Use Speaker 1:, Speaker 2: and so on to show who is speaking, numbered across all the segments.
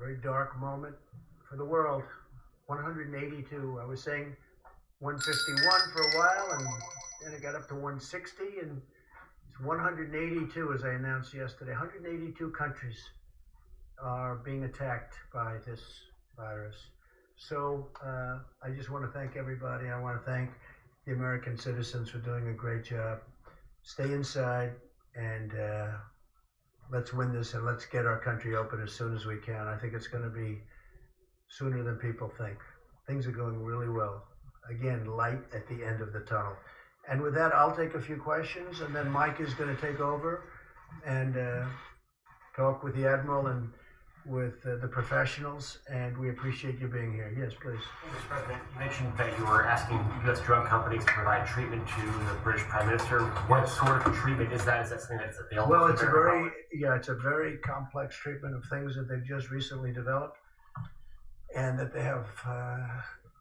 Speaker 1: very dark moment for the world. 182. I was saying 151 for a while, and then it got up to 160, and it's 182, as I announced yesterday. 182 countries are being attacked by this virus. So I just want to thank everybody. I want to thank the American citizens for doing a great job. Stay inside, and let's win this, and let's get our country open as soon as we can. I think it's going to be sooner than people think. Things are going really well. Again, light at the end of the tunnel. And with that, I'll take a few questions, and then Mike is going to take over and talk with the Admiral and with the professionals, and we appreciate you being here. Yes, please.
Speaker 2: Mr. President, you mentioned that you were asking U.S. drug companies to provide treatment to the British Prime Minister. What sort of treatment is that? Is that something that's available?
Speaker 1: Well, it's a very complex treatment of things that they've just recently developed, and that they have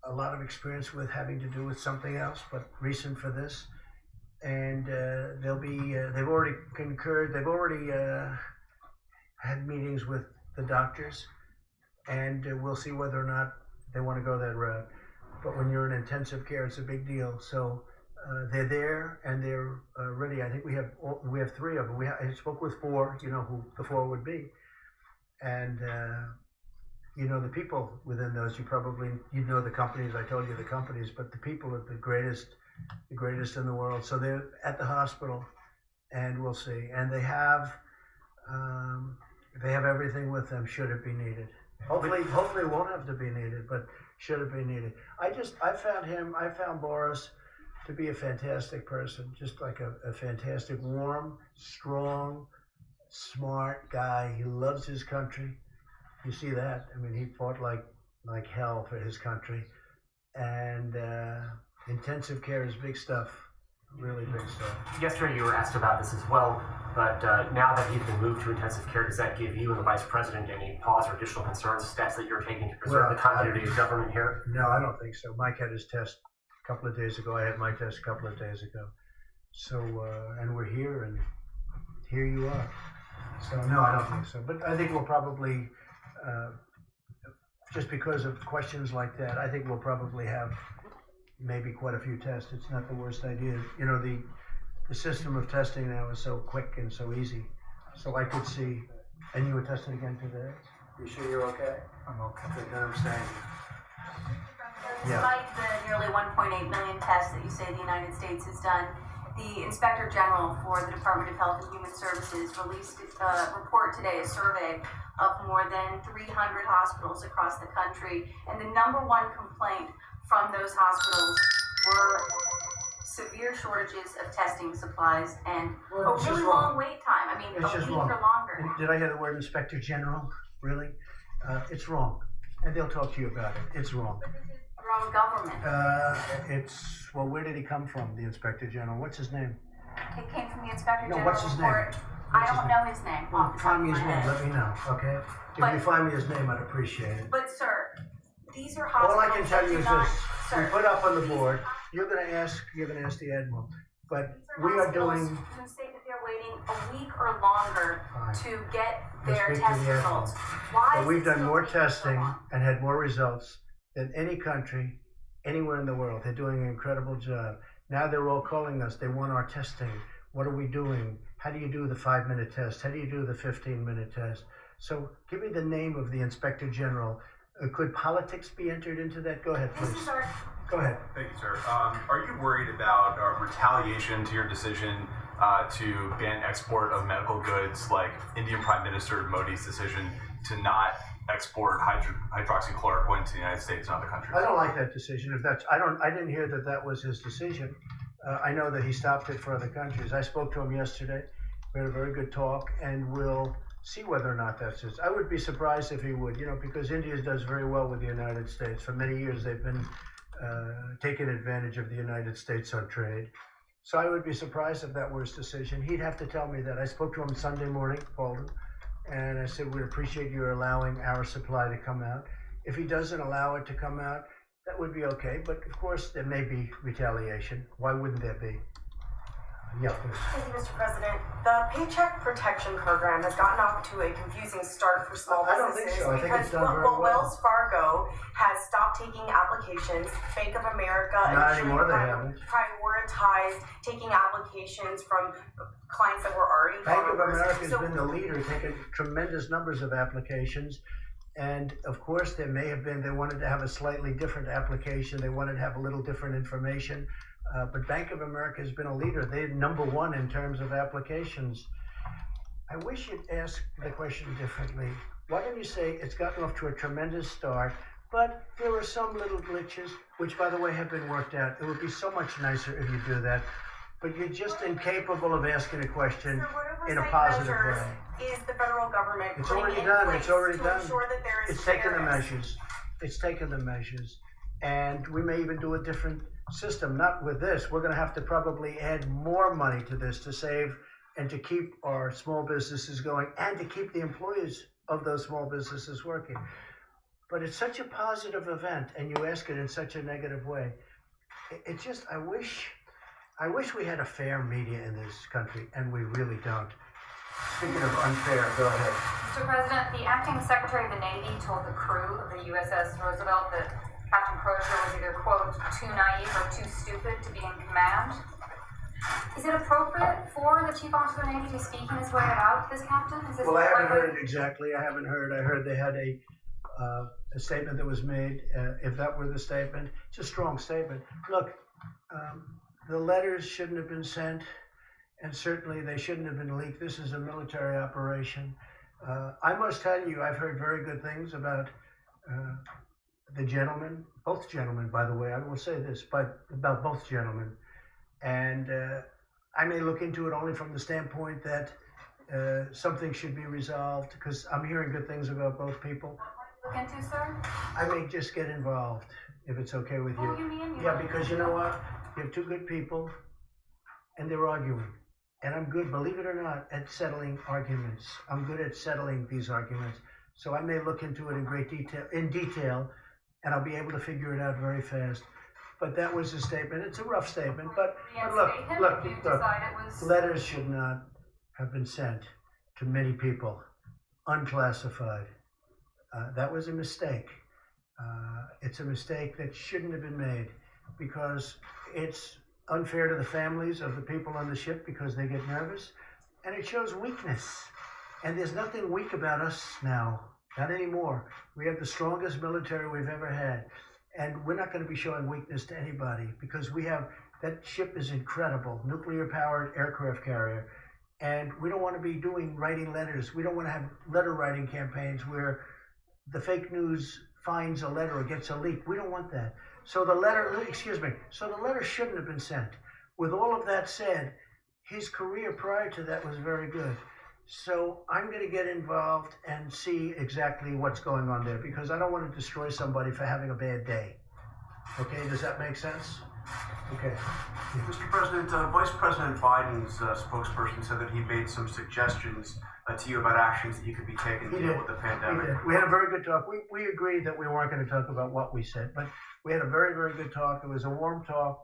Speaker 1: a lot of experience with, having to do with something else, but recent for this. And they've already concurred. They've already had meetings with the doctors, and we'll see whether or not they want to go that route. But when you're in intensive care, it's a big deal. So they're there, and they're ready. I think we have three of them. I spoke with four. You know who the four would be, and you know the people within those. You know the companies. I told you the companies, but the people are the greatest in the world. So they're at the hospital, and we'll see. And they have everything with them should it be needed. Hopefully it won't have to be needed, but should it be needed. I found Boris to be a fantastic person, just like a fantastic, warm, strong, smart guy. He loves his country. You see that? I mean, he fought like hell for his country. And intensive care is big stuff, really big stuff.
Speaker 2: Yesterday you were asked about this as well, but now that he's been moved to intensive care, does that give you and the Vice President any pause or additional concerns, steps that you're taking to preserve the continuity of government here?
Speaker 1: No, I don't think so. Mike had his test a couple of days ago. I had my test a couple of days ago. So, and we're here, and here you are. So, no, I don't think so. But I think we'll probably, just because of questions like that, I think we'll probably have maybe quite a few tests. It's not the worst idea. You know, the system of testing now is so quick and so easy. So I could see, and you were tested again today? You sure you're okay? I'm okay. Good, then I'm staying.
Speaker 3: Despite the nearly 1.8 million tests that you say the United States has done, the Inspector General for the Department of Health and Human Services released a report today, a survey of more than 300 hospitals across the country, and the number one complaint from those hospitals were severe shortages of testing supplies and a really long wait time. I mean, a week or longer.
Speaker 1: And did I hear the word Inspector General? Really? It's wrong. And they'll talk to you about it. It's wrong.
Speaker 3: But this is your own government.
Speaker 1: Well, where did he come from, the Inspector General? What's his name?
Speaker 3: It came from the Inspector General
Speaker 1: what's his
Speaker 3: report.
Speaker 1: name?
Speaker 3: I don't know his name.
Speaker 1: Well, find me his name. Let me know, okay? If you find me his name, I'd appreciate it.
Speaker 3: But, sir, these are hospitals.
Speaker 1: All I can tell you is this: we put up on the board. You're going to ask the Admiral, but we are doing.
Speaker 3: Who say that they're waiting a week or longer to get their test results. Why?
Speaker 1: But we've done more testing and had more results than any country anywhere in the world. They're doing an incredible job. Now they're all calling us. They want our testing. What are we doing? How do you do the 5-minute test? How do you do the 15-minute test? So give me the name of the Inspector General. Could politics be entered into that? Go ahead, please. Go ahead.
Speaker 4: Thank you, sir. Are you worried about retaliation to your decision to ban export of medical goods, like Indian Prime Minister Modi's decision to not export hydroxychloroquine to the United States and other countries?
Speaker 1: I don't like that decision. I didn't hear that was his decision. I know that he stopped it for other countries. I spoke to him yesterday. We had a very good talk, and we'll see whether or not that's it. I would be surprised if he would, because India does very well with the United States. For many years, they've been taking advantage of the United States on trade. So I would be surprised if that were his decision. He'd have to tell me that. I spoke to him Sunday morning, called him, and I said, we'd appreciate you allowing our supply to come out. If he doesn't allow it to come out, that would be okay. But of course, there may be retaliation. Why wouldn't there be? Yeah, please.
Speaker 5: Thank you, Mr. President. The Paycheck Protection Program has gotten off to a confusing start for small
Speaker 1: I don't
Speaker 5: businesses
Speaker 1: think so. I think
Speaker 5: because
Speaker 1: it's done very well.
Speaker 5: Wells Fargo has stopped taking applications. Bank of America
Speaker 1: Not
Speaker 5: initially
Speaker 1: anymore, they haven't.
Speaker 5: prioritized taking applications from clients that were already
Speaker 1: Bank of
Speaker 5: borrowers.
Speaker 1: America has
Speaker 5: So-
Speaker 1: been the leader, taking tremendous numbers of applications. And of course, there may have been, they wanted to have a slightly different application. They wanted to have a little different information. But Bank of America has been a leader. They're number one in terms of applications. I wish you'd ask the question differently. Why don't you say it's gotten off to a tremendous start, but there are some little glitches, which by the way have been worked out. It would be so much nicer if you do that. But you're just incapable of asking a question
Speaker 5: So what
Speaker 1: in a
Speaker 5: oversight
Speaker 1: positive
Speaker 5: measures
Speaker 1: way.
Speaker 5: is the federal government
Speaker 1: It's
Speaker 5: putting
Speaker 1: already
Speaker 5: in
Speaker 1: done.
Speaker 5: place
Speaker 1: It's already
Speaker 5: to
Speaker 1: done.
Speaker 5: ensure that there is
Speaker 1: It's taken the
Speaker 5: fairness?
Speaker 1: measures. It's taken the measures. And we may even do a different system, not with this. We're going to have to probably add more money to this to save and to keep our small businesses going and to keep the employees of those small businesses working. But it's such a positive event and you ask it in such a negative way. It's just, I wish we had a fair media in this country, and we really don't. Speaking of unfair, go ahead.
Speaker 6: Mr. President, the acting Secretary of the Navy told the crew of the USS Roosevelt that Captain Crozier was either, quote, too naive or too stupid to be in command. Is it appropriate for the Chief Officer of the Navy to speak in this way about this captain? Is this
Speaker 1: Well, I haven't
Speaker 6: appropriate?
Speaker 1: heard it exactly. I haven't heard. I heard they had a statement that was made. If that were the statement, it's a strong statement. Look, the letters shouldn't have been sent, and certainly they shouldn't have been leaked. This is a military operation. I must tell you, I've heard very good things about the gentlemen, both gentlemen, by the way. I will say this, but about both gentlemen. And I may look into it only from the standpoint that something should be resolved, because I'm hearing good things about both people.
Speaker 6: Look into, sir?
Speaker 1: I may just get involved, if it's okay with you.
Speaker 6: What do you mean?
Speaker 1: Yeah, because you know what? You have two good people, and they're arguing. And I'm good, believe it or not, at settling arguments. I'm good at settling these arguments. So I may look into it in great detail, and I'll be able to figure it out very fast. But that was a statement. It's a rough statement, but look, letters should not have been sent to many people, unclassified. That was a mistake. It's a mistake that shouldn't have been made, because it's unfair to the families of the people on the ship because they get nervous, and it shows weakness. And there's nothing weak about us now, not anymore. We have the strongest military we've ever had, and we're not going to be showing weakness to anybody, because we have, that ship is incredible, nuclear-powered aircraft carrier, and we don't want to be writing letters. We don't want to have letter writing campaigns where the fake news finds a letter or gets a leak. We don't want that. So the letter shouldn't have been sent. With all of that said, his career prior to that was very good. So I'm going to get involved and see exactly what's going on there, because I don't want to destroy somebody for having a bad day. Okay, does that make sense? Okay.
Speaker 7: Mr. President, Vice President Biden's spokesperson said that he made some suggestions to you about actions that you could be taken to deal with the pandemic.
Speaker 1: We had a very good talk. We agreed that we weren't going to talk about what we said, but we had a very, very good talk. It was a warm talk.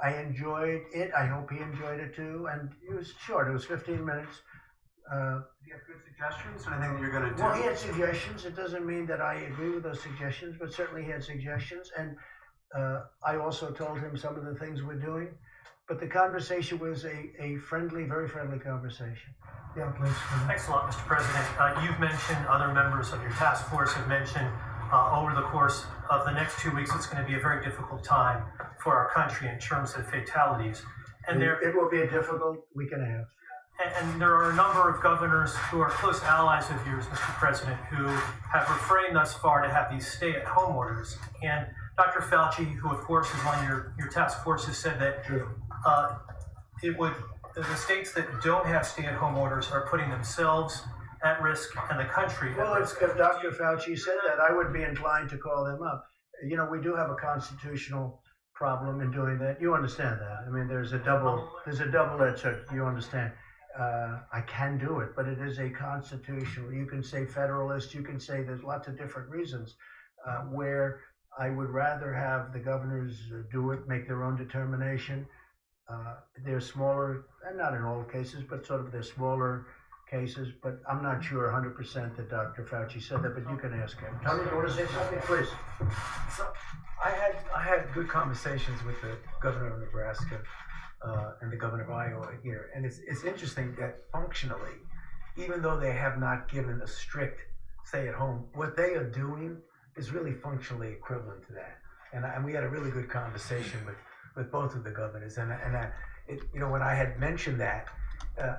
Speaker 1: I enjoyed it. I hope he enjoyed it too. And it was short. It was 15 minutes.
Speaker 7: Do you have good suggestions? Anything that you're going to do?
Speaker 1: Well, he had suggestions. It doesn't mean that I agree with those suggestions, but certainly he had suggestions. And I also told him some of the things we're doing. But the conversation was a friendly, very friendly conversation. Yeah, please.
Speaker 8: Thanks a lot, Mr. President. You've mentioned, other members of your task force have mentioned, over the course of the next 2 weeks, it's going to be a very difficult time for our country in terms of fatalities. And
Speaker 1: it will be a difficult week and a half.
Speaker 8: And there are a number of governors who are close allies of yours, Mr. President, who have refrained thus far to have these stay-at-home orders. And Dr. Fauci, who of course is on your task force, has said that the states that don't have stay-at-home orders are putting themselves at risk and the country at risk.
Speaker 1: Well, if Dr. Fauci said that, I would be inclined to call them up. You know, we do have a constitutional problem in doing that. You understand that? I mean, there's a double-edged sword. You understand? I can do it, but it is a constitutional. You can say federalist. You can say there's lots of different reasons where I would rather have the governors do it, make their own determination. They're smaller, and not in all cases, but sort of they're smaller cases, but I'm not sure 100% that Dr. Fauci said that, but you can ask him. Tony, do you want to say something, please?
Speaker 9: So I had good conversations with the governor of Nebraska and the governor of Iowa here, and it's interesting that functionally, even though they have not given a strict stay at home, what they are doing is really functionally equivalent to that. And we had a really good conversation with both of the governors, when I had mentioned that,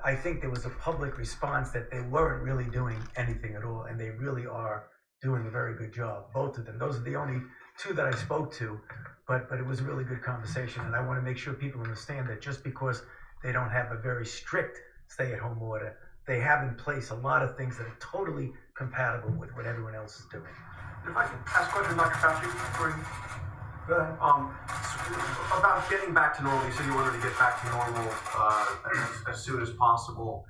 Speaker 9: I think there was a public response that they weren't really doing anything at all, and they really are doing a very good job, both of them. Those are the only two that I spoke to, but it was a really good conversation, and I want to make sure people understand that just because they don't have a very strict stay-at-home order, they have in place a lot of things that are totally compatible with what everyone else is doing.
Speaker 7: If I could ask a question, Dr. Fauci, before you...
Speaker 1: Go ahead.
Speaker 7: About getting back to normal, you said you wanted to get back to normal as soon as possible.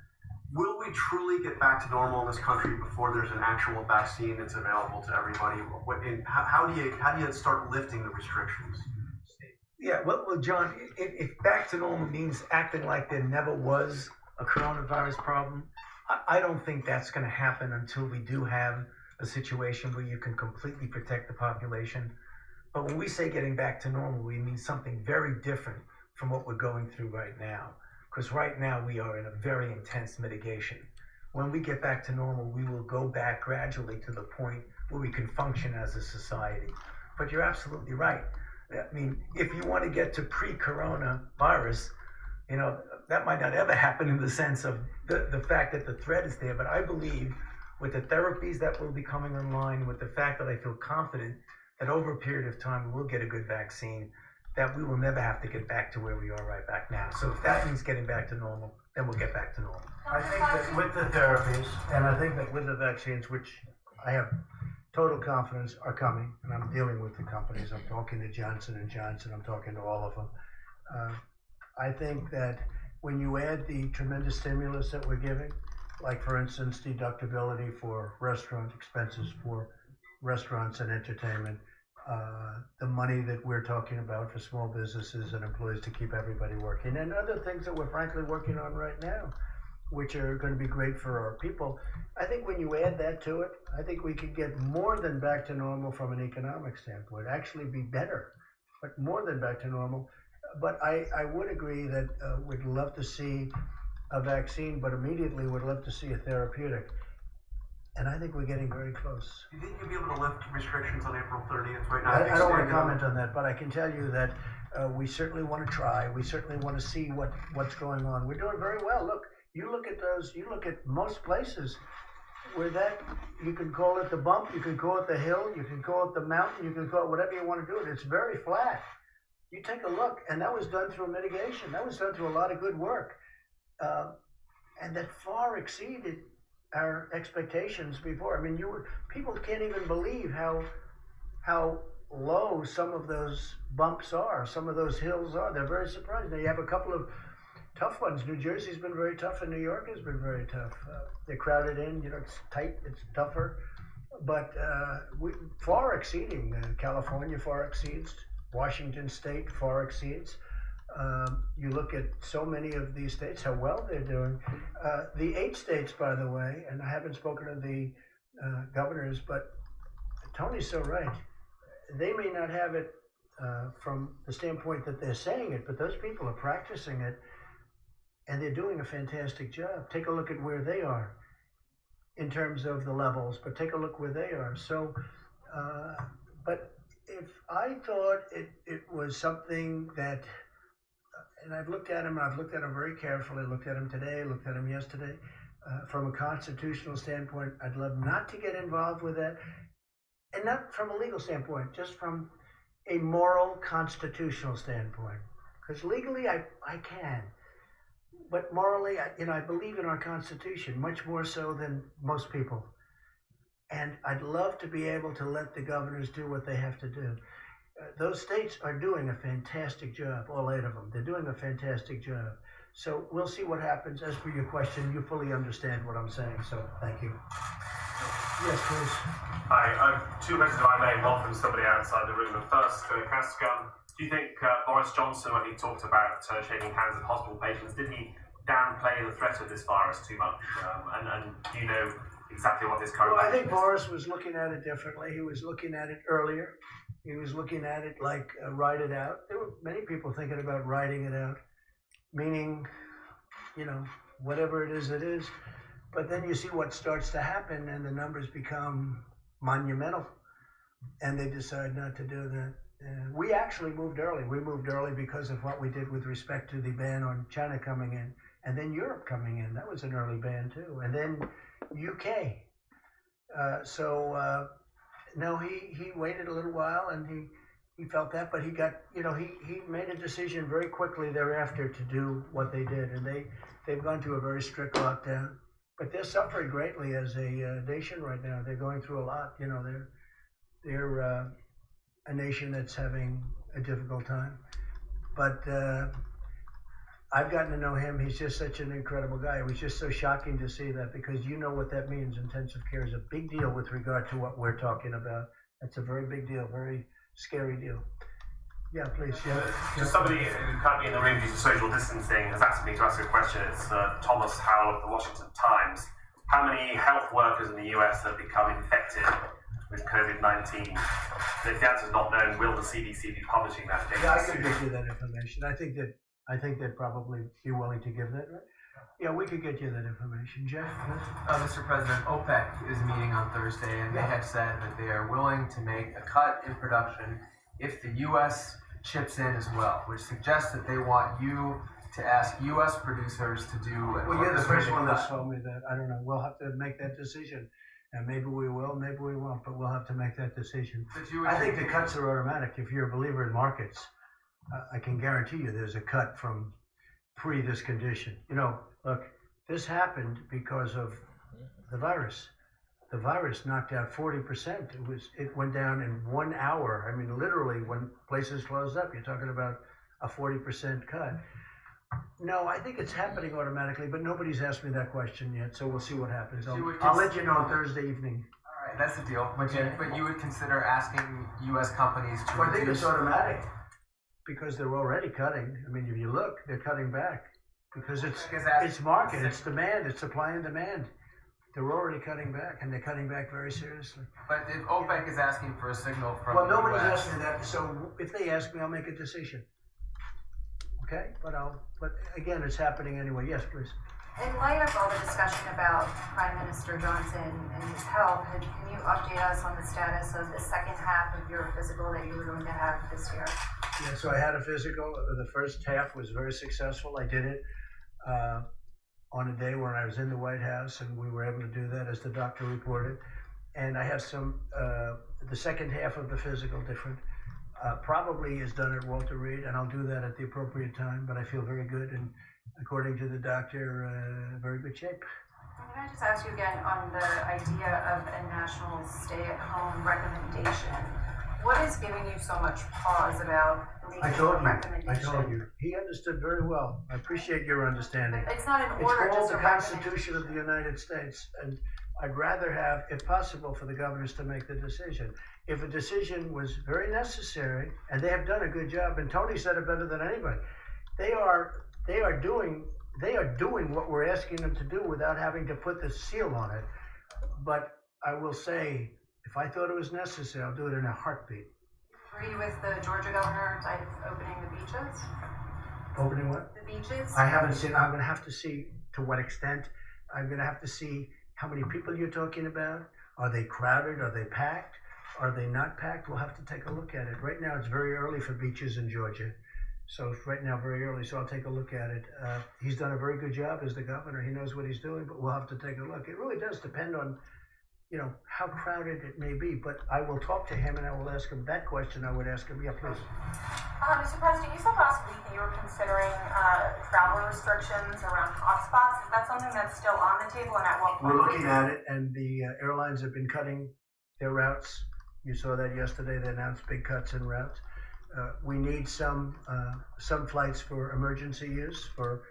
Speaker 7: Will we truly get back to normal in this country before there's an actual vaccine that's available to everybody? How do you start lifting the restrictions?
Speaker 9: Yeah, well, John, if back to normal means acting like there never was a coronavirus problem, I don't think that's going to happen until we do have a situation where you can completely protect the population. But when we say getting back to normal, we mean something very different from what we're going through right now. Because right now we are in a very intense mitigation. When we get back to normal, we will go back gradually to the point where we can function as a society. But you're absolutely right. I mean, if you want to get to pre-corona virus, that might not ever happen in the sense of the fact that the threat is there. But I believe with the therapies that will be coming online, with the fact that I feel confident that over a period of time we'll get a good vaccine, that we will never have to get back to where we are right back now. So if that means getting back to normal, then we'll get back to normal.
Speaker 1: I think that with the therapies, and I think that with the vaccines, which I have total confidence are coming, and I'm dealing with the companies. I'm talking to Johnson & Johnson. I'm talking to all of them. I think that when you add the tremendous stimulus that we're giving, like for instance, deductibility for restaurant expenses for restaurants and entertainment, the money that we're talking about for small businesses and employees to keep everybody working, and other things that we're frankly working on right now, which are going to be great for our people. I think when you add that to it, I think we could get more than back to normal from an economic standpoint, actually be better, but more than back to normal. But I would agree that we'd love to see a vaccine, but immediately would love to see a therapeutic. And I think we're getting very close.
Speaker 7: Do you think you'll be able to lift restrictions on April 30th right now?
Speaker 1: I don't want to comment on that, but I can tell you that we certainly want to try. We certainly want to see what's going on. We're doing very well. Look, you look at those. You look at most places where that you can call it the bump, you can call it the hill, you can call it the mountain, you can call it whatever you want to do it. It's very flat. You take a look, and that was done through mitigation. That was done through a lot of good work, and that far exceeded our expectations before. I mean, people can't even believe how low some of those bumps are, some of those hills are. They're very surprised. Now you have a couple of tough ones. New Jersey's been very tough, and New York has been very tough. They're crowded in. It's tight. It's tougher, but we far exceeding. California far exceeds. Washington State far exceeds. You look at so many of these states, how well they're doing. The 8 states, by the way, and I haven't spoken to the governors, but Tony's so right. They may not have it from the standpoint that they're saying it, but those people are practicing it, and they're doing a fantastic job. Take a look at where they are in terms of the levels, but take a look where they are. So, but if I thought it was something that, and I've looked at him very carefully, looked at him today, looked at him yesterday, from a constitutional standpoint, I'd love not to get involved with that, and not from a legal standpoint, just from a moral constitutional standpoint. Because legally I can, but morally, I believe in our Constitution much more so than most people. And I'd love to be able to let the governors do what they have to do. Those states are doing a fantastic job, all 8 of them. They're doing a fantastic job. So we'll see what happens. As for your question, you fully understand what I'm saying, so thank you. Yes, please.
Speaker 10: Hi, two questions if I may, one from somebody outside the room. And first, Cascam, do you think Boris Johnson, when he talked about shaking hands with hospital patients, did he downplay the threat of this virus too much? And do you know exactly what this current...
Speaker 1: Well, I think Boris was looking at it differently. He was looking at it earlier. He was looking at it like ride it out. There were many people thinking about riding it out, meaning, whatever it is, it is. But then you see what starts to happen and the numbers become monumental and they decide not to do that. We actually moved early. We moved early because of what we did with respect to the ban on China coming in and then Europe coming in. That was an early ban too. And then UK. No, he waited a little while and he felt that, but he got, he made a decision very quickly thereafter to do what they did. And they've gone to a very strict lockdown. But they're suffering greatly as a nation right now. They're going through a lot. They're a nation that's having a difficult time. But I've gotten to know him. He's just such an incredible guy. It was just so shocking to see that because you know what that means. Intensive care is a big deal with regard to what we're talking about. That's a very big deal, very scary deal. Yeah, please. Yeah.
Speaker 10: Just somebody currently in the room due to social distancing has asked me to ask a question. It's Thomas Howell of the Washington Times. How many health workers in the US have become infected with COVID-19? If the answer is not known, will the CDC be publishing that data?
Speaker 1: Yeah, I could give you that information. I think they'd probably be willing to give that, right? Yeah, we could get you that information. Jeff?
Speaker 11: Mr. President, OPEC is meeting on Thursday, and they have said that they are willing to make a cut in production if the U.S. chips in as well, which suggests that they want you to ask U.S. producers to do...
Speaker 1: Well, you're the first one that's told me that. I don't know. We'll have to make that decision. And maybe we will, maybe we won't, but we'll have to make that decision. I think the cuts are automatic. If you're a believer in markets, I can guarantee you there's a cut from pre this condition. Look, this happened because of the virus. The virus knocked out 40%. It went down in 1 hour. I mean, literally, when places closed up, you're talking about a 40% cut. No, I think it's happening automatically, but nobody's asked me that question yet, so we'll see what happens. I'll let you know on Thursday evening.
Speaker 11: All right, that's the deal. But you would consider asking U.S. companies to
Speaker 1: I think it's automatic because they're already cutting. I mean, if you look, they're cutting back because it's market, it's demand, it's supply and demand. They're already cutting back, and they're cutting back very seriously.
Speaker 11: But if OPEC is asking for a signal from
Speaker 1: the
Speaker 11: US,
Speaker 1: nobody's asked me that, so if they ask me, I'll make a decision. Okay? But again, it's happening anyway. Yes, please.
Speaker 6: In light of all the discussion about Prime Minister Johnson and his health, can you update us on the status of the second half of your physical that you were going to have this year?
Speaker 1: Yeah, so I had a physical. The first half was very successful. I did it on a day when I was in the White House, and we were able to do that as the doctor reported. And I have the second half of the physical different. Probably is done at Walter Reed, and I'll do that at the appropriate time, but I feel very good, and according to the doctor, very good shape.
Speaker 6: Can I just ask you again on the idea of a national stay-at-home recommendation? What is giving you so much pause about legal recommendation?
Speaker 1: I told you. He understood very well. I appreciate your understanding.
Speaker 6: It's not an order,
Speaker 1: it's called
Speaker 6: just
Speaker 1: the Constitution of the United States, and I'd rather have, if possible, for the governors to make the decision. If a decision was very necessary, and they have done a good job, and Tony said it better than anybody, they are doing what we're asking them to do without having to put the seal on it. But I will say, if I thought it was necessary, I'll do it in a heartbeat.
Speaker 6: Agree with the Georgia governor opening the beaches?
Speaker 1: Opening what?
Speaker 6: The beaches?
Speaker 1: I haven't seen. I'm going to have to see to what extent. I'm going to have to see how many people you're talking about. Are they crowded? Are they packed? Are they not packed? We'll have to take a look at it. Right now, it's very early for beaches in Georgia. So it's right now very early, so I'll take a look at it. He's done a very good job as the governor. He knows what he's doing, but we'll have to take a look. It really does depend on, how crowded it may be. But I will talk to him and I will ask him that question. I would ask him, yeah, please.
Speaker 12: Mr. President, you said last week that you were considering travel restrictions around hotspots. Is that something that's still on the table, and at what point?
Speaker 1: We're looking at it, and the airlines have been cutting their routes. You saw that yesterday. They announced big cuts in routes. We need some flights for emergency use for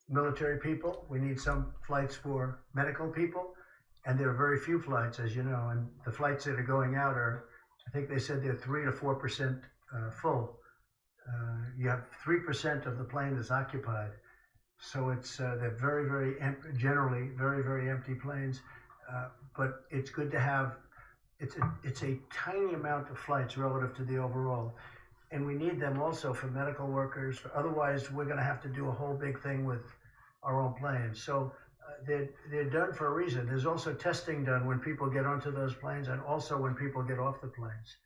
Speaker 1: military people. We need some flights for medical people, and there are very few flights, as you know, and the flights that are going out are, I think they said they're 3 to 4% full. You have 3% of the plane is occupied, so it's they're very generally very empty planes. But it's good to have. It's a tiny amount of flights relative to the overall, and we need them also for medical workers. Otherwise, we're going to have to do a whole big thing with our own planes. So they're done for a reason. There's also testing done when people get onto those planes, and also when people get off the planes.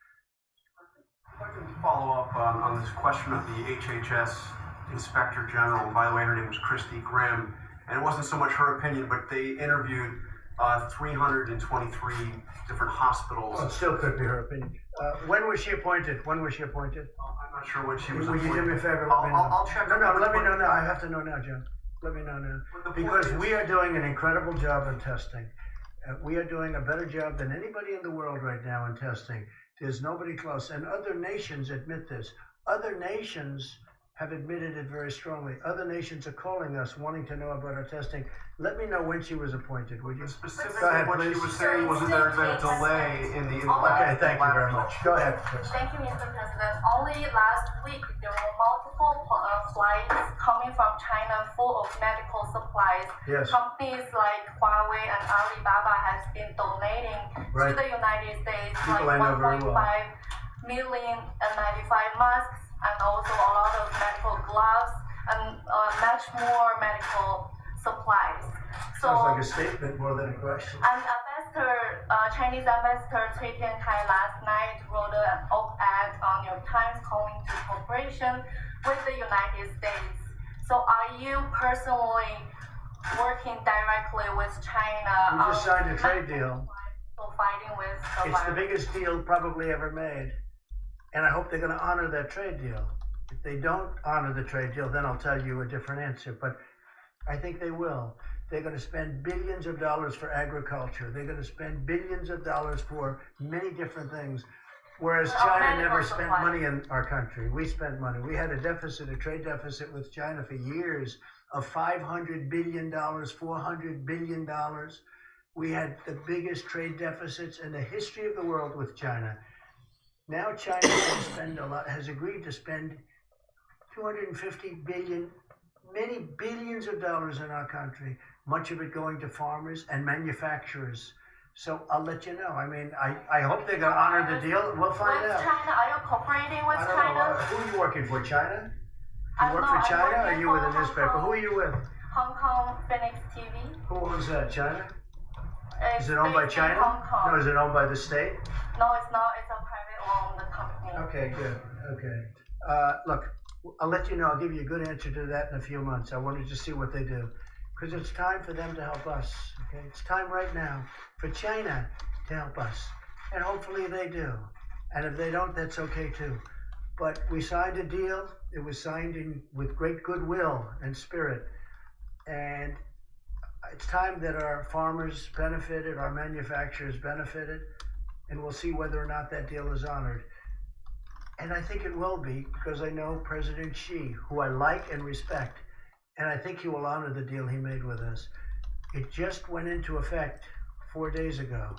Speaker 7: If I can follow up on this question of the HHS Inspector General, and by the way, her name was Christy Grimm, and it wasn't so much her opinion, but they interviewed 323 different hospitals.
Speaker 1: Well, it still could be her opinion. When was she appointed?
Speaker 7: I'm not sure when she was
Speaker 1: Will
Speaker 7: appointed.
Speaker 1: you do me a favor? Let me know.
Speaker 7: I'll check.
Speaker 1: No, let me know now. I have to know now, John. Let me know now. Because we are doing an incredible job in testing. We are doing a better job than anybody in the world right now in testing. There's nobody close. And other nations admit this. Other nations have admitted it very strongly. Other nations are calling us, wanting to know about our testing. Let me know when she was appointed, would you?
Speaker 7: Specifically,
Speaker 1: Go ahead,
Speaker 7: what she
Speaker 1: please.
Speaker 7: was saying was that there's been a delay in the.
Speaker 1: Okay, thank you very much. Go ahead, Chris.
Speaker 13: Thank you, Mr. President. Only last week, there were multiple flights coming from China full of medical supplies.
Speaker 1: Yes.
Speaker 13: Companies like Huawei and Alibaba has been donating to the United States
Speaker 1: People I
Speaker 13: like
Speaker 1: know very
Speaker 13: 1.5 million N95 masks and also a lot of medical gloves and much more medical supplies. So,
Speaker 1: sounds like a statement more than a question.
Speaker 13: and Chinese ambassador Cui Tiankai last night wrote an op-ed on New York Times calling to cooperation with the United States. So are you personally working directly with China?
Speaker 1: We just signed a trade deal.
Speaker 13: So fighting with the
Speaker 1: It's the
Speaker 13: virus?
Speaker 1: biggest deal probably ever made. And I hope they're going to honor that trade deal. If they don't honor the trade deal, then I'll tell you a different answer. But I think they will. They're going to spend billions of dollars for agriculture. They're going to spend billions of dollars for many different things. Whereas China never spent money in our country. We spent money. We had a deficit, a trade deficit with China for years of $500 billion, $400 billion. We had the biggest trade deficits in the history of the world with China. Now China has agreed to spend $250 billion, many billions of dollars in our country, much of it going to farmers and manufacturers. So I'll let you know. I mean, I hope they're going to honor the deal. We'll find
Speaker 13: with
Speaker 1: out.
Speaker 13: China, are you cooperating with
Speaker 1: I don't
Speaker 13: China?
Speaker 1: know. Who are you working for, China? You work
Speaker 13: No,
Speaker 1: for
Speaker 13: I'm
Speaker 1: China or are
Speaker 13: working
Speaker 1: you with a
Speaker 13: for
Speaker 1: newspaper?
Speaker 13: Hong
Speaker 1: Who are you with?
Speaker 13: Hong Kong Phoenix TV.
Speaker 1: Who owns that, China?
Speaker 13: It's
Speaker 1: Is it owned by
Speaker 13: based in
Speaker 1: China?
Speaker 13: Hong Kong.
Speaker 1: No, is it owned by the state?
Speaker 13: No, it's not. It's a private owned company.
Speaker 1: Okay, good. Okay. Look, I'll let you know. I'll give you a good answer to that in a few months. I wanted to see what they do. Because it's time for them to help us. Okay? It's time right now for China to help us. And hopefully they do. And if they don't, that's okay too. But we signed a deal. It was signed with great goodwill and spirit. And it's time that our farmers benefited, our manufacturers benefited, and we'll see whether or not that deal is honored. And I think it will be, because I know President Xi, who I like and respect, and I think he will honor the deal he made with us. It just went into effect 4 days ago.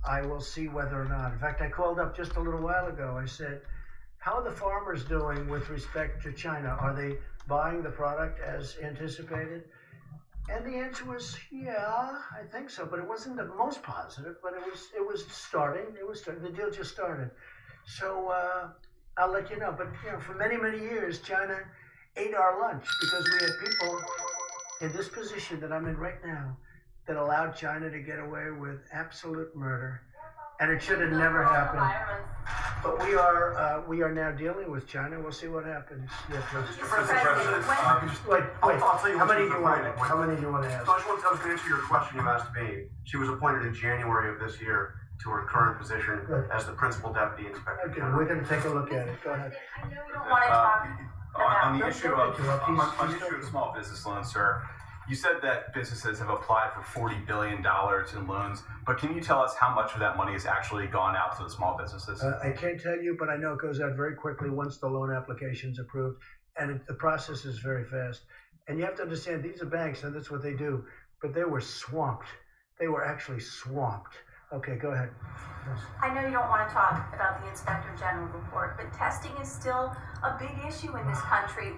Speaker 1: I will see whether or not. In fact, I called up just a little while ago. I said, how are the farmers doing with respect to China? Are they buying the product as anticipated? And the answer was, yeah, I think so. But it wasn't the most positive, but it was starting. The deal just started. So I'll let you know. But for many, many years, China ate our lunch because we had people in this position that I'm in right now that allowed China to get away with absolute murder. And it should have never happened. But we are now dealing with China. We'll see what happens. Yeah,
Speaker 7: Mr. President,
Speaker 1: wait.
Speaker 7: I'll tell you
Speaker 1: How
Speaker 7: what
Speaker 1: many
Speaker 7: she
Speaker 1: do
Speaker 7: was
Speaker 1: you want?
Speaker 7: appointed.
Speaker 1: How many do you want to ask?
Speaker 7: So I was going to answer your question you asked me. She was appointed in January of this year to her current position as the Principal Deputy Inspector
Speaker 1: Okay,
Speaker 7: General.
Speaker 1: we're going to take a look at it. Go ahead.
Speaker 12: I know you don't want to talk
Speaker 4: On the
Speaker 1: Don't
Speaker 4: issue
Speaker 1: interrupt.
Speaker 4: of
Speaker 1: He's talking.
Speaker 4: small business loans, sir, you said that businesses have applied for $40 billion in loans, but can you tell us how much of that money has actually gone out to the small businesses?
Speaker 1: I can't tell you, but I know it goes out very quickly once the loan application's approved, and the process is very fast. And you have to understand, these are banks, and that's what they do, but they were swamped. They were actually swamped. Okay, go ahead.
Speaker 3: I know you don't want to talk about the Inspector General report, but testing is still a big issue in this country.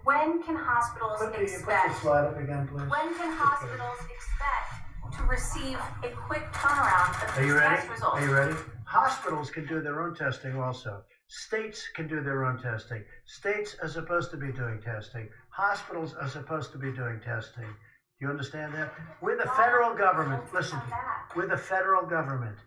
Speaker 3: When can hospitals
Speaker 1: Put the
Speaker 3: expect?
Speaker 1: slide up again, please.
Speaker 3: When can hospitals expect to receive a quick turnaround of
Speaker 1: Are you
Speaker 3: these
Speaker 1: ready?
Speaker 3: test results?
Speaker 1: Are you ready? Hospitals can do their own testing also. States can do their own testing. States are supposed to be doing testing. Hospitals are supposed to be doing testing. Do you understand that? We're the federal government. Listen, we're the federal government.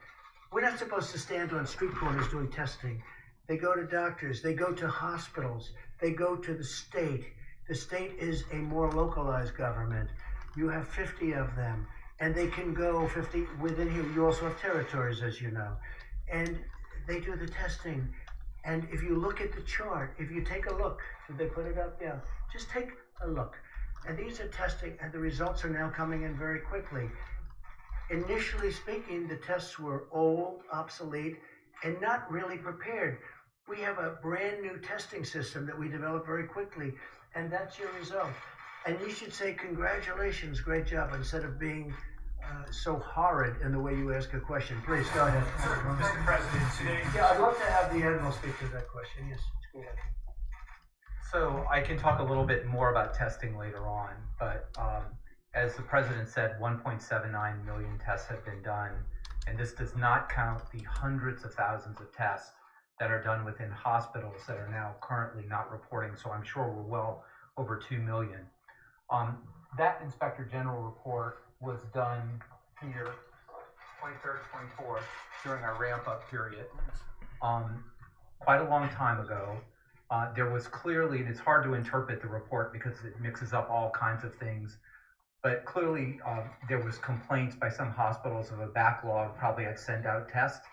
Speaker 1: We're not supposed to stand on street corners doing testing. They go to doctors. They go to hospitals. They go to the state. The state is a more localized government. You have 50 of them, and they can go 50 within here. You also have territories, as you know, and they do the testing. And if you look at the chart, if you take a look, did they put it up? Yeah, just take a look. And these are testing, and the results are now coming in very quickly. Initially speaking, the tests were old, obsolete, and not really prepared. We have a brand new testing system that we developed very quickly, and that's your result. And you should say, congratulations, great job, instead of being so horrid in the way you ask a question. Please, go ahead.
Speaker 14: Mr. President, today...
Speaker 1: Yeah, I'd love to have the Admiral speak to that question. Yes, go ahead.
Speaker 15: So I can talk a little bit more about testing later on, but as the President said, 1.79 million tests have been done, and this does not count the hundreds of thousands of tests that are done within hospitals that are now currently not reporting, so I'm sure we're well over 2 million. That Inspector General report was done here, 23rd, 24th, during our ramp-up period, quite a long time ago. There was clearly, and it's hard to interpret the report because it mixes up all kinds of things, but clearly there was complaints by some hospitals of a backlog, probably at send-out tests,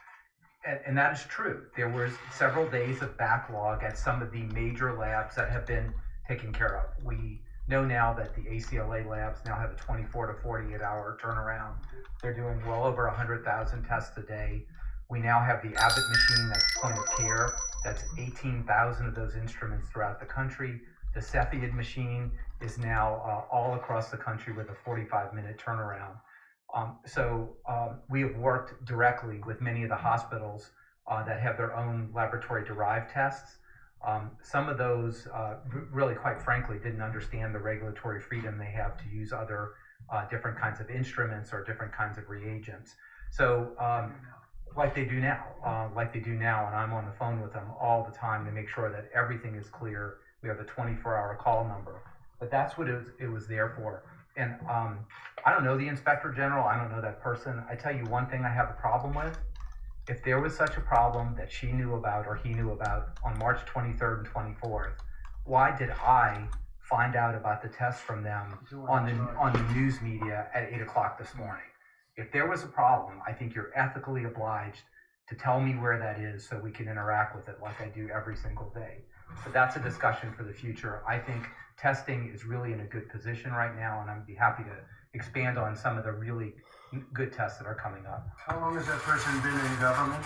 Speaker 15: and that is true. There was several days of backlog at some of the major labs that have been taken care of. We know now that the ACLA labs now have a 24 to 48 hour turnaround. They're doing well over 100,000 tests a day. We now have the Abbott machine that's point of care. That's 18,000 of those instruments throughout the country. The Cepheid machine is now all across the country with a 45-minute turnaround. So we have worked directly with many of the hospitals that have their own laboratory-derived tests. Some of those really, quite frankly, didn't understand the regulatory freedom they have to use other different kinds of instruments or different kinds of reagents. So like they do now, and I'm on the phone with them all the time to make sure that everything is clear. We have a 24-hour call number, but that's what it was there for. And I don't know the Inspector General, I don't know that person. I tell you one thing I have a problem with. If there was such a problem that she knew about or he knew about on March 23rd and 24th, why did I find out about the tests from them on the news media at 8 o'clock this morning? If there was a problem, I think you're ethically obliged to tell me where that is so we can interact with it like I do every single day. But that's a discussion for the future. I think testing is really in a good position right now, and I'd be happy to expand on some of the really good tests that are coming up.
Speaker 1: How long has that person been in government?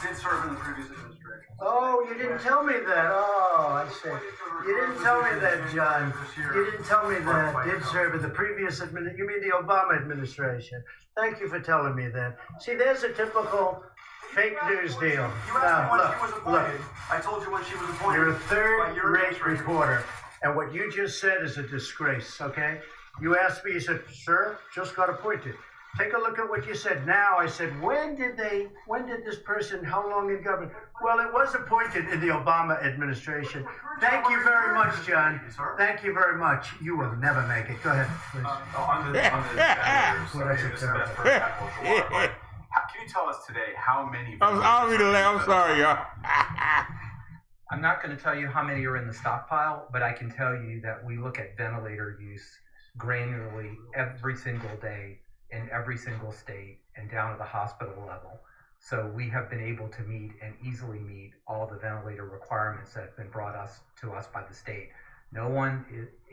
Speaker 7: Did serve in the previous administration.
Speaker 1: Oh, you didn't tell me that. Oh, I see. You didn't tell me that, John. You didn't tell me that. Did serve in the previous administration. You mean the Obama administration. Thank you for telling me that. See, there's a typical fake news deal.
Speaker 7: You asked me when she was appointed. I told you when she was appointed.
Speaker 1: You're a third-rate reporter, and what you just said is a disgrace, okay? You asked me, you said, sir, just got appointed. Take a look at what you said now. I said, when did this person, how long in government? Well, it was appointed in the Obama administration. Thank you very much, John. Thank you very much. You will never make it. Go ahead, please.
Speaker 4: On the can you tell us today how many...
Speaker 16: I'm sorry, y'all.
Speaker 15: I'm not going to tell you how many are in the stockpile, but I can tell you that we look at ventilator use granularly every single day in every single state and down to the hospital level. So we have been able to meet and easily meet all the ventilator requirements that have been brought to us by the state. No one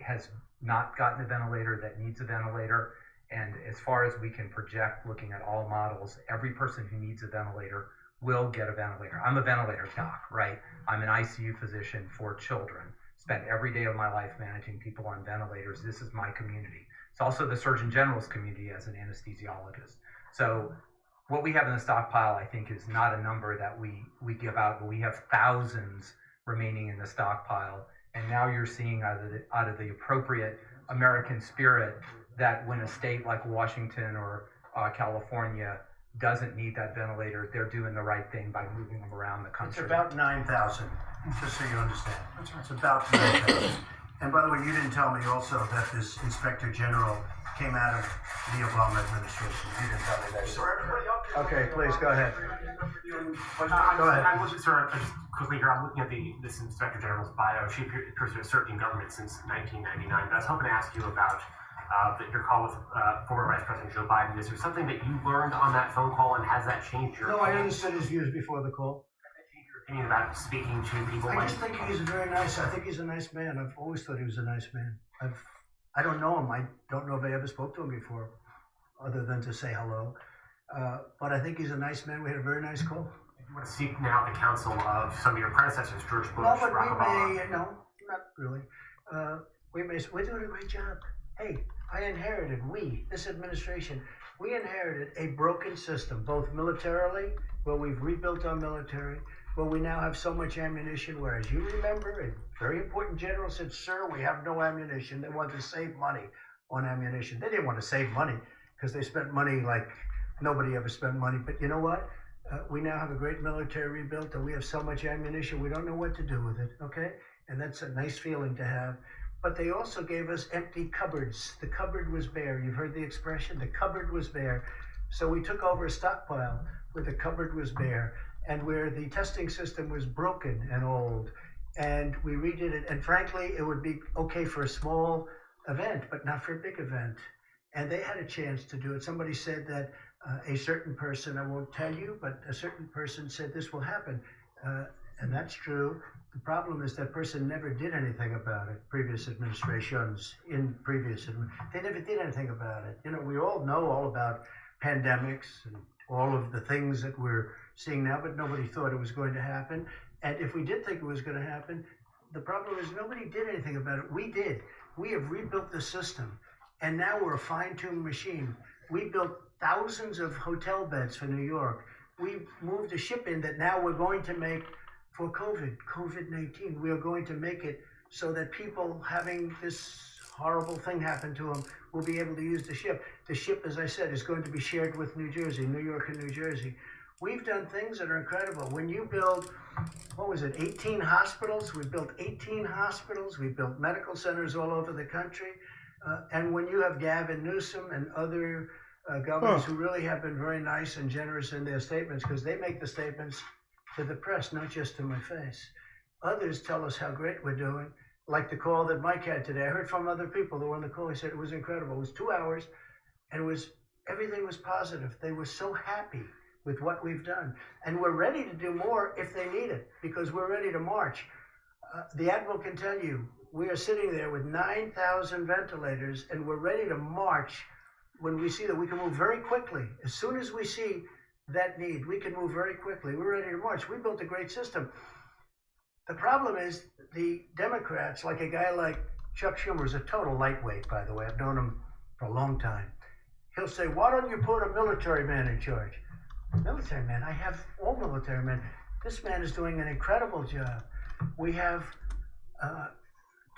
Speaker 15: has not gotten a ventilator that needs a ventilator. And as far as we can project, looking at all models, every person who needs a ventilator will get a ventilator. I'm a ventilator doc, right? I'm an ICU physician for children. Spent every day of my life managing people on ventilators. This is my community. It's also the Surgeon General's community as an anesthesiologist. So what we have in the stockpile, I think, is not a number that we give out, but we have thousands remaining in the stockpile. And now you're seeing out of the appropriate American spirit that when a state like Washington or California doesn't need that ventilator, they're doing the right thing by moving them around the country.
Speaker 1: It's about 9,000, just so you understand. It's about 9,000. And by the way, you didn't tell me also that this Inspector General came out of the Obama administration. You didn't tell me that. Okay, please, go ahead. Go ahead.
Speaker 2: I'm looking, sir, just quickly here, I'm looking at this Inspector General's bio. She appears to have served in government since 1999. But I was hoping to ask you about your call with former Vice President Joe Biden. Is there something that you learned on that phone call, and has that changed your
Speaker 1: No, I understood his views before the call.
Speaker 2: opinion about speaking to people?
Speaker 1: I just think he's very nice. I think he's a nice man. I've always thought he was a nice man. I don't know him. I don't know if I ever spoke to him before, other than to say hello. But I think he's a nice man. We had a very nice call.
Speaker 2: You want to seek now the counsel of some of your predecessors, George Bush,
Speaker 1: No, but
Speaker 2: Barack Obama.
Speaker 1: no, not really. We're doing a great job. Hey, this administration, we inherited a broken system, both militarily, where we've rebuilt our military, where we now have so much ammunition, whereas you remember, a very important general said, sir, we have no ammunition. They wanted to save money on ammunition. They didn't want to save money because they spent money like nobody ever spent money. But you know what? We now have a great military rebuilt, and we have so much ammunition, we don't know what to do with it, okay? And that's a nice feeling to have. But they also gave us empty cupboards. The cupboard was bare. You've heard the expression, the cupboard was bare. So we took over a stockpile where the cupboard was bare and where the testing system was broken and old. And we redid it. And frankly, it would be okay for a small event, but not for a big event. And they had a chance to do it. Somebody said that a certain person, I won't tell you, but a certain person said this will happen. And that's true. The problem is that person never did anything about it. Previous administrations, they never did anything about it. You know, we all know all about pandemics and all of the things that we're seeing now, but nobody thought it was going to happen. And if we did think it was going to happen, the problem is nobody did anything about it. We did. We have rebuilt the system, and now we're a fine-tuned machine. We built thousands of hotel beds for New York. We moved a ship in that now we're going to make for COVID-19. We are going to make it so that people having this horrible thing happen to them will be able to use the ship. The ship, as I said, is going to be shared with New York and New Jersey. We've done things that are incredible. When you build, 18 hospitals? We built 18 hospitals. We built medical centers all over the country. And when you have Gavin Newsom and other governors who really have been very nice and generous in their statements, because they make the statements to the press, not just to my face. Others tell us how great we're doing, like the call that Mike had today. I heard from other people that were on the call. He said it was incredible. It was 2 hours, and everything was positive. They were so happy with what we've done. And we're ready to do more if they need it, because we're ready to march. The Admiral can tell you, we are sitting there with 9,000 ventilators, and we're ready to march when we see that we can move very quickly. As soon as we see that need, we can move very quickly. We're ready to march. We built a great system. The problem is the Democrats, like a guy like Chuck Schumer, is a total lightweight, by the way. I've known him for a long time. He'll say, why don't you put a military man in charge? Military man? I have all military men. This man is doing an incredible job. We have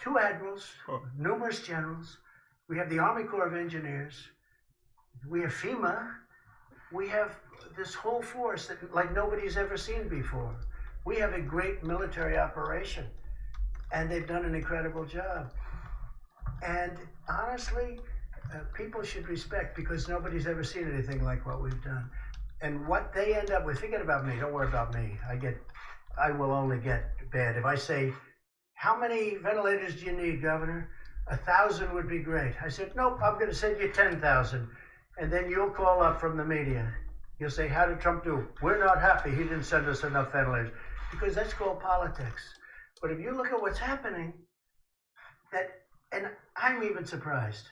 Speaker 1: 2 admirals, numerous generals. We have the Army Corps of Engineers. We have FEMA. We have this whole force that like nobody's ever seen before. We have a great military operation, and they've done an incredible job. And honestly, people should respect, because nobody's ever seen anything like what we've done. And what they end up with, forget about me, don't worry about me. I will only get bad. If I say, how many ventilators do you need, Governor? 1,000 would be great. I said, nope, I'm going to send you 10,000. And then you'll call up from the media. You'll say, how did Trump do? We're not happy he didn't send us enough ventilators. Because that's called politics. But if you look at what's happening, and I'm even surprised,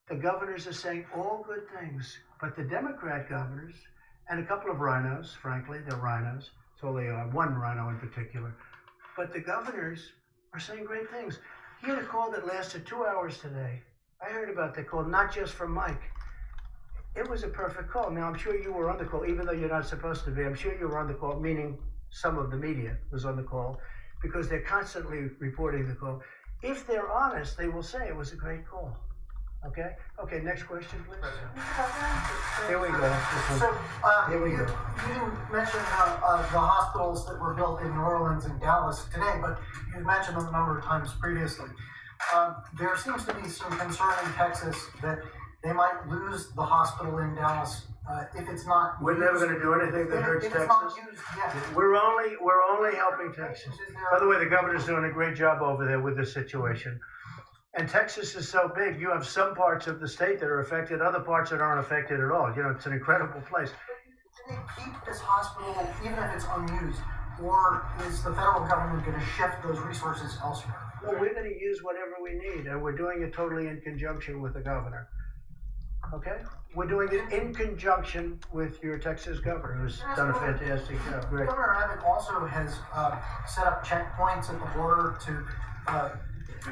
Speaker 1: the governors are saying all good things, but the Democrat governors, and a couple of rhinos, frankly, they're rhinos, that's all they are, one rhino in particular, but the governors are saying great things. He had a call that lasted 2 hours today, I heard about the call, not just from Mike. It was a perfect call. Now, I'm sure you were on the call, even though you're not supposed to be. I'm sure you were on the call, meaning some of the media was on the call, because they're constantly reporting the call. If they're honest, they will say it was a great call. Okay? Okay, next question, please. Here we go.
Speaker 17: So,
Speaker 1: Here we
Speaker 17: you
Speaker 1: go.
Speaker 17: didn't mention the hospitals that were built in New Orleans and Dallas today, but you've mentioned them a number of times previously. There seems to be some concern in Texas that they might lose the hospital in Dallas if it's not.
Speaker 1: We're never going to do anything that hurts
Speaker 17: if
Speaker 1: Texas.
Speaker 17: It's not used yet.
Speaker 1: We're only helping Texas. By the way, the governor's doing a great job over there with this situation. And Texas is so big, you have some parts of the state that are affected, other parts that aren't affected at all. You know, it's an incredible place.
Speaker 17: Do they keep this hospital even if it's unused, or is the federal government going to shift those resources elsewhere?
Speaker 1: Well, we're going to use whatever we need, and we're doing it totally in conjunction with the governor. Okay? We're doing it in conjunction with your Texas governor, who's done a fantastic job. Great.
Speaker 17: Governor Abbott also has set up checkpoints at the border to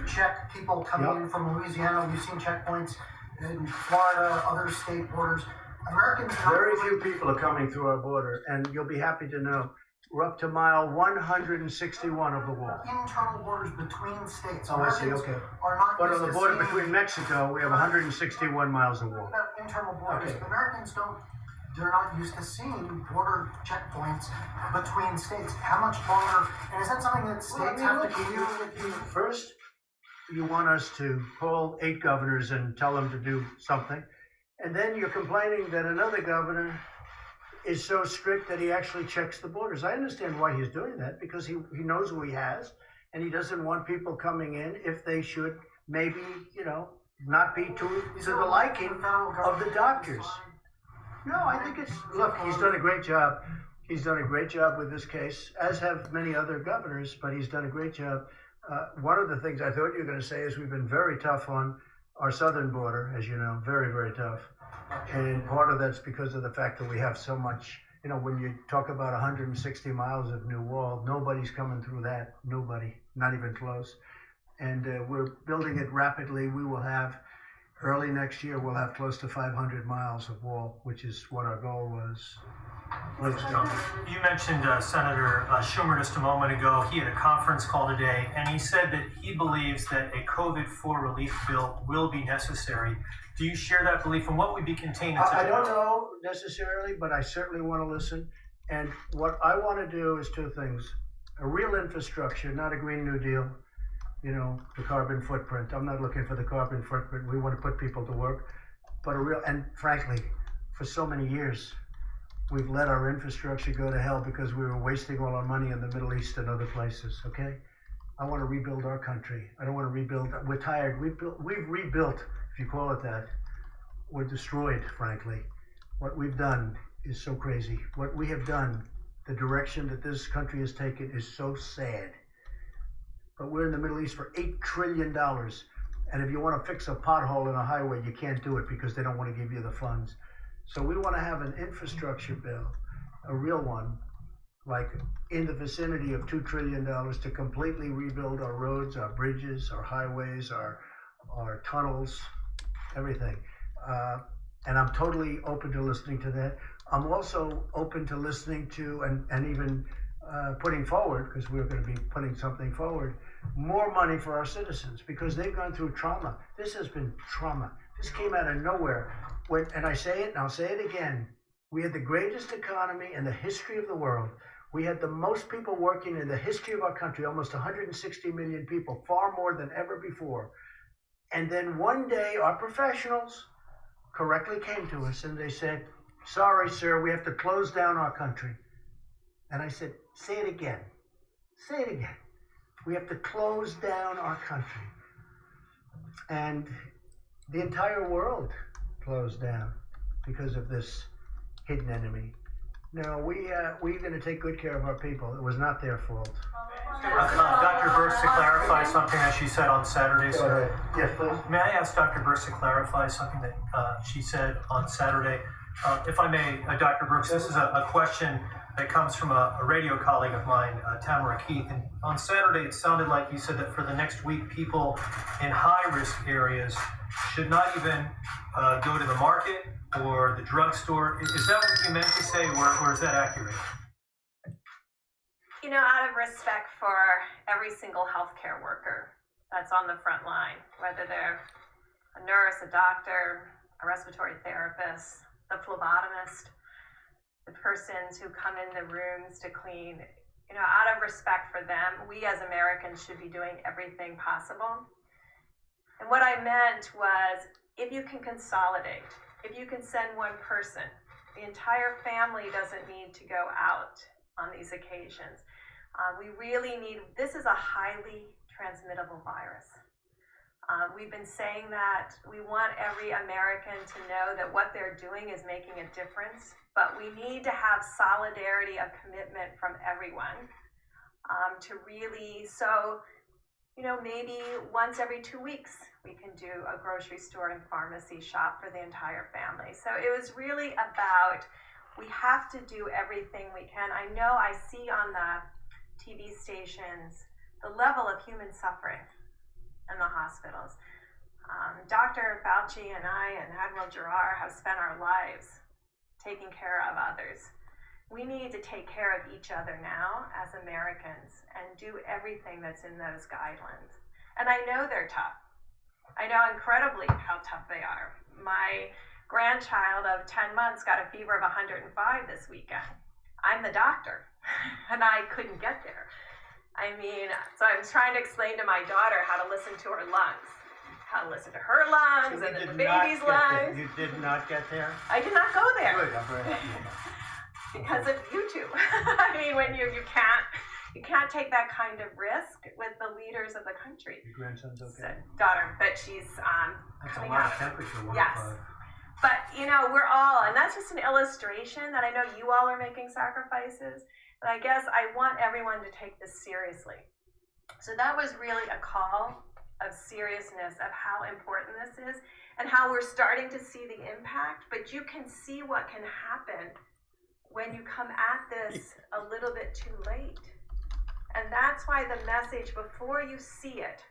Speaker 17: check people coming in from Louisiana. We've seen checkpoints in Florida, other state borders. Americans.
Speaker 1: Very few people are coming through our border, and you'll be happy to know we're up to mile 161 of the wall.
Speaker 17: Internal borders between states.
Speaker 1: Oh, I see. Okay.
Speaker 17: Are not
Speaker 1: But
Speaker 17: used
Speaker 1: on the
Speaker 17: to
Speaker 1: border
Speaker 17: seeing-
Speaker 1: between Mexico, we have 161 miles of wall.
Speaker 17: About internal borders.
Speaker 1: Okay.
Speaker 17: Americans don't. They're not used to seeing border checkpoints between states. How much longer? And is that something that states have to keep?
Speaker 1: First, you want us to call 8 governors and tell them to do something. And then you're complaining that another governor is so strict that he actually checks the borders. I understand why he's doing that, because he knows who he has, and he doesn't want people coming in if they should maybe, you know, not be to the liking of the doctors. No, I think it's, look, he's done a great job. He's done a great job with this case, as have many other governors, but he's done a great job. One of the things I thought you were going to say is we've been very tough on our southern border, as you know, very, very tough. And part of that's because of the fact that we have so much, you know, when you talk about 160 miles of new wall, nobody's coming through that. Nobody, not even close. And we're building it rapidly. We will have, early next year, we'll have close to 500 miles of wall, which is what our goal was.
Speaker 8: You mentioned Senator Schumer just a moment ago. He had a conference call today, and he said that he believes that a COVID-4 relief bill will be necessary. Do you share that belief, and what would be contained in such a bill?
Speaker 1: I don't know necessarily, but I certainly want to listen. And what I want to do is 2 things. A real infrastructure, not a Green New Deal. You know, the carbon footprint. I'm not looking for the carbon footprint. We want to put people to work. But a real, and frankly, for so many years, we've let our infrastructure go to hell because we were wasting all our money in the Middle East and other places, okay? I want to rebuild our country. I don't want to rebuild. We're tired. We've rebuilt, if you call it that. We're destroyed, frankly. What we've done is so crazy. What we have done, the direction that this country has taken is so sad. But we're in the Middle East for $8 trillion. And if you want to fix a pothole in a highway, you can't do it because they don't want to give you the funds. So we want to have an infrastructure bill, a real one, like in the vicinity of $2 trillion to completely rebuild our roads, our bridges, our highways, our tunnels, everything. And I'm totally open to listening to that. I'm also open to listening to and even putting forward, because we're going to be putting something forward, more money for our citizens because they've gone through trauma. This has been trauma. This came out of nowhere. And I say it, and I'll say it again. We had the greatest economy in the history of the world. We had the most people working in the history of our country, almost 160 million people, far more than ever before. And then one day, our professionals correctly came to us and they said, "Sorry, sir, we have to close down our country." And I said, "Say it again. Say it again. We have to close down our country." And the entire world closed down because of this hidden enemy. No, we're going to take good care of our people. It was not their fault.
Speaker 8: Dr. Burks, to clarify something that she said on Saturday.
Speaker 1: Go ahead. Yes, please.
Speaker 8: May I ask Dr. Burks to clarify something that she said on Saturday? If I may, Dr. Brooks, this is a question that comes from a radio colleague of mine, Tamara Keith. And on Saturday, it sounded like you said that for the next week, people in high-risk areas should not even go to the market or the drugstore. Is that what you meant to say, or is that accurate?
Speaker 18: You know, out of respect for every single healthcare worker that's on the front line, whether they're a nurse, a doctor, a respiratory therapist, the phlebotomist, the persons who come in the rooms to clean, you know, out of respect for them, we as Americans should be doing everything possible. And what I meant was, if you can consolidate, if you can send one person, the entire family doesn't need to go out on these occasions. We really need, this is a highly transmittable virus. We've been saying that we want every American to know that what they're doing is making a difference, but we need to have solidarity, a commitment from everyone to really, so, you know, maybe once every 2 weeks, we can do a grocery store and pharmacy shop for the entire family. So it was really about, we have to do everything we can. I know I see on the TV stations the level of human suffering in the hospitals. Dr. Fauci and I and Admiral Giroir have spent our lives taking care of others. We need to take care of each other now as Americans and do everything that's in those guidelines. And I know they're tough. I know incredibly how tough they are. My grandchild of 10 months got a fever of 105 this weekend. I'm the doctor, and I couldn't get there. I mean, so I was trying to explain to my daughter how to listen to her lungs, how to listen to her lungs,
Speaker 1: So
Speaker 18: and
Speaker 1: you
Speaker 18: the
Speaker 1: did not
Speaker 18: baby's
Speaker 1: get there.
Speaker 18: lungs.
Speaker 1: You did not get there?
Speaker 18: I did not go there.
Speaker 1: Good, I'm very happy.
Speaker 18: Because of YouTube. I mean, when you can't take that kind of risk with the leaders of the country.
Speaker 1: Your grandson's okay?
Speaker 18: Daughter, but she's
Speaker 1: That's a
Speaker 18: coming
Speaker 1: lot
Speaker 18: out.
Speaker 1: of temperature.
Speaker 18: Yes. But, you know, we're all, and that's just an illustration that I know you all are making sacrifices, but I guess I want everyone to take this seriously. So that was really a call of seriousness of how important this is and how we're starting to see the impact, but you can see what can happen when you come at this a little bit too late. And that's why the message, before you see it,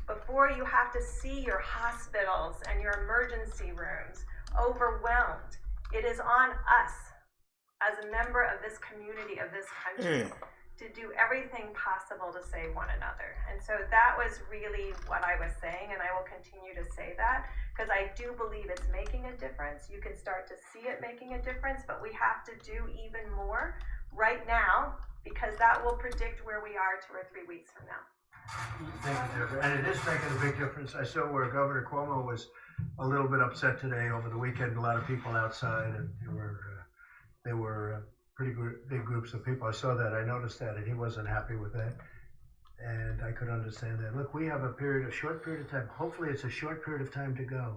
Speaker 18: before you have to see your hospitals and your emergency rooms overwhelmed, it is on us as a member of this community, of this country, to do everything possible to save one another. And so that was really what I was saying, and I will continue to say that, because I do believe it's making a difference. You can start to see it making a difference, but we have to do even more right now, because that will predict where we are 2 or 3 weeks from now.
Speaker 1: Thank you, Deborah. And it is making a big difference. I saw where Governor Cuomo was a little bit upset today over the weekend. A lot of people outside, and there were pretty big groups of people. I saw that. I noticed that, and he wasn't happy with that. And I could understand that. Look, we have a short period of time. Hopefully, it's a short period of time to go,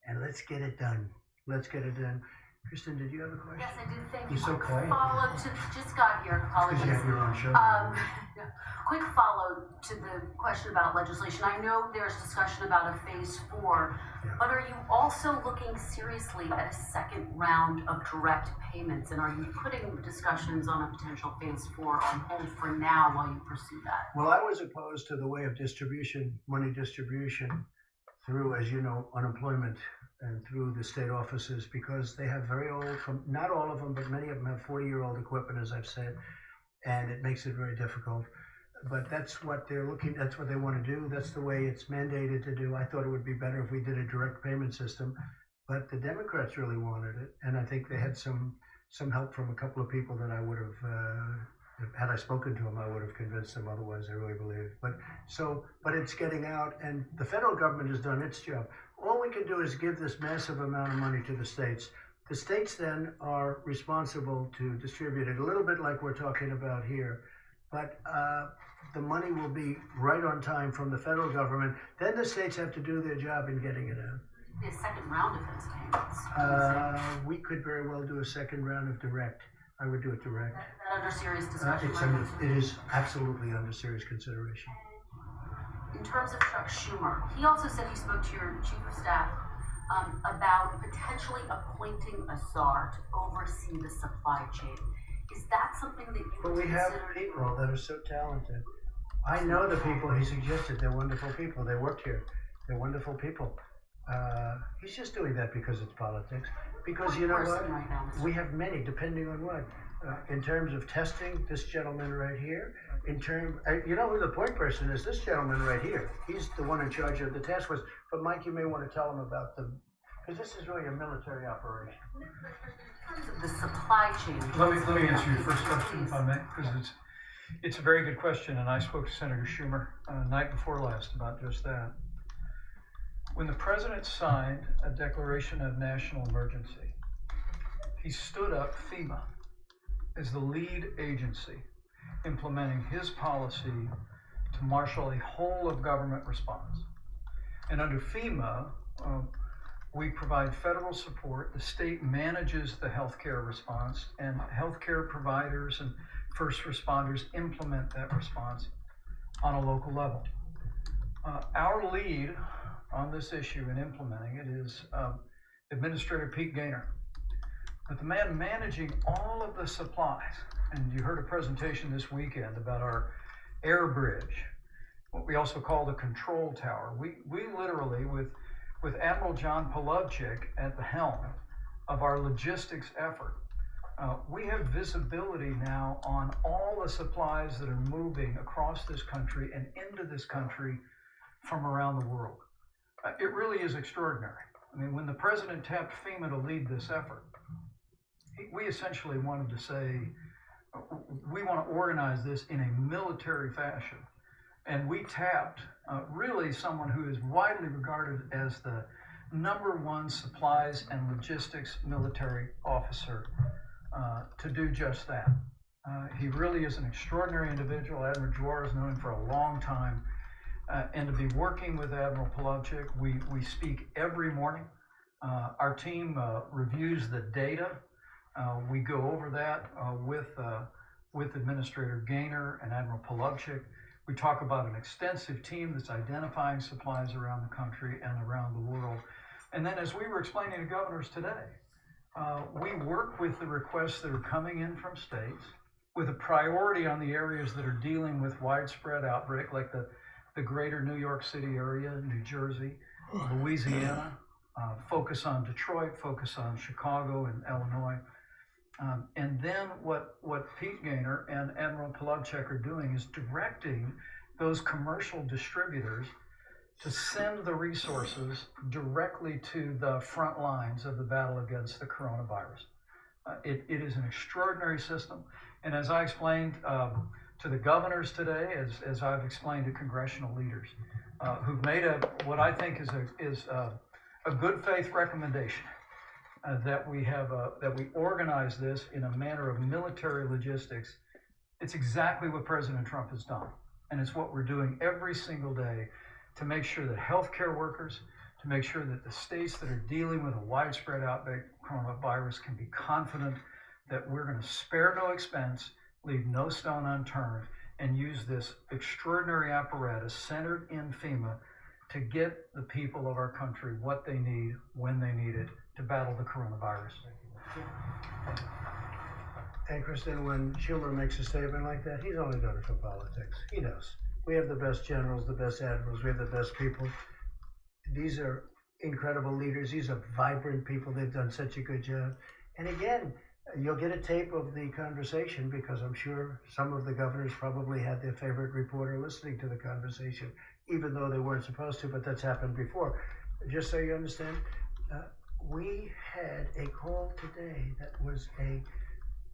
Speaker 1: and let's get it done. Let's get it done. Kristen, did you have a question?
Speaker 19: Yes, I did. Thank
Speaker 1: You're
Speaker 19: you.
Speaker 1: so quiet.
Speaker 19: Follow to just got here. Apologies.
Speaker 1: Because you have your own show.
Speaker 19: Quick follow to the question about legislation. I know there's discussion about a phase 4, but are you also looking seriously at a second round of direct payments? And are you putting discussions on a potential phase 4 on hold for now while you pursue that?
Speaker 1: Well, I was opposed to the way of distribution, money distribution through, as you know, unemployment and through the state offices, because they have very old, not all of them, but many of them have 40-year-old equipment, as I've said, and it makes it very difficult. But that's what they're that's what they want to do. That's the way it's mandated to do. I thought it would be better if we did a direct payment system, but the Democrats really wanted it, and I think they had some help from a couple of people that I would have, had I spoken to them, I would have convinced them otherwise, I really believe. But it's getting out, and the federal government has done its job. All we can do is give this massive amount of money to the states. The states then are responsible to distribute it, a little bit like we're talking about here. But the money will be right on time from the federal government. Then the states have to do their job in getting it out.
Speaker 19: The second round of those payments.
Speaker 1: We could very well do a second round of direct. I would do it direct.
Speaker 19: That under serious discussion.
Speaker 1: It is absolutely under serious consideration.
Speaker 19: In terms of Chuck Schumer, he also said he spoke to your chief of staff about potentially appointing a czar to oversee the supply chain. Is that something that you
Speaker 1: But
Speaker 19: would
Speaker 1: we have
Speaker 19: consider?
Speaker 1: people that are so talented. I know the people he suggested. They're wonderful people. They worked here. They're wonderful people. He's just doing that because it's politics. Because you know what?
Speaker 19: Right now,
Speaker 1: We have many, depending on what. In terms of testing, this gentleman right here. You know who the point person is? This gentleman right here. He's the one in charge of the task force. But Mike, you may want to tell him about because this is really a military operation.
Speaker 19: In terms of the supply chain.
Speaker 14: Let me answer your first question, if I may, because it's a very good question, and I spoke to Senator Schumer night before last about just that. When the president signed a declaration of national emergency, he stood up FEMA as the lead agency implementing his policy to marshal a whole of government response. And under FEMA, we provide federal support. The state manages the healthcare response, and healthcare providers and first responders implement that response on a local level. Our lead on this issue in implementing it is Administrator Pete Gaynor. But the man managing all of the supplies, and you heard a presentation this weekend about our air bridge, what we also call the control tower. We literally, with Admiral John Polovchik at the helm of our logistics effort, we have visibility now on all the supplies that are moving across this country and into this country from around the world. It really is extraordinary. I mean, when the president tapped FEMA to lead this effort, we essentially wanted to say, we want to organize this in a military fashion. And we tapped really someone who is widely regarded as the #1 supplies and logistics military officer to do just that. He really is an extraordinary individual. Admiral Juar has known him for a long time. And to be working with Admiral Polovchik, we speak every morning. Our team reviews the data. We go over that with Administrator Gaynor and Admiral Polovchik. We talk about an extensive team that's identifying supplies around the country and around the world. And then, as we were explaining to governors today, we work with the requests that are coming in from states with a priority on the areas that are dealing with widespread outbreak, like the greater New York City area, New Jersey, Louisiana, focus on Detroit, focus on Chicago and Illinois. And then what Pete Gaynor and Admiral Polovchik are doing is directing those commercial distributors to send the resources directly to the front lines of the battle against the coronavirus. It is an extraordinary system. And as I explained to the governors today, as I've explained to congressional leaders, who've made what I think is a good faith recommendation, that we organize this in a manner of military logistics. It's exactly what President Trump has done, and it's what we're doing every single day to make sure that healthcare workers, to make sure that the states that are dealing with a widespread outbreak of coronavirus can be confident that we're going to spare no expense, leave no stone unturned, and use this extraordinary apparatus centered in FEMA to get the people of our country what they need when they need it to battle the coronavirus.
Speaker 1: And Kristen, when Schumer makes a statement like that, he's only done it for politics. He knows. We have the best generals, the best admirals, we have the best people. These are incredible leaders. These are vibrant people. They've done such a good job. And again, you'll get a tape of the conversation, because I'm sure some of the governors probably had their favorite reporter listening to the conversation, even though they weren't supposed to, but that's happened before. Just so you understand, we had a call today that was a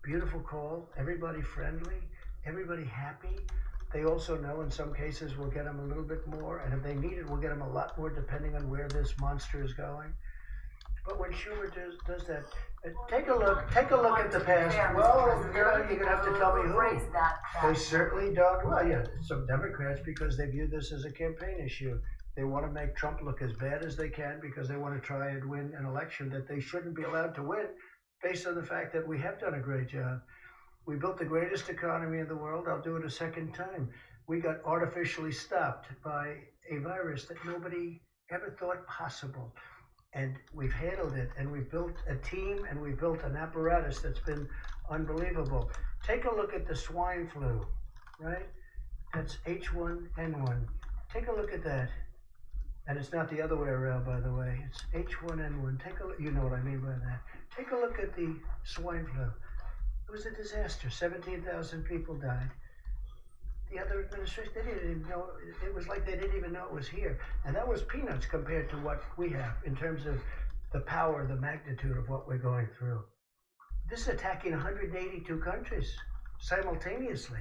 Speaker 1: beautiful call, everybody friendly, everybody happy. They also know in some cases we'll get them a little bit more, and if they need it, we'll get them a lot more depending on where this monster is going. But when Schumer does that, take a look at the past. Well, you're going to have to tell me who. They certainly don't. Well, yeah, some Democrats, because they view this as a campaign issue. They want to make Trump look as bad as they can because they want to try and win an election that they shouldn't be allowed to win, based on the fact that we have done a great job. We built the greatest economy in the world. I'll do it a second time. We got artificially stopped by a virus that nobody ever thought possible. And we've handled it, and we've built a team, and we've built an apparatus that's been unbelievable. Take a look at the swine flu, right? That's H1N1. Take a look at that. And it's not the other way around, by the way. It's H1N1. Take a look, you know what I mean by that. Take a look at the swine flu. It was a disaster. 17,000 people died. The other administration, they didn't even know, it was like they didn't even know it was here. And that was peanuts compared to what we have in terms of the power, the magnitude of what we're going through. This is attacking 182 countries simultaneously.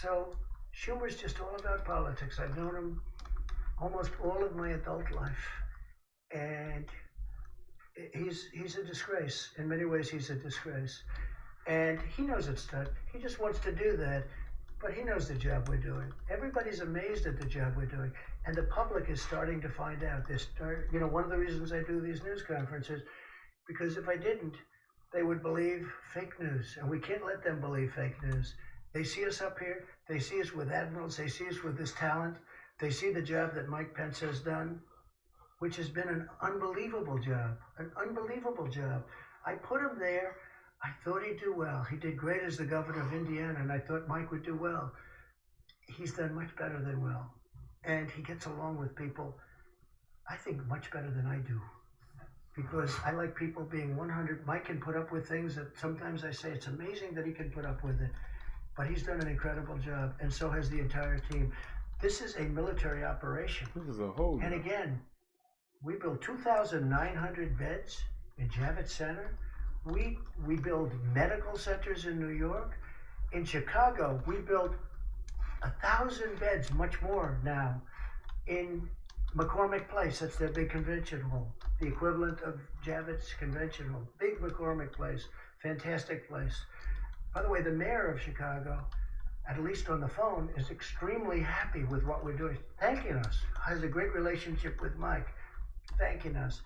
Speaker 1: So Schumer's just all about politics. I've known him almost all of my adult life. And he's a disgrace. In many ways, he's a disgrace. And he knows it's done. He just wants to do that. But he knows the job we're doing. Everybody's amazed at the job we're doing. And the public is starting to find out. One of the reasons I do these news conferences, because if I didn't, they would believe fake news. And we can't let them believe fake news. They see us up here. They see us with admirals. They see us with this talent. They see the job that Mike Pence has done, which has been an unbelievable job. An unbelievable job. I put him there. I thought he'd do well. He did great as the governor of Indiana, and I thought Mike would do well. He's done much better than well. And he gets along with people, I think, much better than I do. Because I like people being 100. Mike can put up with things that sometimes I say it's amazing that he can put up with it. But he's done an incredible job, and so has the entire team. This is a military operation.
Speaker 16: This is a whole.
Speaker 1: And again, we built 2,900 beds in Javits Center. We build medical centers in New York. In Chicago, we built 1,000 beds, much more now, in McCormick Place. That's their big convention hall, the equivalent of Javits Convention Hall. Big McCormick Place, fantastic place. By the way, the mayor of Chicago, at least on the phone, is extremely happy with what we're doing, thanking us, has a great relationship with Mike, thanking us.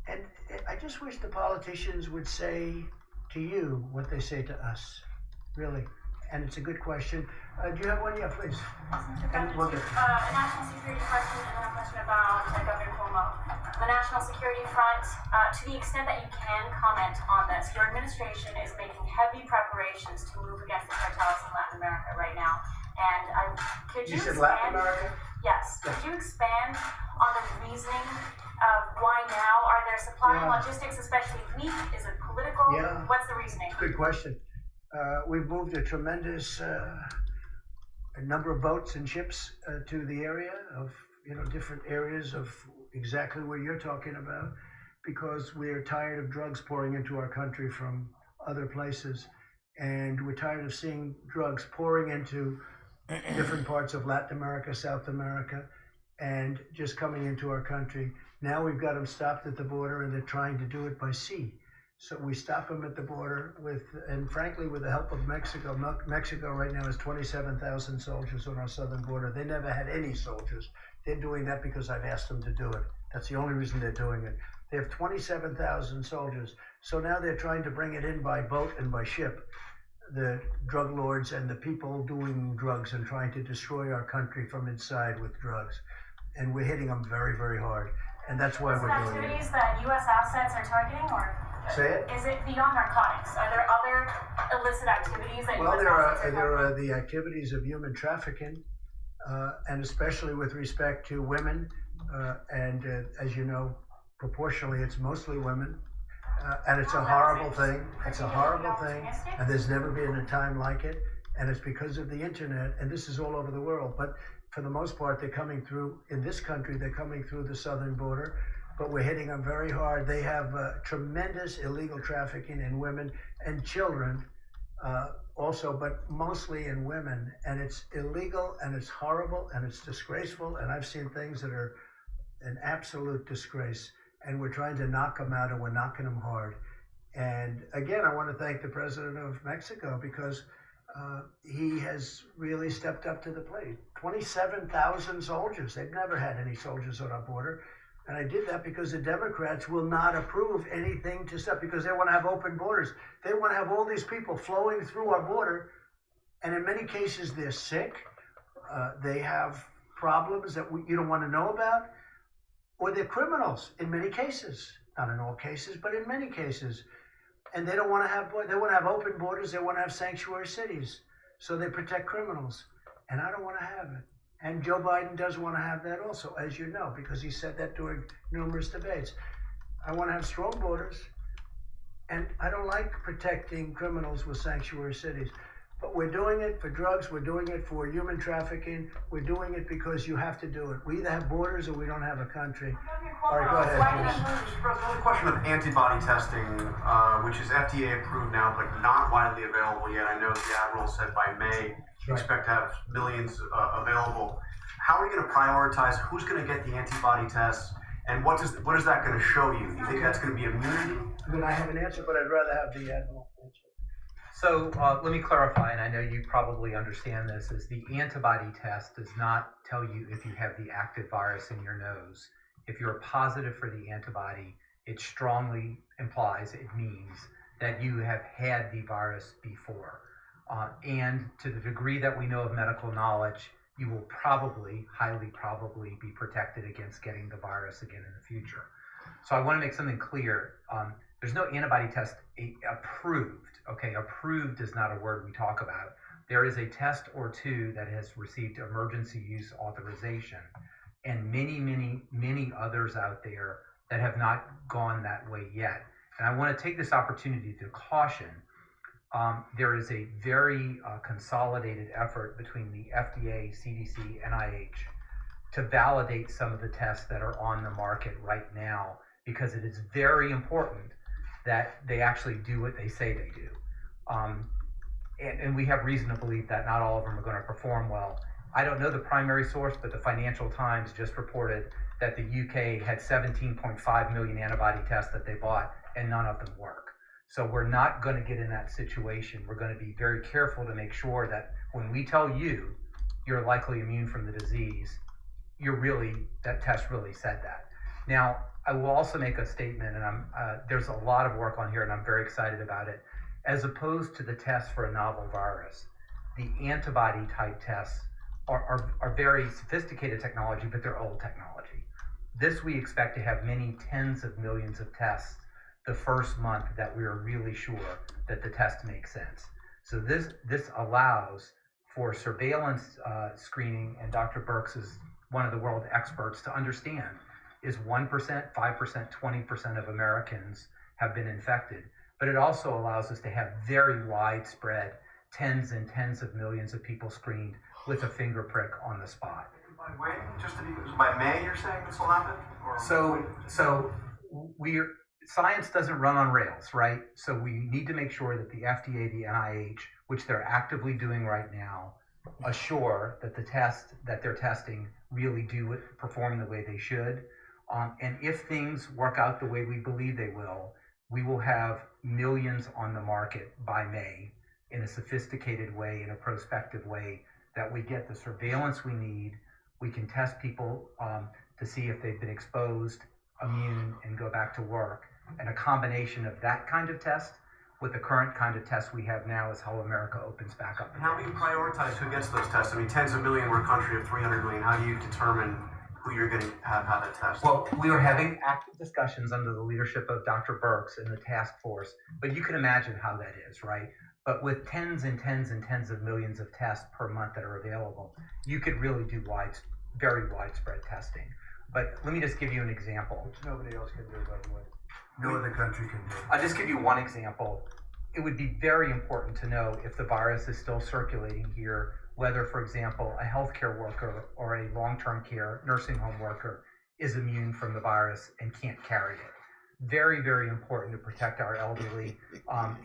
Speaker 1: And I just wish the politicians would say to you what they say to us, really. And it's a good question. Do you have one? Yeah, please.
Speaker 12: A national security question and then a question about Governor Cuomo. The national security front, to the extent that you can comment on this, your administration is making heavy preparations to move against the cartels in Latin America right now. And could you
Speaker 1: said
Speaker 12: expand?
Speaker 1: Latin America?
Speaker 12: Yes. Could you expand on the reasoning of why now? Are there supply and logistics especially weak? Is it political?
Speaker 1: Yeah.
Speaker 12: What's the reasoning?
Speaker 1: Good question. We've moved a tremendous number of boats and ships to the area of, different areas of exactly what you're talking about, because we're tired of drugs pouring into our country from other places. And we're tired of seeing drugs pouring into different parts of Latin America, South America, and just coming into our country. Now we've got them stopped at the border, and they're trying to do it by sea. So we stop them at the border and frankly, with the help of Mexico. Mexico right now has 27,000 soldiers on our southern border. They never had any soldiers. They're doing that because I've asked them to do it. That's the only reason they're doing it. They have 27,000 soldiers. So now they're trying to bring it in by boat and by ship, the drug lords and the people doing drugs and trying to destroy our country from inside with drugs. And we're hitting them very, very hard. And that's why we're doing it.
Speaker 12: Activities that U.S. assets are targeting, or
Speaker 1: Say it?
Speaker 12: is it beyond narcotics? Are there other illicit activities that
Speaker 1: Well,
Speaker 12: U.S.
Speaker 1: there
Speaker 12: assets
Speaker 1: are the activities of human trafficking, and especially with respect to women, and as you know, proportionally, it's mostly women, and it's a horrible thing. It's a horrible thing, and there's never been a time like it, and it's because of the internet, and this is all over the world. But for the most part, they're coming through, in this country, they're coming through the southern border, but we're hitting them very hard. They have tremendous illegal trafficking in women and children also, but mostly in women. And it's illegal, and it's horrible, and it's disgraceful, and I've seen things that are an absolute disgrace. And we're trying to knock them out, and we're knocking them hard. And again, I want to thank the president of Mexico, because he has really stepped up to the plate. 27,000 soldiers. They've never had any soldiers on our border. And I did that because the Democrats will not approve anything to stop, because they want to have open borders. They want to have all these people flowing through our border. And in many cases, they're sick. They have problems that you don't want to know about. Or they're criminals in many cases. Not in all cases, but in many cases. And they don't want to have, they want to have open borders, they want to have sanctuary cities. So they protect criminals. And I don't want to have it. And Joe Biden does want to have that also, as you know, because he said that during numerous debates. I want to have strong borders, and I don't like protecting criminals with sanctuary cities. But we're doing it for drugs, we're doing it for human trafficking, we're doing it because you have to do it. We either have borders or we don't have a country. All right, go ahead, please.
Speaker 7: Mr. President, on the question of antibody testing, which is FDA approved now, but not widely available yet. I know the Admiral said by May, you expect to have millions available. How are you going to prioritize who's going to get the antibody tests, and what is that going to show you? You think that's going to be immunity?
Speaker 1: I mean, I have an answer, but I'd rather have the Admiral answer.
Speaker 15: So let me clarify, and I know you probably understand this, is the antibody test does not tell you if you have the active virus in your nose. If you're positive for the antibody, it strongly implies, it means that you have had the virus before. And to the degree that we know of medical knowledge, you will probably, highly probably, be protected against getting the virus again in the future. So I want to make something clear. There's no antibody test approved. Okay, approved is not a word we talk about. There is a test or two that has received emergency use authorization, and many, many, many others out there that have not gone that way yet. And I want to take this opportunity to caution. There is a very consolidated effort between the FDA, CDC, NIH to validate some of the tests that are on the market right now, because it is very important that they actually do what they say they do. And we have reason to believe that not all of them are going to perform well. I don't know the primary source, but the Financial Times just reported that the UK had 17.5 million antibody tests that they bought, and none of them work. So we're not going to get in that situation. We're going to be very careful to make sure that when we tell you you're likely immune from the disease, that test really said that. Now, I will also make a statement, and there's a lot of work on here, and I'm very excited about it. As opposed to the tests for a novel virus, the antibody type tests are very sophisticated technology, but they're old technology. This we expect to have many tens of millions of tests the first month that we are really sure that the test makes sense. So this allows for surveillance screening, and Dr. Birx is one of the world experts to understand, is 1%, 5%, 20% of Americans have been infected. But it also allows us to have very widespread tens and tens of millions of people screened with a finger prick on the spot.
Speaker 7: By when? By May, you're saying this will happen? Or
Speaker 15: Science doesn't run on rails, right? So we need to make sure that the FDA, the NIH, which they're actively doing right now, assure that the tests that they're testing really do perform the way they should. And if things work out the way we believe they will, we will have millions on the market by May in a sophisticated way, in a prospective way, that we get the surveillance we need. We can test people to see if they've been exposed, immune, and go back to work. And a combination of that kind of test with the current kind of test we have now is how America opens back up.
Speaker 7: How do you prioritize who gets those tests? I mean, tens of million, we're a country of 300 million. How do you determine who you're going to have that test?
Speaker 15: Well, we are having active discussions under the leadership of Dr. Birx and the task force, but you can imagine how that is, right? But with tens and tens and tens of millions of tests per month that are available, you could really do very widespread testing. But let me just give you an example.
Speaker 1: Which nobody else can do, by the way.
Speaker 9: No other country can do.
Speaker 15: I'll just give you one example. It would be very important to know if the virus is still circulating here, whether, for example, a healthcare worker or a long-term care nursing home worker is immune from the virus and can't carry it. Very, very important to protect our elderly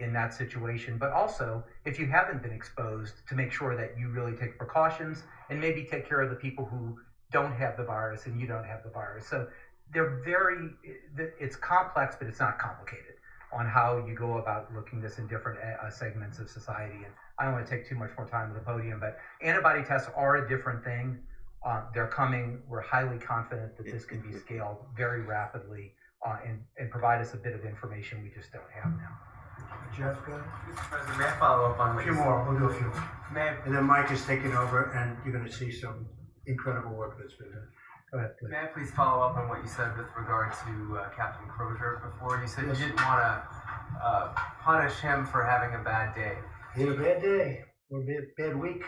Speaker 15: in that situation. But also, if you haven't been exposed, to make sure that you really take precautions and maybe take care of the people who don't have the virus and you don't have the virus. So it's complex, but it's not complicated on how you go about looking this in different segments of society. And I don't want to take too much more time at the podium, but antibody tests are a different thing. They're coming. We're highly confident that this can be scaled very rapidly and provide us a bit of information we just don't have now.
Speaker 1: Jeff, go ahead.
Speaker 11: Mr. President, may I follow up on
Speaker 1: A few more. We'll do a few.
Speaker 11: May I,
Speaker 1: And then Mike is taking over, and you're going to see some incredible work that's been done. Go ahead, please.
Speaker 11: May I please follow up on what you said with regard to Captain Crozier before? You said you didn't want to punish him for having a bad day.
Speaker 1: He had a bad day or bad week.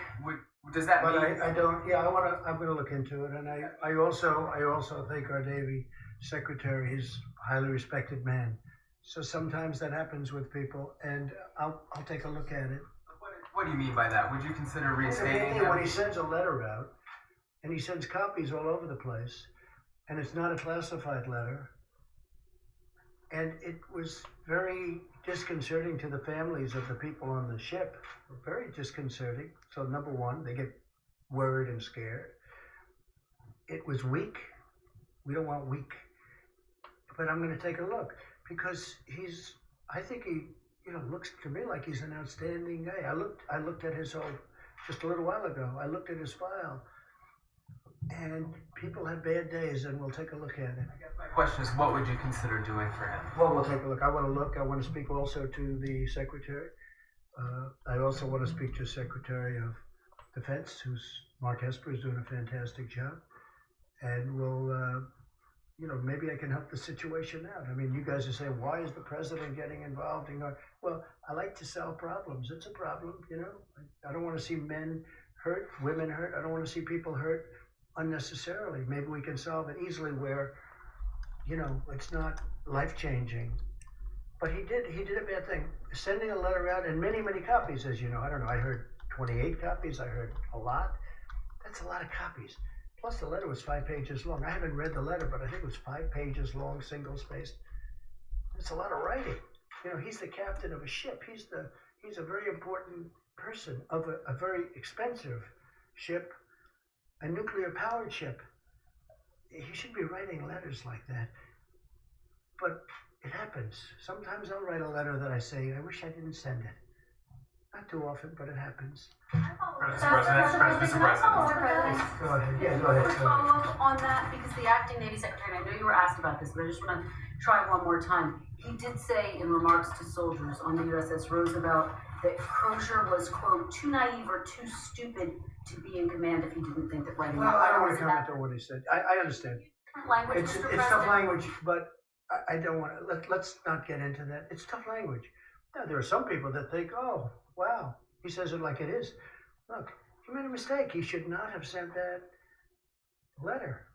Speaker 11: Does that
Speaker 1: but
Speaker 11: mean?
Speaker 1: I don't. Yeah, I'm gonna look into it, and I also think our Navy Secretary is a highly respected man. So sometimes that happens with people, and I'll take a look at it.
Speaker 11: What do you mean by that? Would you consider reinstating him?
Speaker 1: When he sends a letter out, and he sends copies all over the place, and it's not a classified letter, and it was very disconcerting to the families of the people on the ship. Very disconcerting. So number one, they get worried and scared. It was weak. We don't want weak. But I'm going to take a look because I think he, looks to me like he's an outstanding guy. I looked at his just a little while ago. I looked at his file, and people have bad days, and we'll take a look at it.
Speaker 11: My question is, what would you consider doing for him?
Speaker 1: Well, we'll take a look. I want to speak also to the Secretary. I also want to speak to Secretary of Defense, Mark Esper is doing a fantastic job, and we'll. Maybe I can help the situation out. I mean, you guys are saying, why is the president getting involved? Well, I like to solve problems. It's a problem, I don't want to see men hurt, women hurt. I don't want to see people hurt unnecessarily. Maybe we can solve it easily where, it's not life-changing. But he did a bad thing. Sending a letter out and many, many copies, as you know. I don't know, I heard 28 copies. I heard a lot. That's a lot of copies. Plus, the letter was 5 pages long. I haven't read the letter, but I think it was 5 pages long, single-spaced. It's a lot of writing. He's the captain of a ship. He's a very important person of a very expensive ship, a nuclear-powered ship. He should be writing letters like that. But it happens. Sometimes I'll write a letter that I say, I wish I didn't send it. Not too often, but it happens.
Speaker 19: Mr. President.
Speaker 1: Go ahead. Yeah, go ahead.
Speaker 19: Quick follow-up on that, because the acting Navy Secretary, and I know you were asked about this, but I just want to try one more time. He did say in remarks to soldiers on the USS Roosevelt that Crozier was, quote, too naive or too stupid to be in command if he didn't think that writing.
Speaker 1: Well, I don't want to comment on what he said. I understand.
Speaker 19: Language,
Speaker 1: it's
Speaker 19: Mr.
Speaker 1: tough
Speaker 19: President.
Speaker 1: language, but I don't want to. Let's not get into that. It's tough language. Now, there are some people that think, oh, wow, he says it like it is. Look, he made a mistake. He should not have sent that letter.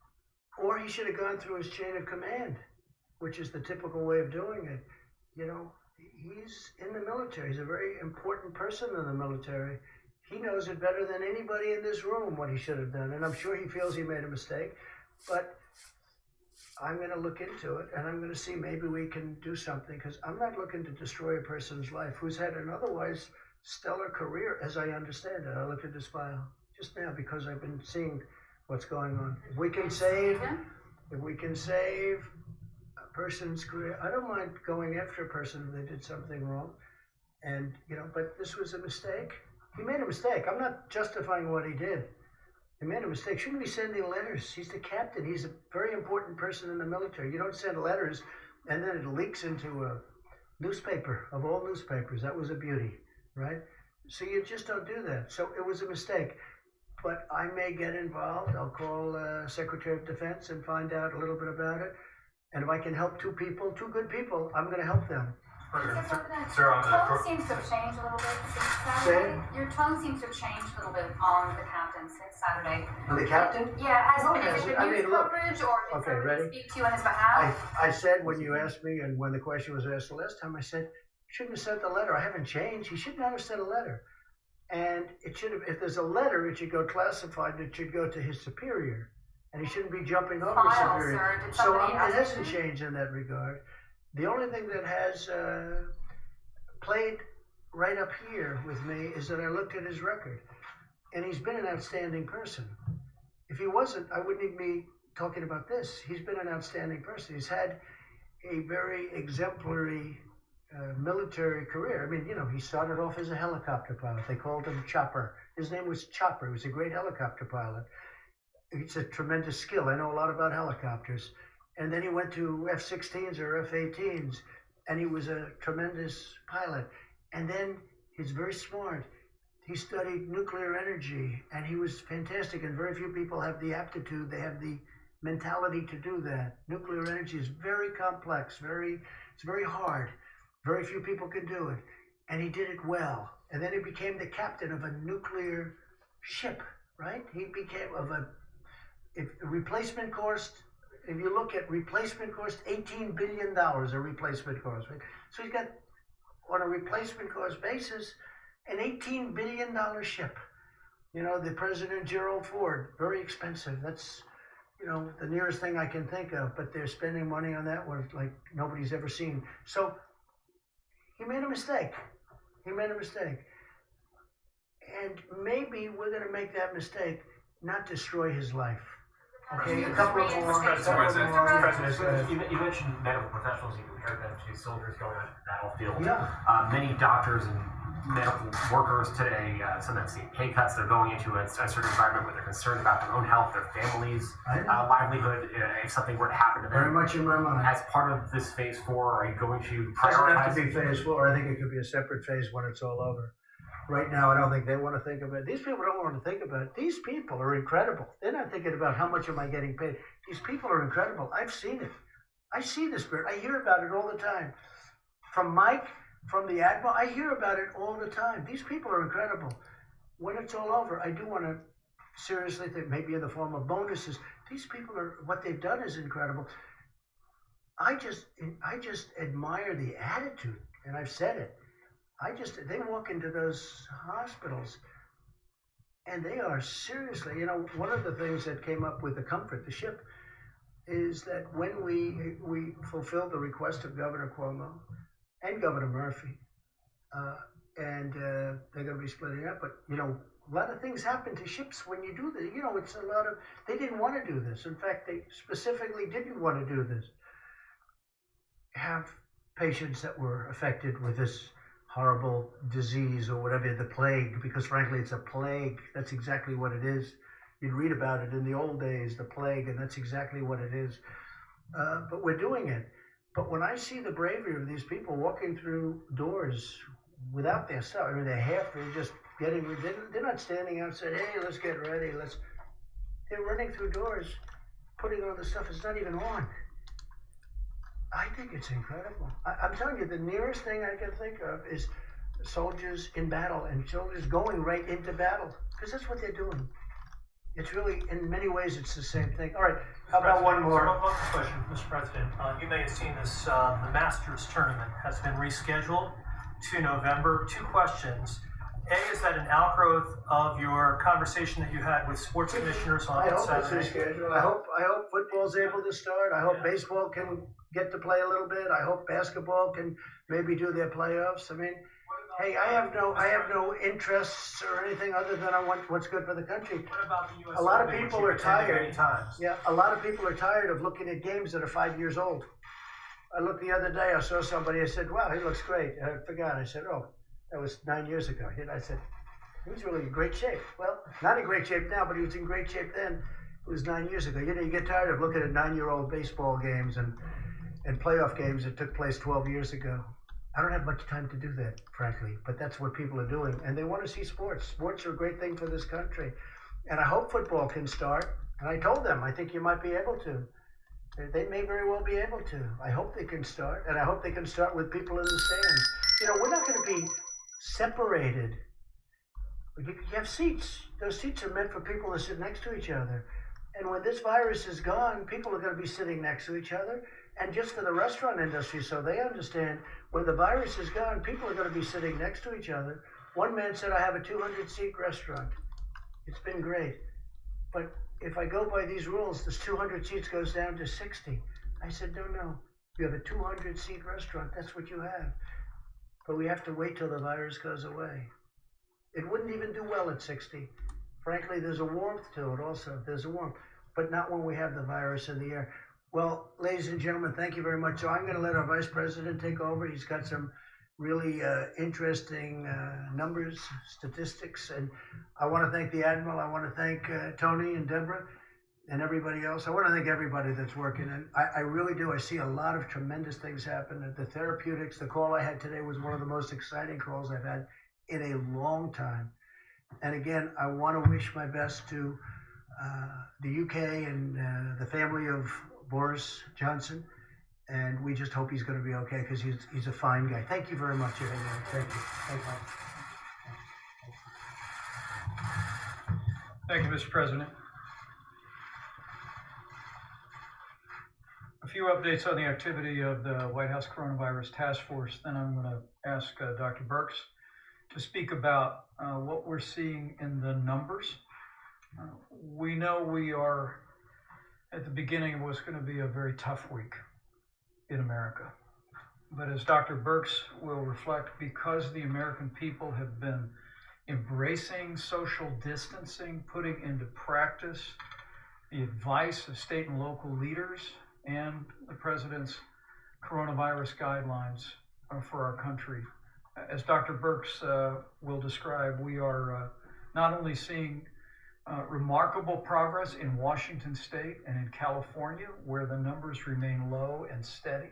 Speaker 1: Or he should have gone through his chain of command, which is the typical way of doing it. He's in the military. He's a very important person in the military. He knows it better than anybody in this room what he should have done. And I'm sure he feels he made a mistake. But I'm going to look into it, and I'm going to see maybe we can do something, because I'm not looking to destroy a person's life who's had an otherwise stellar career, as I understand it. I looked at this file just now because I've been seeing what's going on. If we can save a person's career, I don't mind going after a person if they did something wrong. And, but this was a mistake. He made a mistake. I'm not justifying what he did. He made a mistake. Shouldn't be sending letters. He's the captain. He's a very important person in the military. You don't send letters and then it leaks into a newspaper of all newspapers. That was a beauty, right? So you just don't do that. So it was a mistake. But I may get involved. I'll call Secretary of Defense and find out a little bit about it. And if I can help two good people, I'm going to help them.
Speaker 6: Sir, your tone seems to have changed a little bit since Saturday. Your tone seems to have changed a little bit on the captain since Saturday.
Speaker 1: On the captain?
Speaker 6: Yeah, has it been news coverage or did somebody speak to you on his behalf?
Speaker 1: I said when you asked me and when the question was asked the last time, I said, shouldn't have sent the letter. I haven't changed. He should not have sent a letter. And it should have, if there's a letter, it should go classified. It should go to his superior. And he shouldn't be jumping over his superior.
Speaker 6: Sir,
Speaker 1: so it hasn't changed in that regard. The only thing that has played right up here with me is that I looked at his record. And he's been an outstanding person. If he wasn't, I wouldn't even be talking about this. He's been an outstanding person. He's had a very exemplary military career. I mean, he started off as a helicopter pilot. They called him Chopper. His name was Chopper. He was a great helicopter pilot. It's a tremendous skill. I know a lot about helicopters. And then he went to F-16s or F-18s, and he was a tremendous pilot. And then he's very smart. He studied nuclear energy, and he was fantastic. And very few people have the aptitude. They have the mentality to do that. Nuclear energy is very complex. It's very hard. Very few people can do it. And he did it well. And then he became the captain of a nuclear ship, right? He became if the replacement cost, if you look at replacement cost, $18 billion a replacement cost, right? So he's got, on a replacement cost basis, an $18 billion ship. You know, the President Gerald Ford, very expensive. That's, you know, the nearest thing I can think of, but they're spending money on that one like nobody's ever seen. So he made a mistake. He made a mistake. And maybe we're going to make that mistake, not destroy his life. Okay, a couple of more.
Speaker 2: President, you mentioned medical professionals. You compared them to soldiers going on the battlefield.
Speaker 1: Yeah.
Speaker 2: Many doctors and medical workers today, some have seen pay cuts. They're going into a certain environment where they're concerned about their own health, their families' livelihood, if something were to happen to them.
Speaker 1: Very much in my mind.
Speaker 2: As part of this phase 4, are you going to
Speaker 1: It doesn't
Speaker 2: prioritize?
Speaker 1: have to be phase 4. I think it could be a separate phase when it's all over. Right now, I don't think they want to think about it. These people don't want to think about it. These people are incredible. They're not thinking about how much am I getting paid. These people are incredible. I've seen it. I see the spirit. I hear about it all the time. From Mike, from the Admiral, I hear about it all the time. These people are incredible. When it's all over, I do want to seriously think, maybe in the form of bonuses. These people are, what they've done is incredible. I just admire the attitude, and I've said it. They walk into those hospitals and they are seriously, you know, one of the things that came up with the Comfort, the ship, is that when we fulfilled the request of Governor Cuomo and Governor Murphy, and they're going to be splitting up, but, you know, a lot of things happen to ships when you do this. You know, it's a lot of, they didn't want to do this. In fact, they specifically didn't want to do this. Have patients that were affected with this horrible disease or whatever, the plague, because frankly it's a plague. That's exactly what it is. You'd read about it in the old days, the plague, and that's exactly what it is. But we're doing it. But when I see the bravery of these people walking through doors without their stuff, I mean, they're just getting, they're not standing outside, hey, let's get ready, they're running through doors, putting on the stuff that's not even on. I think it's incredible. I'm telling you, the nearest thing I can think of is soldiers in battle and soldiers going right into battle, because that's what they're doing. It's really, in many ways, it's the same thing. All right, how about one more?
Speaker 8: One question, Mr. President. You may have seen this, the Masters tournament has been rescheduled to November. 2 questions. A, is that an outgrowth of your conversation that you had with sports commissioners on Saturday?
Speaker 1: I hope it's rescheduled. I hope football's able to start. I hope baseball can get to play a little bit. I hope basketball can maybe do their playoffs. I mean, hey, I have no interests or anything other than I want what's good for the country.
Speaker 8: What about the U.S.
Speaker 1: A lot of
Speaker 8: Open,
Speaker 1: people
Speaker 8: which
Speaker 1: are
Speaker 8: you've attended
Speaker 1: tired.
Speaker 8: many times?
Speaker 1: Yeah, a lot of people are tired of looking at games that are 5 years old. I looked the other day, I saw somebody, I said, wow, he looks great. I forgot. I said, oh, that was 9 years ago. And I said, he was really in great shape. Well, not in great shape now, but he was in great shape then. It was 9 years ago. You know, you get tired of looking at 9-year-old baseball games and playoff games that took place 12 years ago. I don't have much time to do that, frankly, but that's what people are doing. And they want to see sports. Sports are a great thing for this country. And I hope football can start. And I told them, I think you might be able to. They may very well be able to. I hope they can start. And I hope they can start with people in the stands. You know, we're not going to be separated. You have seats. Those seats are meant for people to sit next to each other. And when this virus is gone, people are going to be sitting next to each other. And just for the restaurant industry, so they understand, when the virus is gone, people are going to be sitting next to each other. One man said, I have a 200-seat restaurant. It's been great. But if I go by these rules, this 200 seats goes down to 60. I said, no. You have a 200-seat restaurant. That's what you have. But we have to wait till the virus goes away. It wouldn't even do well at 60. Frankly, there's a warmth to it also. There's a warmth. But not when we have the virus in the air. Well, ladies and gentlemen, thank you very much. So I'm going to let our Vice President take over. He's got some really interesting numbers, statistics. And I want to thank the Admiral. I want to thank Tony and Deborah and everybody else. I want to thank everybody that's working. And I really do. I see a lot of tremendous things happen. The therapeutics, the call I had today was one of the most exciting calls I've had in a long time. And again, I want to wish my best to the UK and the family of Boris Johnson and we just hope he's going to be okay because he's a fine guy. Thank you very much. Thank you.
Speaker 14: Thank you, Mr. President. A few updates on the activity of the White House Coronavirus Task Force. Then I'm going to ask Dr. Birx to speak about what we're seeing in the numbers. We know we are at the beginning of what's going to be a very tough week in America. But as Dr. Birx will reflect, because the American people have been embracing social distancing, putting into practice the advice of state and local leaders and the president's coronavirus guidelines for our country. As Dr. Birx will describe, we are not only seeing remarkable progress in Washington State and in California, where the numbers remain low and steady.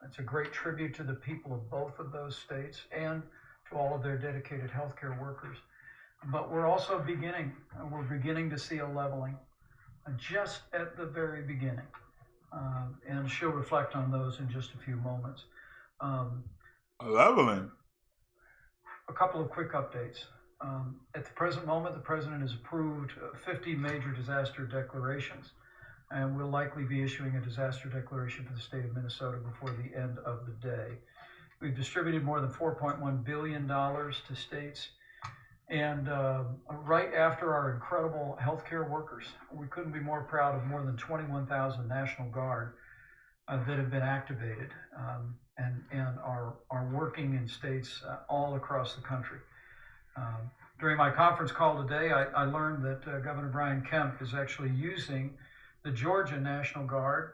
Speaker 14: That's a great tribute to the people of both of those states and to all of their dedicated healthcare workers. But we're also beginning to see a leveling just at the very beginning. And she'll reflect on those in just a few moments.
Speaker 16: A leveling?
Speaker 14: A couple of quick updates. At the present moment, the president has approved 50 major disaster declarations, and we'll likely be issuing a disaster declaration for the state of Minnesota before the end of the day. We've distributed more than $4.1 billion to states, and right after our incredible healthcare workers, we couldn't be more proud of more than 21,000 National Guard that have been activated and are working in states all across the country. During my conference call today, I learned that Governor Brian Kemp is actually using the Georgia National Guard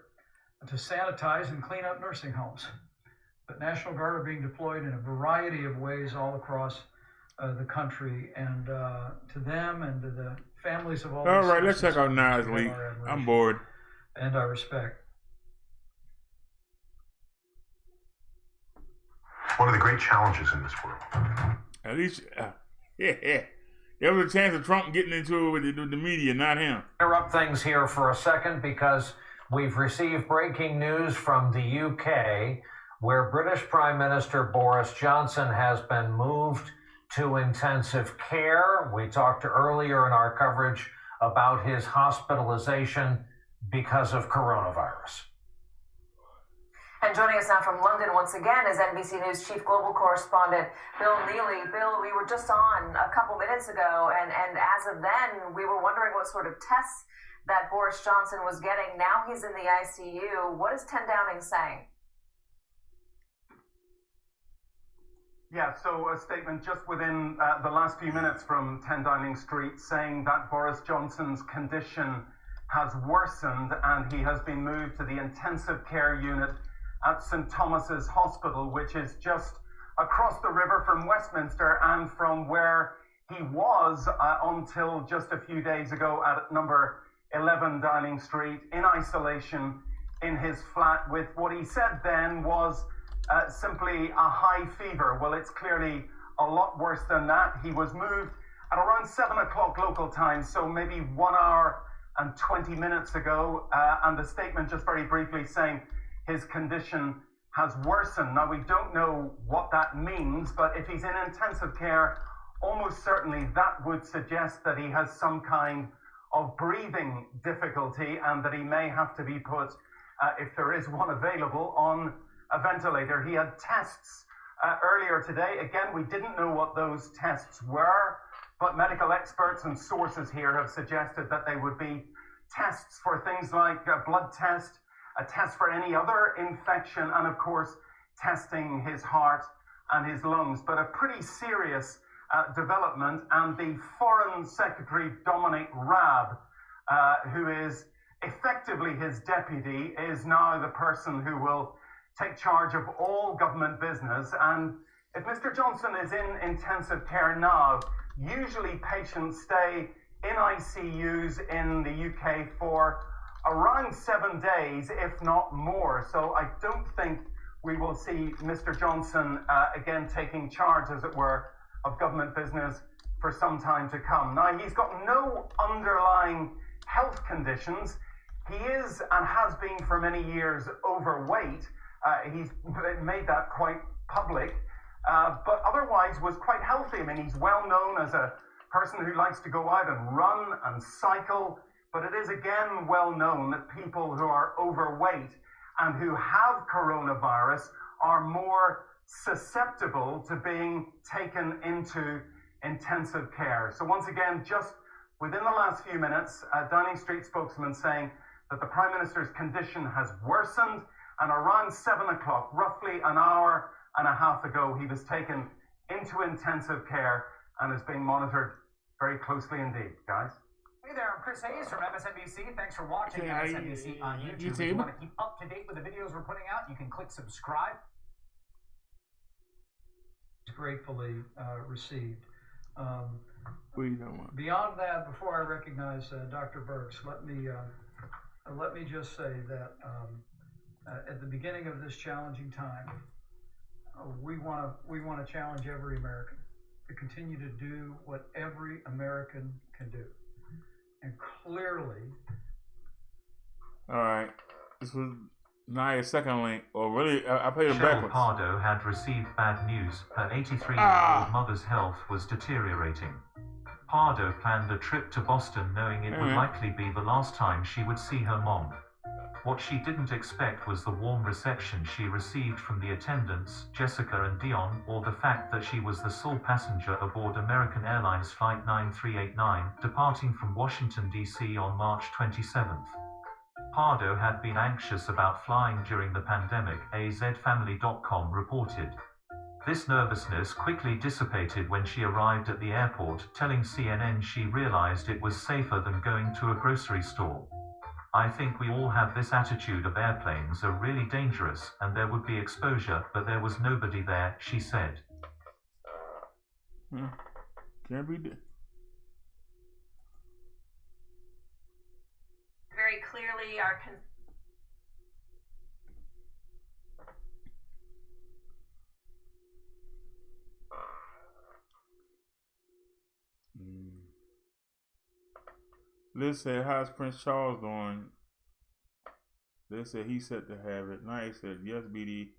Speaker 14: to sanitize and clean up nursing homes. But National Guard are being deployed in a variety of ways all across the country, and to them and to the families of all
Speaker 16: All right, let's check out Nas Week. I'm bored.
Speaker 14: And our respect.
Speaker 20: One of the great challenges in this world.
Speaker 16: At least, there was a chance of Trump getting into it with the media, not him.
Speaker 21: Interrupt things here for a second because we've received breaking news from the UK where British Prime Minister Boris Johnson has been moved to intensive care. We talked earlier in our coverage about his hospitalization because of coronavirus.
Speaker 22: And joining us now from London once again is NBC News Chief Global Correspondent Bill Neely. Bill, we were just on a couple minutes ago, and as of then, we were wondering what sort of tests that Boris Johnson was getting. Now he's in the ICU. What is 10 Downing saying?
Speaker 23: Yeah, so a statement just within the last few minutes from 10 Downing Street saying that Boris Johnson's condition has worsened and he has been moved to the intensive care unit at St. Thomas's Hospital, which is just across the river from Westminster and from where he was until just a few days ago at number 11 Downing Street in isolation in his flat with what he said then was simply a high fever. Well, it's clearly a lot worse than that. He was moved at around 7 o'clock local time, so maybe 1 hour and 20 minutes ago, and the statement just very briefly saying his condition has worsened. Now, we don't know what that means, but if he's in intensive care, almost certainly that would suggest that he has some kind of breathing difficulty and that he may have to be put, if there is one available, on a ventilator. He had tests earlier today. Again, we didn't know what those tests were, but medical experts and sources here have suggested that they would be tests for things like a blood test, a test for any other infection, and of course, testing his heart and his lungs. But a pretty serious development, and the Foreign Secretary, Dominic Raab, who is effectively his deputy, is now the person who will take charge of all government business. And if Mr. Johnson is in intensive care now, usually patients stay in ICUs in the UK for around 7 days, if not more. So I don't think we will see Mr. Johnson again taking charge, as it were, of government business for some time to come. Now, he's got no underlying health conditions. He is and has been for many years overweight. He's made that quite public, but otherwise was quite healthy. I mean, he's well known as a person who likes to go out and run and cycle, but it is again well known that people who are overweight and who have coronavirus are more susceptible to being taken into intensive care. So once again, just within the last few minutes, a Downing Street spokesman saying that the Prime Minister's condition has worsened, and around 7 o'clock, roughly an hour and a half ago, he was taken into intensive care and is being monitored very closely indeed, guys.
Speaker 5: Hey there, I'm Chris Hayes from MSNBC. Thanks for watching MSNBC on YouTube. If you want to keep up to date with the videos we're putting out, you can click subscribe.
Speaker 14: Gratefully received. Beyond that, before I recognize Dr. Burks, let me just say that at the beginning of this challenging time, we want to challenge every American to continue to do what every American can do, and clearly.
Speaker 16: All right, this was Naya's second link, or really, I played it
Speaker 10: Cheryl
Speaker 16: backwards.
Speaker 10: Pardo had received bad news. Her 83-year-old mother's health was deteriorating. Pardo planned a trip to Boston knowing it would likely be the last time she would see her mom. What she didn't expect was the warm reception she received from the attendants, Jessica and Dion, or the fact that she was the sole passenger aboard American Airlines Flight 9389, departing from Washington, D.C. on March 27th. Pardo had been anxious about flying during the pandemic, azfamily.com reported. This nervousness quickly dissipated when she arrived at the airport, telling CNN she realized it was safer than going to a grocery store. I think we all have this attitude of airplanes are really dangerous and there would be exposure, but there was nobody there, she said.
Speaker 16: Can't be
Speaker 18: Very clearly our
Speaker 16: Liz said, how's Prince Charles doing? They said he's set to have it. Naya said, yes, BD,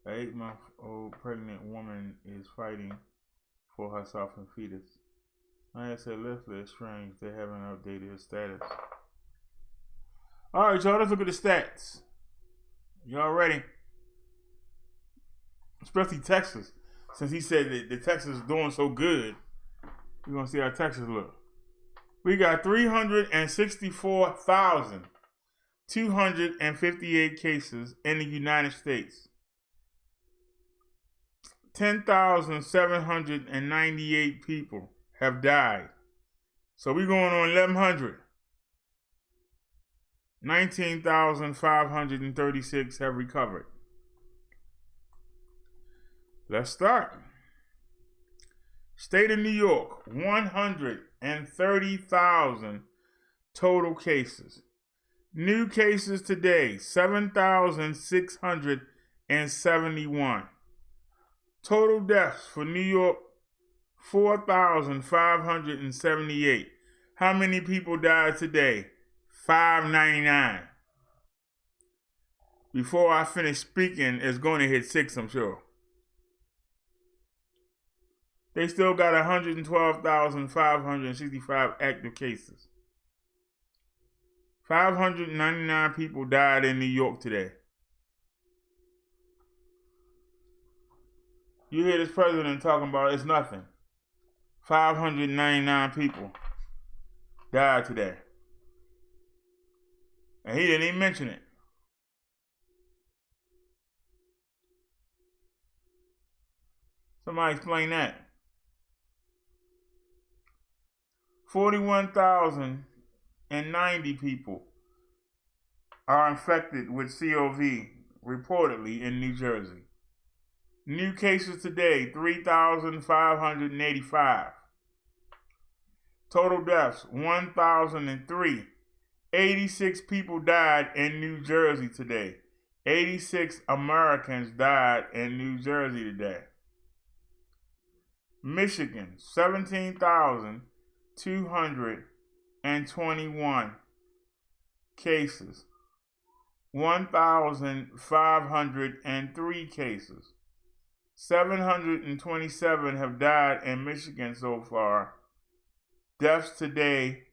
Speaker 16: an 8-month-old pregnant woman is fighting for herself and fetus. Naya said, Leslie, it's strange. They haven't updated his status. All right, y'all, let's look at the stats. Y'all ready? Especially Texas. Since he said that the Texas is doing so good, we're going to see how Texas look. We got 364,258 cases in the United States. 10,798 people have died. So we're going on 1,100. 19,536 have recovered. Let's start. State of New York, 130,000 total cases. New cases today, 7,671. Total deaths for New York, 4,578. How many people died today? 599. Before I finish speaking, it's going to hit 6, I'm sure. They still got 112,565 active cases. 599 people died in New York today. You hear this president talking about it's nothing. 599 people died today. And he didn't even mention it. Somebody explain that. 41,090 people are infected with COV, reportedly in New Jersey. New cases today, 3,585. Total deaths, 1,003. 86 people died in New Jersey today. 86 Americans died in New Jersey today. Michigan, 17,221. cases. 1,503 cases. 727 have died in Michigan so far. Deaths today,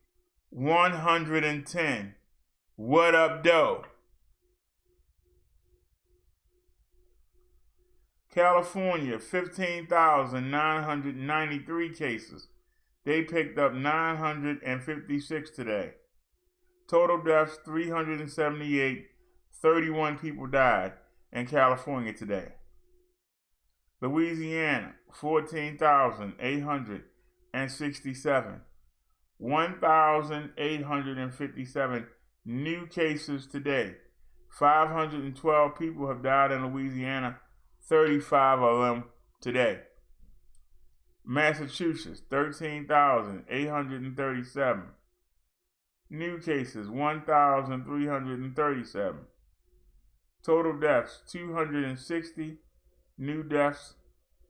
Speaker 16: 110. What up, though? California, 15,993 cases. They picked up 956 today. Total deaths, 378. 31 people died in California today. Louisiana, 14,867. 1,857 new cases today. 512 people have died in Louisiana, 35 of them today. Massachusetts, 13,837. New cases, 1,337. Total deaths, 260. New deaths,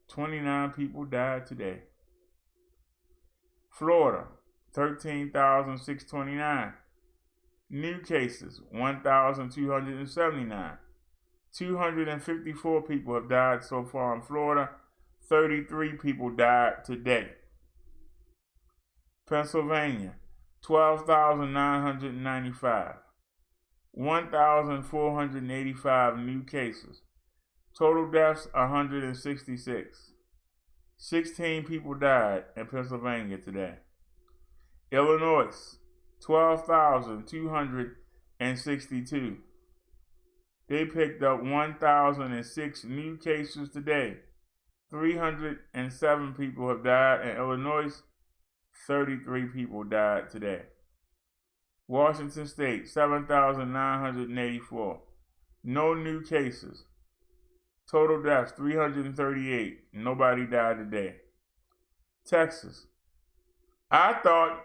Speaker 16: 29 people died today. Florida, 13,629. New cases, 1,279. 254 people have died so far in Florida. 33 people died today. Pennsylvania, 12,995. 1,485 new cases. Total deaths, 166. 16 people died in Pennsylvania today. Illinois, 12,262. They picked up 1,006 new cases today. 307 people have died in Illinois. 33 people died today. Washington State, 7,984. No new cases. Total deaths, 338. Nobody died today. Texas. I thought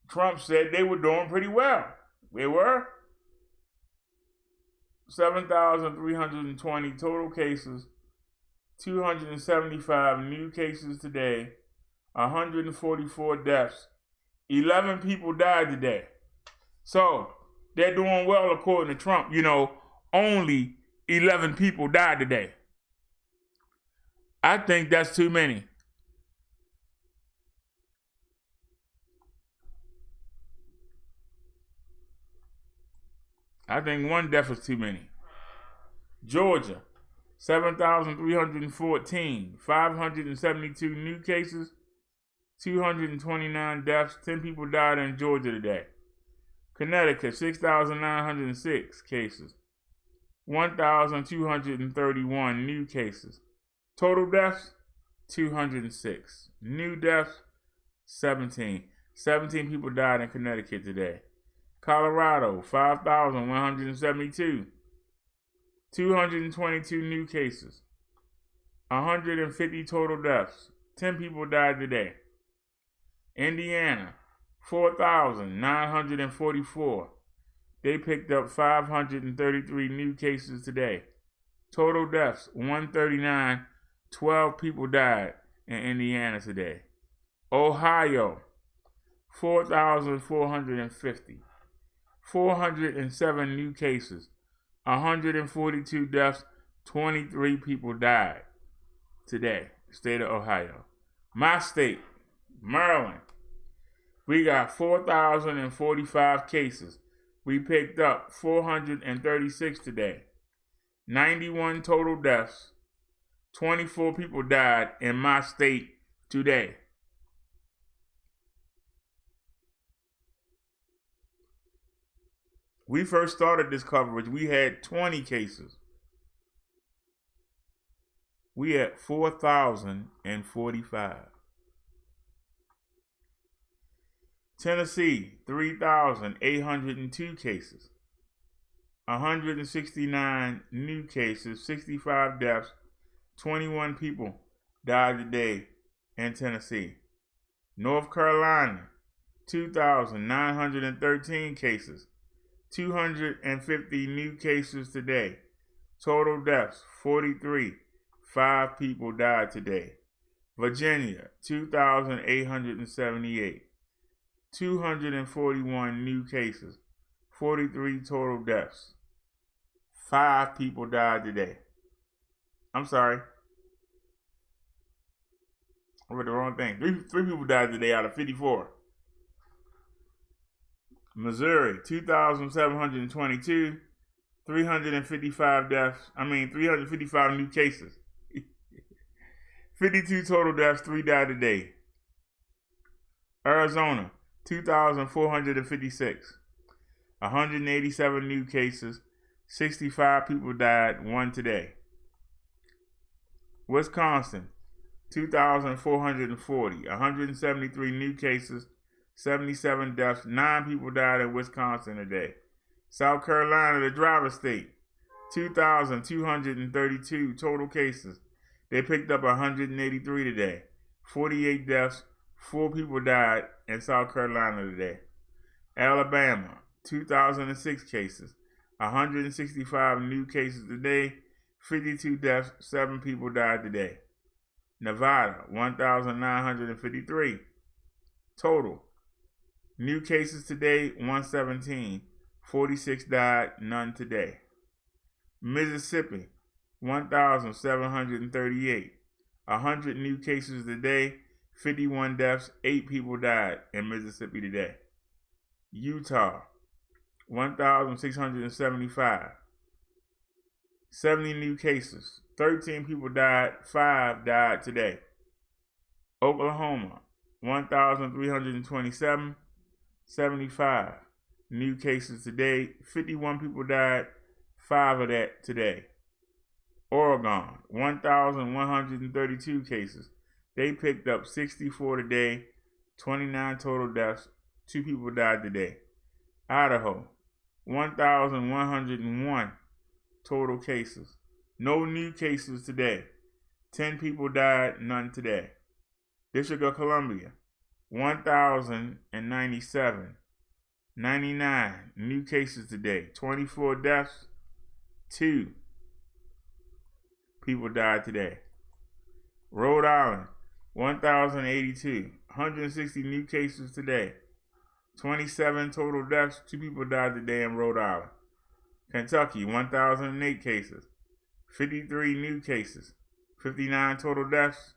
Speaker 16: Trump said they were doing pretty well. They were. 7,320 total cases. 275 new cases today. 144 deaths. 11 people died today. So, they're doing well according to Trump. You know, only 11 people died today. I think that's too many. I think one death is too many. Georgia, 7,314, 572 new cases, 229 deaths, 10 people died in Georgia today. Connecticut, 6,906 cases, 1,231 new cases. Total deaths, 206. New deaths, 17. 17 people died in Connecticut today. Colorado, 5,172. 222 new cases. 150 total deaths. 10 people died today. Indiana, 4,944. They picked up 533 new cases today. Total deaths, 139. 12 people died in Indiana today. Ohio, 4,450. 407 new cases. 142 deaths. 23 people died today. State of Ohio. My state, Maryland. We got 4,045 cases. We picked up 436 today. 91 total deaths. 24 people died in my state today. We first started this coverage, we had 20 cases. We had 4,045. Tennessee, 3,802 cases. 169 new cases, 65 deaths. 21 people died today in Tennessee. North Carolina, 2,913 cases. 250 new cases today. Total deaths, 43. 5 people died today. Virginia, 2,878. 241 new cases. 43 total deaths. 5 people died today. I'm sorry. I read the wrong thing. Three people died today out of 54. Missouri, 2,722, 355 deaths. 355 new cases. 52 total deaths, 3 died today. Arizona, 2,456, 187 new cases, 65 people died, 1 today. Wisconsin, 2,440, 173 new cases, 77 deaths, 9 people died in Wisconsin today. South Carolina, the driver's state, 2,232 total cases. They picked up 183 today. 48 deaths, 4 people died in South Carolina today. Alabama, 2,006 cases, 165 new cases today, 52 deaths, 7 people died today. Nevada, 1,953 total. New cases today, 117. 46 died, none today. Mississippi, 1,738. 100 new cases today, 51 deaths, 8 people died in Mississippi today. Utah, 1,675. 70 new cases, 13 people died, 5 died today. Oklahoma, 1,327, 75 new cases today, 51 people died, 5 of that today. Oregon, 1,132 cases. They picked up 64 today, 29 total deaths, 2 people died today. Idaho, 1,101 total cases. No new cases today. 10 people died, none today. District of Columbia, 1,097. 99 new cases today. 24 deaths, 2 people died today. Rhode Island, 1,082. 160 new cases today. 27 total deaths, 2 people died today in Rhode Island. Kentucky, 1,008 cases. 53 new cases. 59 total deaths.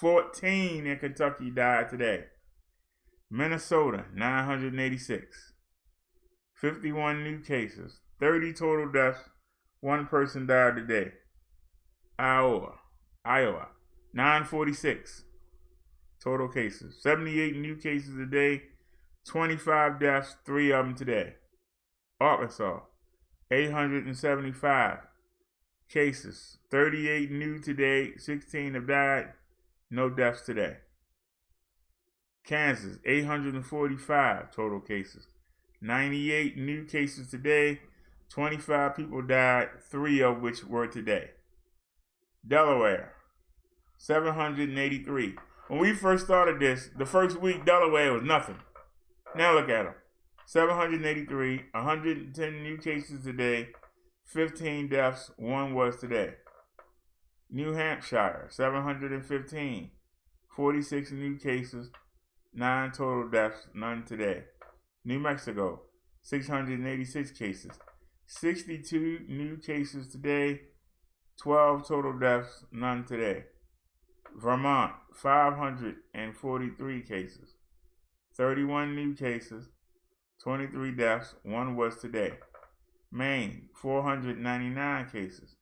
Speaker 16: 14 in Kentucky died today. Minnesota, 986. 51 new cases. 30 total deaths. 1 person died today. Iowa, 946 total cases. 78 new cases a day. 25 deaths, 3 of them today. Arkansas, 875 cases. 38 new today. 16 have died. No deaths today. Kansas, 845 total cases. 98 new cases today. 25 people died, 3 of which were today. Delaware, 783. When we first started this, the first week, Delaware was nothing. Now look at them. 783, 110 new cases today, 15 deaths, 1 was today. New Hampshire, 715, 46 new cases, 9 total deaths, none today. New Mexico, 686 cases, 62 new cases today, 12 total deaths, none today. Vermont, 543 cases, 31 new cases, 23 deaths, 1 was today. Maine, 499 cases,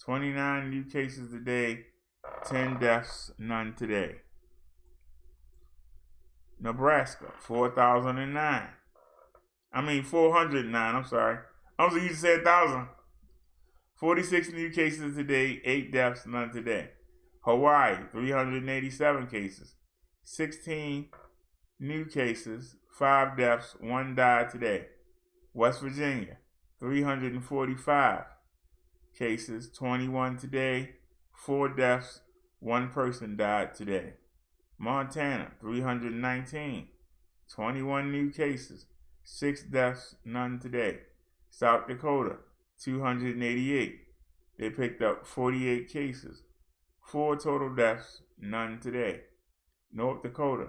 Speaker 16: 29 new cases today, 10 deaths, none today. Nebraska, 409. 409, I'm sorry. I was used to say 1,000. 46 new cases today, 8 deaths, none today. Hawaii, 387 cases, 16 new cases, 5 deaths, 1 died today. West Virginia, 345 cases, 21 today, 4 deaths, 1 person died today. Montana, 319, 21 new cases, 6 deaths, none today. South Dakota, 288. They picked up 48 cases, 4 total deaths, none today. North Dakota,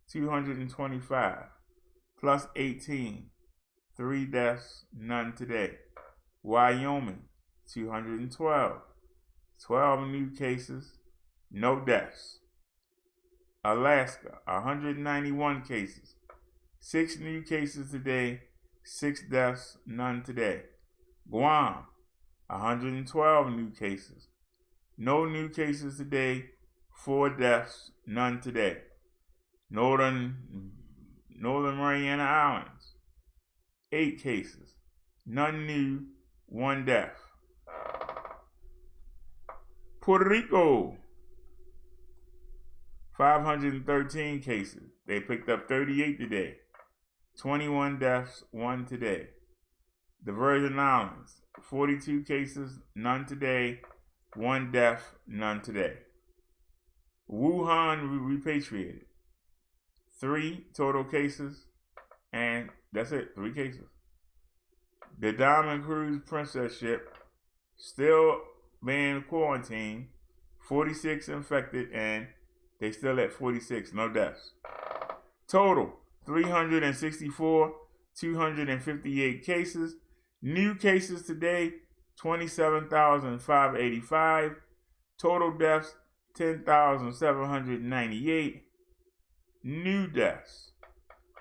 Speaker 16: 225, plus 18, 3 deaths, none today. Wyoming, 212. 12 new cases, no deaths. Alaska, 191 cases. 6 new cases today, 6 deaths, none today. Guam, 112 new cases. No new cases today, 4 deaths, none today. Northern Mariana Islands, 8 cases, none new, 1 death. Puerto Rico, 513 cases. They picked up 38 today. 21 deaths, 1 today. The Virgin Islands, 42 cases, none today. 1 death, none today. Wuhan repatriated. 3 total cases, and that's it, 3 cases. The Diamond Cruise Princess ship still being quarantined, 46 infected, and they still at 46, no deaths. Total, 364, 258 cases. New cases today, 27,585. Total deaths, 10,798. New deaths,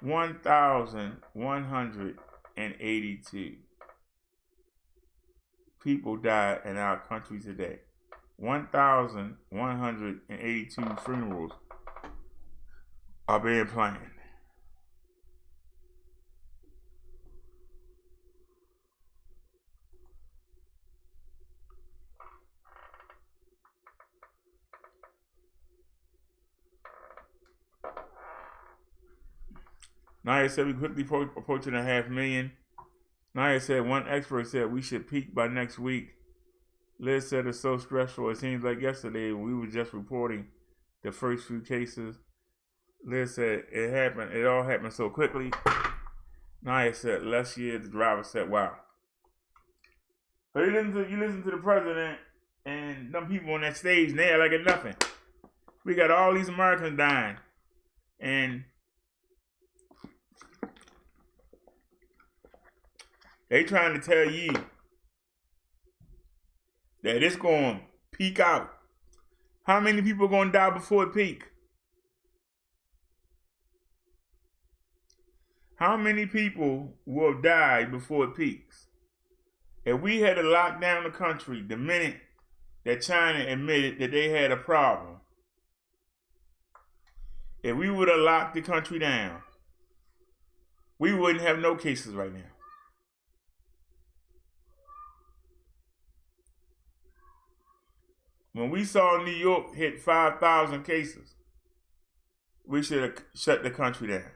Speaker 16: 1,182. People died in our country today. 1,182 funerals are being planned. Naya said we quickly approaching 500,000. Naya said one expert said we should peak by next week. Liz said it's so stressful. It seems like yesterday we were just reporting the first few cases. Liz said it all happened so quickly. Naya said last year the driver said wow. But you listen to the president and them people on that stage there like it's nothing. We got all these Americans dying, and they trying to tell you that it's going to peak out. How many people are going to die before it peak? How many people will die before it peaks? If we had to lock down the country the minute that China admitted that they had a problem, if we would have locked the country down, we wouldn't have no cases right now. When we saw New York hit 5,000 cases, we should have shut the country down.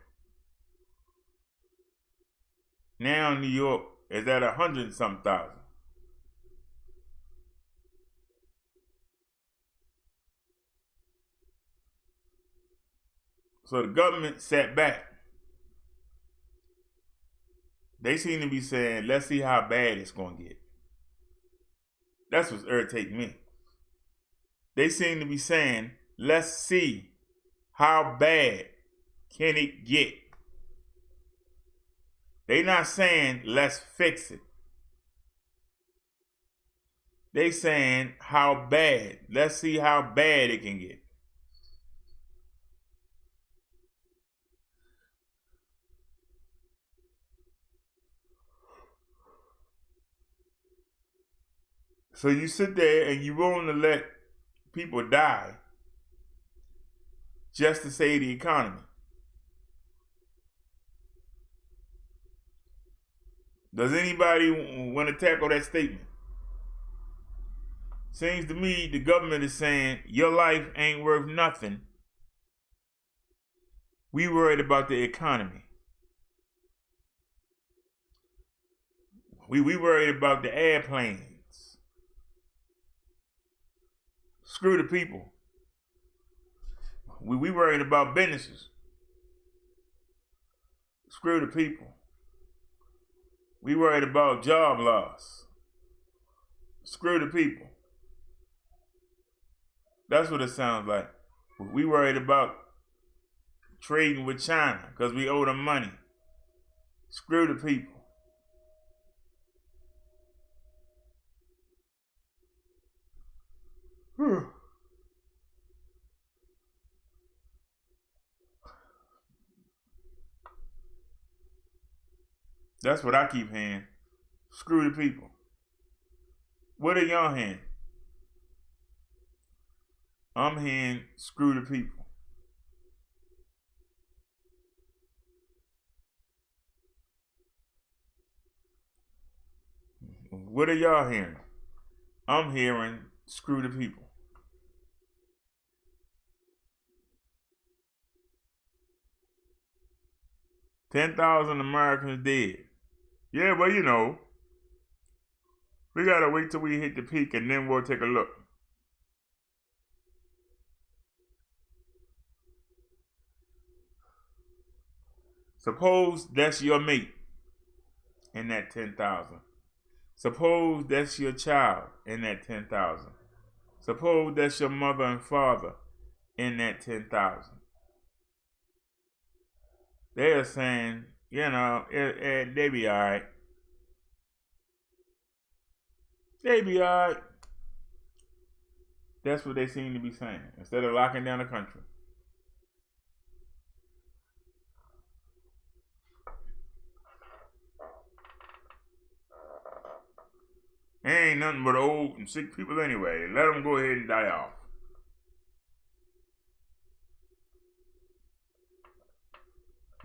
Speaker 16: Now New York is at 100-something thousand. So the government sat back. They seem to be saying, let's see how bad it's going to get. That's what's irritating me. They seem to be saying, let's see how bad can it get. They not saying, let's fix it. They saying, how bad. Let's see how bad it can get. So you sit there and you're willing to let people die just to save the economy. Does anybody want to tackle that statement? Seems to me the government is saying your life ain't worth nothing. We worried about the economy. We worried about the airplanes. Screw the people. We worried about businesses. Screw the people. We worried about job loss. Screw the people. That's what it sounds like. We worried about trading with China because we owe them money. Screw the people. That's what I keep hearing. Screw the people. What are y'all hearing? I'm hearing screw the people. What are y'all hearing? I'm hearing screw the people. $10,000 Americans dead. Yeah, well, you know, we gotta wait till we hit the peak and then we'll take a look. Suppose that's your mate in that 10,000. Suppose that's your child in that 10,000. Suppose that's your mother and father in that 10,000. They're saying, you know, they be all right. They be all right. That's what they seem to be saying instead of locking down the country. Ain't nothing but old and sick people anyway. Let them go ahead and die off.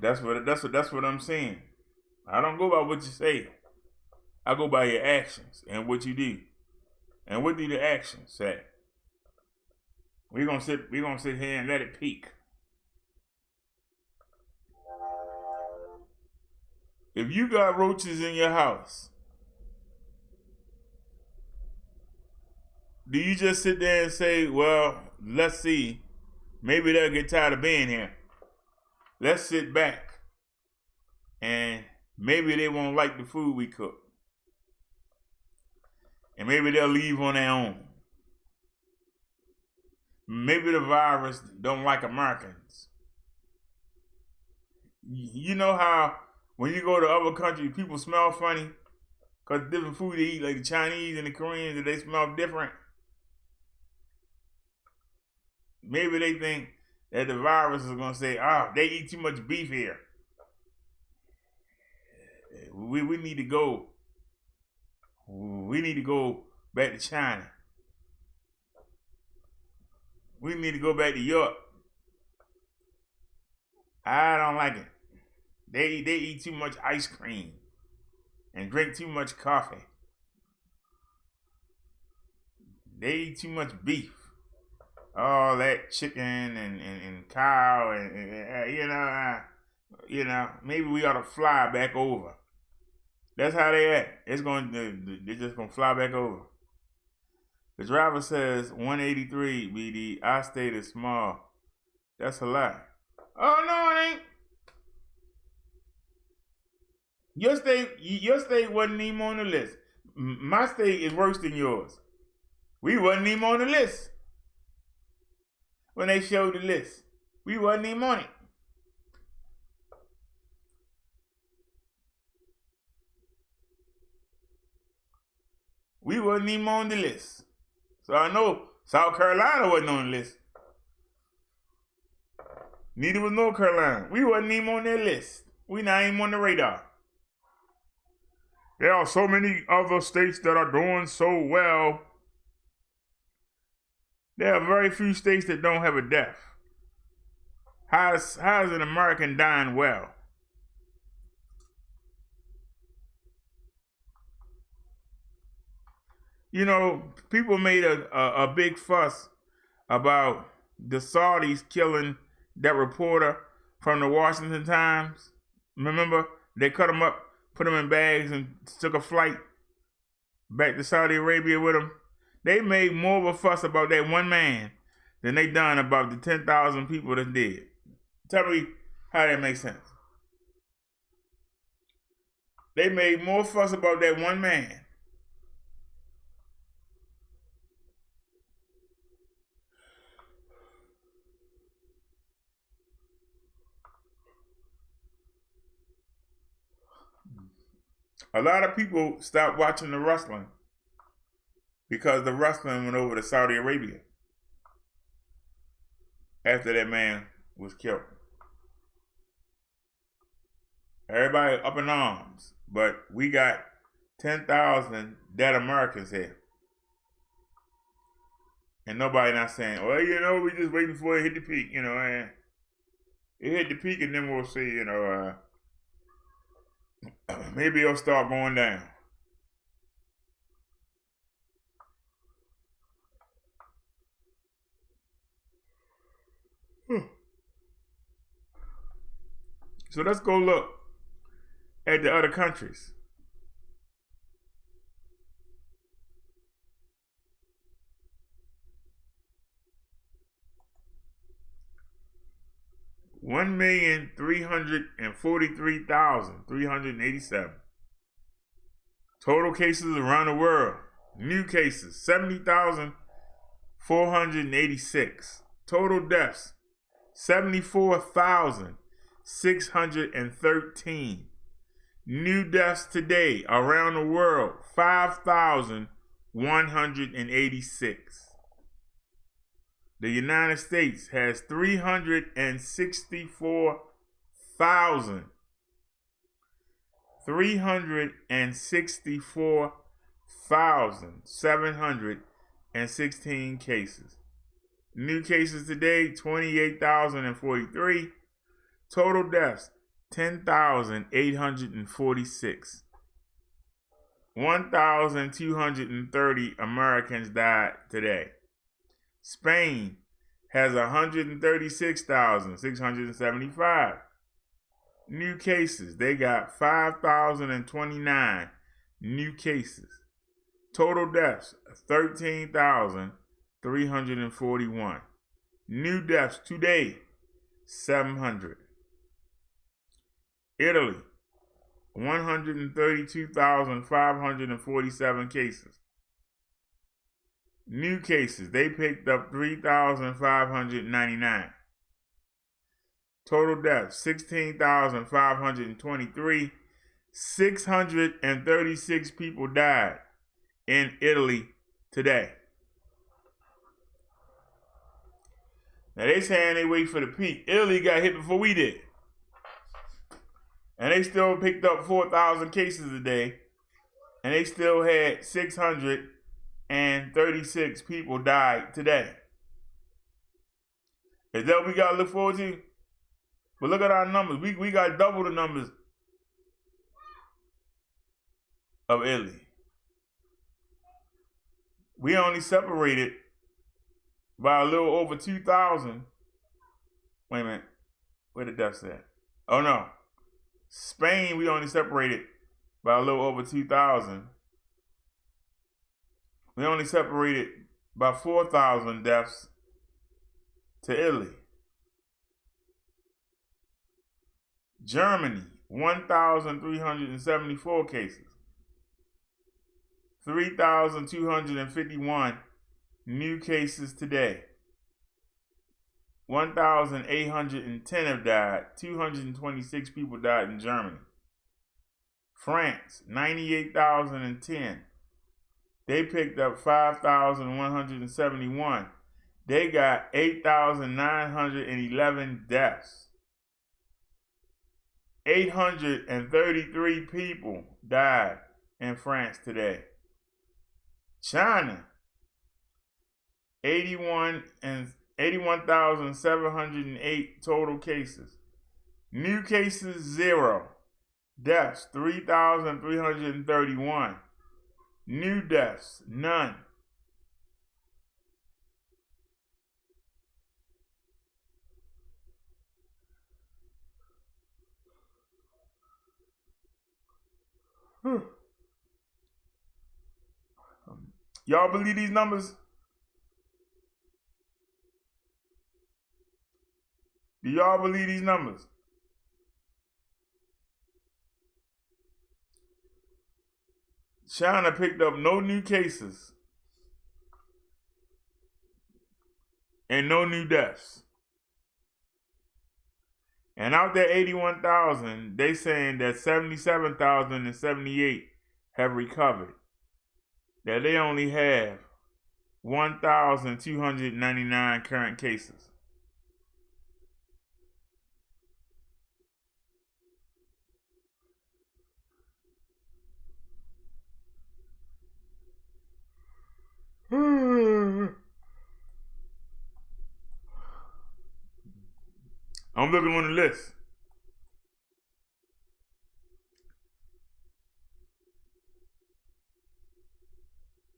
Speaker 16: That's what I'm saying. I don't go by what you say. I go by your actions and what you do. And what do the actions say? We're gonna sit here and let it peak. If you got roaches in your house, do you just sit there and say, well, let's see, maybe they'll get tired of being here. Let's sit back and maybe they won't like the food we cook. And maybe they'll leave on their own. Maybe the virus don't like Americans. You know how when you go to other countries, people smell funny because different food they eat, like the Chinese and the Koreans, that they smell different. Maybe they think that the virus is going to say, they eat too much beef here. We need to go. We need to go back to China. We need to go back to Europe. I don't like it. They eat too much ice cream and drink too much coffee. They eat too much beef. All that chicken and cow and you know, maybe we ought to fly back over. That's how they act. They're just gonna fly back over. The driver says 183 BD. Our state is small. That's a lie. Oh no, it ain't. Your state wasn't even on the list. My state is worse than yours. We wasn't even on the list. When they showed the list, we wasn't even on it. We wasn't even on the list. So I know South Carolina wasn't on the list. Neither was North Carolina. We wasn't even on their list. We not even on the radar. There are so many other states that are doing so well. There are very few states that don't have a death. How is an American dying well? You know, people made a big fuss about the Saudis killing that reporter from the Washington Times. Remember, they cut him up, put him in bags, and took a flight back to Saudi Arabia with him. They made more of a fuss about that one man than they done about the 10,000 people that's dead. Tell me how that makes sense. They made more fuss about that one man. A lot of people stopped watching the wrestling because the wrestling went over to Saudi Arabia after that man was killed. Everybody up in arms. But we got 10,000 dead Americans here. And nobody not saying, well, you know, we just waiting for it to hit the peak, you know, and it hit the peak and then we'll see, you know, maybe it'll start going down. So let's go look at the other countries. One 1,343,387 total cases around the world. New cases 70,486. Total deaths 74,613. New deaths today around the world 5,186. The United States has 364,716 cases. New cases today, 28,043. Total deaths, 10,846. 1,230 Americans died today. Spain has 136,675 new cases. They got 5,029 new cases. Total deaths, 13,341. New deaths today, 700. Italy, 132,547 cases. New cases, they picked up 3,599. Total deaths, 16,523. 636 people died in Italy today. Now they saying they wait for the peak. Italy got hit before we did. And they still picked up 4,000 cases a day. And they still had 636 people died today. Is that what we got to look forward to? But look at our numbers. We got double the numbers of Italy. We only separated by a little over 2,000. Wait a minute. Where did that say? Oh, no. Spain, we only separated by a little over 2,000. We only separated by 4,000 deaths to Italy. Germany, 1,374 cases. 3,251 new cases today. 1,810 have died. 226 people died in Germany. France, 98,010. They picked up 5,171. They got 8,911 deaths. 833 people died in France today. China, 81,708 total cases. New cases, 0. Deaths, 3,331. New deaths, none. Y'all believe these numbers? Do y'all believe these numbers? China picked up no new cases and no new deaths. And out there 81,000, they saying that 77,078 have recovered. That they only have 1,299 current cases. I'm looking on the list.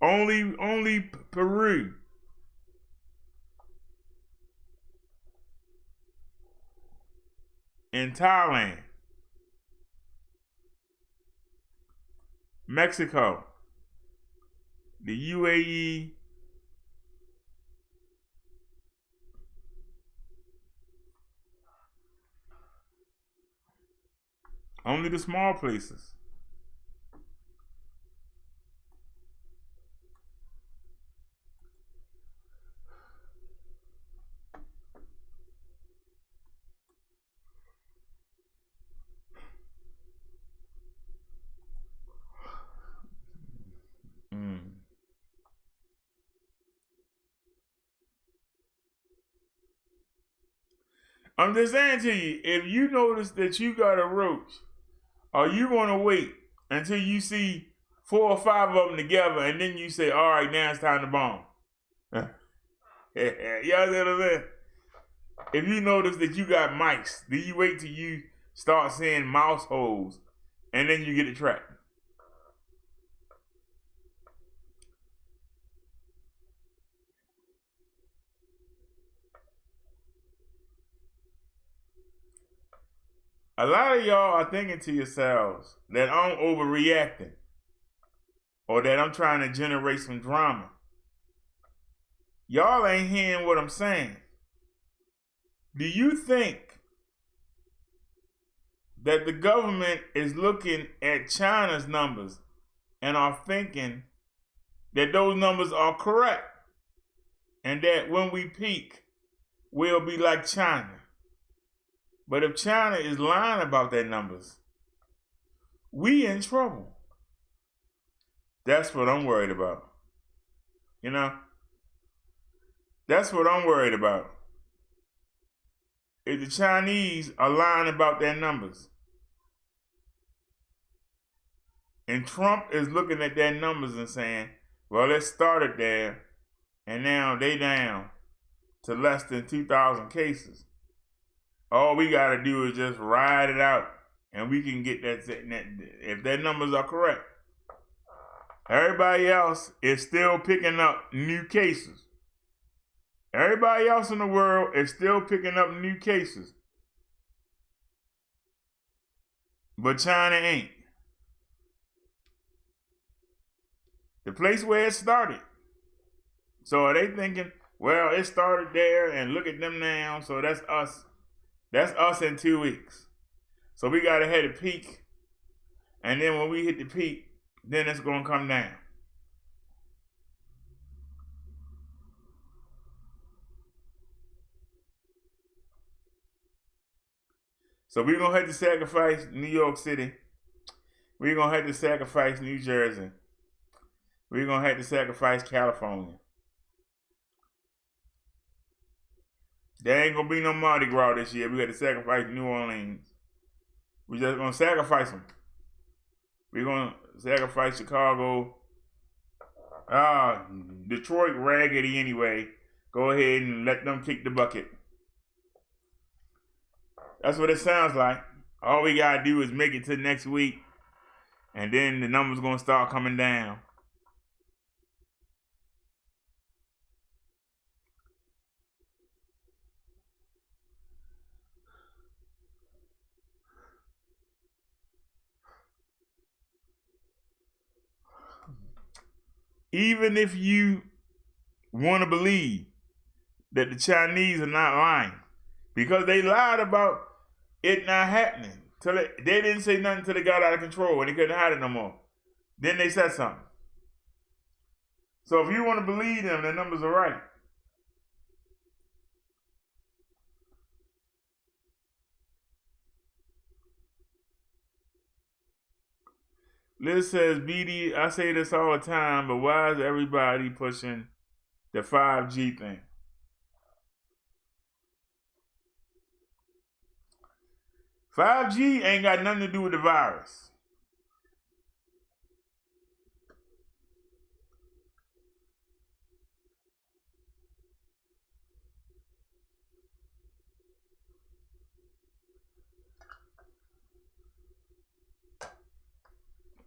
Speaker 16: Only Peru. And Thailand. Mexico. The UAE. Only the small places. I'm just saying to you, if you notice that you got a roach, are you going to wait until you see 4 or 5 of them together and then you say, all right, now it's time to bomb? Y'all see what I'm saying? If you notice that you got mice, then you wait till you start seeing mouse holes and then you get it trapped. A lot of y'all are thinking to yourselves that I'm overreacting or that I'm trying to generate some drama. Y'all ain't hearing what I'm saying. Do you think that the government is looking at China's numbers and are thinking that those numbers are correct and that when we peak, we'll be like China? But if China is lying about their numbers, we in trouble. That's what I'm worried about. You know? That's what I'm worried about. If the Chinese are lying about their numbers, and Trump is looking at their numbers and saying, well, it started there, and now they down to less than 2,000 cases. All we got to do is just ride it out, and we can get that, if their numbers are correct. Everybody else is still picking up new cases. Everybody else in the world is still picking up new cases. But China ain't. The place where it started. So are they thinking, well, it started there, and look at them now, so that's us. That's us in 2 weeks. So we got to hit a peak. And then when we hit the peak, then it's going to come down. So we're going to have to sacrifice New York City. We're going to have to sacrifice New Jersey. We're going to have to sacrifice California. There ain't going to be no Mardi Gras this year. We got to sacrifice New Orleans. We're just going to sacrifice them. We're going to sacrifice Chicago. Detroit raggedy anyway. Go ahead and let them kick the bucket. That's what it sounds like. All we got to do is make it to next week, and then the numbers going to start coming down. Even if you want to believe that the Chinese are not lying, because they lied about it not happening. They didn't say nothing until they got out of control and they couldn't hide it no more. Then they said something. So if you want to believe them, the numbers are right. Liz says, BD, I say this all the time, but why is everybody pushing the 5G thing? $5G ain't got nothing to do with the virus.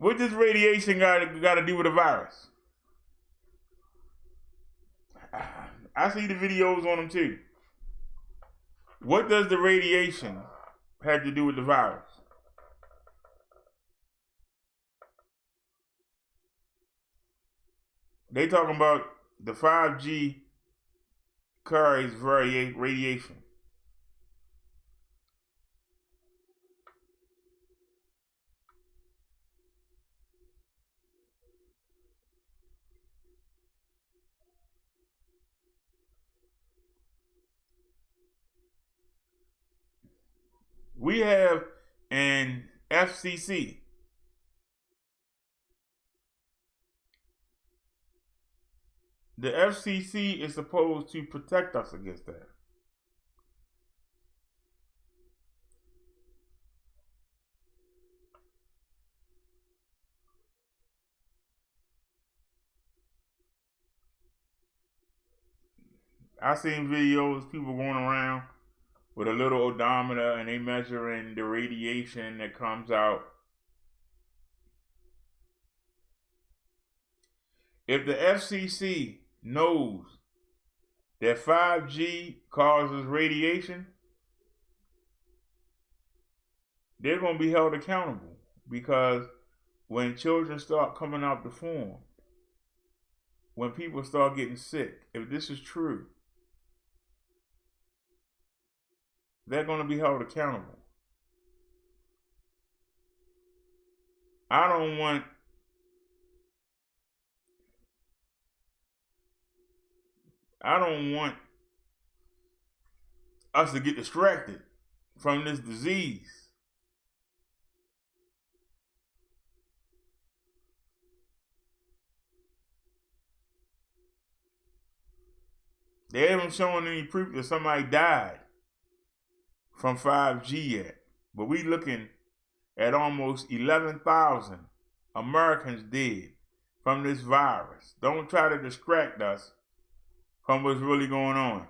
Speaker 16: What does radiation got to do with a virus? I see the videos on them too. What does the radiation have to do with the virus? They talking about the 5G carries radiation. We have an FCC. The FCC is supposed to protect us against that. I seen videos, people going around with a little odometer and they measuring the radiation that comes out. If the FCC knows that 5G causes radiation, they're going to be held accountable, because when children start coming out the form, when people start getting sick, if this is true, they're going to be held accountable. I don't want us to get distracted from this disease. They haven't shown any proof that somebody died from 5G yet, but we looking at almost 11,000 Americans dead from this virus. Don't try to distract us from what's really going on.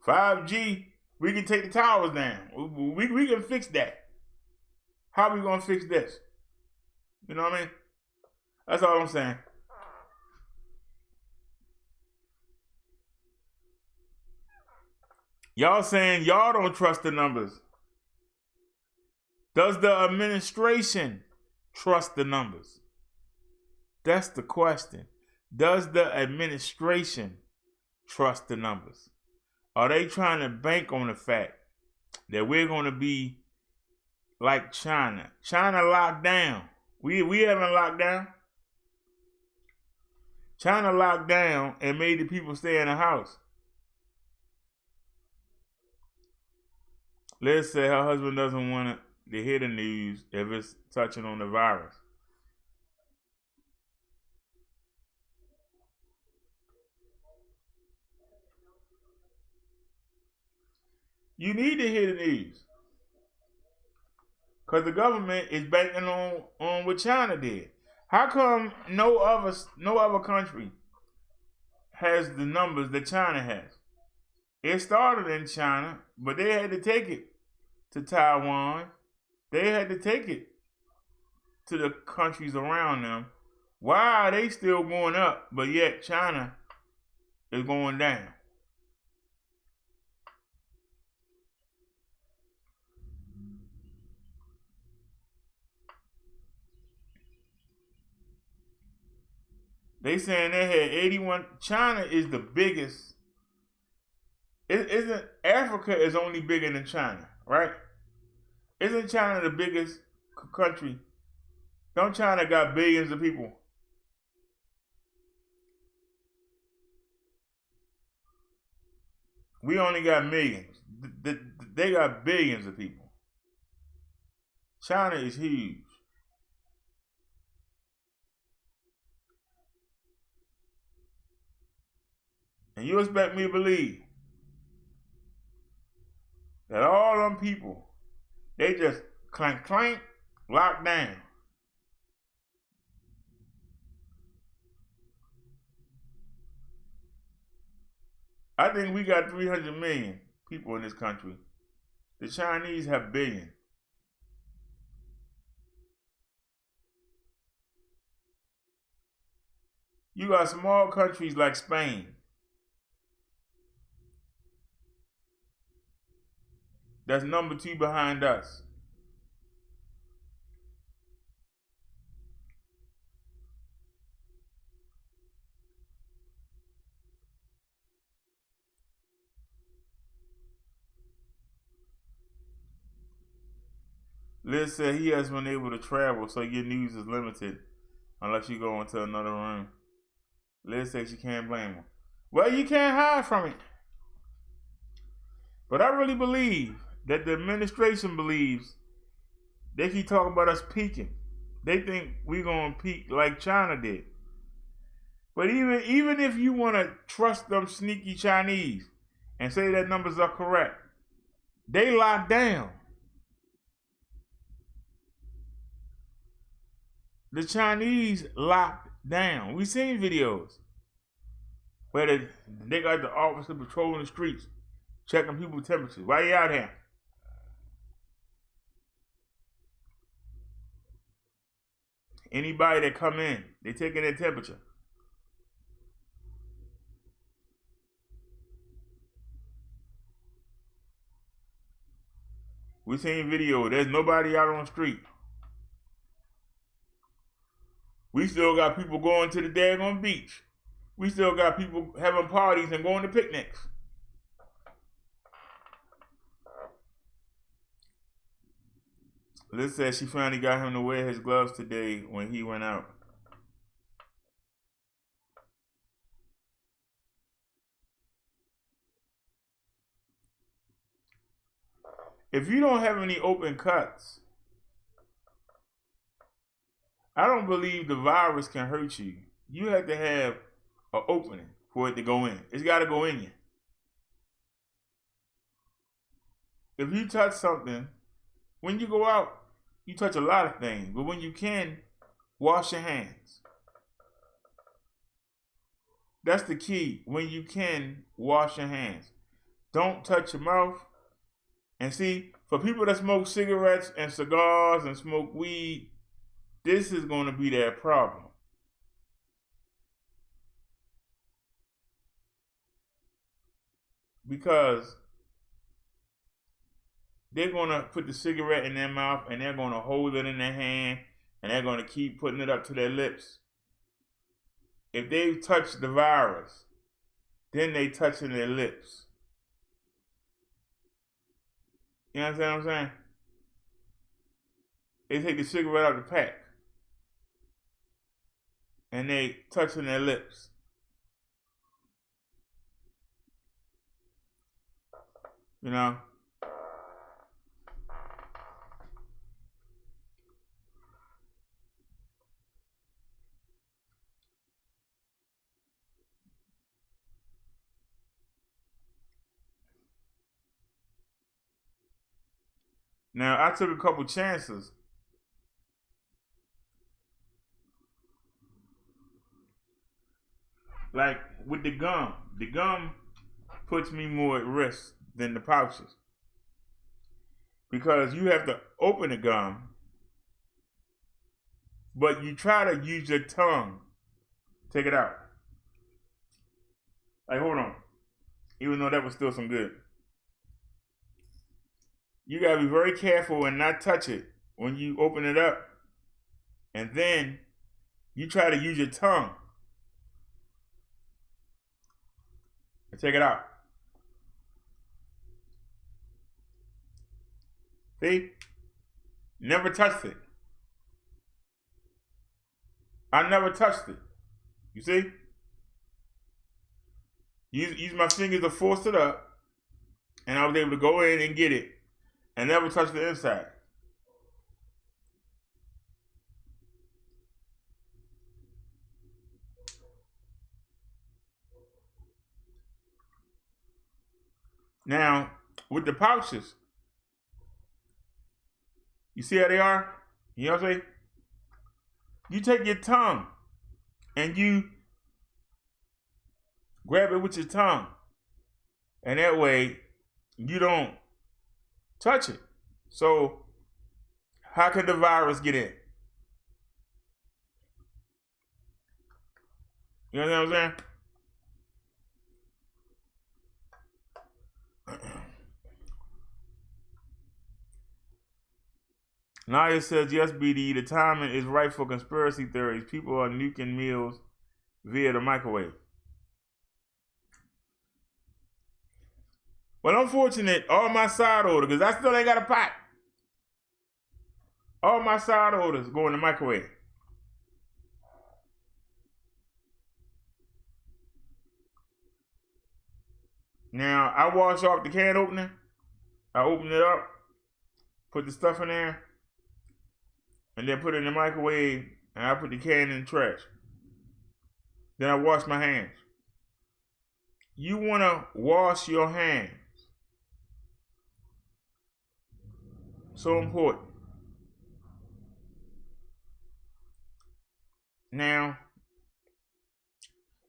Speaker 16: 5G, we can take the towers down. We can fix that. How are we going to fix this? You know what I mean? That's all I'm saying. Y'all saying y'all don't trust the numbers. Does the administration trust the numbers? That's the question. Does the administration trust the numbers? Are they trying to bank on the fact that we're going to be like China? China locked down. We haven't locked down. China locked down and made the people stay in the house. Liz said her husband doesn't want to hear the news if it's touching on the virus. You need to hear the news, because the government is banking on what China did. How come no other country has the numbers that China has? It started in China, but they had to take it to Taiwan. They had to take it to the countries around them. Why are they still going up, but yet China is going down? They saying they had 81. China is the biggest. Isn't Africa is only bigger than China, right? Isn't China the biggest country? Don't China got billions of people? We only got millions. They got billions of people. China is huge. And you expect me to believe that all them people, they just clank, locked down. I think we got 300 million people in this country. The Chinese have billions. You got small countries like Spain that's number 2 behind us. Liz said he has been able to travel, so your news is limited unless you go into another room. Liz says you can't blame him. Well, you can't hide from it. But I really believe that the administration believes they keep talking about us peaking. They think we're going to peak like China did. But even if you want to trust them sneaky Chinese and say that numbers are correct, they locked down. The Chinese locked down. We seen videos where they got the officer patrolling the streets, checking people's temperatures. Why you out here? Anybody that come in, they taking their temperature. We seen video. There's nobody out on the street. We still got people going to the daggone beach. We still got people having parties and going to picnics. Liz said she finally got him to wear his gloves today when he went out. If you don't have any open cuts, I don't believe the virus can hurt you. You have to have an opening for it to go in. It's got to go in you. If you touch something, when you go out, you touch a lot of things. But when you can, wash your hands. That's the key. When you can, wash your hands. Don't touch your mouth. And see, for people that smoke cigarettes and cigars and smoke weed, this is going to be their problem. Because they're going to put the cigarette in their mouth and they're going to hold it in their hand and they're going to keep putting it up to their lips. If they touch the virus, then they touching their lips. You understand what I'm saying? They take the cigarette out of the pack and they touching their lips. You know? Now, I took a couple chances. Like with the gum. The gum puts me more at risk than the pouches. Because you have to open the gum, but you try to use your tongue. Take it out. Like, hold on. Even though that was still some good. You gotta be very careful and not touch it when you open it up. And then you try to use your tongue and take it out. See? Never touched it. I never touched it. You see? Use my fingers to force it up, and I was able to go in and get it. And never touch the inside. Now, with the pouches, you see how they are? You know what I'm saying? You take your tongue and you grab it with your tongue. And that way, you don't touch it. So, how can the virus get in? You know what I'm saying? Naya says, yes, BD, the timing is right for conspiracy theories. People are nuking meals via the microwave. Well, unfortunate, all my side orders, because I still ain't got a pot. All my side orders go in the microwave. Now, I wash off the can opener. I open it up, put the stuff in there, and then put it in the microwave, and I put the can in the trash. Then I wash my hands. You want to wash your hands. So important. Now,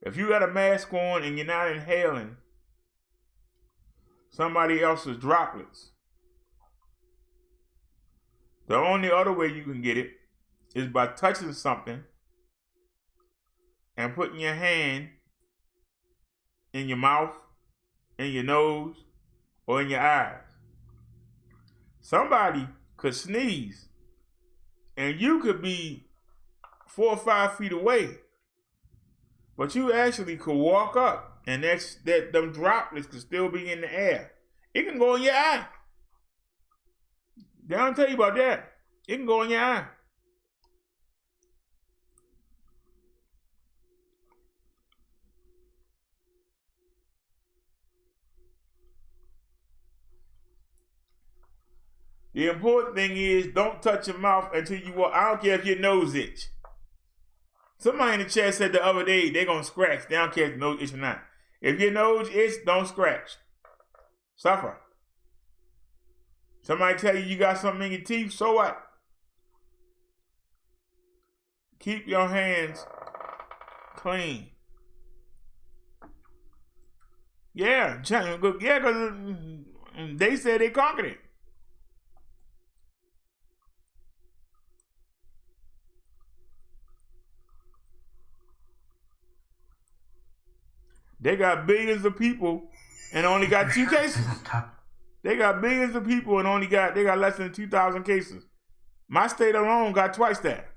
Speaker 16: if you got a mask on and you're not inhaling somebody else's droplets, the only other way you can get it is by touching something and putting your hand in your mouth, in your nose, or in your eyes. Somebody could sneeze and you could be 4 or 5 feet away, but you actually could walk up and them droplets could still be in the air. It can go in your eye. They don't tell you about that. It can go in your eye. The important thing is don't touch your mouth until you walk. I don't care if your nose itch. Somebody in the chat said the other day they're going to scratch. They don't care if your nose itch or not. If your nose itch, don't scratch. Suffer. Somebody tell you got something in your teeth, so what? Keep your hands clean. Yeah, because they said they conquered it. They got billions of people and only got 2 cases. They got billions of people and they got less than 2,000 cases. My state alone got twice that.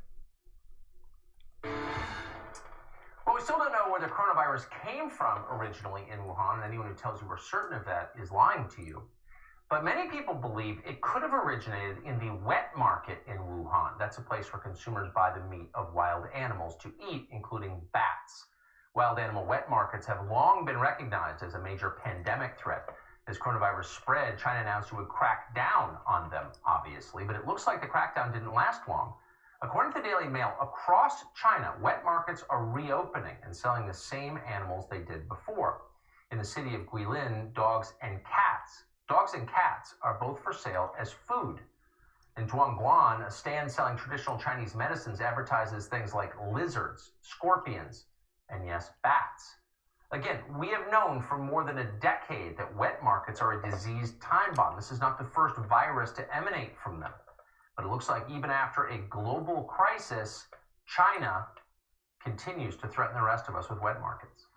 Speaker 21: Well, we still don't know where the coronavirus came from originally in Wuhan, and anyone who tells you we're certain of that is lying to you. But many people believe it could have originated in the wet market in Wuhan. That's a place where consumers buy the meat of wild animals to eat, including bats. Wild animal wet markets have long been recognized as a major pandemic threat. As coronavirus spread, China announced it would crack down on them, obviously, but it looks like the crackdown didn't last long. According to the Daily Mail, across China, wet markets are reopening and selling the same animals they did before. In the city of Guilin, dogs and cats are both for sale as food. In Zhuangguan, a stand selling traditional Chinese medicines advertises things like lizards, scorpions, and yes, bats. Again, we have known for more than a decade that wet markets are a diseased time bomb. This is not the first virus to emanate from them. But it looks like even after a global crisis, China continues to threaten the rest of us with wet markets.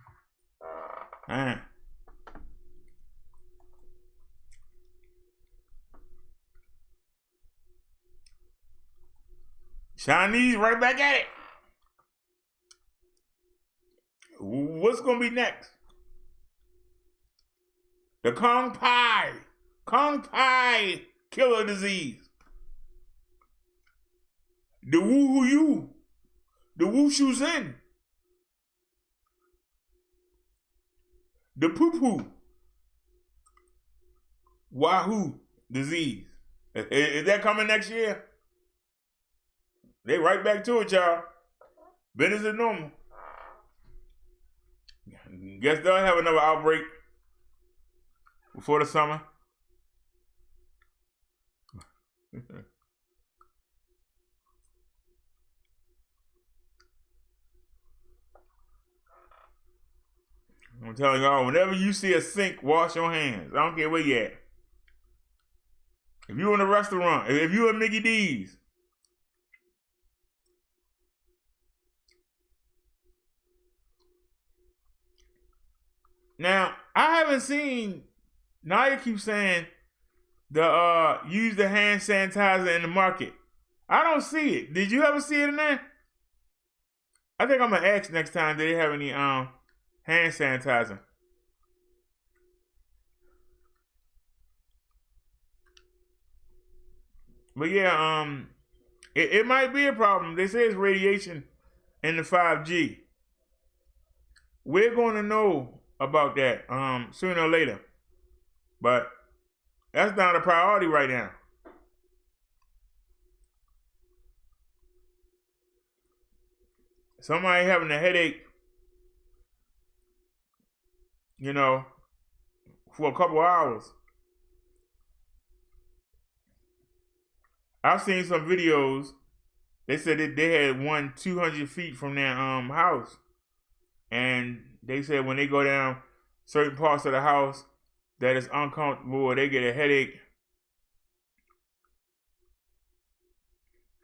Speaker 16: Chinese right back at it. What's going to be next? The Kung Pai killer disease. The Wu Yu, the Wu Shu Zin, the Poo Poo, Wahoo disease. Is that coming next year? They right back to it, y'all. Business as normal. Guess they'll have another outbreak before the summer. I'm telling y'all, whenever you see a sink, wash your hands. I don't care where you at. If you're in a restaurant, if you're at Mickey D's, Now, I haven't seen, Naya keeps saying the use the hand sanitizer in the market. I don't see it. Did you ever see it in there? I think I'm gonna ask next time, do they have any hand sanitizer? But yeah, it might be a problem. They say it's radiation in the 5G. We're going to know about that sooner or later. But that's not a priority right now. Somebody having a headache, you know, for a couple hours. I've seen some videos. They said that they had one 200 feet from their house. And they said when they go down certain parts of the house that is uncomfortable or they get a headache.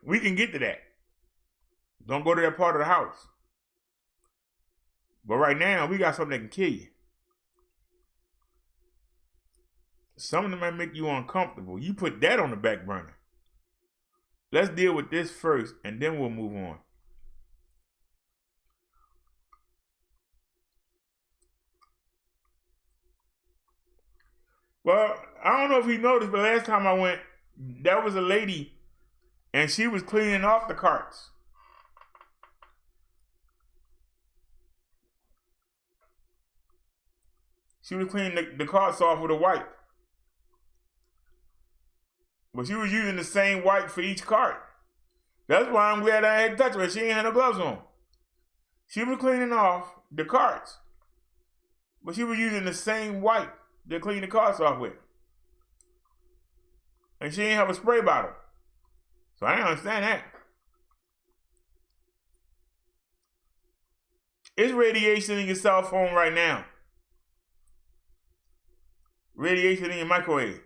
Speaker 16: We can get to that. Don't go to that part of the house. But right now, we got something that can kill you. Some of them might make you uncomfortable. You put that on the back burner. Let's deal with this first, and then we'll move on. Well, I don't know if you noticed, but last time I went, there was a lady, and she was cleaning off the carts. She was cleaning the carts off with a wipe. But she was using the same wipe for each cart. That's why I'm glad I had to touch her. She ain't had no gloves on. She was cleaning off the carts. But she was using the same wipe to clean the carts off with. And she ain't have a spray bottle. So I didn't understand that. It's radiation in your cell phone right now. Radiation in your microwave.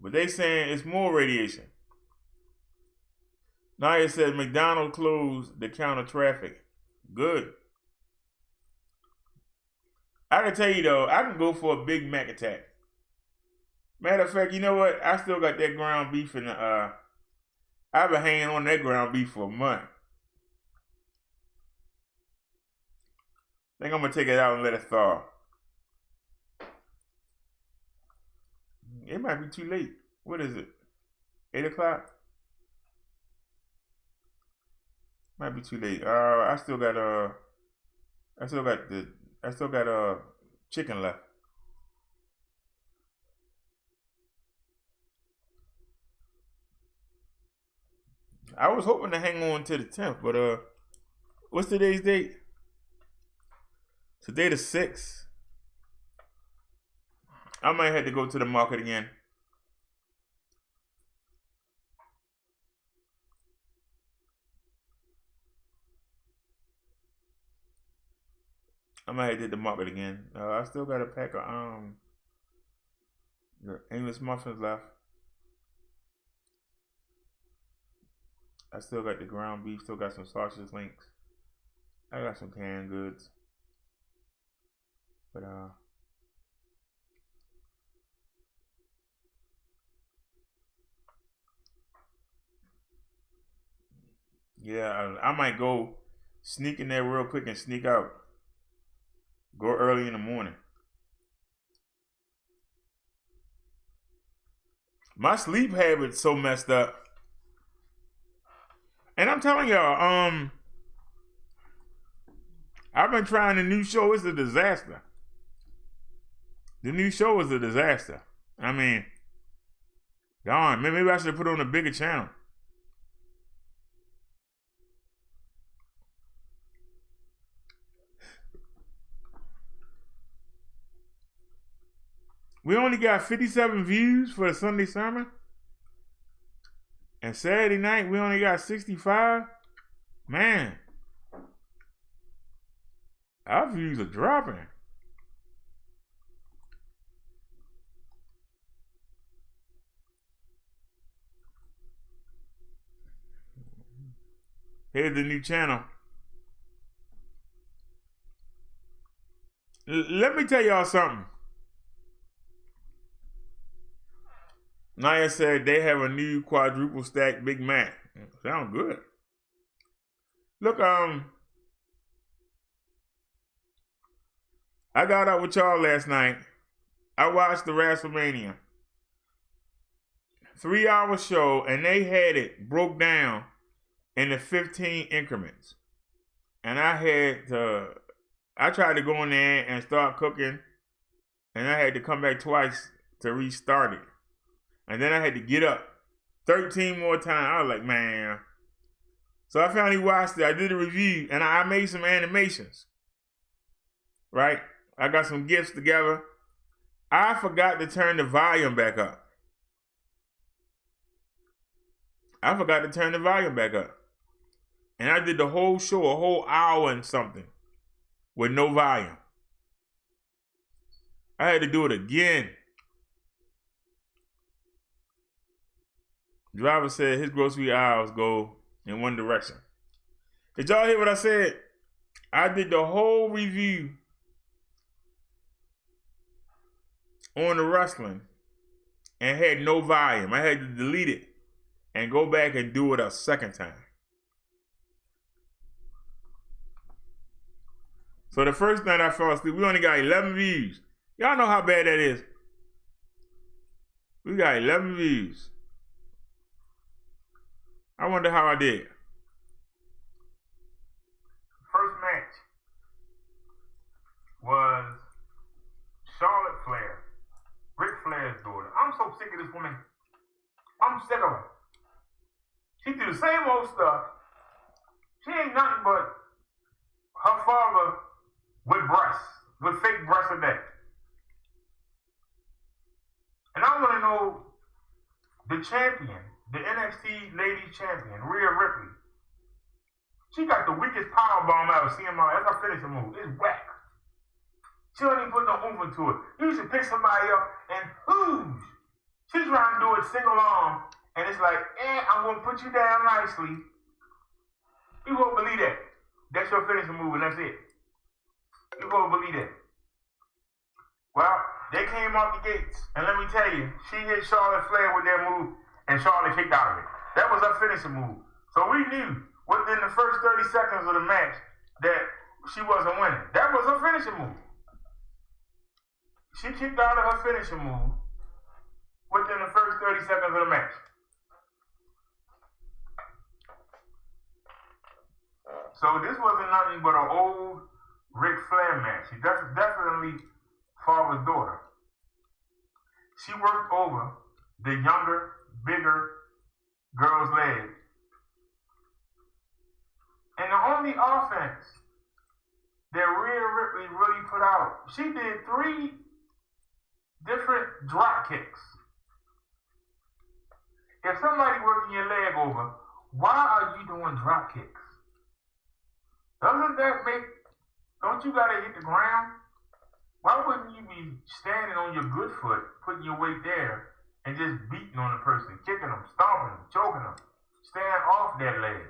Speaker 16: But they saying it's more radiation. Naya said McDonald's closed to counter traffic. Good. I can tell you though, I can go for a Big Mac attack. Matter of fact, you know what? I still got that ground beef in the I've been hanging on that ground beef for a month. I think I'm gonna take it out and let it thaw. It might be too late. What is it? 8 o'clock? Might be too late. I still got chicken left. I was hoping to hang on to the 10th, but what's today's date? Today the 6th. I might have to go to the market again. I might have to hit the market again. I still got a pack of the English muffins left. I still got the ground beef. Still got some sausage links. I got some canned goods. But yeah, I might go sneak in there real quick and sneak out. Go early in the morning. My sleep habit's so messed up. And I'm telling y'all, I've been trying the new show. It's a disaster. The new show is a disaster. I mean, darn, maybe I should put it on a bigger channel. We only got 57 views for the Sunday sermon. And Saturday night, we only got 65. Man, our views are dropping. Here's the new channel. Let me tell y'all something. Nia said they have a new quadruple stack Big Mac. Sound good. Look, I got out with y'all last night. I watched the WrestleMania 3-hour show, and they had it broke down into 15 increments. And I tried to go in there and start cooking, and I had to come back twice to restart it. And then I had to get up 13 more times. I was like, man. So I finally watched it. I did a review, and I made some animations. Right? I got some gifts together. I forgot to turn the volume back up. And I did the whole show, a whole hour and something, with no volume. I had to do it again. Driver said his grocery aisles go in one direction. Did y'all hear what I said? I did the whole review on the wrestling and had no volume. I had to delete it and go back and do it a second time. So the first night I fell asleep, we only got 11 views. Y'all know how bad that is. We got 11 views. I wonder how I did. First match was Charlotte Flair, Ric Flair's daughter. I'm so sick of this woman. I'm sick of her. She do the same old stuff. She ain't nothing but her father with breasts, with fake breasts a day. And I want to know the champion, the NXT Ladies Champion, Rhea Ripley. She got the weakest power bomb out of CMR. That's her finishing move. It's whack. She don't even put no oomph into it. You should pick somebody up and whoosh. She's trying to do it single arm, and it's like, I'm going to put you down nicely. You won't believe that. That's your finishing move, and that's it. You won't believe that. Well, they came out the gates, and let me tell you, she hit Charlotte Flair with that move, and Charlotte kicked out of it. That was her finishing move. So we knew within the first 30 seconds of the match that she wasn't winning. That was her finishing move. She kicked out of her finishing move within the first 30 seconds of the match. So this wasn't nothing but an old Ric Flair match. She definitely father's daughter. She worked over the younger, bigger girl's leg. And the only offense that Rhea Ripley really put out, she did 3 different drop kicks. If somebody working your leg over, why are you doing drop kicks? Doesn't that don't you gotta hit the ground? Why wouldn't you be standing on your good foot, putting your weight there, and just beating on the person, kicking them, stomping them, choking them, staying off that leg?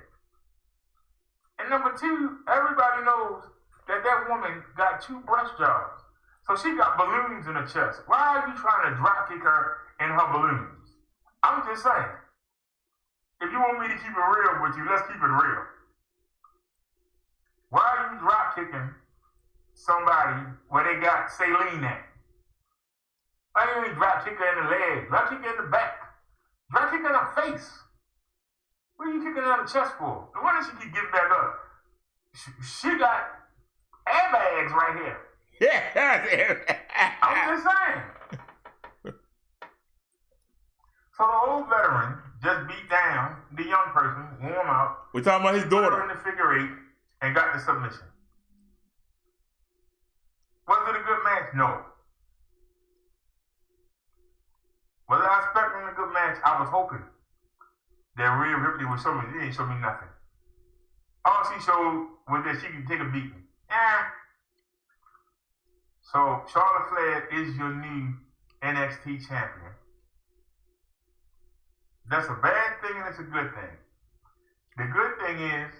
Speaker 16: And number 2, everybody knows that woman got 2 breast jobs. So she got balloons in her chest. Why are you trying to drop kick her in her balloons? I'm just saying. If you want me to keep it real with you, let's keep it real. Why are you drop kicking somebody where they got saline at? Why do you drop kick her in the leg? Drop kick her in the back. Drop kick her in her face. What are you kicking her in the chest for? The one that she keep getting back up. She got airbags right here. I'm just saying. So the old veteran just beat down the young person, warm out. We're talking about his daughter. Put her in the figure 8 and got the submission. Was it a good match? No. Was I expecting a good match? I was hoping that Rhea Ripley would show me. She didn't show me nothing. All she showed was that she could take a beating. So Charlotte Flair is your new NXT champion. That's a bad thing and it's a good thing. The good thing is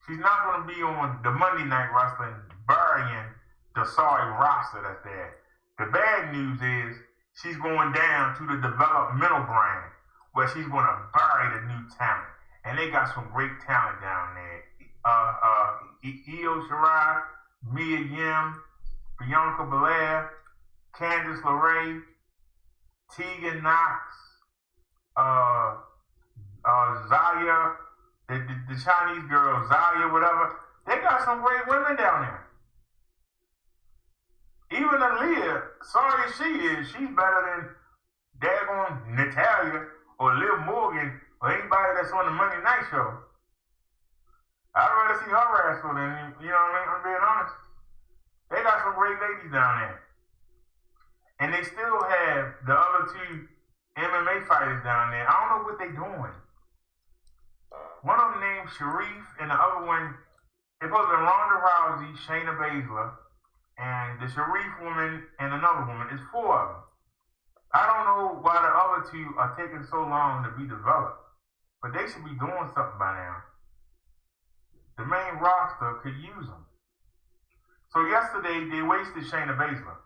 Speaker 16: she's not going to be on the Monday Night Wrestling burying the sorry roster that's there. The bad news is she's going down to the developmental brand where she's going to bury the new talent. And they got some great talent down there. Io Shirai, Mia Yim, Bianca Belair, Candice LeRae, Tegan Knox, Zaya, the Chinese girl, Zaya, whatever. They got some great women down there. Even Aaliyah, sorry as she is, she's better than daggone Natalia or Liv Morgan or anybody that's on the Monday Night Show. I'd rather see her wrestle than, you know what I mean? I'm being honest. They got some great ladies down there. And they still have the other two MMA fighters down there. I don't know what they're doing. One of them named Sharif, and the other one, it's supposed to be Ronda Rousey, Shayna Baszler, and the Sharif woman and another woman. It's 4 of them. I don't know why the other two are taking so long to be developed, but they should be doing something by now. The main roster could use them. So yesterday, they wasted Shayna Baszler.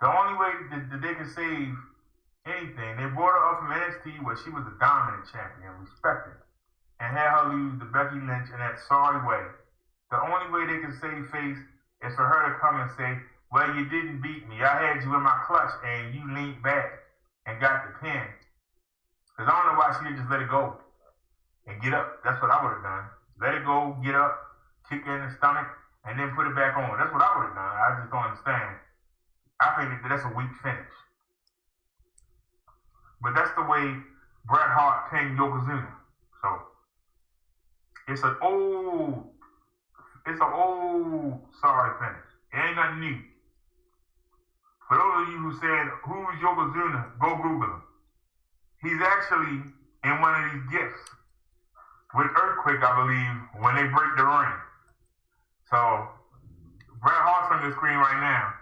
Speaker 16: The only way that they can save anything, they brought her up from NXT where she was a dominant champion, respected, and had her lose to Becky Lynch in that sorry way. The only way they can save face is for her to come and say, well, you didn't beat me. I had you in my clutch and you leaned back and got the pin. Because I don't know why she didn't just let it go and get up. That's what I would have done. Let it go, get up, kick her in the stomach, and then put it back on. That's what I would have done. I just don't understand. I think that's a weak finish. But that's the way Bret Hart pinned Yokozuna. So it's an old sorry finish. It ain't nothing new. For those of you who said, who's Yokozuna, go Google him. He's actually in one of these gifts with Earthquake, I believe, when they break the ring. So Bret Hart's on the screen right now,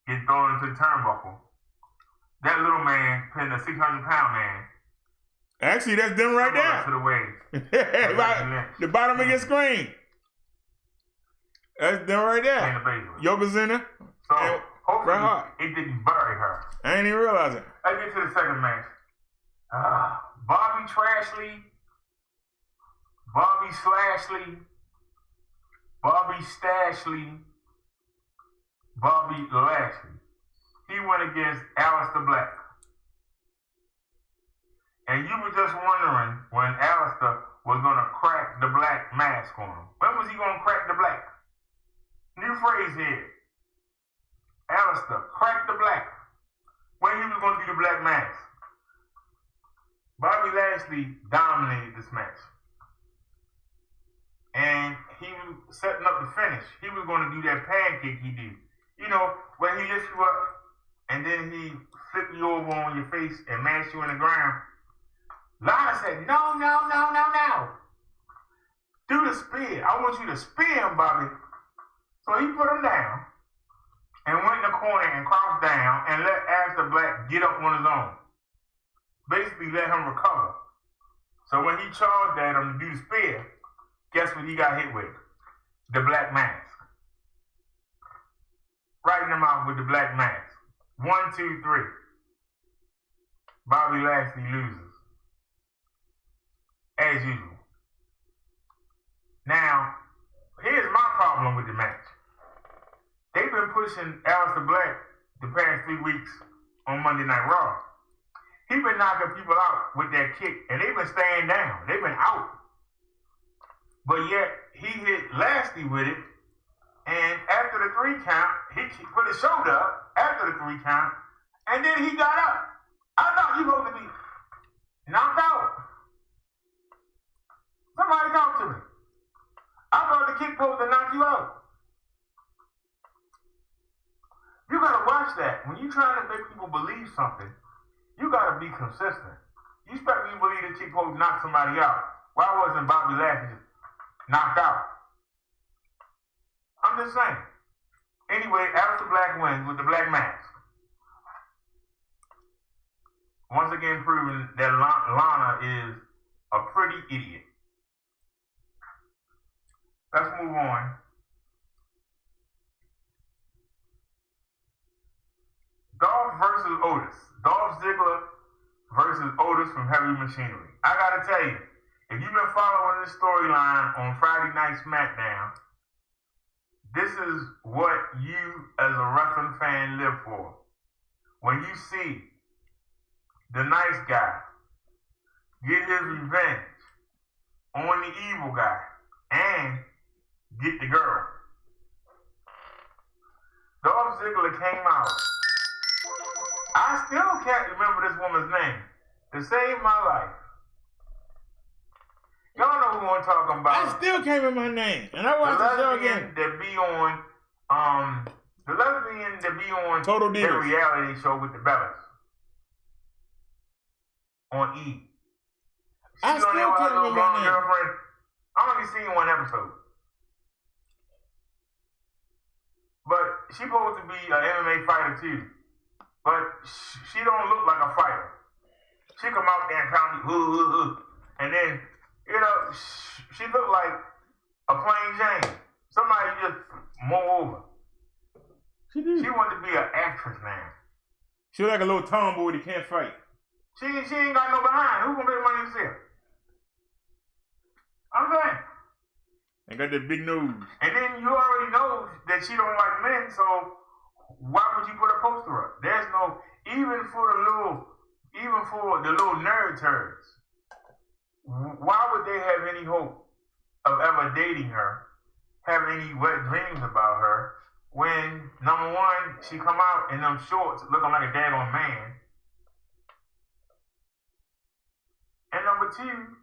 Speaker 16: getting thrown into the turnbuckle. That little man pinned a 600-pound man. Actually, that's them right there. To the waist. Right, the bottom of your screen. That's them right there. Yokozuna.
Speaker 7: So hopefully
Speaker 16: Hart.
Speaker 7: it didn't bury her.
Speaker 16: I didn't even realize it.
Speaker 7: Let's get to the second match. Bobby Trashley, Bobby Slashley, Bobby Stashley, Bobby Lashley. He went against Aleister Black. And you were just wondering when Aleister was going to crack the black mask on him. When was he going to crack the black? New phrase here. Aleister, crack the black. When he was going to do the black mask. Bobby Lashley dominated this match. And he was setting up the finish. He was going to do that pancake he did. You know, where he lifts you up and then he flip you over on your face and mash you in the ground. Lana said, no. Do the spear. I want you to spear him, Bobby. So he put him down and went in the corner and crouched down and let Aleister Black get up on his own. Basically let him recover. So when he charged at him to do the spear, guess what he got hit with? The black mask. Right in the mouth with the black mask. 1, 2, 3. Bobby Lashley loses. As usual. Now, here's my problem with the match. They've been pushing Aleister Black the past 3 weeks on Monday Night Raw. He's been knocking people out with that kick, and they've been staying down. They've been out. But yet, he hit Lashley with it, and after the 3 count, he put his shoulder up after the 3 count, and then he got up. I thought you were supposed to be knocked out. Somebody talk to me. I thought the kick supposed to knock you out. You gotta watch that. When you're trying to make people believe something, you gotta be consistent. You expect me to believe the kick supposed to knock somebody out. Why wasn't Bobby Lashley knocked out? I'm just saying. Anyway, Aleister Black wins with the black mask. Once again proving that Lana is a pretty idiot. Let's move on
Speaker 16: Dolph versus Otis. Dolph Ziggler versus Otis from Heavy Machinery. I gotta tell you, if you've been following this storyline on Friday Night SmackDown, this is what you as a wrestling fan live for. When you see the nice guy get his revenge on the evil guy and get the girl. Dolph Ziggler came out. I still can't remember this woman's name. To save my life. Y'all know who I'm talking about.
Speaker 3: I still can't remember her name. And I watched the show again.
Speaker 16: That be on, the lesbian that be on
Speaker 3: Total
Speaker 16: that
Speaker 3: Divas.
Speaker 16: reality show with the Bellas. On E.
Speaker 3: I
Speaker 16: She's on there
Speaker 3: still
Speaker 16: with
Speaker 3: can't
Speaker 16: her little
Speaker 3: remember her
Speaker 16: blonde
Speaker 3: name.
Speaker 16: girlfriend. I only seen one episode. But she supposed to be an MMA fighter too. But she don't look like a fighter. She come out there and kind of and then, you know, she look like a plain Jane. Somebody just mow over.
Speaker 3: She did.
Speaker 16: She wanted to be an actress now.
Speaker 3: She look like a little tomboy that can't fight.
Speaker 16: She ain't got no behind. Who gonna make money to see her? I'm saying.
Speaker 3: And got that big nose.
Speaker 16: And then you already know that she don't like men, so why would you put a poster up? There's no, even for the little nerd turds, why would they have any hope of ever dating her, have any wet dreams about her, when, number one, she come out in them shorts looking like a daggone man, and number two,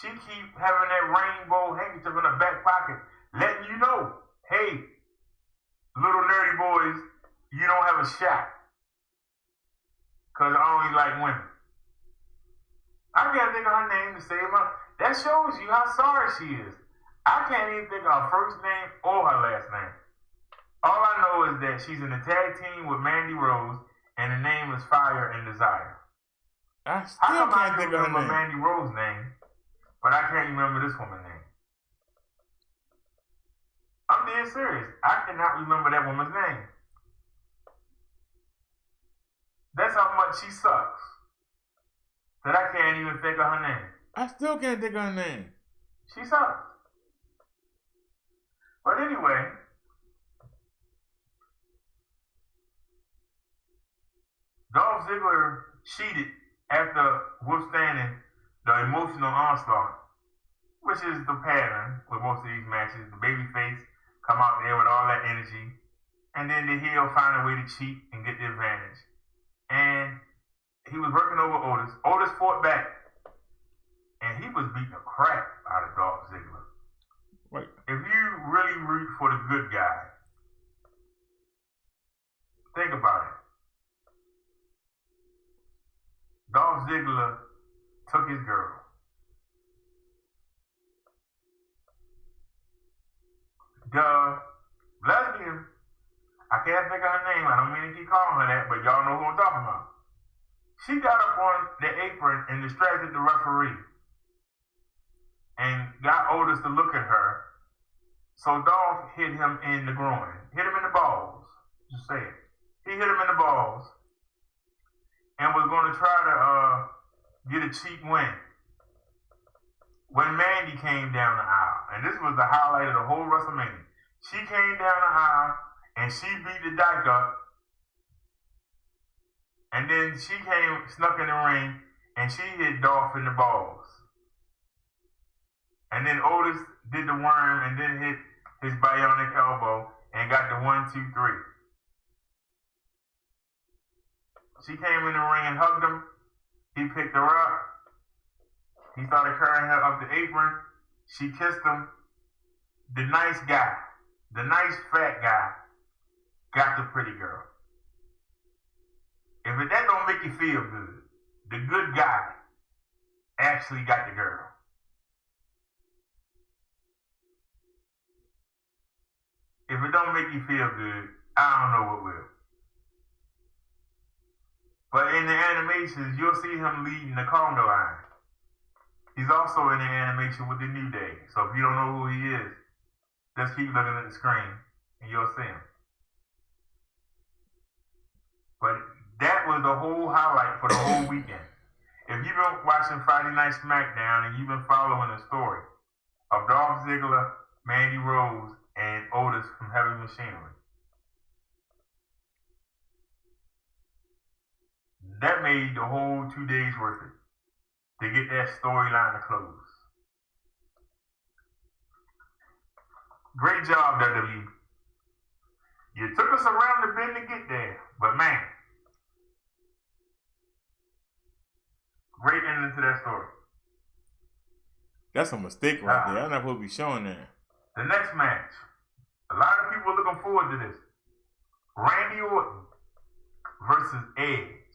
Speaker 16: she keep having that rainbow handkerchief in her back pocket, letting you know, hey, little nerdy boys, you don't have a shot. Because I only like women. I can't think of her name to save my... That shows you how sorry she is. I can't even think of her first name or her last name. All I know is that she's in a tag team with Mandy Rose, and the name is Fire and Desire.
Speaker 3: I still can't think of her
Speaker 16: remember
Speaker 3: name.
Speaker 16: Mandy Rose's name, but I can't remember this woman's name. I'm dead serious. I cannot remember that woman's name. That's how much she sucks. That I can't even think of her name.
Speaker 3: I still can't think of her name.
Speaker 16: She sucks. But anyway, Dolph Ziggler cheated after withstanding the emotional onslaught, which is the pattern with most of these matches. The babyface come out there with all that energy, and then the heel find a way to cheat and get the advantage. And he was working over Otis. Otis fought back, and he was beating the crap out of Dolph Ziggler.
Speaker 3: Wait.
Speaker 16: If you really root for the good guy, think about it. Dolph Ziggler took his girl. The lesbian, I can't think of her name. I don't mean to keep calling her that, but y'all know who I'm talking about. She got up on the apron and distracted the referee and got Otis to look at her. So Dolph hit him in the groin, hit him in the balls. Just say it. He hit him in the balls and was going to try to get a cheap win. When Mandy came down the aisle, and this was the highlight of the whole WrestleMania, she came down the aisle and she beat the dyke up, and then she snuck in the ring and she hit Dolph in the balls. And then Otis did the worm and then hit his bionic elbow and got the 1, 2, 3. She came in the ring and hugged him. He picked her up. He started carrying her up the apron. She kissed him. The nice guy, the nice fat guy, got the pretty girl. If that don't make you feel good, the good guy actually got the girl. If it don't make you feel good, I don't know what will. But in the animations, you'll see him leading the conga line. He's also in the animation with the New Day. So if you don't know who he is, just keep looking at the screen and you'll see him. But That was the whole highlight for the whole weekend. If you've been watching Friday Night SmackDown and you've been following the story of Dolph Ziggler, Mandy Rose, and Otis from Heavy Machinery, that made the whole 2 days worth it to get that storyline to close. Great job, WWE. You took us around the bend to get there, but man, great ending to that story.
Speaker 3: That's a mistake right there. I'm not supposed to be showing that.
Speaker 16: The next match, a lot of people are looking forward to this. Randy Orton versus Edge.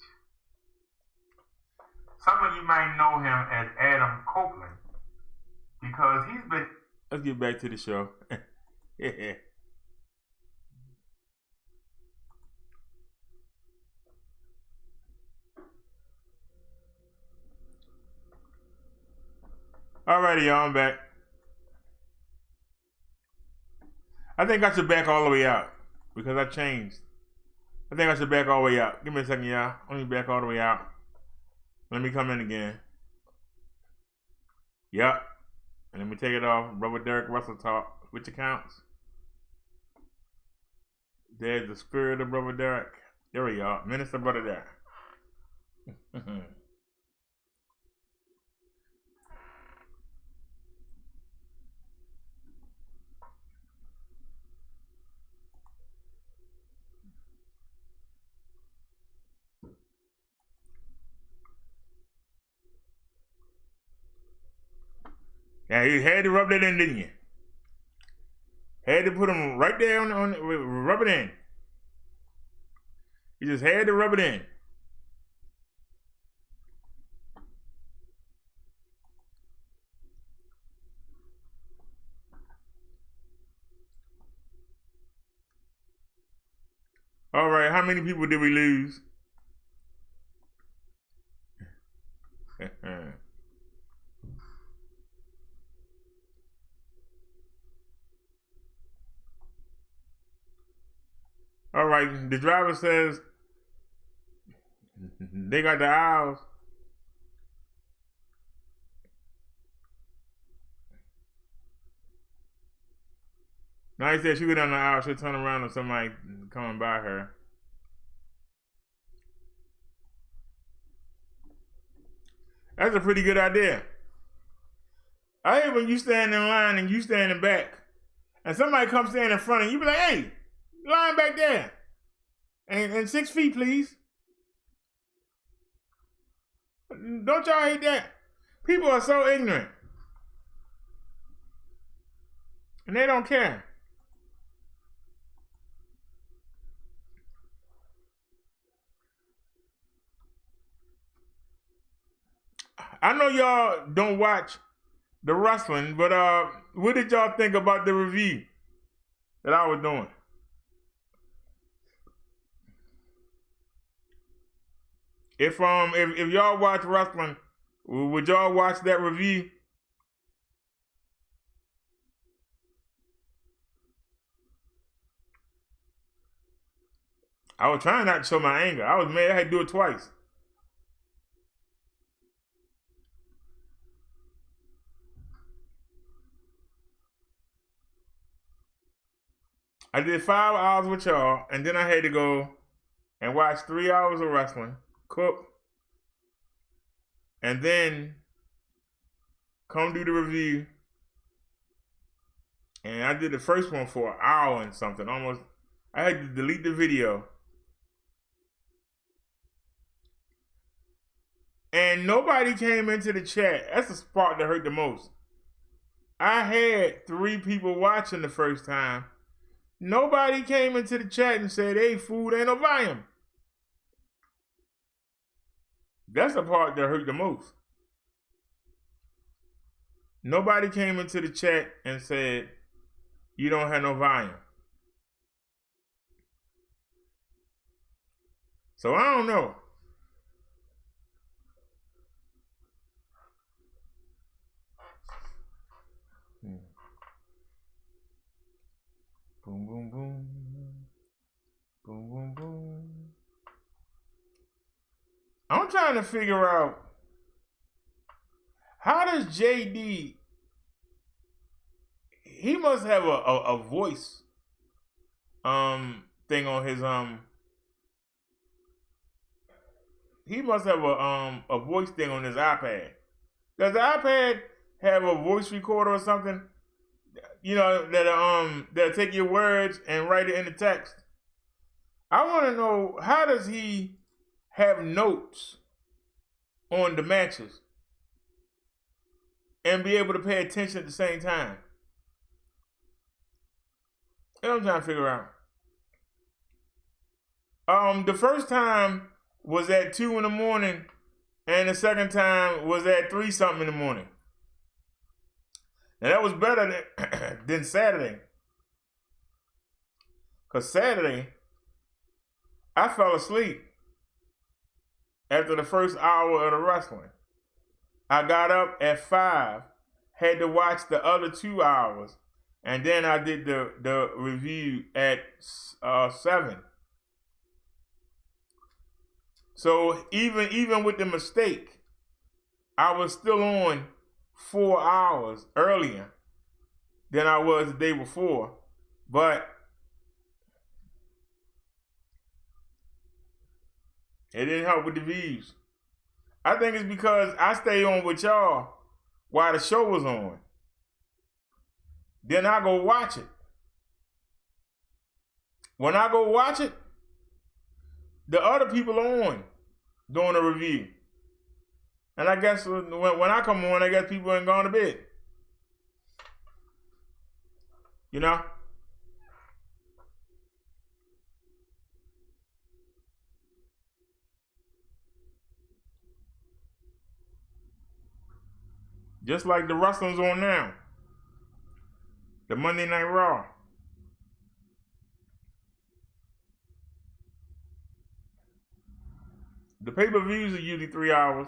Speaker 16: Some of you might know him as Adam Copeland because he's been...
Speaker 3: Let's get back to the show. Yeah. Alrighty, y'all, I'm back. I think I should back all the way out because I changed. I think I should back all the way out. Give me a second, y'all. Let me back all the way out. Let me come in again. Yep. And let me take it off. Brother Derrick Russell talk. Which accounts? There's the spirit of Brother Derrick. There we go. Minister Brother Derrick. Yeah, you had to rub that in, didn't you? Had to put them right there on rub it in. You just had to rub it in. All right, how many people did we lose? All right, the driver says they got the aisles. Now he said she go down the aisle, she'll turn around and somebody coming by her. That's a pretty good idea. I hate when you stand in line and you stand in back, and somebody comes stand in front and you be like, hey, line back there. And 6 feet, please. Don't y'all hate that? People are so ignorant. And they don't care. I know y'all don't watch the wrestling, but what did y'all think about the review that I was doing? If y'all watch wrestling, would y'all watch that review? I was trying not to show my anger. I was mad I had to do it twice. I did 5 hours with y'all, and then I had to go and watch 3 hours of wrestling, cook, and then come do the review. And I did the first one for an hour and something, almost. I had to delete the video. And nobody came into the chat. That's the part that hurt the most. I had 3 people watching the first time. Nobody came into the chat and said, hey, food ain't no volume. That's the part that hurt the most. Nobody came into the chat and said, you don't have no volume. So I don't know. Boom, boom, boom. Boom, boom, boom. trying to figure out, how does JD, he must have a voice thing on his he must have a voice thing on his iPad. Does the iPad have a voice recorder or something? You know, that'll take your words and write it in the text. I want to know, how does he have notes on the matches and be able to pay attention at the same time? That's what I'm trying to figure out. The first time was at 2 in the morning, and the second time was at 3 something in the morning. Now that was better than Saturday. Because Saturday, I fell asleep after the first hour of the wrestling. I got up at 5, had to watch the other 2 hours, and then I did the review at 7. So even with the mistake, I was still on 4 hours earlier than I was the day before. But it didn't help with the views. I think it's because I stayed on with y'all while the show was on. Then I go watch it. When I go watch it, the other people are on doing a review. And I guess when I come on, I guess people ain't gone to bed. You know? Just like the wrestling's on now. The Monday Night Raw. The pay-per-views are usually 3 hours.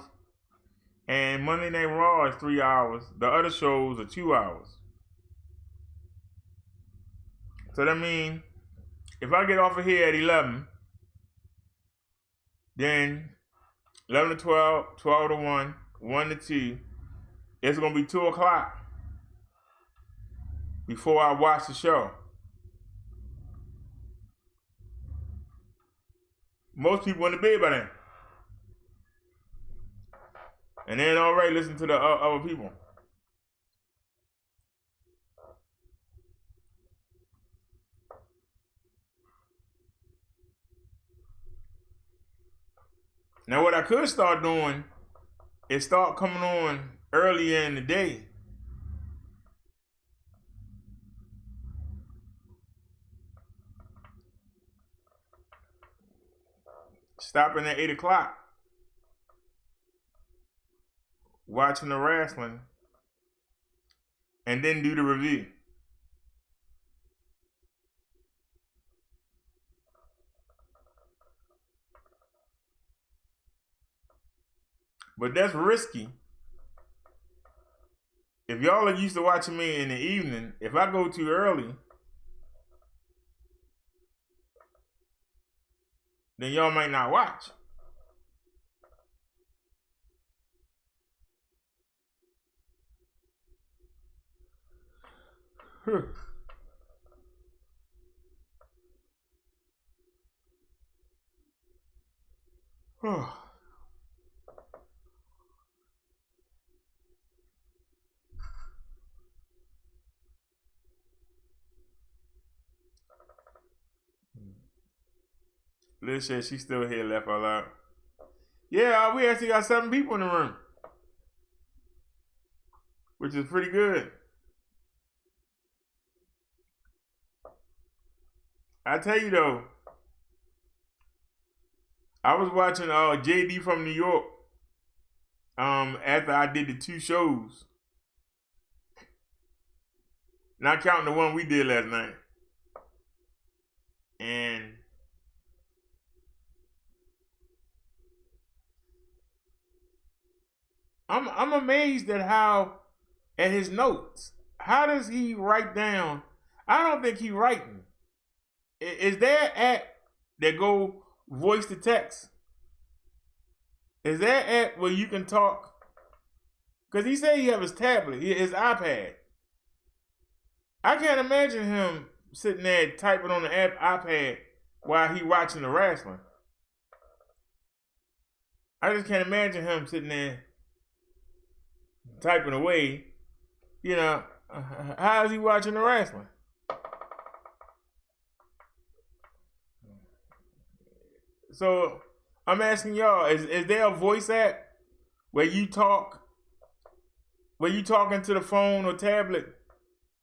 Speaker 3: And Monday Night Raw is 3 hours. The other shows are 2 hours. So that means if I get off of here at 11, then 11 to 12, 12 to 1, 1 to 2, it's going to be 2 o'clock before I watch the show. Most people in the bed by then. And then already listen to the other people. Now what I could start doing is start coming on earlier in the day. Stopping at 8 o'clock. Watching the wrestling. And then do the review. But that's risky. If y'all are used to watching me in the evening, if I go too early, then y'all might not watch. Liz said she's still here, left all out. Yeah, we actually got 7 people in the room, which is pretty good. I tell you though, I was watching JD from New York after I did the 2 shows. Not counting the one we did last night. And I'm amazed at at his notes. How does he write down? I don't think he writing. Is there an app that go voice to text? Is that app where you can talk? Because he said he have his tablet, his iPad. I can't imagine him sitting there typing on the iPad while he watching the wrestling. I just can't imagine him sitting there typing away. You know, how is he watching the wrestling? So I'm asking y'all, is there a voice app where you talk, where you talk into the phone or tablet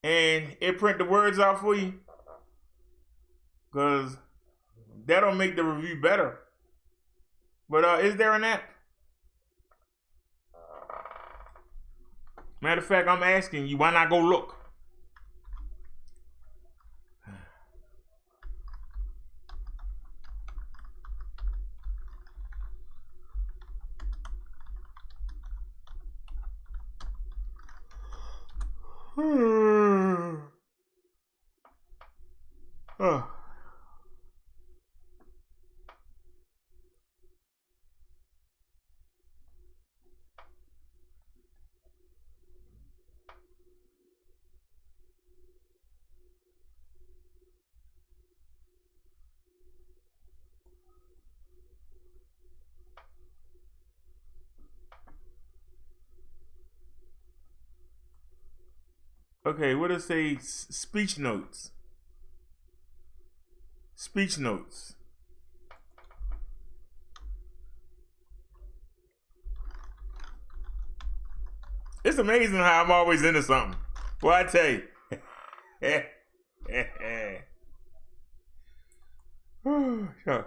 Speaker 3: and it print the words out for you? Because that'll make the review better. But is there an app? Matter of fact, I'm asking you, why not go look? Okay, what does it say? Speech notes. Speech notes. It's amazing how I'm always into something. Well, I tell you. Sure.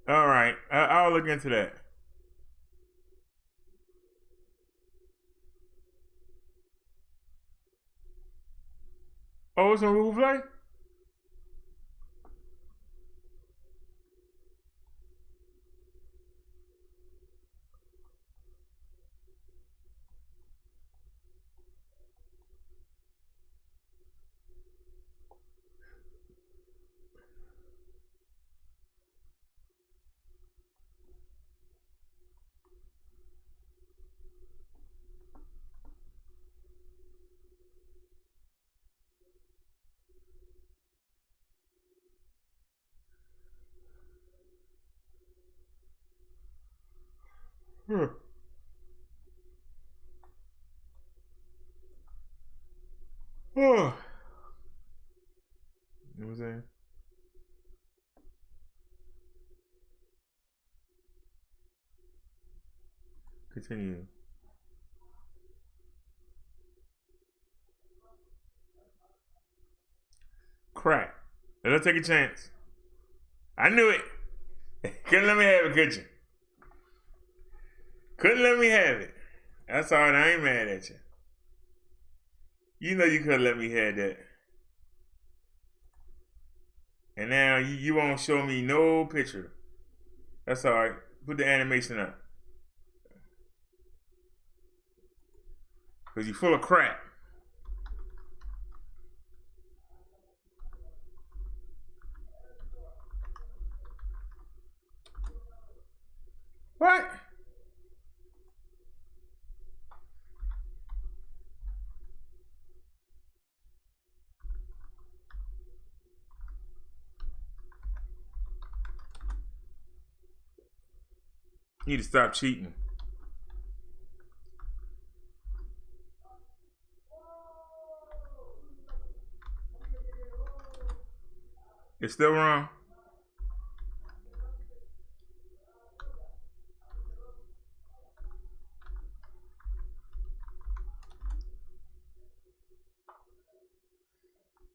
Speaker 3: All right, I'll look into that. Oh, it's on Google Play? What was that? Continue. Crack. Let's take a chance.
Speaker 16: I knew it. Couldn't let me have it, could you? Couldn't let me have it. That's all right. I ain't mad at you. You know you couldn't let me have that. And now you won't show me no picture. That's all right. Put the animation up. Because you're full of crap. What? You need to stop cheating. It's still wrong.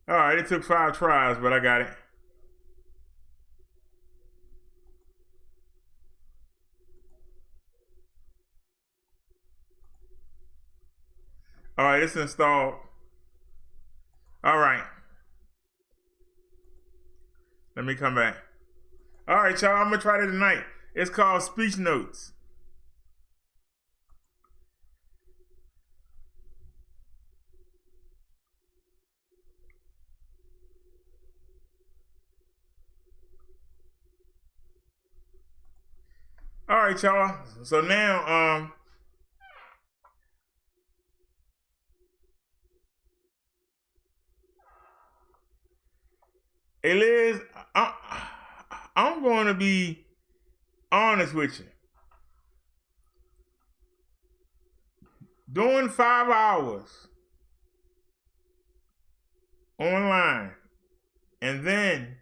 Speaker 16: All right, it took 5 tries, but I got it. All right, it's installed. All right. Let me come back. All right, y'all, I'm going to try it tonight. It's called Speech Notes. All right, y'all. So now, hey Liz, I'm going to be honest with you. Doing 5 hours online and then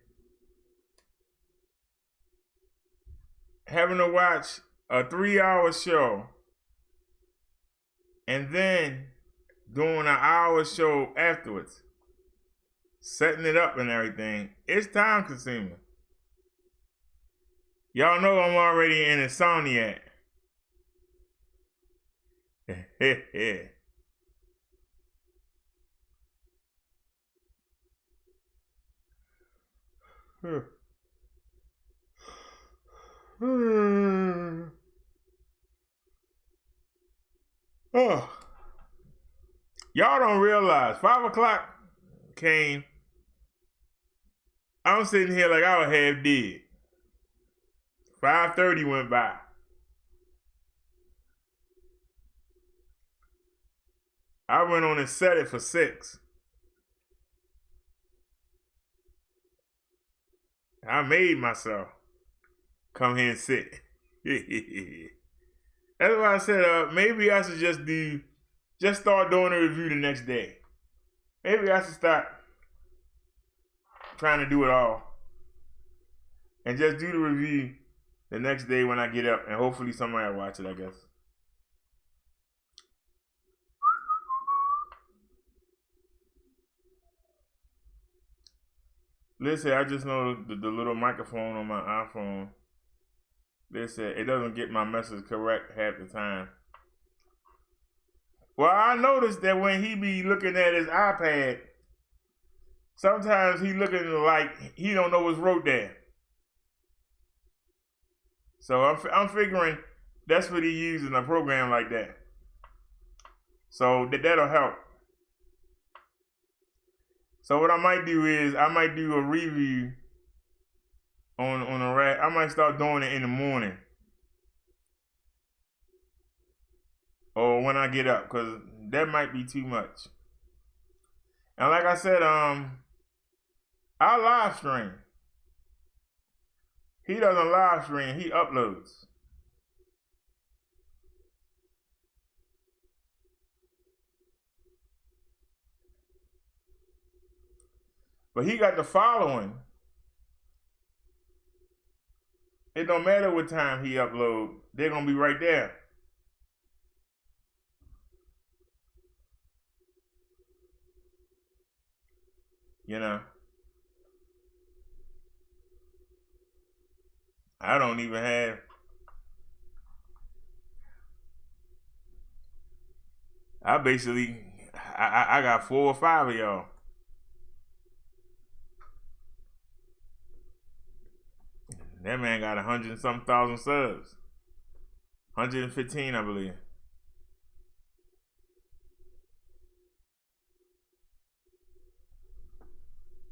Speaker 16: having to watch a 3-hour show and then doing an hour show afterwards, setting it up and everything, it's time consuming. Y'all know I'm already an insomniac. Oh. Y'all don't realize 5 o'clock came. I'm sitting here like I was half dead. 5:30 went by. I went on and set it for 6. I made myself come here and sit. That's why I said maybe I should just start doing a review the next day. Maybe I should start trying to do it all and just do the review the next day when I get up, and hopefully somebody will watch it, I guess. Listen, I just know the little microphone on my iPhone, listen, it doesn't get my message correct half the time. Well, I noticed that when he be looking at his iPad, sometimes he looking like he don't know what's wrote there. So I'm figuring that's what he uses in a program like that. So that'll help. So what I might do is I might do a review on a rack. I might start doing it in the morning or when I get up, because that might be too much. And like I said, I live stream. He doesn't live stream, he uploads. But he got the following. It don't matter what time he upload, they're gonna be right there. You know. I don't even have. I basically, I got 4 or 5 of y'all. That man got 100 and something thousand subs. 115, I believe.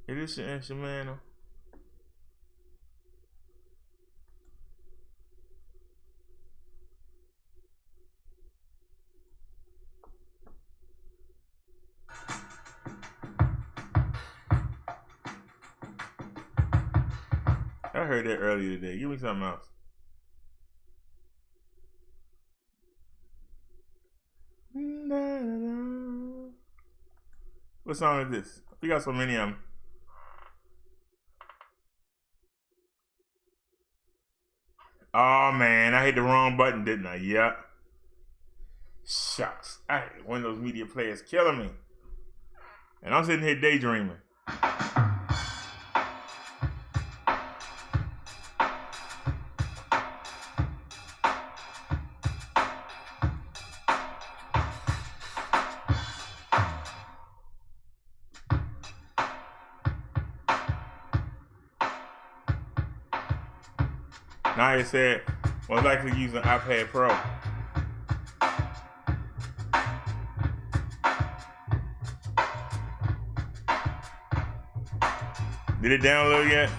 Speaker 16: It is your instrumental. I heard that earlier today. Give me something else. What song is this? We got so many of them. Oh man, I hit the wrong button, didn't I? Yep. Shucks. I hate Windows Media Player is killing me. And I'm sitting here daydreaming. Now it said, most likely using an iPad Pro. Did it download yet?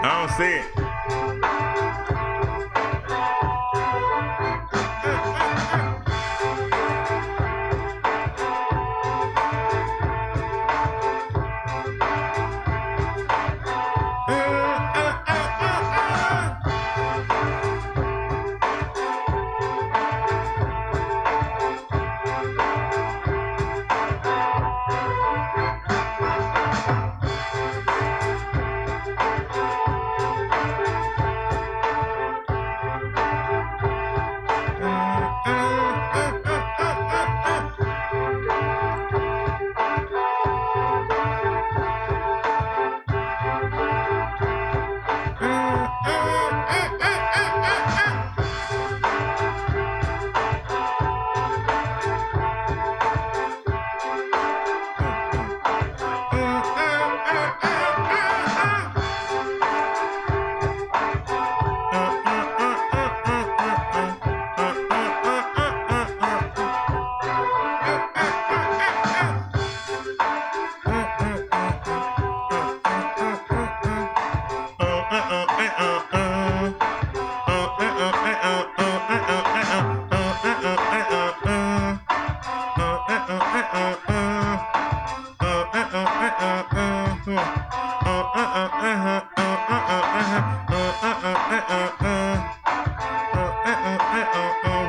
Speaker 16: I don't see it.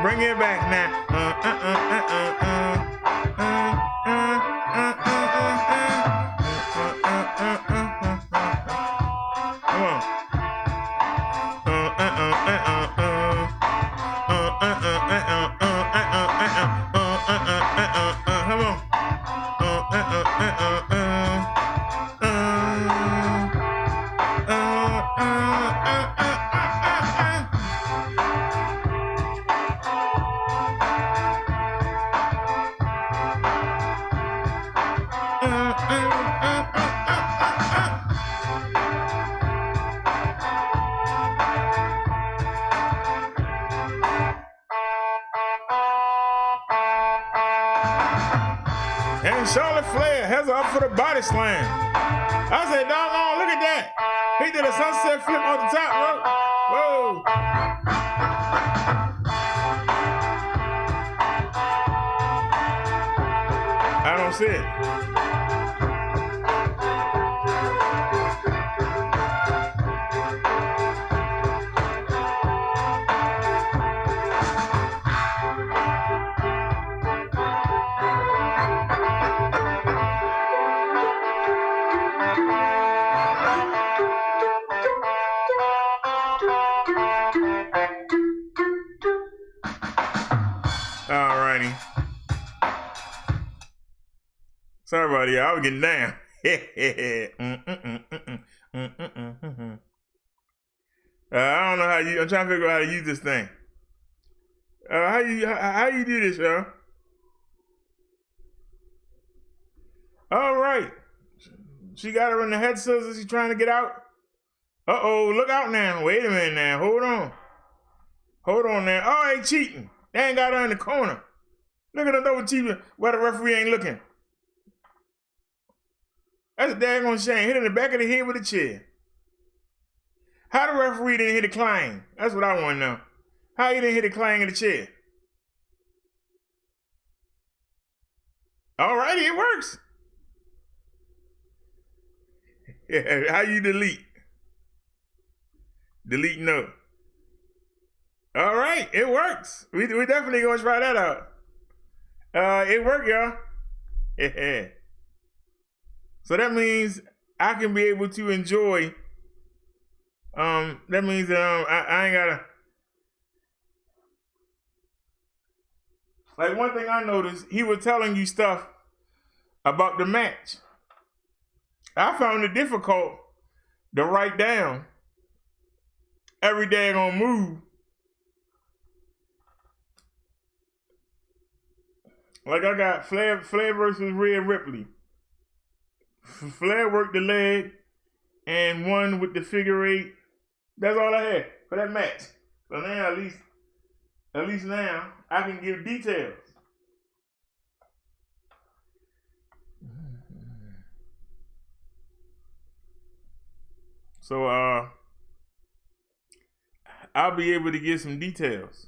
Speaker 16: Bring it back now. Come on.
Speaker 3: And Charlotte Flair has her up for the body slam. I said, doggone, look at that. He did a sunset flip on the top rope. Whoa. I don't see it. Alrighty. Sorry about that. I was getting down. I don't know how you. I'm trying to figure out how to use this thing. How you do this, y'all? All right. She got her in the head scissors. She's trying to get out. Uh-oh, look out now. Wait a minute now. Hold on. Hold on now. Oh, they cheating. They ain't got her in the corner. Look at the double cheating where the referee ain't looking. That's a daggone shame. Hit in the back of the head with a chair. How the referee didn't hit a clang? That's what I want to know. How he didn't hit a clang in the chair? Alrighty, it works. Yeah, how you delete? Delete no. All right, it works. We definitely gonna try that out. It worked, y'all. Yeah. So that means I can be able to enjoy. That means I ain't gotta. Like one thing I noticed, he was telling you stuff about the match. I found it difficult to write down every daggone move. Like I got Flair versus Rhea Ripley. Flair worked the leg and won with the figure eight. That's all I had for that match. So now at least now I can give details. So I'll be able to get some details.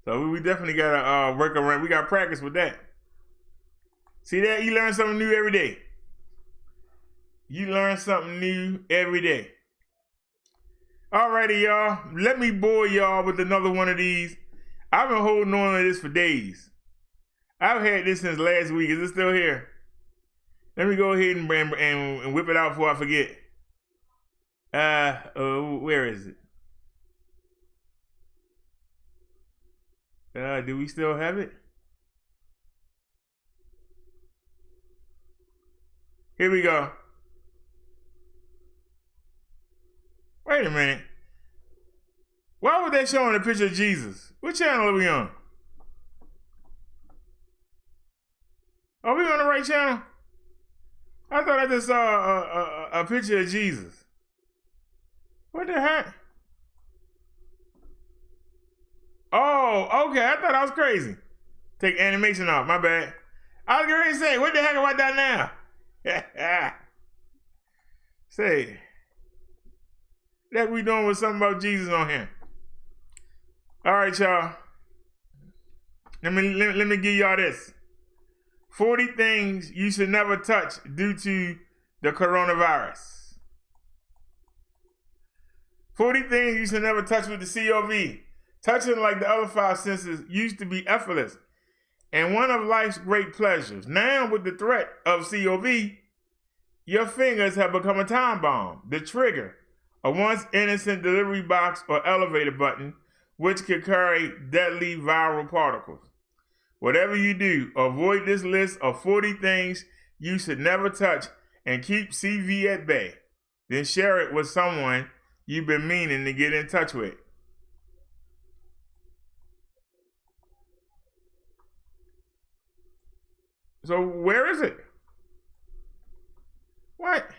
Speaker 3: So we definitely gotta work around. We gotta practice with that. See that? You learn something new every day. You learn something new every day. Alrighty, y'all. Let me bore y'all with another one of these. I've been holding on to this for days. I've had this since last week. Is it still here? Let me go ahead and whip it out before I forget. Where is it? Do we still have it? Here we go. Wait a minute. Why was they showing a picture of Jesus? What channel are we on? Are we on the right channel? I thought I just saw a picture of Jesus. What the heck? Oh, okay. I thought I was crazy. Take animation off. My bad. I was going to say, what the heck about that now? Say, that we doing with something about Jesus on here. All right, y'all. Let me give y'all this. 40 things you should never touch due to the coronavirus. 40 things you should never touch with the COV. Touching like the other five senses used to be effortless and one of life's great pleasures. Now with the threat of COV, your fingers have become a time bomb. The trigger, a once innocent delivery box or elevator button, which could carry deadly viral particles. Whatever you do, avoid this list of 40 things you should never touch and keep CV at bay. Then share it with someone you've been meaning to get in touch with. So where is it?
Speaker 16: What?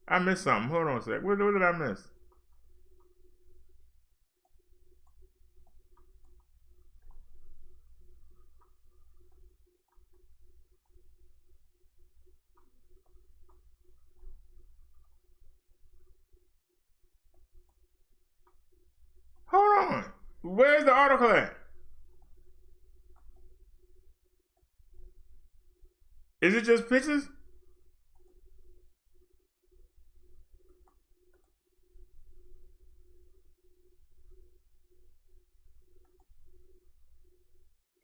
Speaker 16: I missed something. Hold on a sec. What did I miss? Hold on. Where's the article at? Is it just pictures?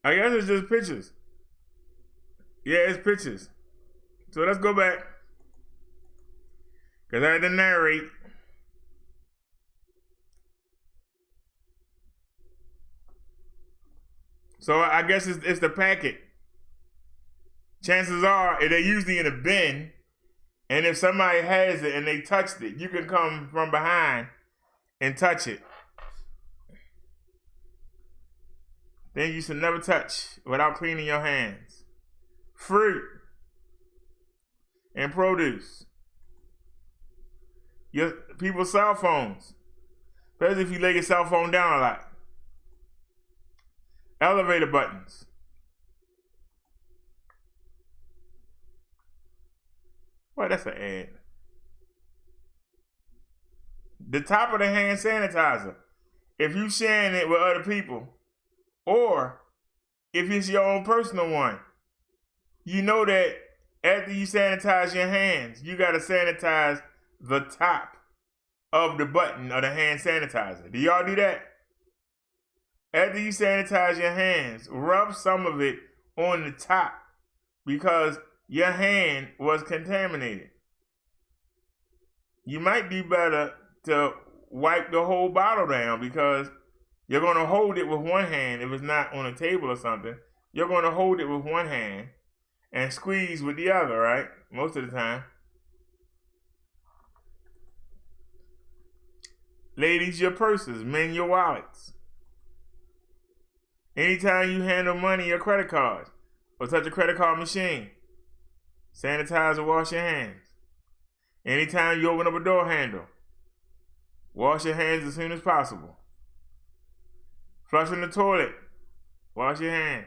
Speaker 16: I guess it's just pictures. Yeah, it's pictures. So let's go back. Because I had to narrate. So I guess it's the packet. Chances are, they're usually in a bin. And if somebody has it and they touched it, you can come from behind and touch it. Then you should never touch without cleaning your hands. Fruit and produce. Your people's cell phones. Especially if you lay your cell phone down a lot. Elevator buttons. Well, that's an ad. The top of the hand sanitizer. If you sharing it with other people, or if it's your own personal one, you know that after you sanitize your hands, you got to sanitize the top of the button of the hand sanitizer. Do y'all do that? After you sanitize your hands, rub some of it on the top because your hand was contaminated. You might do better to wipe the whole bottle down because you're going to hold it with one hand if it's not on a table or something. You're going to hold it with one hand and squeeze with the other, right? Most of the time. Ladies, your purses. Men, your wallets. Anytime you handle money or credit cards or touch a credit card machine, sanitize or wash your hands. Anytime you open up a door handle, wash your hands as soon as possible. Flushing the toilet, wash your hands.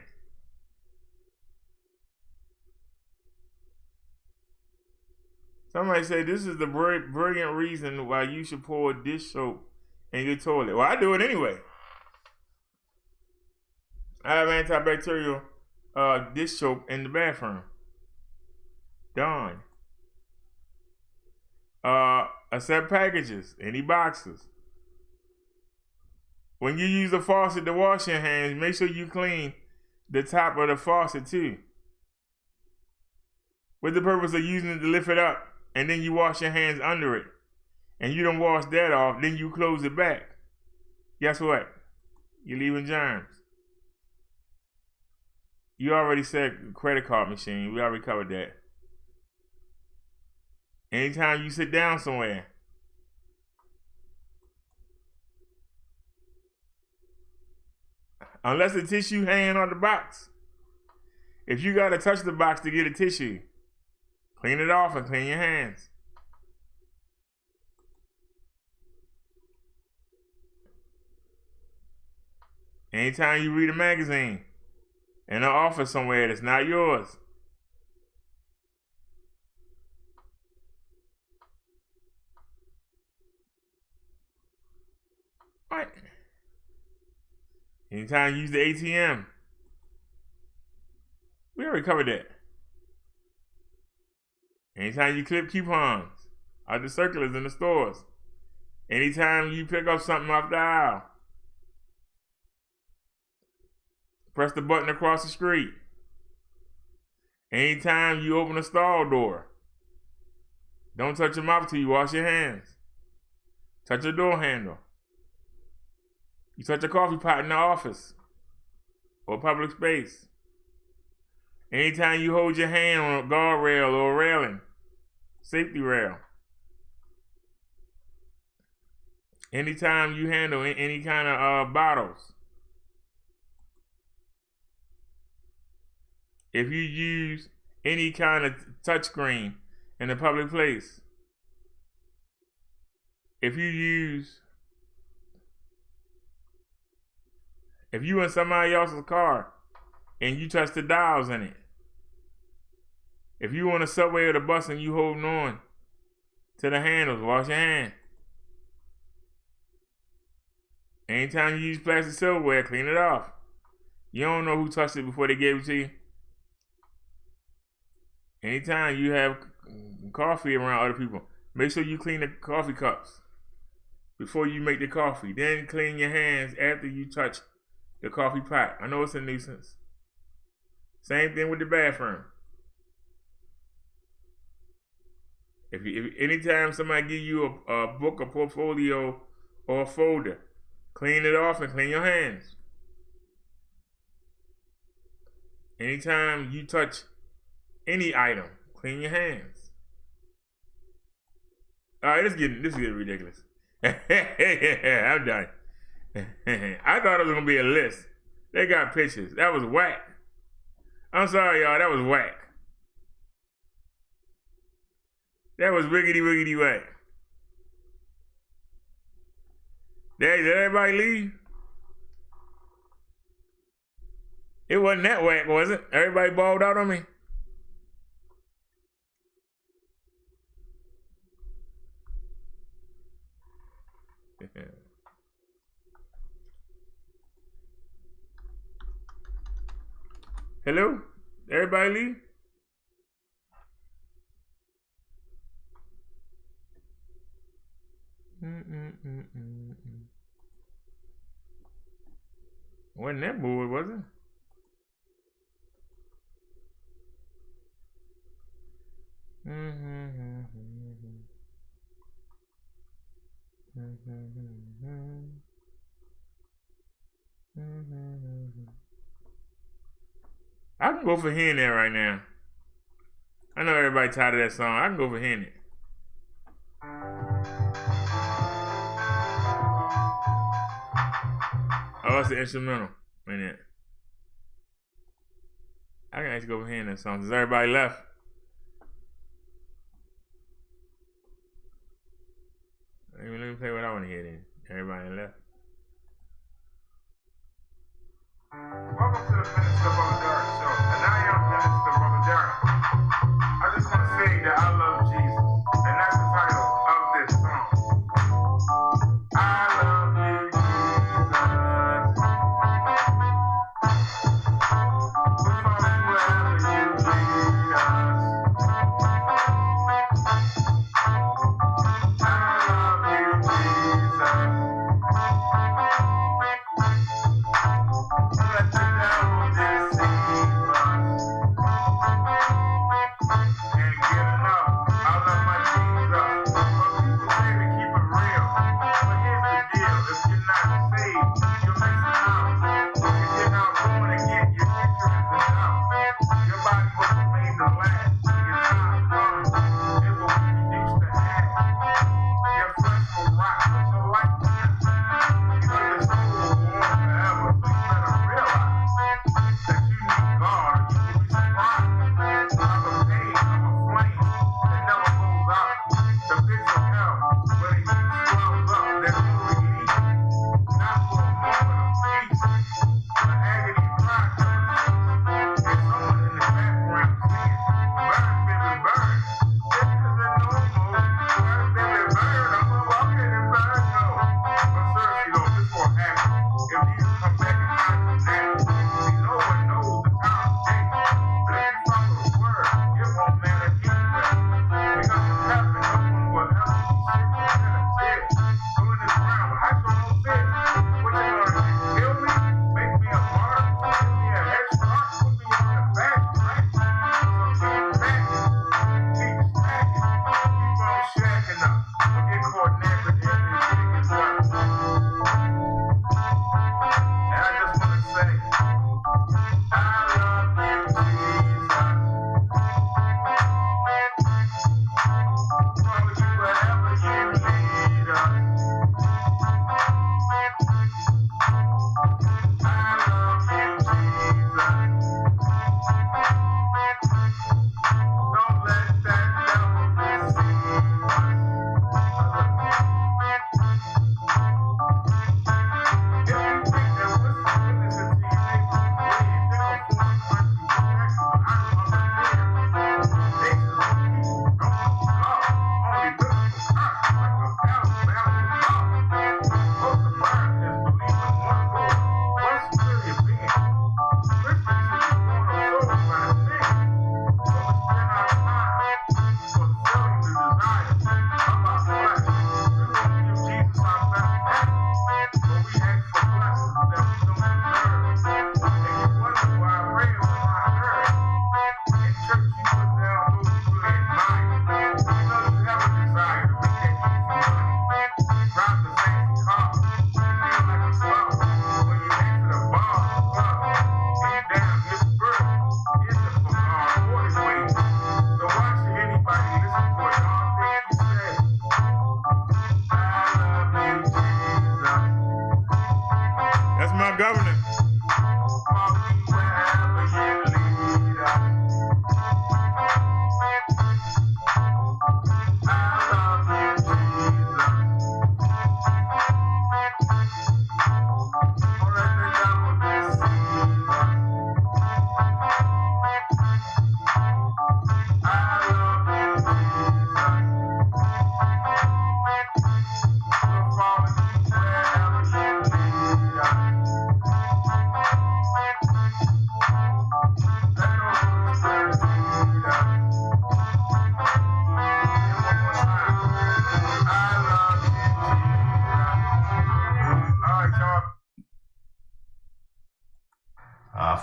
Speaker 16: Somebody said this is the brilliant reason why you should pour dish soap in your toilet. Well, I do it anyway. I have antibacterial dish soap in the bathroom. Done. Accept packages, any boxes. When you use the faucet to wash your hands, make sure you clean the top of the faucet too. With the purpose of using it to lift it up, and then you wash your hands under it. And you don't wash that off, then you close it back. Guess what? You're leaving germs. You already said credit card machine. We already covered that. Anytime you sit down somewhere, unless the tissue hanging on the box. If you gotta touch the box to get a tissue, clean it off and clean your hands. Anytime you read a magazine in an office somewhere that's not yours, what? Anytime you use the ATM, we already covered that. Anytime you clip coupons out the circulars in the stores. Anytime you pick up something off the aisle. Press the button across the street. Anytime you open a stall door. Don't touch your mouth till you wash your hands. Touch your door handle. You touch a coffee pot in the office or public space. Anytime you hold your hand on a guardrail or a railing, safety rail. Anytime you handle any kind of bottles. If you use any kind of touchscreen in a public place. If you in somebody else's car and you touch the dials in it, if you on a subway or the bus and you holding on to the handles, wash your hand. Anytime you use plastic silverware, clean it off. You don't know who touched it before they gave it to you. Anytime you have coffee around other people, make sure you clean the coffee cups before you make the coffee. Then clean your hands after you touch the coffee pot. I know it's a nuisance. Same thing with the bathroom. If anytime somebody give you a book, a portfolio, or a folder, clean it off and clean your hands. Anytime you touch any item, clean your hands. All right, this is getting ridiculous. I'm done. I thought it was gonna be a list. They got pictures. That was whack. I'm sorry, y'all. That was whack. That was wiggity whack. Did everybody leave? It wasn't that whack, was it? Everybody balled out on me? Hello? Everybody leave? Wasn't that bored, was it? I can go for hearing that right now. I know everybody tired of that song. I can go for hearing it. Oh, it's the instrumental in it. I can actually go for hearing that song. Since everybody left. Let me play what I want to hear then. Everybody left. Welcome to the Minister of Brother Derrick show. And I am Minister Brother Derrick. I just want to say that I love Jesus. And that's the title of this song. I love you, Jesus. We'll follow you wherever you lead us. But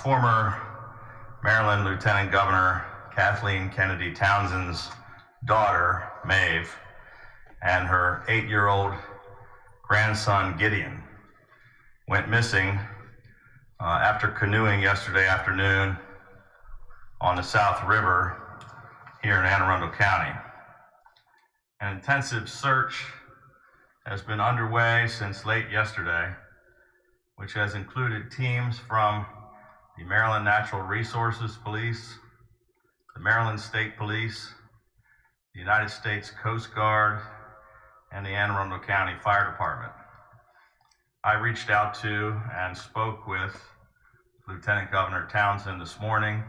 Speaker 4: former Maryland Lieutenant Governor Kathleen Kennedy Townsend's daughter, Maeve, and her 8-year-old grandson, Gideon, went missing after canoeing yesterday afternoon on the South River here in Anne Arundel County. An intensive search has been underway since late yesterday, which has included teams from the Maryland Natural Resources Police, the Maryland State Police, the United States Coast Guard, and the Anne Arundel County Fire Department. I reached out to and spoke with Lieutenant Governor Townsend this morning,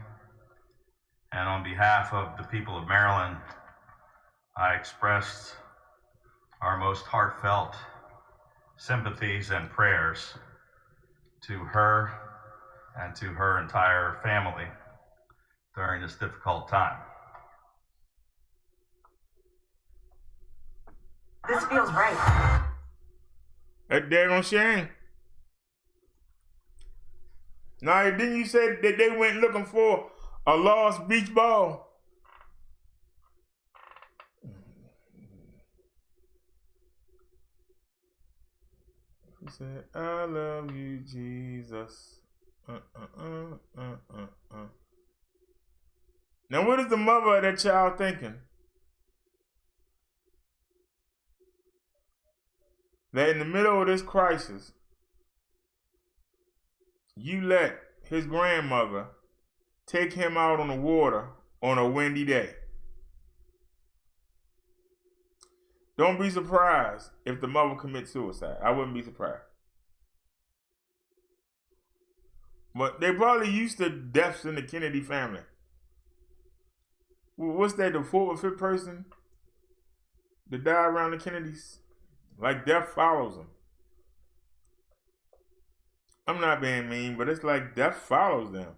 Speaker 4: and on behalf of the people of Maryland, I expressed our most heartfelt sympathies and prayers to her and to her entire family during this difficult time.
Speaker 22: This feels right.
Speaker 3: That daggone shame. Now, didn't you say that they went looking for a lost beach ball? He said, I love you, Jesus. Now, what is the mother of that child thinking? That in the middle of this crisis, you let his grandmother take him out on the water on a windy day. Don't be surprised if the mother commits suicide. I wouldn't be surprised. But they probably used to deaths in the Kennedy family. What's that, the fourth or fifth person that died around the Kennedys? Like death follows them. I'm not being mean, but it's like death follows them.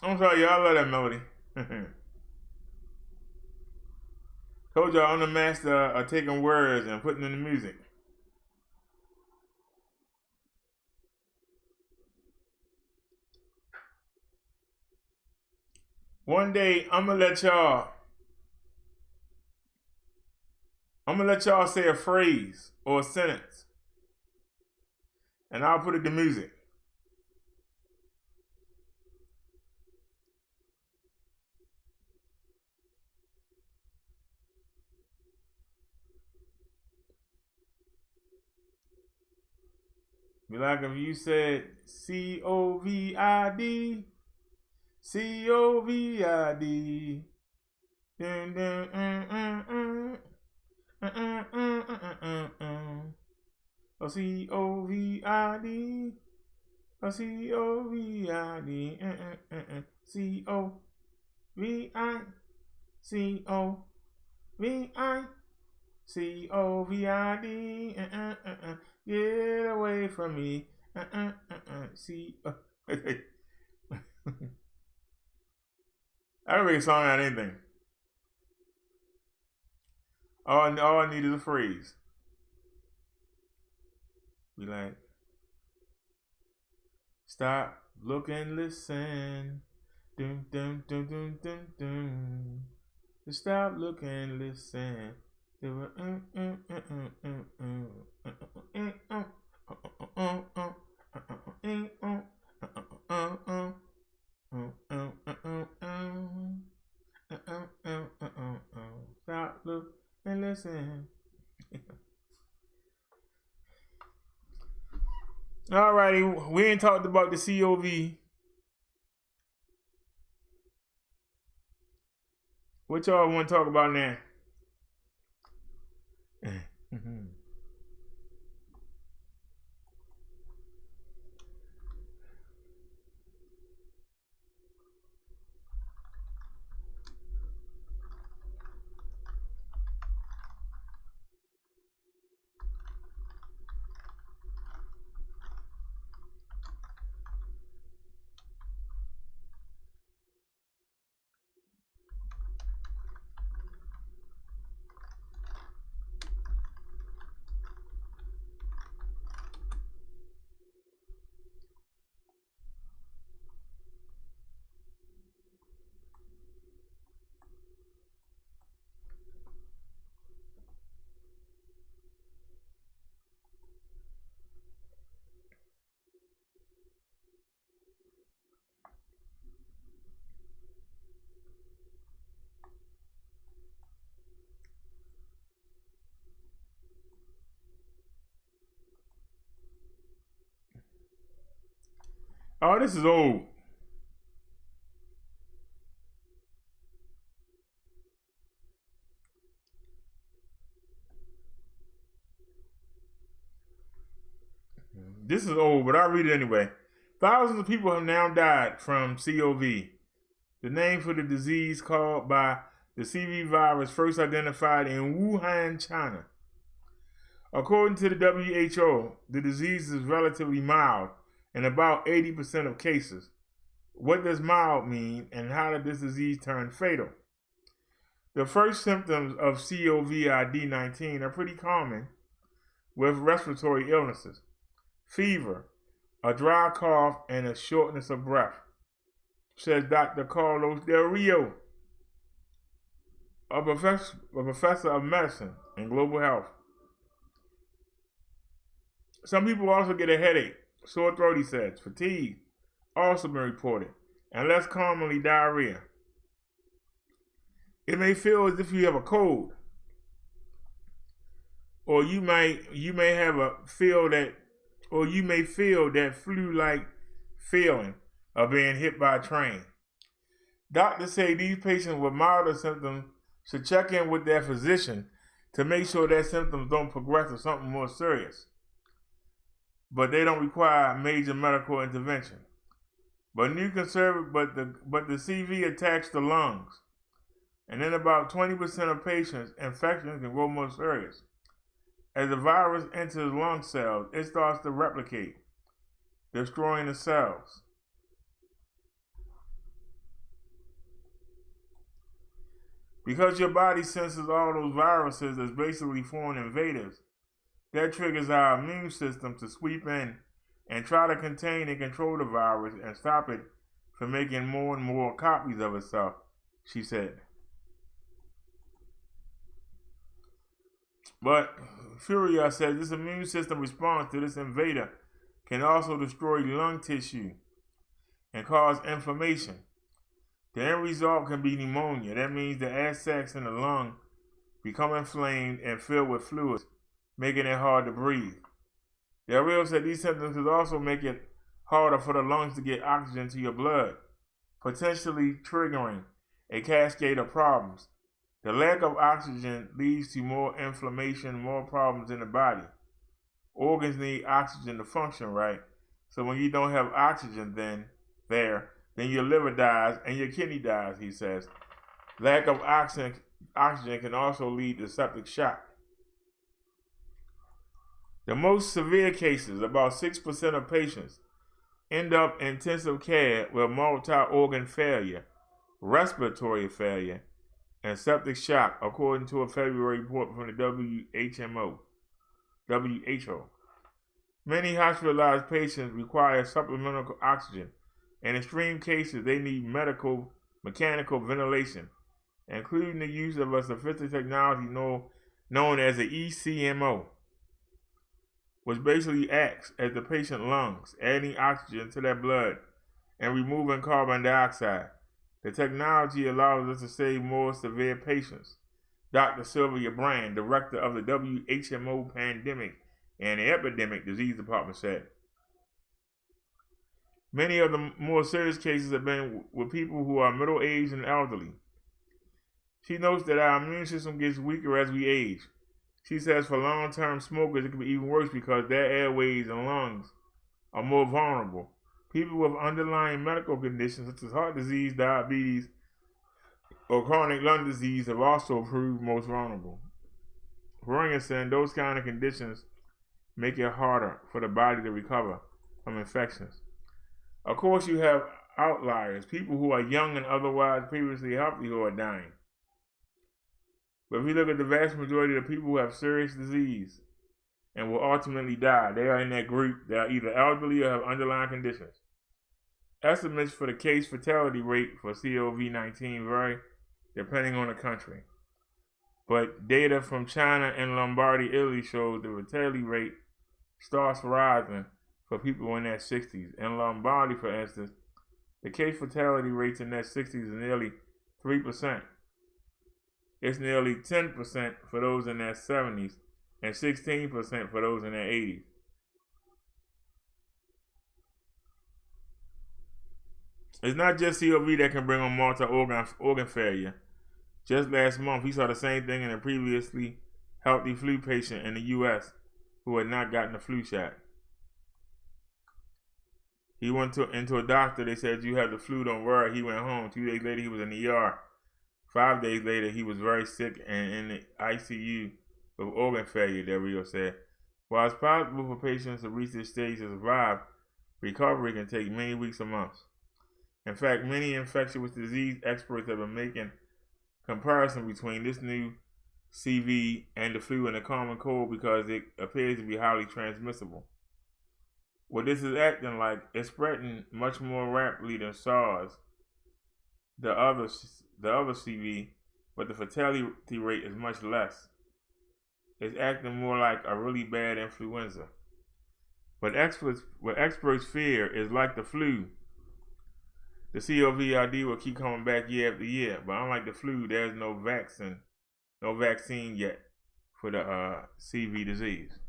Speaker 3: I'm sorry, y'all love that melody. Told y'all I'm the master of taking words and putting in the music. One day I'm gonna let y'all say a phrase or a sentence, and I'll put it to music. Be like if you said COVID, COVID. Dun, dun, Oh, COVID, oh, COVID, COVID, get away from me, I don't make a song out of anything. All I need is a phrase. Be like, stop, look, and listen. Dun, dun, dun, dun, dun, dun. Stop, look, and listen. Stop, look, and listen. Alrighty, we ain't talked about the COV. What y'all want to talk about now? Oh, this is old. This is old, but I'll read it anyway. Thousands of people have now died from COVID, the name for the disease caused by the CV virus first identified in Wuhan, China. According to the WHO, the disease is relatively mild in about 80% of cases. What does mild mean, and how did this disease turn fatal? The first symptoms of COVID-19 are pretty common with respiratory illnesses: fever, a dry cough, and a shortness of breath, says Dr. Carlos Del Rio, a professor of medicine and global health. Some people also get a headache, sore throat, he says, fatigue, also been reported, and less commonly diarrhea. It may feel as if you have a cold, or you may feel that flu-like feeling of being hit by a train. Doctors say these patients with milder symptoms should check in with their physician to make sure their symptoms don't progress to something more serious, but they don't require major medical intervention. But the CV attacks the lungs, and in about 20% of patients, infections can grow more serious. As the virus enters lung cells, it starts to replicate, destroying the cells. Because your body senses all those viruses as basically foreign invaders, that triggers our immune system to sweep in and try to contain and control the virus and stop it from making more and more copies of itself, she said. But Furia says this immune system response to this invader can also destroy lung tissue and cause inflammation. The end result can be pneumonia. That means the air sacs in the lung become inflamed and filled with fluids, making it hard to breathe. Del Rio said these symptoms could also make it harder for the lungs to get oxygen to your blood, potentially triggering a cascade of problems. The lack of oxygen leads to more inflammation, more problems in the body. Organs need oxygen to function right, so when you don't have oxygen then your liver dies and your kidney dies, he says. Lack of oxygen can also lead to septic shock. The most severe cases, about 6% of patients, end up in intensive care with multi-organ failure, respiratory failure, and septic shock, according to a February report from the WHO. Many hospitalized patients require supplemental oxygen. In extreme cases, they need mechanical ventilation, including the use of a sophisticated technology known as an ECMO, which basically acts as the patient's lungs, adding oxygen to their blood and removing carbon dioxide. The technology allows us to save more severe patients. Dr. Sylvia Brand, director of the WHMO Pandemic and Epidemic Disease Department, said. Many of the more serious cases have been with people who are middle-aged and elderly. She notes that our immune system gets weaker as we age. She says for long-term smokers, it can be even worse because their airways and lungs are more vulnerable. People with underlying medical conditions such as heart disease, diabetes, or chronic lung disease have also proved most vulnerable. Rohingya said those kind of conditions make it harder for the body to recover from infections. Of course, you have outliers, people who are young and otherwise previously healthy who are dying. But if you look at the vast majority of the people who have serious disease and will ultimately die, they are in that group. They are either elderly or have underlying conditions. Estimates for the case fatality rate for COVID-19 vary depending on the country. But data from China and Lombardy, Italy shows the fatality rate starts rising for people in their 60s. In Lombardy, for instance, the case fatality rates in their 60s is nearly 3%. It's nearly 10% for those in their 70s and 16% for those in their 80s.
Speaker 16: It's not just COV that can bring on multi-organ failure. Just last month, we saw the same thing in a previously healthy flu patient in the U.S. who had not gotten the flu shot. He went into a doctor. They said, "You have the flu, don't worry." He went home. 2 days later, he was in the ER. 5 days later, he was very sick and in the ICU with organ failure, Del Rio said. While it's possible for patients to reach this stage to survive, recovery can take many weeks or months. In fact, many infectious disease experts have been making comparison between this new CV and the flu and the common cold because it appears to be highly transmissible. What this is acting like, it's spreading much more rapidly than SARS, the other CV, but the fatality rate is much less. It's acting more like a really bad influenza. What experts fear is like the flu. The COVID will keep coming back year after year, but unlike the flu, there's no vaccine yet for the CV disease.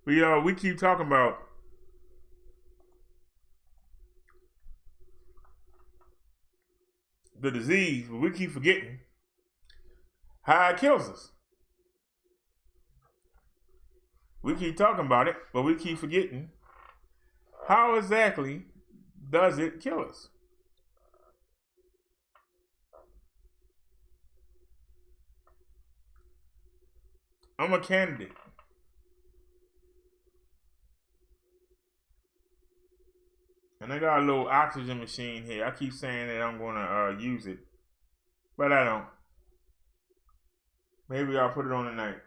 Speaker 16: We keep talking about the disease, but we keep forgetting how it kills us. We keep talking about it, but we keep forgetting how exactly does it kill us. I'm a candidate. And I got a little oxygen machine here. I keep saying that I'm going to use it, but I don't. Maybe I'll put it on tonight.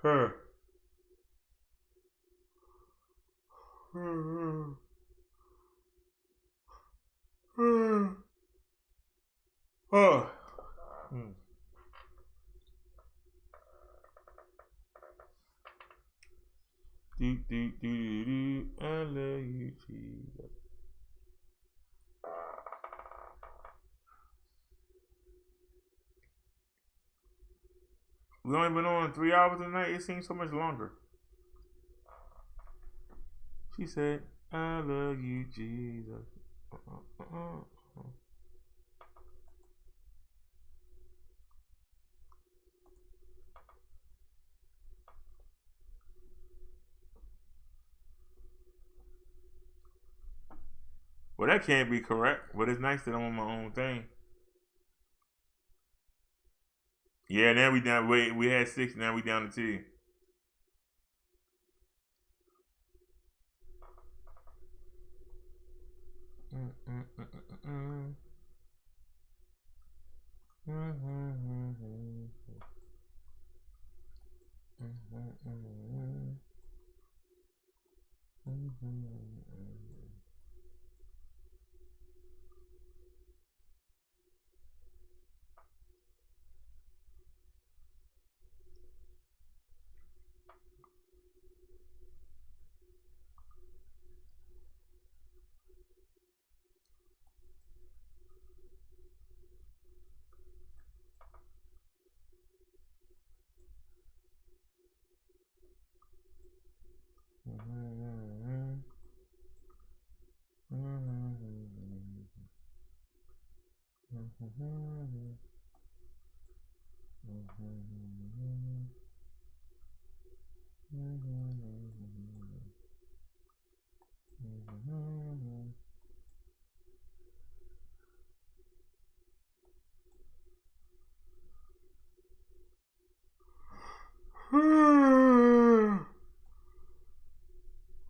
Speaker 16: Oh. I love you, Jesus. We only been on 3 hours tonight. It seems so much longer. She said, "I love you, Jesus." Well, that can't be correct, but it's nice that I'm on my own thing. Yeah, now we down. Wait, we had 6, now we down to 2.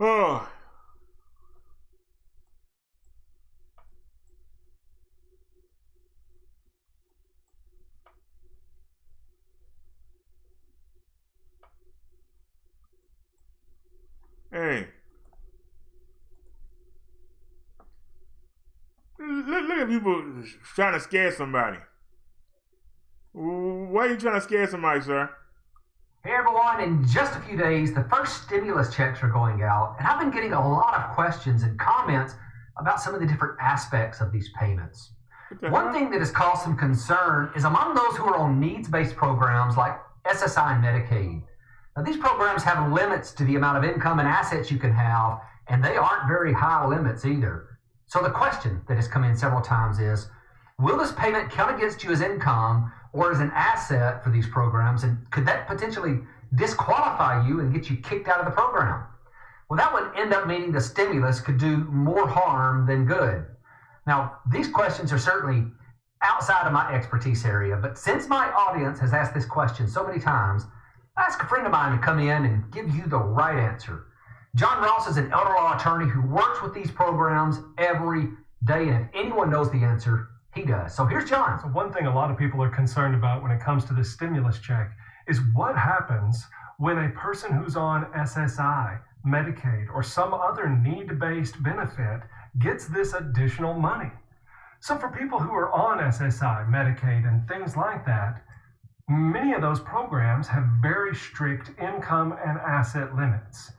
Speaker 16: Oh. Hey. Look at people trying to scare somebody.
Speaker 3: Why are you trying to scare somebody, sir?
Speaker 12: Hey everyone, in just a few days, the first stimulus checks are going out, and I've been getting a lot of questions and comments about some of the different aspects of these payments. One thing that has caused some concern is among those who are on needs-based programs like SSI and Medicaid. Now, these programs have limits to the amount of income and assets you can have, and they aren't very high limits either. So the question that has come in several times is, will this payment count against you as income or as an asset for these programs, and could that potentially disqualify you and get you kicked out of the program? Well, that would end up meaning the stimulus could do more harm than good. Now, these questions are certainly outside of my expertise area, but since my audience has asked this question so many times, I asked a friend of mine to come in and give you the right answer. John Ross is an elder law attorney who works with these programs every day, and if anyone knows the answer, he does. So here's John.
Speaker 13: So one thing a lot of people are concerned about when it comes to the stimulus check is what happens when a person who's on SSI, Medicaid, or some other need-based benefit gets this additional money. So for people who are on SSI, Medicaid, and things like that, many of those programs have very strict income and asset limits.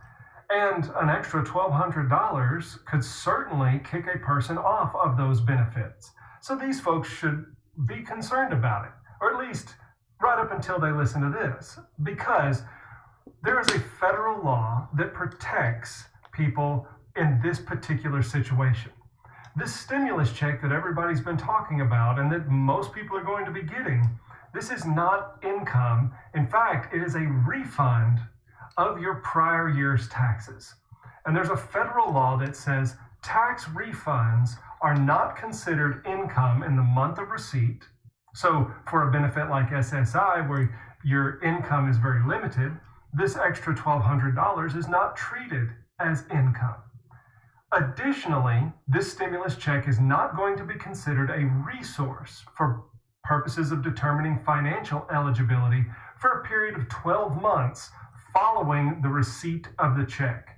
Speaker 13: And an extra $1,200 could certainly kick a person off of those benefits. So these folks should be concerned about it, or at least right up until they listen to this, because there is a federal law that protects people in this particular situation. This stimulus check that everybody's been talking about and that most people are going to be getting, this is not income. In fact, it is a refund of your prior year's taxes. And there's a federal law that says tax refunds are not considered income in the month of receipt. So for a benefit like SSI, where your income is very limited, this extra $1,200 is not treated as income. Additionally, this stimulus check is not going to be considered a resource for purposes of determining financial eligibility for a period of 12 months following the receipt of the check.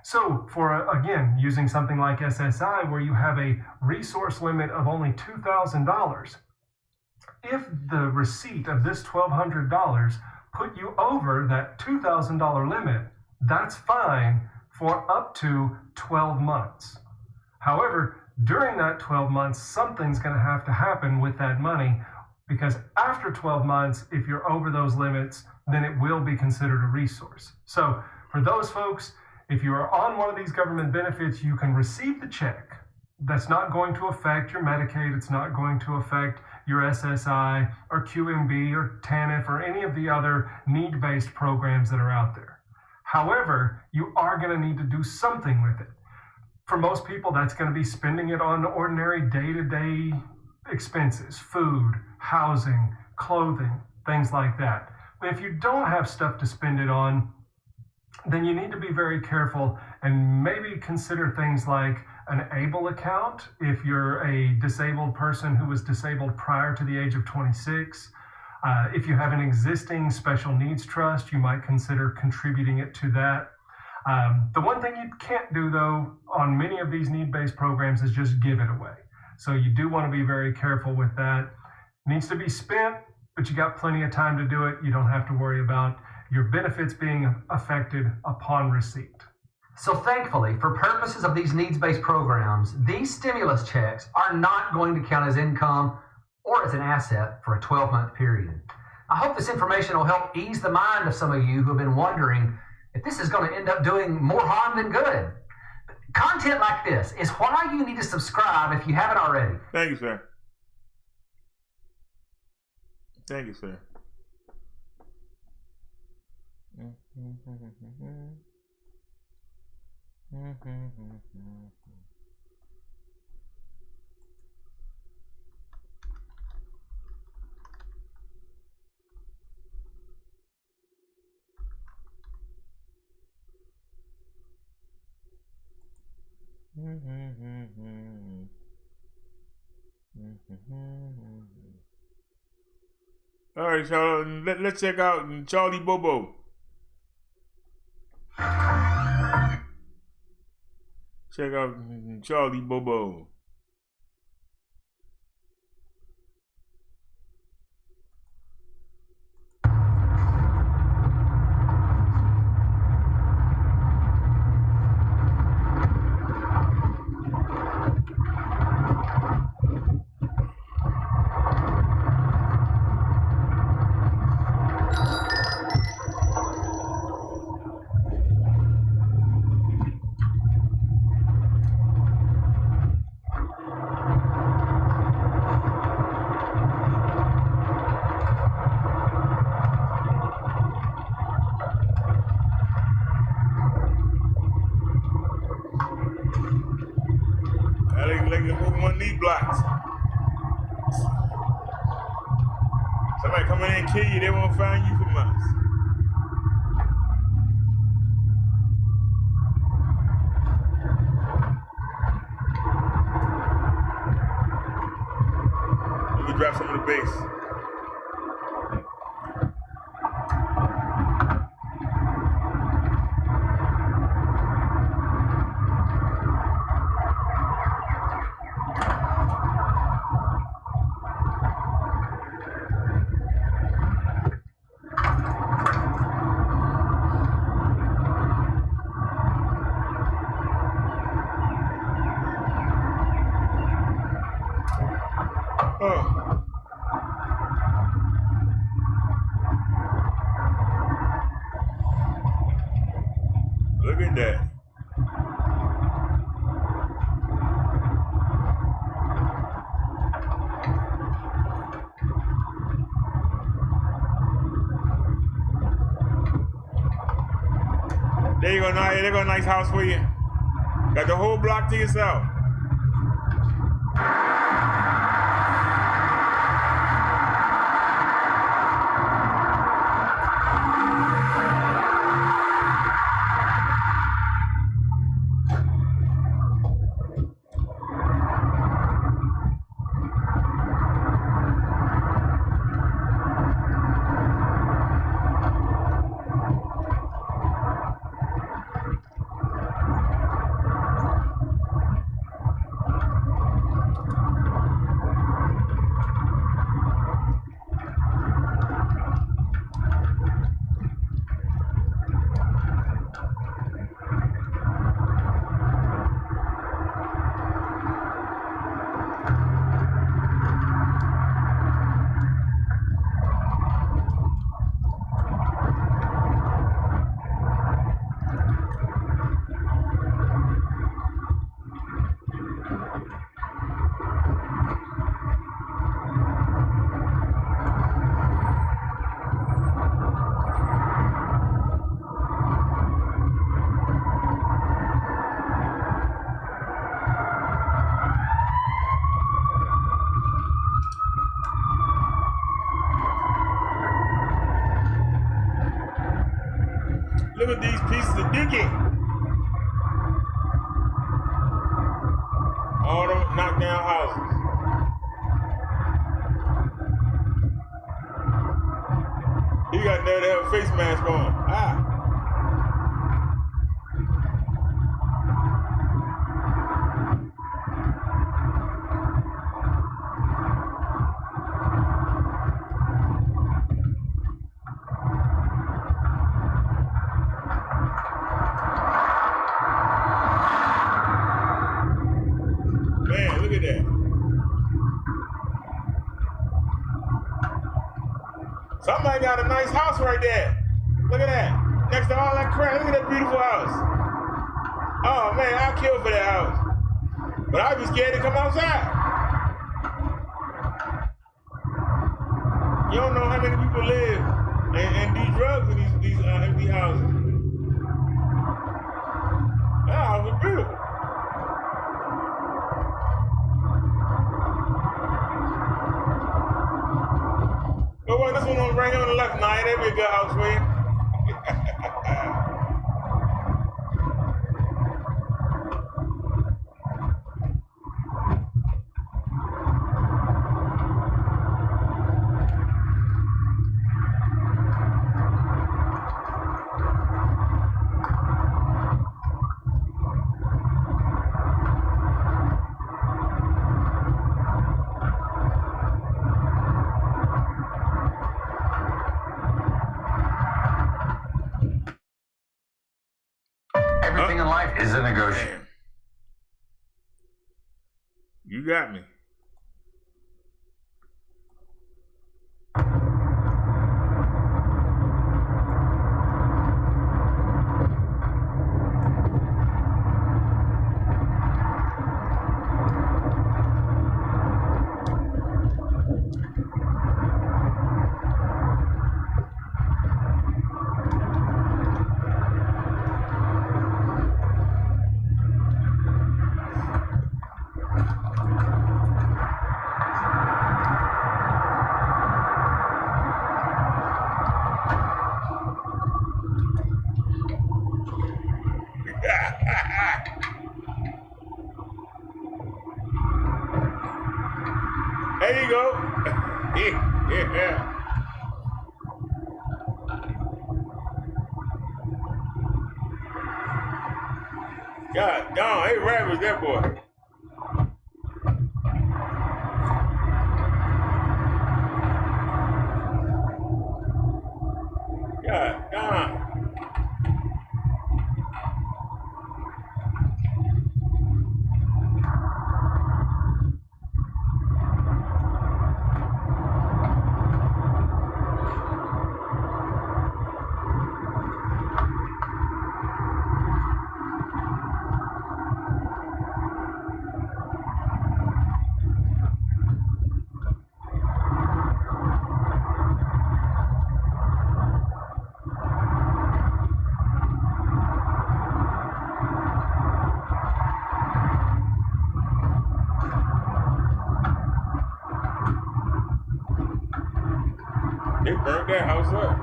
Speaker 13: So for, again, using something like SSI where you have a resource limit of only $2,000, if the receipt of this $1,200 put you over that $2,000 limit, that's fine for up to 12 months. However, during that 12 months, something's going to have to happen with that money, because after 12 months, if you're over those limits, then it will be considered a resource. So for those folks, if you are on one of these government benefits, you can receive the check. That's not going to affect your Medicaid. It's not going to affect your SSI or QMB or TANF or any of the other need-based programs that are out there. However, you are going to need to do something with it. For most people, that's going to be spending it on ordinary day-to-day expenses, food, housing, clothing, things like that. But if you don't have stuff to spend it on, then you need to be very careful and maybe consider things like an ABLE account if you're a disabled person who was disabled prior to the age of 26. If you have an existing special needs trust, you might consider contributing it to that. The one thing you can't do, though, on many of these need-based programs is just give it away. So you do want to be very careful with that. It needs to be spent, but you got plenty of time to do it. You don't have to worry about your benefits being affected upon receipt.
Speaker 12: So thankfully, for purposes of these needs-based programs, these stimulus checks are not going to count as income or as an asset for a 12-month period. I hope this information will help ease the mind of some of you who have been wondering if this is going to end up doing more harm than good. Content like this is why you need to subscribe if you haven't already.
Speaker 3: Thank you, sir. Thank you, sir. All right, y'all. Let's check out Charlie Bobo. Check out Charlie Bobo.
Speaker 16: making a move on these blocks. Somebody come in and kill you, they won't find you for months. Let me drop some of the bass. Look at that. There you go, Naya. There go a nice house for you. Got the whole block to yourself. Look at these pieces of digging. All them knocked down houses. He got there to have a face mask on. Ah. Man, look at that. Somebody got a nice house right there. Look at that. Next to all that crap. Look at that beautiful house. Oh man, I'll kill for that house. But I'd be scared to come outside. You don't know how many people live and do drugs in these empty houses. That house was beautiful. But well, this one on right here on the left, Naya, that'd be a good house for you.
Speaker 9: Everything in life is a negotiation.
Speaker 16: You got me.
Speaker 3: There you go. Yeah. God darn, hey, rap was that boy. God darn. They burnt that house up.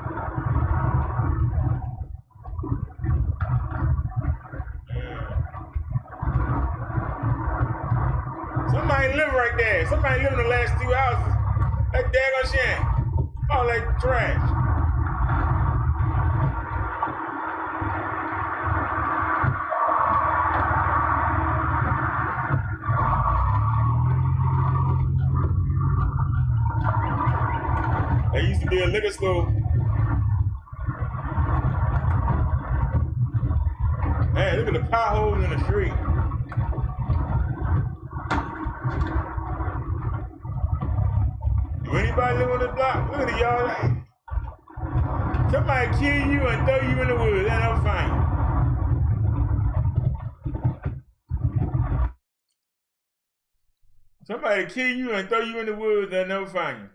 Speaker 3: Somebody live right there. Somebody live in the last 2 houses. That daggone shit. All that trash. There used to be a liquor store. Man, look at the potholes in the street. Do anybody live on this block? Look at the yard. Somebody kill you and throw you in the woods. That's no fine. Somebody kill you and throw you in the woods and they'll find you.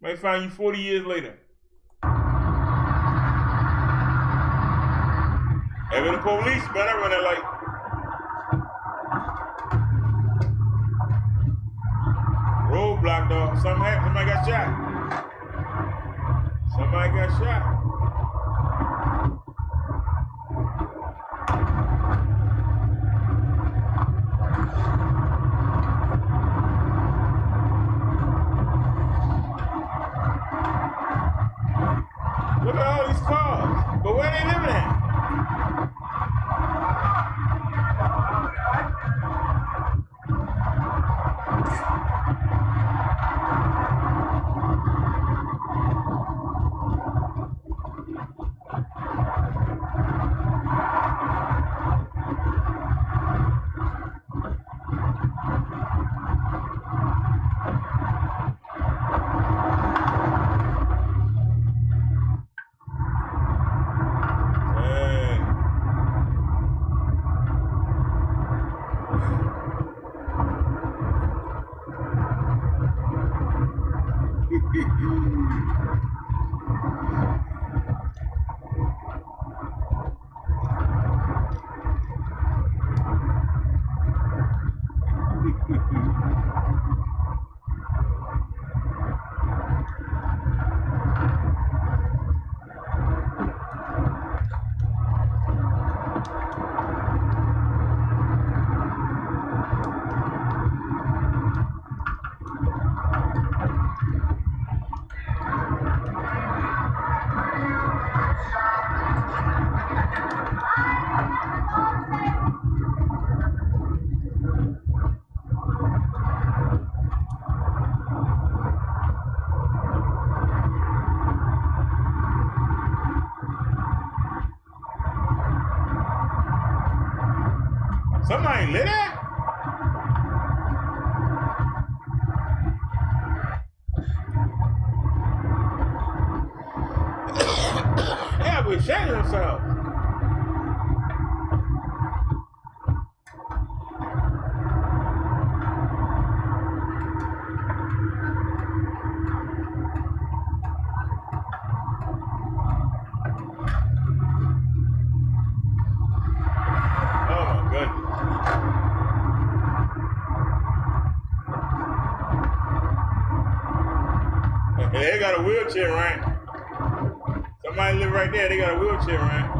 Speaker 3: Might find you 40 years later. Hey, with the police, man, I run that light. Roadblock, dog. Something happened. Somebody got shot. Somebody got shot. Look at all these cars. But where they living at? Somebody lit it? Yeah, we're shaking themselves. They got a wheelchair ramp. Somebody live right there. They got a wheelchair ramp.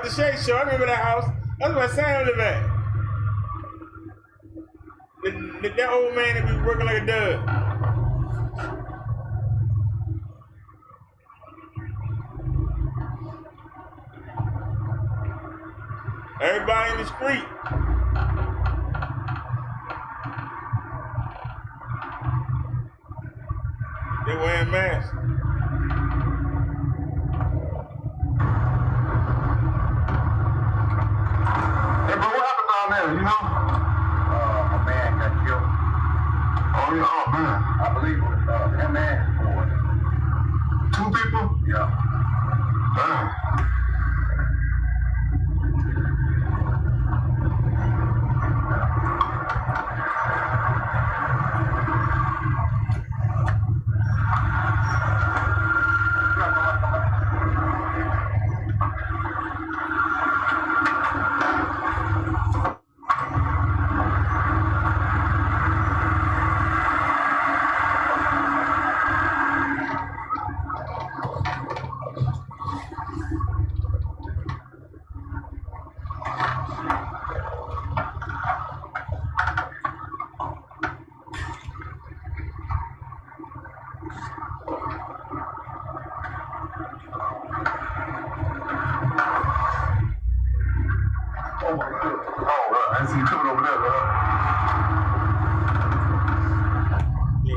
Speaker 3: That was the Shea Show. I remember that house. That's where Sam lived at. That old man that be working like a dog. Everybody in the street. They wearing masks.
Speaker 20: Hey, bro, what happened down there, you know? A man got killed. Oh, yeah, oh, man. I believe it was him and his boy. 2 people? Yeah. Damn.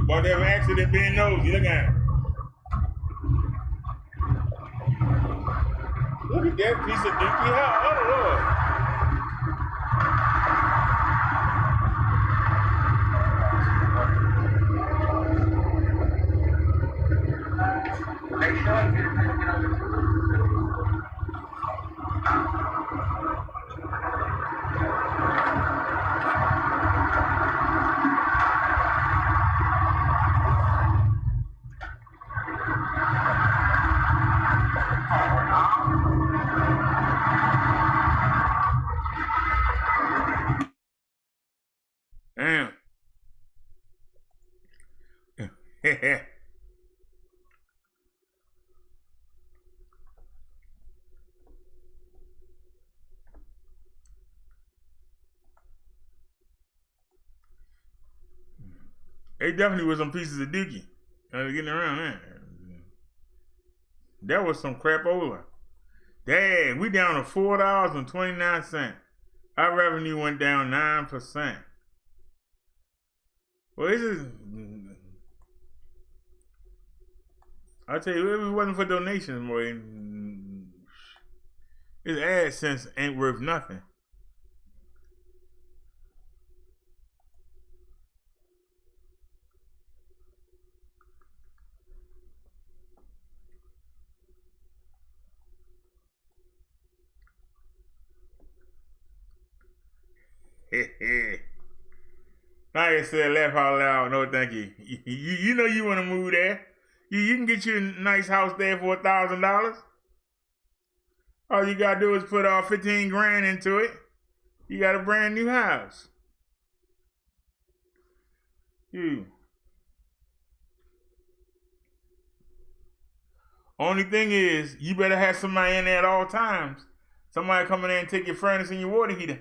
Speaker 3: About to have an accident being nosy. Look at him. Look at that piece of dookie house. Oh, Lord. Damn. They definitely was some pieces of dookie. Getting around there. That was some crapola. Dang, we down to $4.29. Our revenue went down 9%. Well, this is... I'll tell you, if it wasn't for donations, boy, this AdSense ain't worth nothing. Like I said, laugh out loud. No, thank you. You know you want to move there. You can get you a nice house there for $1,000. All you gotta do is put 15 grand into it. You got a brand new house. Only thing is, you better have somebody in there at all times. Somebody come in there and take your furnace and your water heater.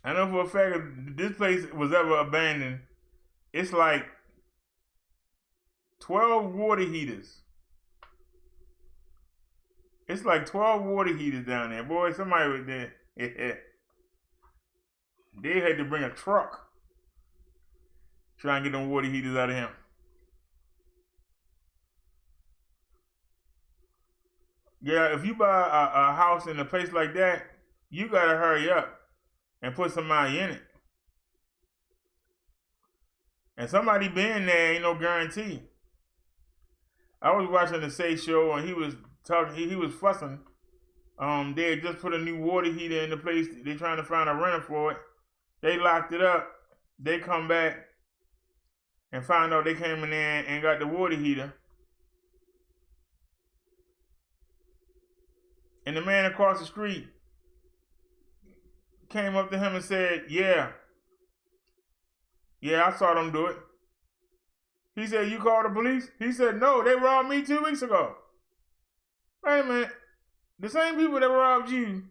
Speaker 3: I know for a fact if this place was ever abandoned, it's like 12 water heaters. It's like 12 water heaters down there. Boy, somebody was there. They had to bring a truck. Try and get them water heaters out of him. Yeah, if you buy a house in a place like that, you gotta hurry up and put somebody in it. And somebody being there ain't no guarantee. I was watching the Say Show and he was talking, he was fussing. They had just put a new water heater in the place. They're trying to find a renter for it. They locked it up. They come back and find out they came in there and got the water heater. And the man across the street came up to him and said, yeah,
Speaker 16: Yeah, I saw them do it. He said, you called the police? He said, no, they robbed me 2 weeks ago. Wait a minute. The same people that robbed you,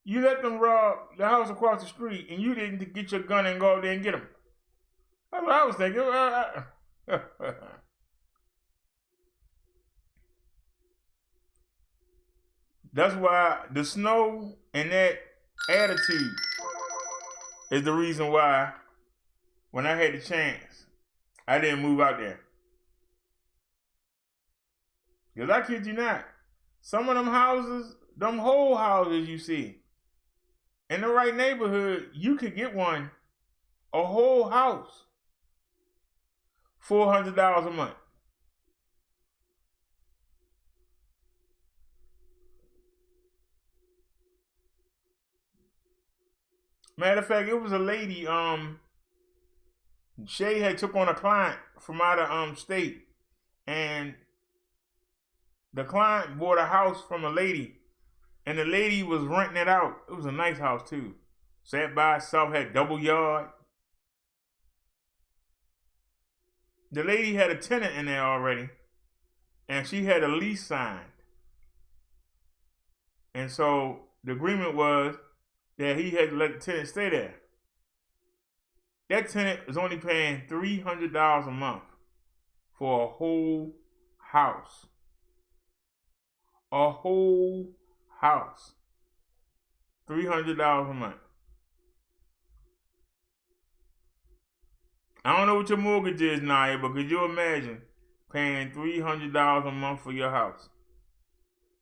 Speaker 16: you let them rob the house across the street, and you didn't get your gun and go out there and get them. That's what I was thinking. That's why the snow and that attitude is the reason why when I had the chance, I didn't move out there. Because I kid you not, some of them houses, them whole houses you see, in the right neighborhood, you could get one, a whole house, $400 a month. Matter of fact, it was a lady, Shay had took on a client from out of state, and the client bought a house from a lady, and the lady was renting it out. It was a nice house too. Sat by itself, had double yard. The lady had a tenant in there already, and she had a lease signed. And so the agreement was that he had to let the tenant stay there. That tenant is only paying $300 a month for a whole house. A whole house. $300 a month. I don't know what your mortgage is, Naya, but could you imagine paying $300 a month for your house?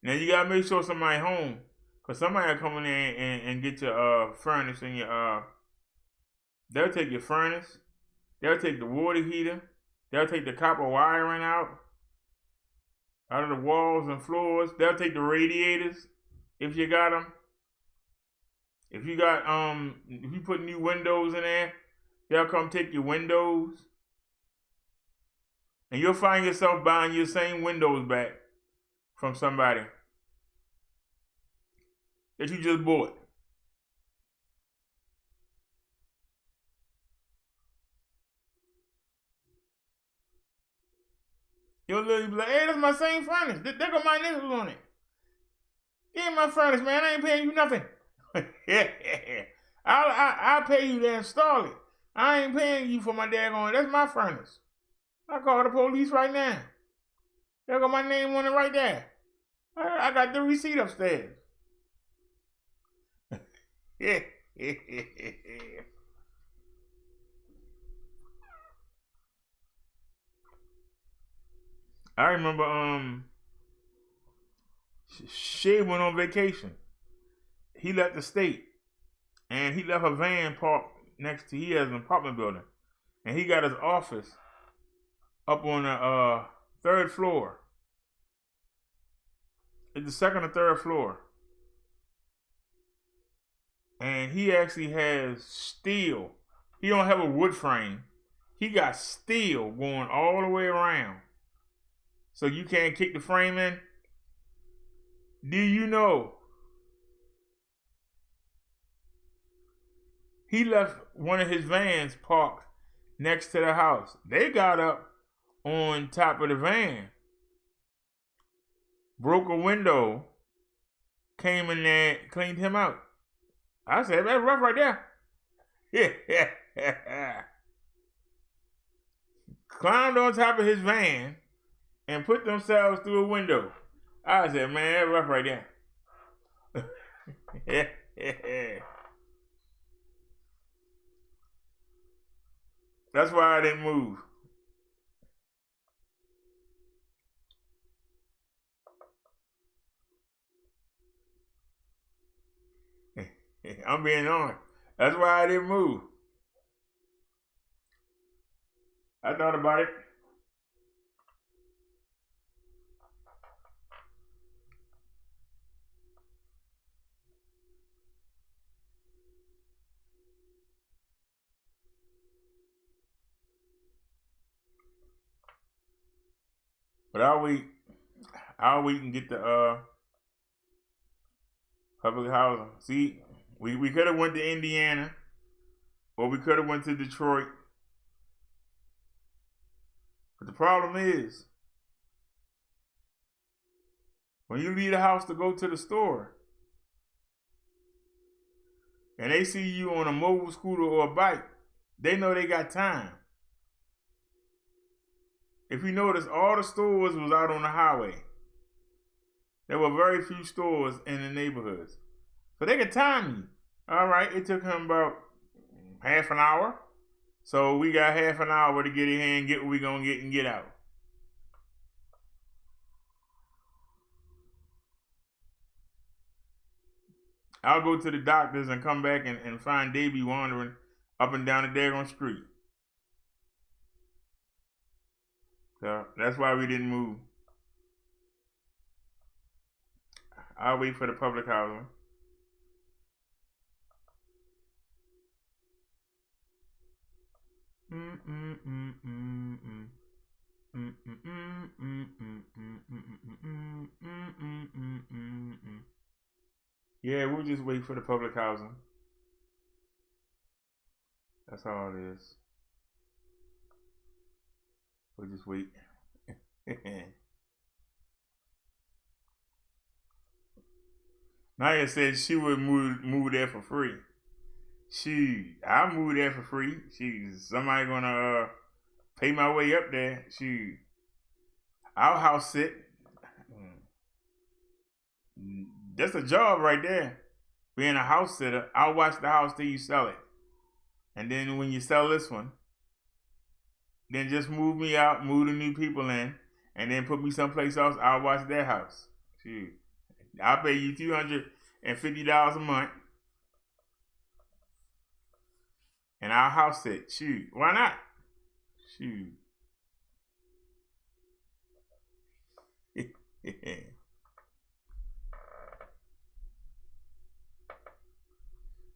Speaker 16: Now you gotta make sure somebody home, cause somebody will come in there and get your furnace and your they'll take your furnace, they'll take the water heater, they'll take the copper wiring out of the walls and floors, they'll take the radiators if you got them. If you got if you put new windows in there, they'll come take your windows. And you'll find yourself buying your same windows back from somebody that you just bought. You'll literally be like, hey, that's my same furnace. There go my initials on it. Give me my furnace, man. I ain't paying you nothing. I'll pay you to install it. I ain't paying you for my daggone. That's my furnace. I call the police right now. There got my name on it right there. I got the receipt upstairs. I remember Shay went on vacation. He left the state and he left a van parked next to, he has an apartment building, and he got his office up on the third floor. It's the second or third floor. And he actually has steel. He don't have a wood frame. He got steel going all the way around. So you can't kick the frame in. Do you know? He left one of his vans parked next to the house. They got up on top of the van, broke a window, came in there, cleaned him out. I said, that's rough right there. Climbed on top of his van and put themselves through a window. I said, man, that's rough right there. That's why I didn't move. I'm being honest. That's why I didn't move. I thought about it. But I'll wait and get the public housing. See, we could have went to Indiana, or we could have went to Detroit, But the problem is, when you leave the house to go to the store, and they see you on a mobile scooter or a bike, they know they got time. If you notice, all the stores was out on the highway. There were very few stores in the neighborhoods. So they could time you. All right, it took him about half an hour. So we got half an hour to get in here and get what we're going to get and get out. I'll go to the doctors and come back and find Davey wandering up and down the daggone street. So that's why we didn't move. I'll wait for the public housing. Yeah, we'll just wait for the public housing. That's all it is. We'll just wait. Naya said she would move there for free. I'll move there for free. Somebody gonna pay my way up there. I'll house sit. That's a job right there. Being a house sitter, I'll watch the house till you sell it. And then when you sell this one, then just move me out, move the new people in, and then put me someplace else. I'll watch their house. I'll pay you $250 a month. And I'll house sit. Why not?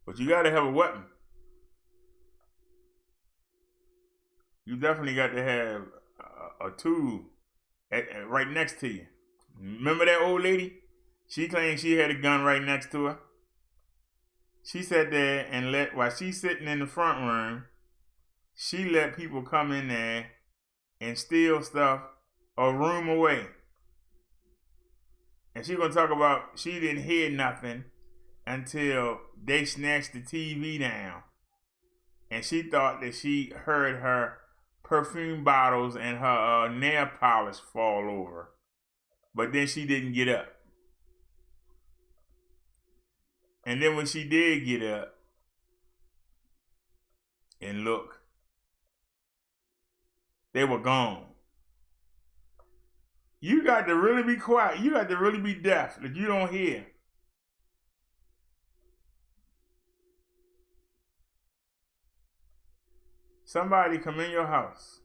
Speaker 16: But you gotta have a weapon. You definitely got to have a tool right next to you. Remember that old lady? She claimed she had a gun right next to her. She sat there and while she's sitting in the front room, she let people come in there and steal stuff a room away. And she's gonna talk about she didn't hear nothing until they snatched the TV down. And she thought that she heard her perfume bottles and her nail polish fall over. But then she didn't get up. And then when she did get up and look, they were gone. You got to really be quiet. You got to really be deaf that you don't hear. Somebody come in your house.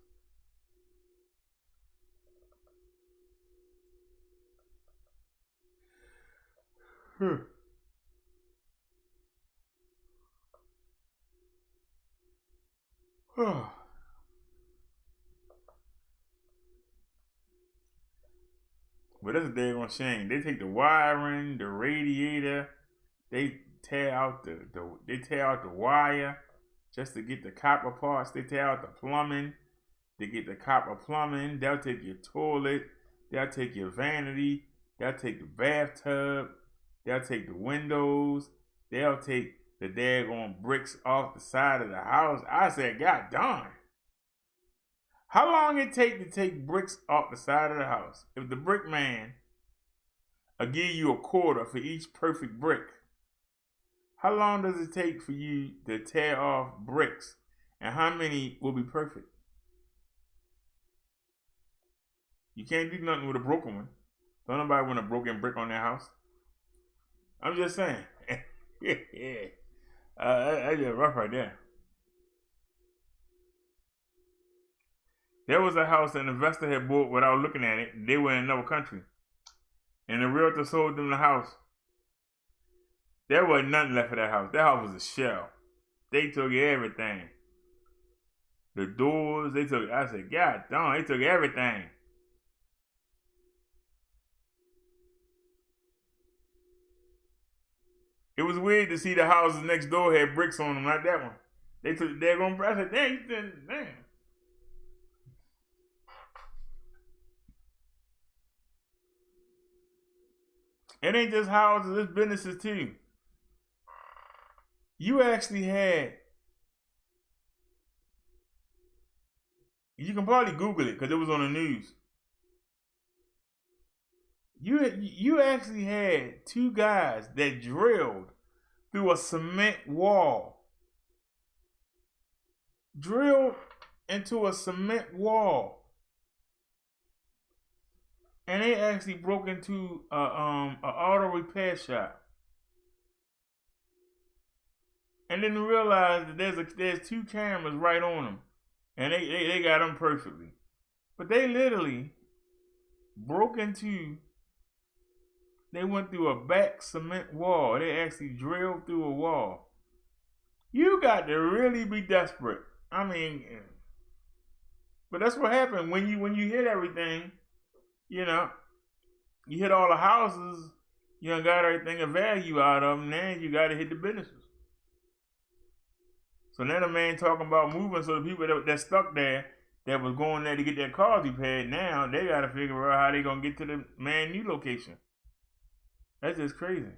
Speaker 16: But that's a daggone shame. They take the wiring, the radiator, they tear out the wire just to get the copper parts. They tear out the plumbing to get the copper plumbing. They'll take your toilet. They'll take your vanity. They'll take the bathtub. They'll take the windows. They'll take the daggone bricks off the side of the house. I said, God darn. How long it take to take bricks off the side of the house? If the brick man will give you $0.25 for each perfect brick, how long does it take for you to tear off bricks? And how many will be perfect? You can't do nothing with a broken one. Don't nobody want a broken brick on their house. I'm just saying. That's just rough right there. There was a house an investor had bought without looking at it. They were in another country. And the realtor sold them the house. There wasn't nothing left of that house. That house was a shell. They took everything. The doors, I said, God darn, they took everything. It was weird to see the houses next door had bricks on them, not that one. They took the daggone price. I said, damn.
Speaker 3: It ain't just houses, it's businesses too. You actually had, you can probably Google it because it was on the news. You actually had two guys that drilled through a cement wall. Drilled into a cement wall. And they actually broke into a auto repair shop. And then realized that there's two cameras right on them. And they got them perfectly. But they literally broke into, they went through a back cement wall. They actually drilled through a wall. You got to really be desperate. I mean, but that's what happened when you hit everything, you know, you hit all the houses, you done got everything of value out of them, now you got to hit the businesses. So now the man talking about moving, so the people that stuck there, that was going there to get their cars repaired, now they got to figure out how they going to get to the man new location. That's just crazy.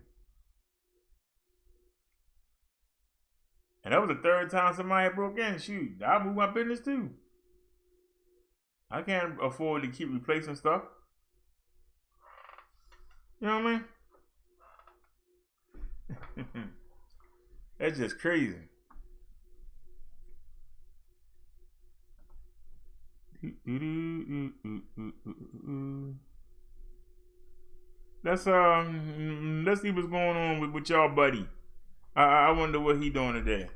Speaker 3: And that was the third time somebody broke in. Shoot, I move my business too. I can't afford to keep replacing stuff. You know what I mean? That's just crazy. Let's see what's going on with y'all buddy. I wonder what he doing today.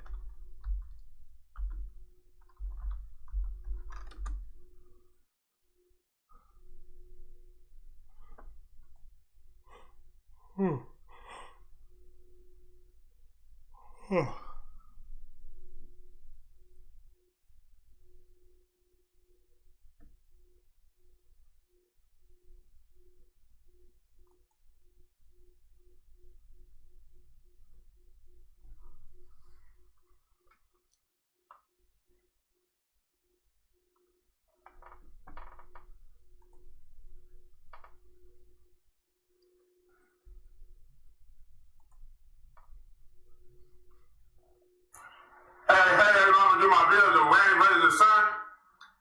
Speaker 11: Do my bills, the rain versus the sun.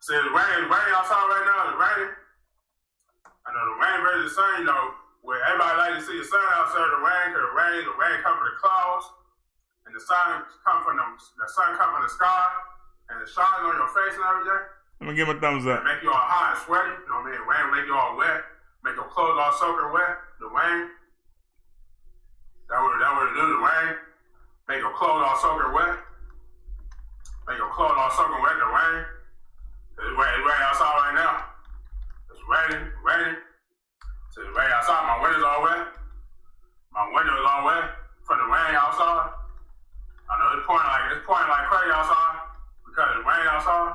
Speaker 11: Says rain outside right now, it's raining. I know the rain versus the sun, you know, where everybody like to see the sun outside the rain, because the rain comes from the clouds, and the sun come from the sky, and it shines on your face and everything.
Speaker 3: I'm gonna give him a thumbs up.
Speaker 11: Make you all hot and sweaty, you know what I mean? Rain make you all wet, make your clothes all soaking wet. The rain, that what it do, the rain, make your clothes all soaking wet. Make your clothes all soaking wet in the rain. It's raining outside right now. It's raining. So it's raining outside. My windows all wet. My windows all wet from the rain outside. I know it's pouring like crazy outside because it's raining outside.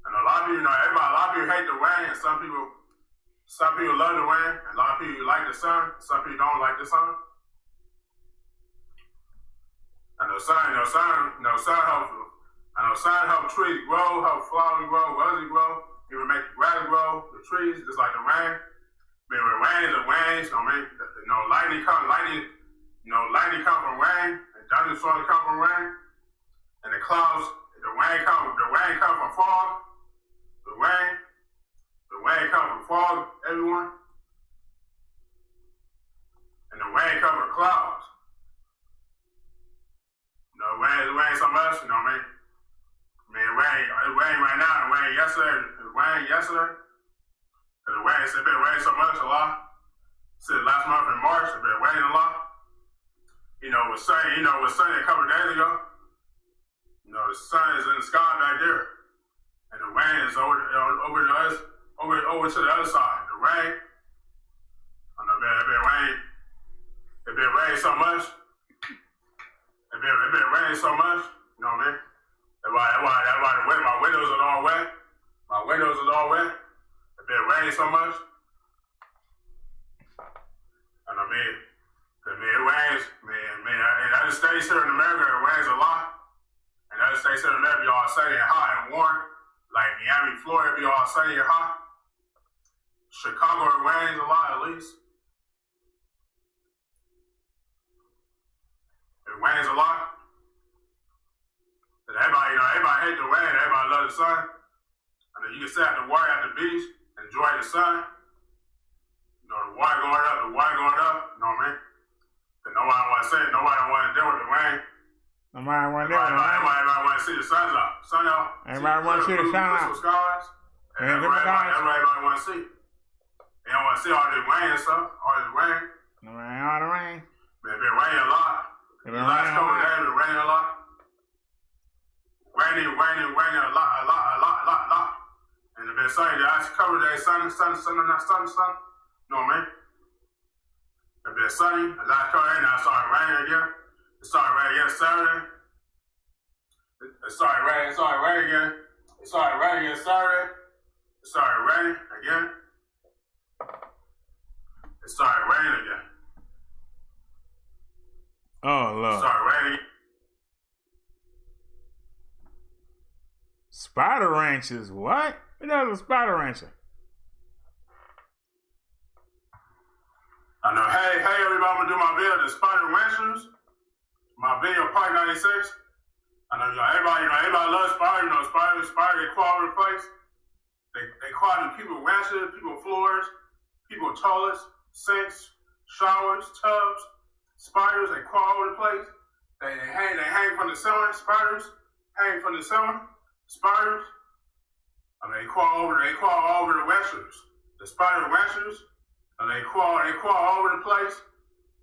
Speaker 11: And a lot of people, a lot of people hate the rain, and some people love the rain, and a lot of people like the sun. Some people don't like the sun. I know sun help trees grow, help flowers grow, roses grow, even make the grass grow, the trees, just like the rain. I mean, when it rains, you know what I mean? Lightning come from rain, and thunderstorms come from rain, and the clouds, the rain come from fog. The rain come from fog, everyone. And the rain come from clouds. It rained so much, you know what I mean? It rained right now, it rained yesterday. Cause it's been raining so much, a lot. Since last month in March, it's been raining a lot. It was sunny a couple of days ago. The sun is in the sky back there. And the rain is over to the other side. The rain, I know it been raining so much. It been raining so much, you know what I mean? That's why my windows are all wet. My windows are all wet. It been raining so much. And it rains, in other states here in America, it rains a lot. In other states here in America, be all sunny and hot and warm. Like Miami, Florida, be all sunny and hot. Chicago, it rains a lot at least. It rains a lot. And everybody, everybody hate the rain. Everybody love the sun. I mean, you can sit at the water at the beach, enjoy the sun. The water going up, you know what I mean? But nobody want to say it. Nobody want to deal with the rain.
Speaker 3: Nobody want to deal with the rain.
Speaker 11: Everybody want to see the sun out.
Speaker 3: Everybody want to see the sun out.
Speaker 11: Skies. Everybody want to see. They don't want to see all this rain and stuff. All this rain.
Speaker 3: All the rain.
Speaker 11: It's been raining a lot. The last couple of days, it's been raining a lot. Raining a lot. And it's been sunny. The ice covered day, sun. You know what I mean? It's been sunny. The last couple of days, now it started raining again. It started raining again Saturday. It started raining again. It started raining again Saturday. It started raining again. It started raining again.
Speaker 3: Oh, Lord.
Speaker 11: It started raining.
Speaker 3: Spider ranches, what? What is a spider rancher?
Speaker 11: I know, hey everybody, I'm gonna do my video, the Spider Ranchers. My video, Part 96. I know, everybody loves Spider, Spider, they crawl over the place. They crawl in people's ranches, people's floors, people's toilets, sinks, showers, tubs. Spiders, they crawl over the place. They hang from the ceiling, spiders, hang from the ceiling, spiders. I mean, they crawl over the ranchers, the spider ranchers. And they crawl over the place.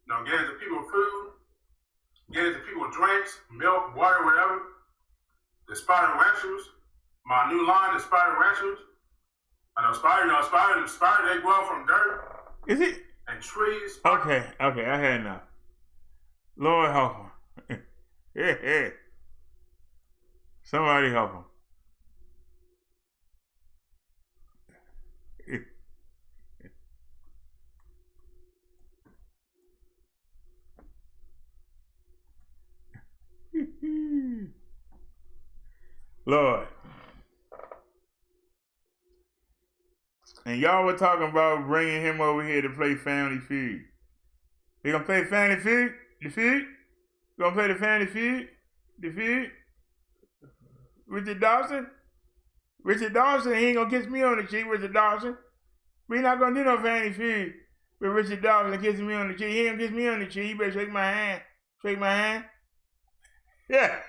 Speaker 11: You know, get into people's food, get into people's drinks, milk, water, whatever. The spider ranchers, my new line, the spider ranchers. I know spider, they grow from dirt.
Speaker 3: Is it?
Speaker 11: And trees.
Speaker 3: Okay, I had enough. Lord help him. Yeah. Somebody help him. Lord. And y'all were talking about bringing him over here to play Family Feud. You gonna play Family Feud? The Feud? You gonna play the Family Feud? The Feud? Richard Dawson? Richard Dawson, he ain't gonna kiss me on the cheek, Richard Dawson. We not gonna do no Family Feud with Richard Dawson kissing me on the cheek. He ain't gonna kiss me on the cheek. You better shake my hand. Shake my hand. Yeah.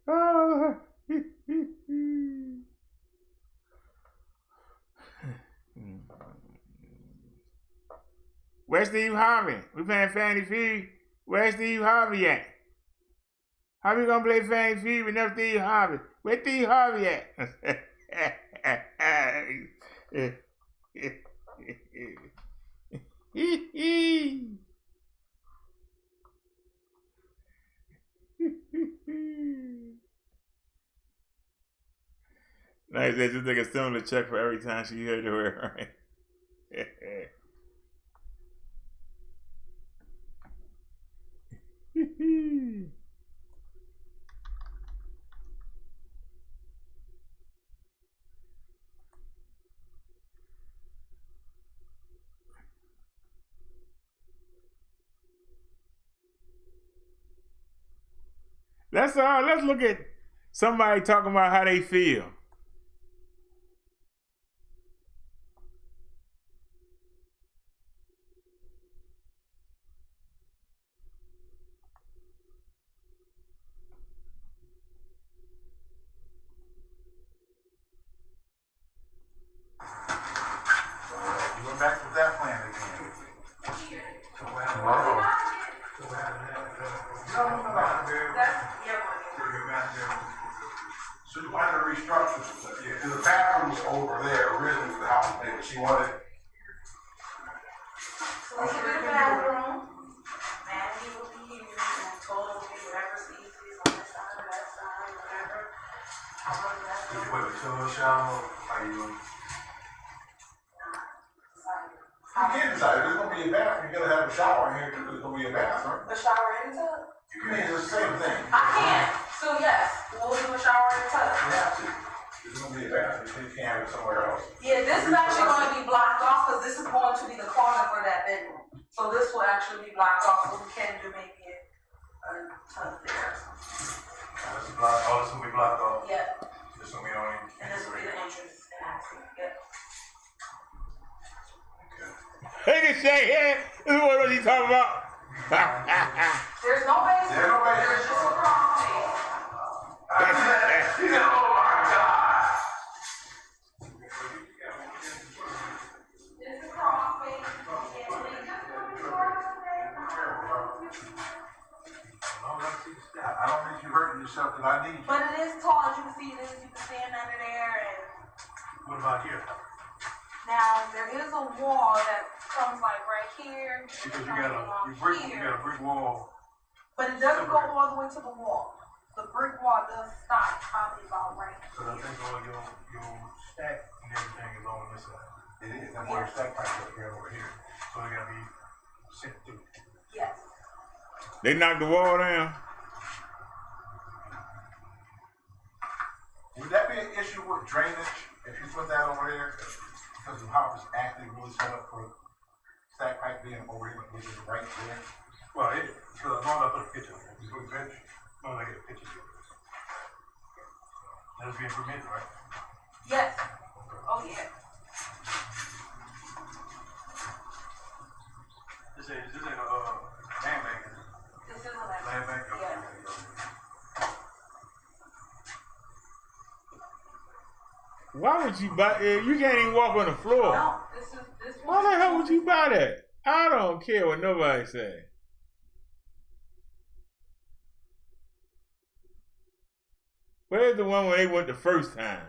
Speaker 3: Oh. Where's Steve Harvey? We playing Family Feud. Where's Steve Harvey at? How we gonna play Family Feud with no Steve Harvey? Where's Steve Harvey at? Nice, they just take a similar check for every time she heard the word, right? Let's look at somebody talking about how they feel.
Speaker 20: You went back to that plan again. So you wanted to restructure some stuff. Yeah, and the bathroom was over there originally for the house neighbor. She wanted.
Speaker 15: So we can do the bathroom. Maggie will be here and told will be whatever's easiest on this side or that side, whatever.
Speaker 20: Did you put the tub shower? How you doing? You can decide. There's gonna be a bathroom. You're gonna have a shower in here too. There's gonna be a bathroom.
Speaker 15: The shower and the tub?
Speaker 20: You can use the same thing.
Speaker 15: I can. So yes, we'll do a shower and a tub.
Speaker 20: You have to. This is gonna be a variance, so you can't have it somewhere else.
Speaker 15: Yeah, this is actually going to be blocked off because this is going to be the corner for that bedroom. So this will actually be blocked off, so we can do maybe a tub there or something.
Speaker 20: This is blocked, oh, this will be blocked off?
Speaker 15: Yeah.
Speaker 20: This will be on.
Speaker 15: And this will be the entrance and exit, yeah.
Speaker 3: Look at Shay here. This is what he's talking about.
Speaker 15: There's no basement.
Speaker 20: There's no basement.
Speaker 15: There's just a crawl space.
Speaker 20: Oh my God.
Speaker 15: There's a crawl space.
Speaker 20: I don't think you're hurting yourself because I need you.
Speaker 15: But it is tall, as you can see, you can stand under there. And
Speaker 20: What about here?
Speaker 15: now there is a wall that comes like right here.
Speaker 20: Because you got a brick wall.
Speaker 15: But it doesn't go all the way to the wall. The brick wall does stop probably about right
Speaker 20: So I think all your stack and everything is on this side. It is. That's why your stack pipe is right over here. So they gotta be sent through.
Speaker 15: Yes.
Speaker 3: They knocked the wall down.
Speaker 20: Would that be an issue with drainage if you put that over there? Because the house is actually really set up for stack pipe being over here, which is right there. Well, it is. So as long as I put a picture there. You put a picture? No, I get a picture here. That's being permitted, right?
Speaker 15: Yes. Oh yeah.
Speaker 20: This ain't a land bank, is it?
Speaker 15: This is a land
Speaker 20: Land bank? Okay.
Speaker 15: Yeah.
Speaker 3: Why would you buy it? You can't even walk on the floor.
Speaker 15: No, this
Speaker 3: Why the hell would you buy that? I don't care what nobody say. Where's the one where they went the first time?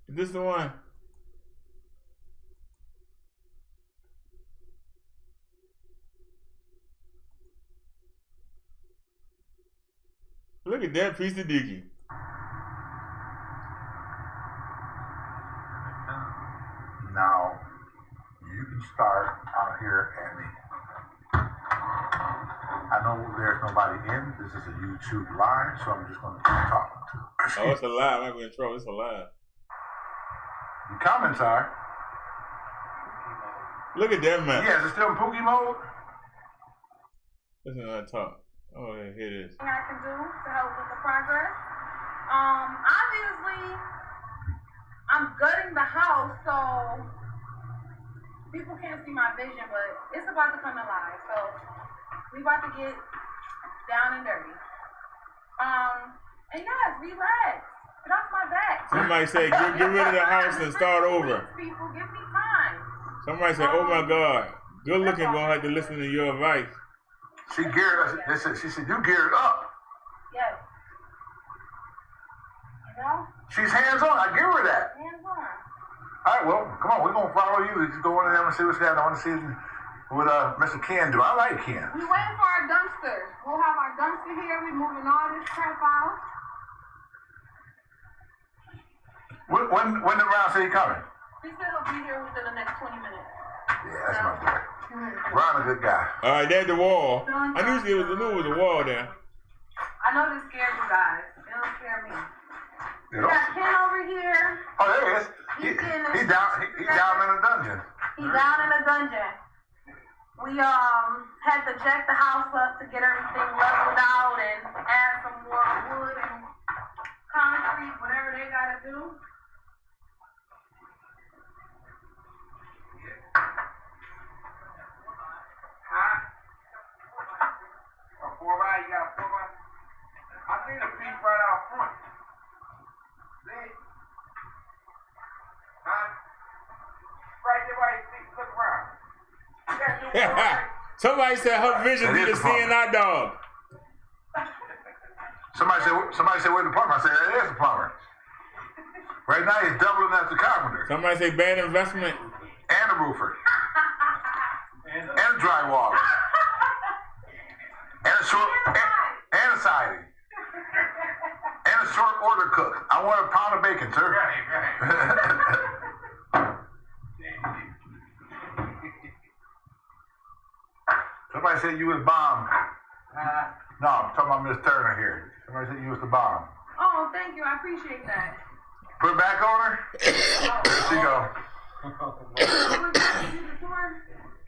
Speaker 3: Is this the one? Look at that piece of dicky.
Speaker 20: Now, you can start out here and I know there's nobody in. This is a YouTube live, so I'm just going to keep talking to
Speaker 3: Oh, it's a lie. I might be in trouble. It's a lie.
Speaker 20: The comments are.
Speaker 3: Look at that man.
Speaker 20: Yeah, is it still in Pookie mode?
Speaker 3: Listen to her talk. Oh, yeah, here it is.
Speaker 6: I can do to help with the progress. Obviously, I'm gutting the house, so people can't see my vision, but it's about to come alive. So we about to get down and dirty. And yes, relax. Get off my back.
Speaker 3: Somebody say, get rid of the house and start over.
Speaker 6: People, give me time.
Speaker 3: Somebody say, oh my God, good looking gonna have to listen to your advice.
Speaker 20: She geared up. She said, you geared up.
Speaker 6: Yes. You know?
Speaker 20: She's hands on. I give her that.
Speaker 6: Hands on.
Speaker 20: All right, well, come on. We're going to follow you. Just go in there and see what's going on. I want to see what Mr. Ken do. I like Ken.
Speaker 6: We waiting for our dumpster. We'll have our dumpster here. We moving all this crap out.
Speaker 20: When the round say he coming?
Speaker 6: He said he'll be here within the next 20 minutes.
Speaker 20: Yeah, that's my boy. Ron a good guy.
Speaker 3: All right, there's the wall. I knew it was a wall there.
Speaker 6: I know this scared you guys. It don't scare me.
Speaker 20: You
Speaker 6: We
Speaker 20: know?
Speaker 6: got Ken over here.
Speaker 20: Oh, there he is. He's down in a dungeon.
Speaker 6: He's down in a dungeon. We had to jack the house up to get everything leveled out and add some more wood and concrete, whatever they gotta do.
Speaker 11: You got a 4x? I seen a piece right out front. See? Huh? Right there where you see, look around.
Speaker 3: Somebody said her vision be the seeing eye dog.
Speaker 20: Somebody said, where's the plumber? I said, that is the plumber. Right now he's doubling as the carpenter.
Speaker 3: Somebody say bad investment.
Speaker 20: And a roofer. And a drywaller. And a siding. And a short burger cook? I want a pound of bacon, sir.
Speaker 2: Right.
Speaker 20: Somebody said you was bomb. No, I'm talking about Miss Turner here. Somebody said you was the bomb.
Speaker 6: Oh, thank you. I appreciate that.
Speaker 20: Put it back on her. There she go.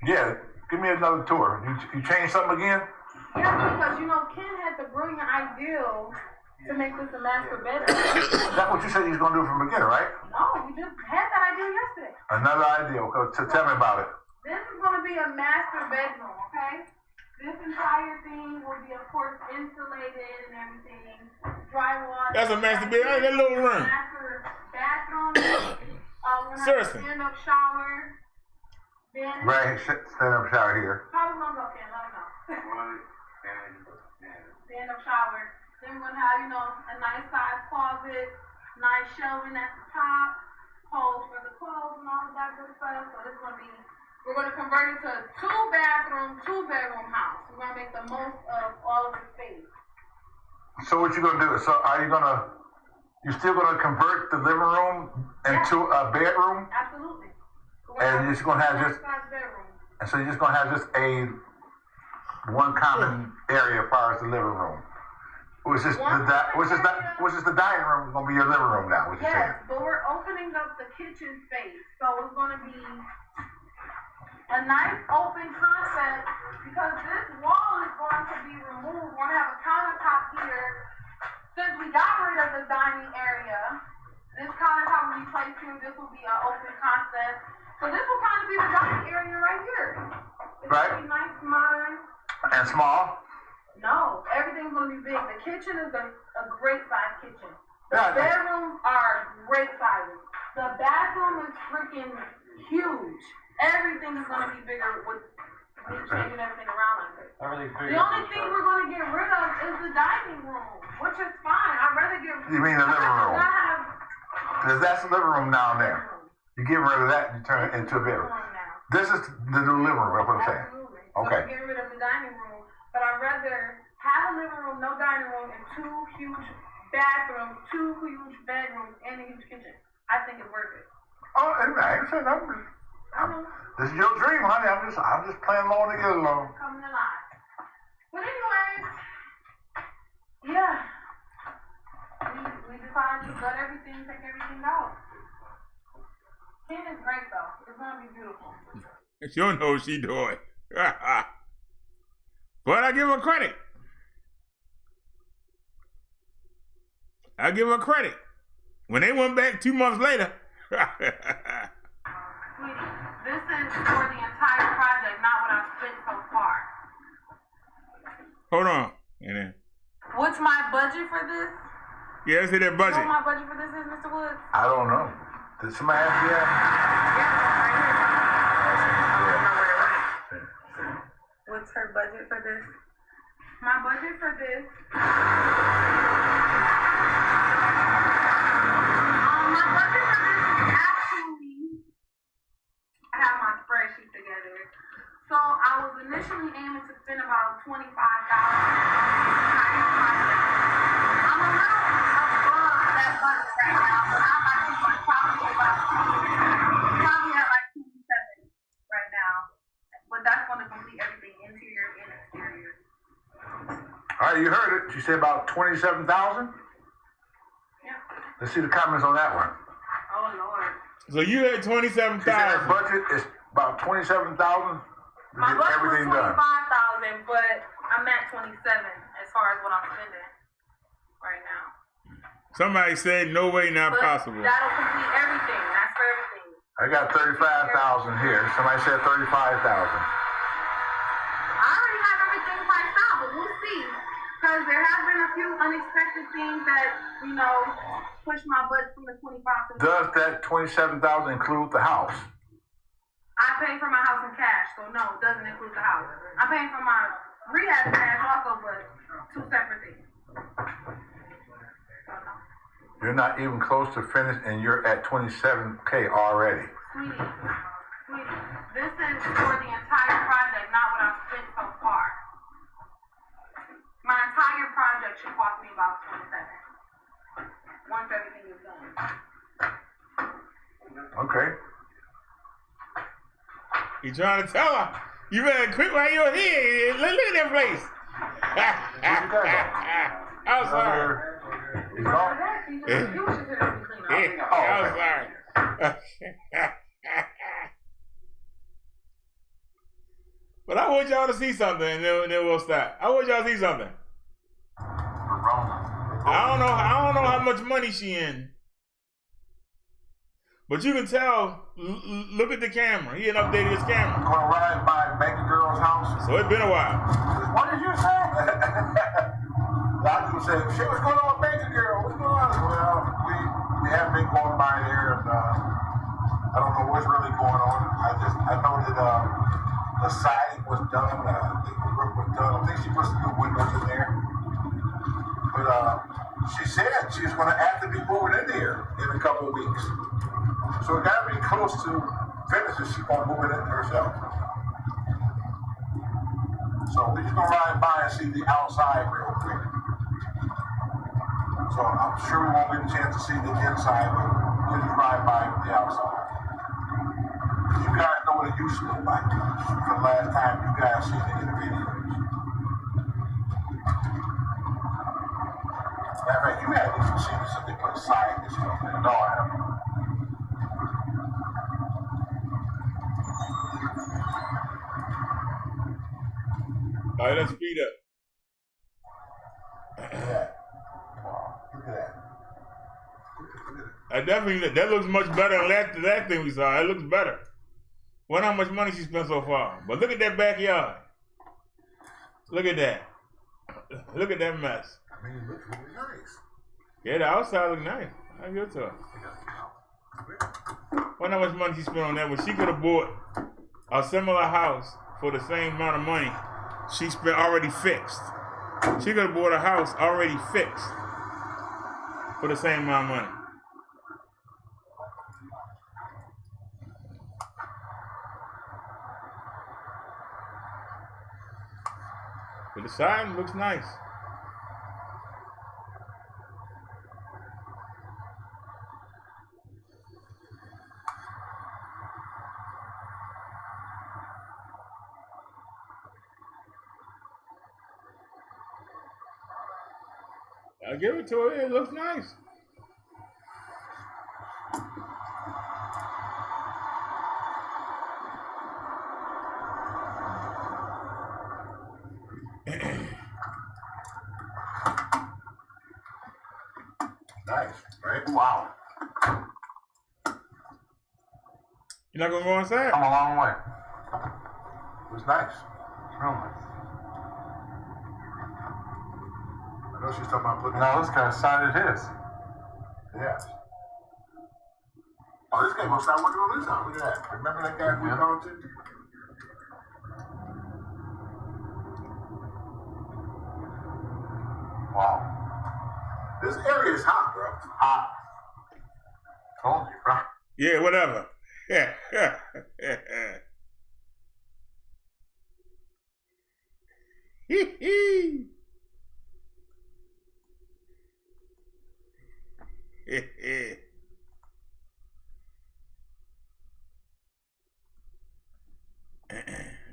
Speaker 20: Yeah, give me another tour. You changed something again?
Speaker 6: Yeah, because Ken had the brilliant idea to make this a master bedroom.
Speaker 20: That's what you said you was gonna do from the beginning, right?
Speaker 6: No, we just had that idea yesterday.
Speaker 20: Another idea. Okay, so tell me about it.
Speaker 6: This is going to be a master bedroom, okay? This entire thing will be, of course, insulated and everything. Drywall.
Speaker 3: That's a master bedroom. That little room.
Speaker 6: Master bathroom. We're going to have a
Speaker 3: Seriously.
Speaker 6: stand-up shower. Then,
Speaker 20: Right, stand-up shower here.
Speaker 6: how we going to go, Ken? Let me know. Stand-up shower. Then we're going to have, a nice size closet, nice shelving at the top, holes for the clothes and all of that good stuff. So this is going to be, we're going to convert it to a 2-bathroom, 2-bedroom house. We're going to make the most of all of the space.
Speaker 20: So what you gonna do? So you still gonna convert the living room into a bedroom?
Speaker 6: Absolutely.
Speaker 20: And you're just gonna have just,
Speaker 6: bedroom.
Speaker 20: and so you're just gonna have just one common area as far as the living room. Which is the dining room gonna be your living room now, what you're saying?
Speaker 6: Yes, but we're opening up the kitchen space. So it's going to be a nice open concept because this wall is going to be removed. We're going to have a countertop here. Since we got rid of the dining area, this countertop will be placed here. This will be an open concept. So this will kind of be the dining area right here. It's
Speaker 20: Right.
Speaker 6: going to be nice, modern.
Speaker 20: And small?
Speaker 6: No, everything's going to be big. The kitchen is a great size kitchen. The
Speaker 20: Yeah,
Speaker 6: bedrooms are great sizes. The bathroom is freaking huge. Everything is going to be bigger with me changing everything around like this. The only thing we're going to get rid of is the dining room, which is fine. I'd rather get
Speaker 20: You mean the living room?
Speaker 6: not have
Speaker 20: Because that's the living room down there. You get rid of that and you turn it into a bedroom. This is the new living room, that's what I'm saying.
Speaker 6: Absolutely.
Speaker 20: Okay.
Speaker 6: So get rid of the dining room, but I'd rather have a living room, no dining room, and 2 huge bathrooms, 2 huge bedrooms, and a huge kitchen. I think it's worth it.
Speaker 20: Oh, and I ain't saying nothing. This is your dream, honey. I'm just playing along to get along.
Speaker 6: Coming alive. But anyways, yeah. We decided to gut everything, take everything out. Ken is great though. It's gonna be beautiful.
Speaker 3: She don't know what she doing. But I give her credit. I give her credit. When they went back 2 months later.
Speaker 6: Sweetie, this is for the entire project, not what I've spent so far.
Speaker 3: Hold on. And then,
Speaker 6: What's my budget for this?
Speaker 3: yeah, let's hit that budget.
Speaker 6: You know what my budget for this is, Mr. Woods?
Speaker 20: I don't know. Did somebody ask you that?
Speaker 6: What's her budget for this? My budget for this. My budget for this is actually, I have my spreadsheet together. So I was initially aiming to spend about $25,000 on the entire project. I'm a little above that budget right now, but not by too much. Probably at like 27 right now. But that's going to complete everything, interior and exterior.
Speaker 20: All right, you heard it. She said about 27,000?
Speaker 6: Yeah.
Speaker 20: Let's see the comments on that one.
Speaker 6: Oh, Lord.
Speaker 3: So you had 27,000.
Speaker 20: She said her budget is about 27,000 to
Speaker 6: My
Speaker 20: get
Speaker 6: budget was
Speaker 20: everything done.
Speaker 6: 25,000, but I'm at 27 as far as what I'm spending right now.
Speaker 3: Somebody said no way, not
Speaker 6: But
Speaker 3: possible.
Speaker 6: that'll complete everything. That's for everything.
Speaker 20: I got 35,000 here. Somebody said 35,000.
Speaker 6: I already have everything priced out, but we'll see. Because there have been a few unexpected things that, push my budget from the 25 to the
Speaker 20: Does that 27,000 include the house?
Speaker 6: I pay for my house in cash, so no, it doesn't include the house. I'm paying for my rehab in cash also, but 2 separate things. So no.
Speaker 20: You're not even close to finished and you're at 27K already.
Speaker 6: Sweetie, this is for the entire project, not what I've spent so far. My entire project should cost me about 27. once everything is done.
Speaker 20: Okay.
Speaker 3: You trying to tell her? You better quit while you're here. Look at that place. I'm sorry. I'm sorry. But I want y'all to see something, and then we'll stop. I want y'all to see something. I don't know how much money she in. But you can tell, look at the camera. He ain't updated his camera.
Speaker 20: Gonna ride by Banker Girl's house.
Speaker 3: So it's been a while.
Speaker 20: What did you say? I was saying, shit, what's going on with Banker Girl? What's going on? Well, we have been going by there, and I don't know what's really going on. I know that the siding was done. I think the roof was done. I think she put some new windows in there. But she said she's going to have to be moving in there in a couple of weeks. So it got to be close to finished. She's going to move it in herself. So we're just going to ride by and see the outside real quick. So I'm sure we won't get a chance to see the inside, but we'll just ride by the outside. You guys know what it used to look like from the last time you guys seen it in the videos. Matter of fact, you haven't even seen this if they put a sign this stuff in. No, I haven't.
Speaker 3: All right, let's speed up.
Speaker 20: Look at that. Wow, look at that.
Speaker 3: That looks much better than that thing we saw. It looks better. Wonder how much money she spent so far. But look at that backyard. Look at that. Look at that mess.
Speaker 20: I mean, it looks really nice.
Speaker 3: Yeah, the outside look nice. I give it to her. Wonder how much money she spent on that. When she could have bought a similar house for the same amount of money she spent already fixed. She could have bought a house already fixed for the same amount of money. But the siding looks nice. I give it to her. It looks nice.
Speaker 20: Nice, right? Wow.
Speaker 3: You're not gonna go inside?
Speaker 20: Come a long way. It was nice. Real nice. I know she's talking about putting. No, this guy side it is. Yes. Oh, this guy gonna start working on this house. Look at that. Remember that guy we talked to? Wow. This area is hot, bro. Hot. Told you, bro.
Speaker 3: Yeah, whatever. Yeah.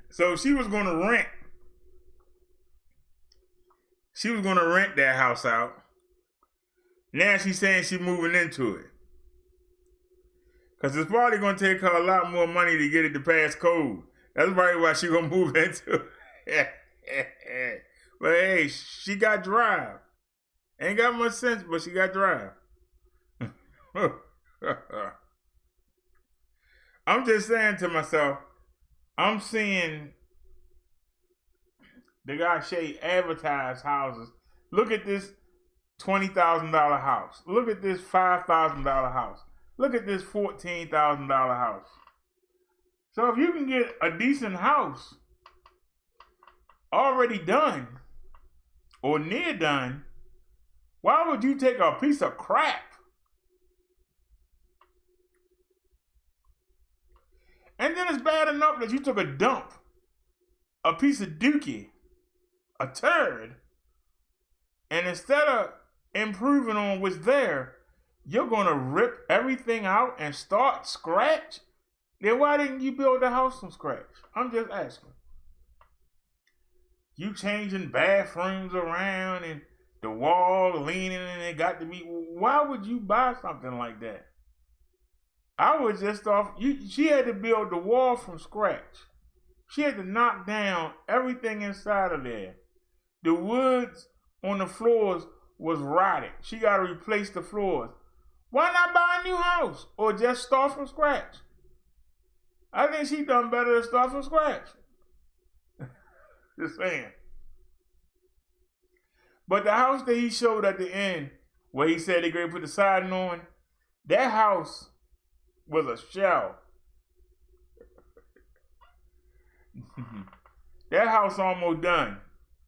Speaker 3: So she was going to rent. She was going to rent that house out. Now she's saying she's moving into it. Because it's probably going to take her a lot more money to get it to pass code. That's probably why she's going to move into it. But hey, she got drive. Ain't got much sense, but she got drive. I'm just saying to myself, I'm seeing the guy Shay advertise houses. Look at this $20,000 house. Look at this $5,000 house. Look at this $14,000 house. So if you can get a decent house already done or near done, why would you take a piece of crap and then it's bad enough that you took a dump, a piece of dookie, a turd, and instead of improving on what's there,
Speaker 16: you're going to rip everything out and start scratch? Then why didn't you build the house from scratch? I'm just asking. You changing bathrooms around and the wall leaning and it got to be. Why would you buy something like that? I was just off. She had to build the wall from scratch. She had to knock down everything inside of there. The woods on the floors was rotted. She got to replace the floors. Why not buy a new house or just start from scratch? I think she done better to start from scratch. Just saying. But the house that he showed at the end, where he said they're going to put the siding on, that house was a shell. That house almost done,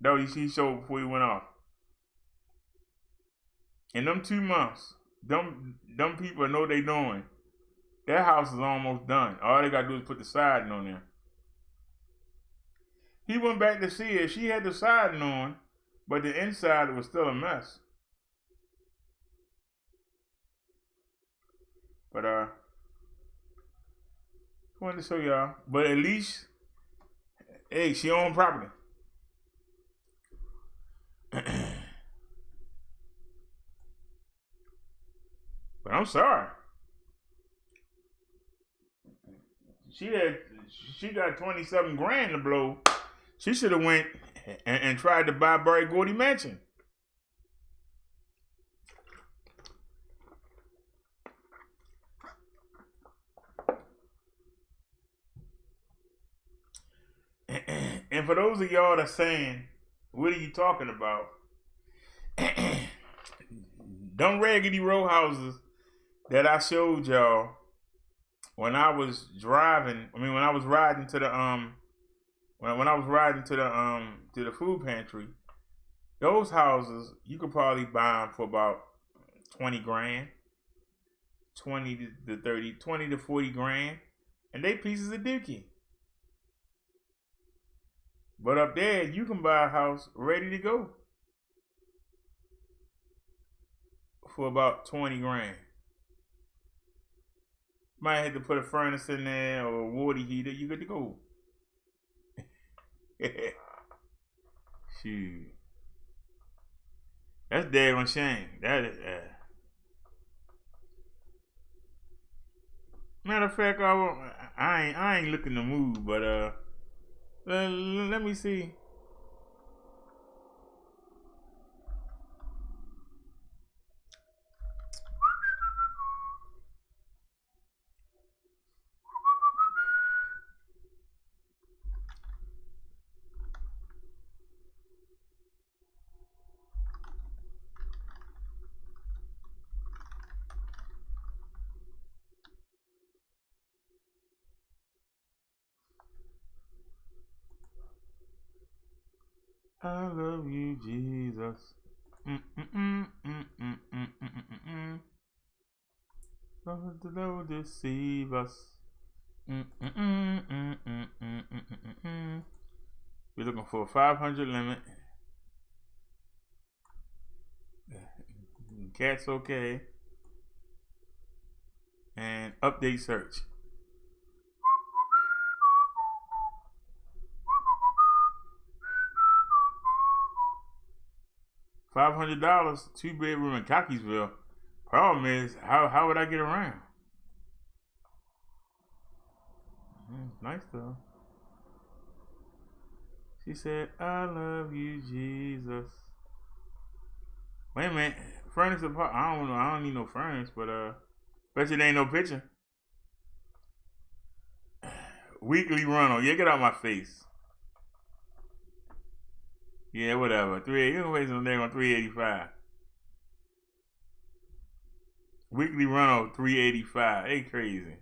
Speaker 16: though he showed before he went off. In them 2 months, them people know they doing. That house is almost done. All they got to do is put the siding on there. He went back to see her. She had the siding on, but the inside was still a mess. But I wanted to show y'all. But at least, hey, she owned property. But I'm sorry. She got 27 grand to blow. She should have went and tried to buy Barry Gordy Mansion. And for those of y'all that's saying, what are you talking about? Them raggedy row houses that I showed y'all when I was driving, when I was riding to the when I was riding to the food pantry, those houses you could probably buy them for about 20 grand, 20 to 30, 20 to 40 grand, and they pieces of dookie. But up there, you can buy a house ready to go for about 20 grand. Might have to put a furnace in there or a water heater. You good to go. Shoot. That's daggone shame. That is. Matter of fact, I ain't looking to move, but let me see. I love you, Jesus. Lord, the Lord deceive us. We're looking for a 500 limit. Cat's okay. And update search. $500, 2-bedroom in Cockeysville. Problem is, how would I get around? Nice though. She said, I love you, Jesus. Wait a minute. Furnace apart. I don't know. I don't need no furnace, but bet you there ain't no picture. Weekly rental. Yeah, get out my face. Yeah, whatever. You can wait some day on $385. Weekly rental $385. They crazy.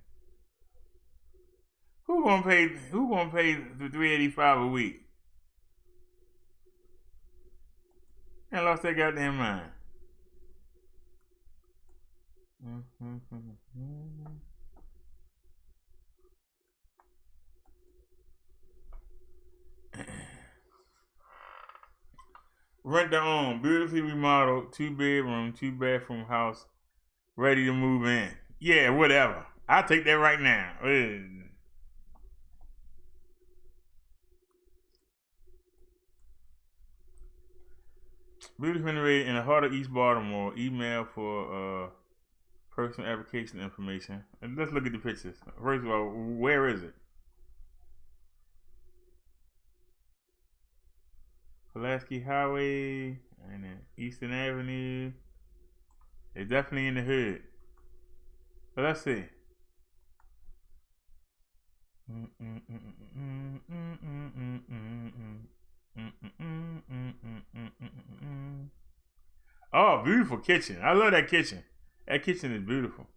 Speaker 16: Who gonna pay the $385 a week? I lost their goddamn mind. Rent to own, beautifully remodeled, 2-bedroom, 2-bathroom house ready to move in. Yeah, whatever. I'll take that right now. Beautiful renovated in the heart of East Baltimore. Email for personal application information. And let's look at the pictures. First of all, where is it? Pulaski Highway and then Eastern Avenue. It's definitely in the hood. But let's see. Oh, beautiful kitchen. I love that kitchen. That kitchen is beautiful.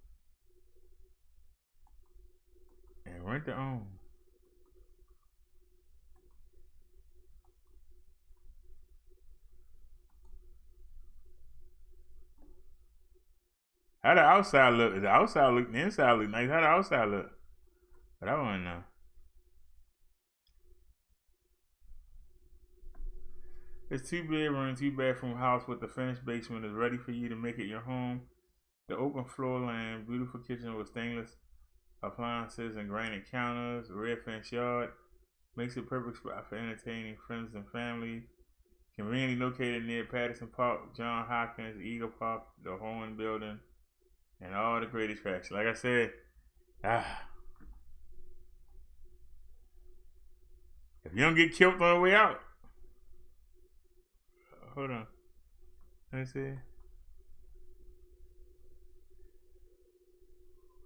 Speaker 16: And rent to own. How the outside look? The outside look, the inside look nice. How the outside look? But I want to know. It's 2-bedroom, 2-bathroom house with a finished basement is ready for you to make it your home. The open floor plan, beautiful kitchen with stainless appliances and granite counters, red fence yard, makes it perfect spot for entertaining friends and family. Conveniently located near Patterson Park, John Hopkins, Eagle Park, the Horn Building, and all the great attractions. Like I said, if you don't get killed on the way out. Hold on. Let me see.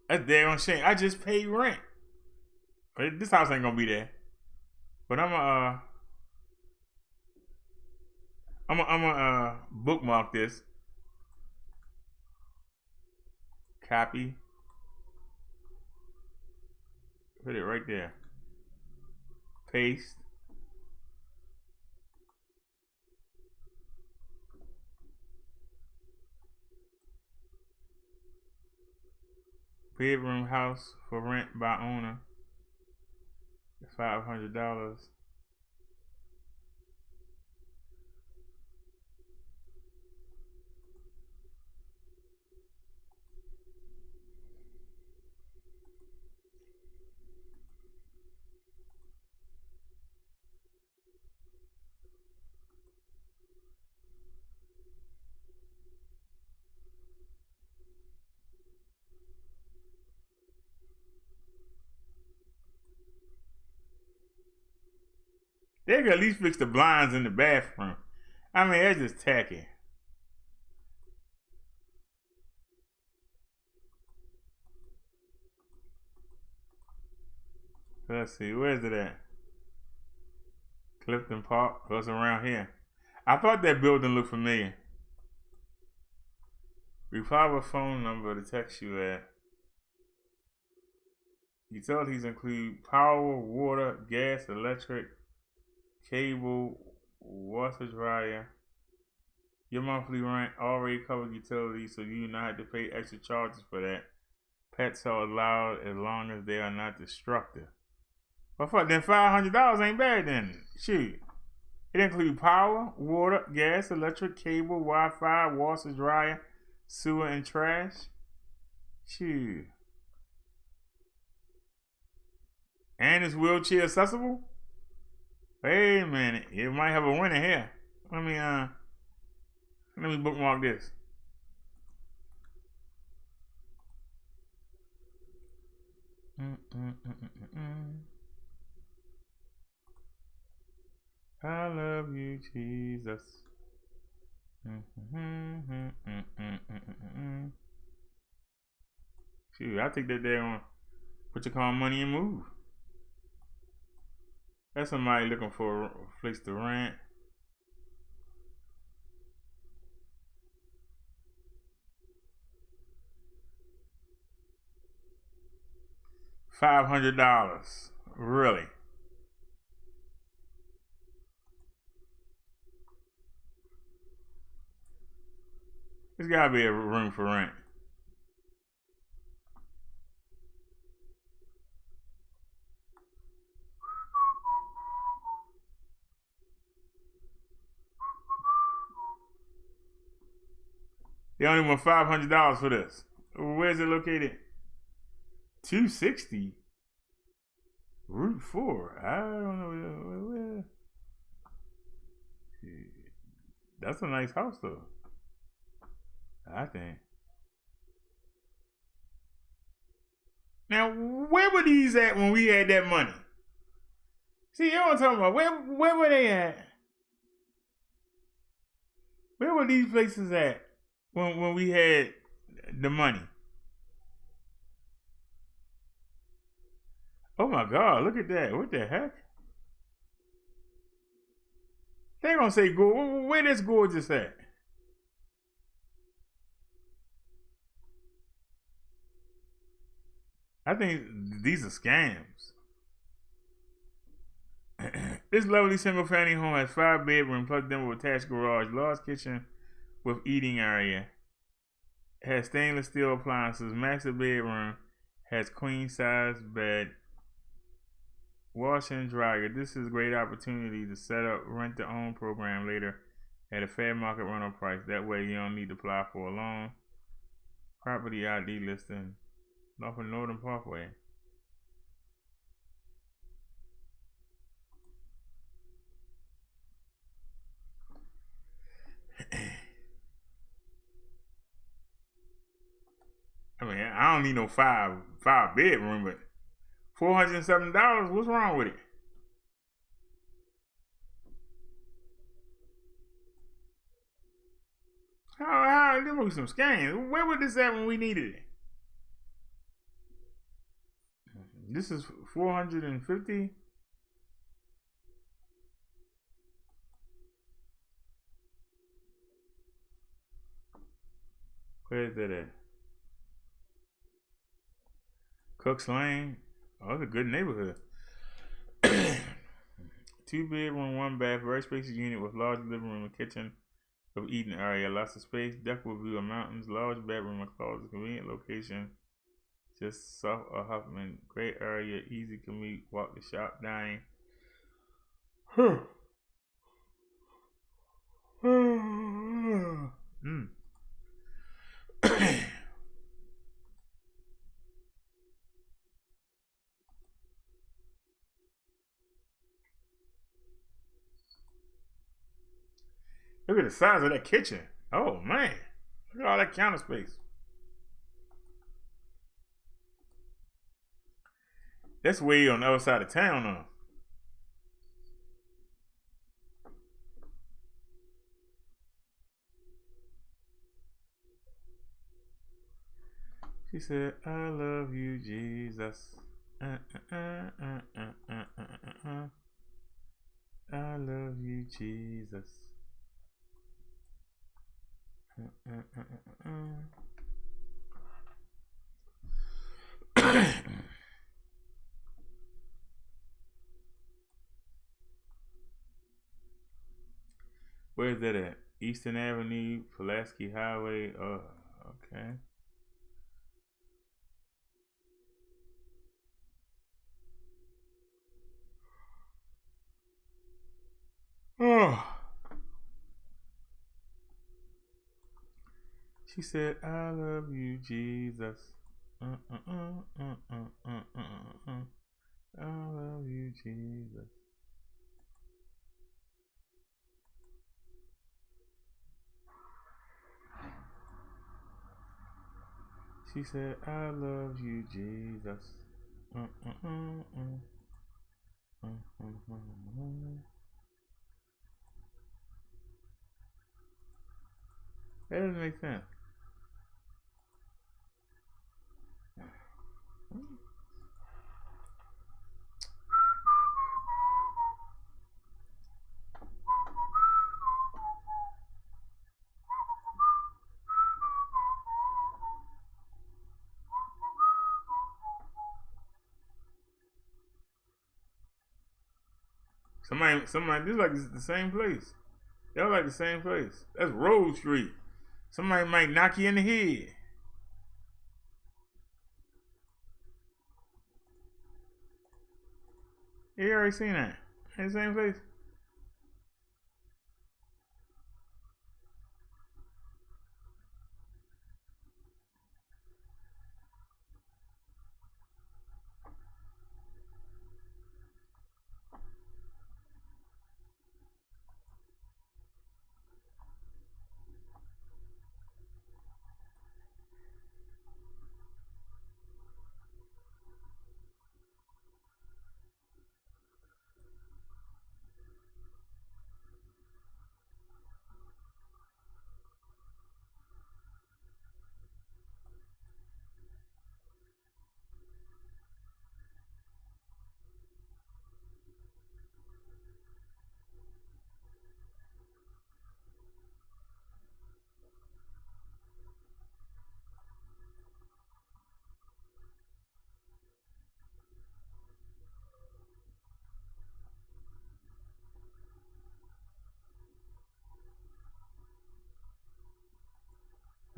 Speaker 16: That's damn shame. I just paid rent. But this house ain't gonna be there. But I'm gonna bookmark this. Copy. Put it right there. Paste. Bedroom house for rent by owner. $500. They could at least fix the blinds in the bathroom. I mean, that's just tacky. Let's see, where's it at? Clifton Park, what's around here? I thought that building looked familiar. Reply with phone number to text you at. Utilities include power, water, gas, electric, cable, washer dryer. Your monthly rent already covers utilities, so you do not have to pay extra charges for that. Pets are allowed as long as they are not destructive. Well, fuck, then $500 ain't bad then. Shoot. It includes power, water, gas, electric, cable, Wi-Fi, washer dryer, sewer, and trash. Shoot. And it's wheelchair accessible? Wait a minute. It might have a winner here. Let me bookmark this. I love you, Jesus. Shoot, I take that there on put your car money and move. That's somebody looking for a place to rent. $500. Really? There's gotta be a room for rent. They only want $500 for this. Where's it located? 260 Route 4. I don't know where. That's a nice house though, I think. Now, where were these at when we had that money? See, you know what I'm talking about. Where were they at? Where were these places at when we had the money? Oh my God, look at that. What the heck? They gonna say, where this gorgeous at? I think these are scams. This lovely single family home has 5 bedrooms plus them with attached garage, large kitchen with eating area, has stainless steel appliances, master bedroom, has queen size bed, washer and dryer. This is a great opportunity to set up rent to own program later at a fair market rental price. That way you don't need to apply for a loan. Property ID listing off of Northern Parkway. I mean, I don't need no five bedroom, but $407. What's wrong with it? How there was some scams. Where was this at when we needed it? This is 450. Where is that at? Cook's Lane. Oh, it's a good neighborhood. 2 bedroom, 1 bath, very spacious unit with large living room and kitchen with eating area, lots of space, deck with view of mountains, large bedroom and closet, convenient location, just south of Huffman, great area, easy commute, walk to shop, dining. Look at the size of that kitchen. Oh man, look at all that counter space. That's way on the other side of town, though. She said, "I love you, Jesus. I love you, Jesus." Where's that at? Eastern Avenue, Pulaski Highway. Oh, okay. Oh. She said, "I love you, Jesus. I love you, Jesus." She said, "I love you, Jesus." That doesn't make sense. Somebody, this is like the same place. They're like the same place. That's Road Street. Somebody might knock you in the head. You already seen that. Ain't the same place.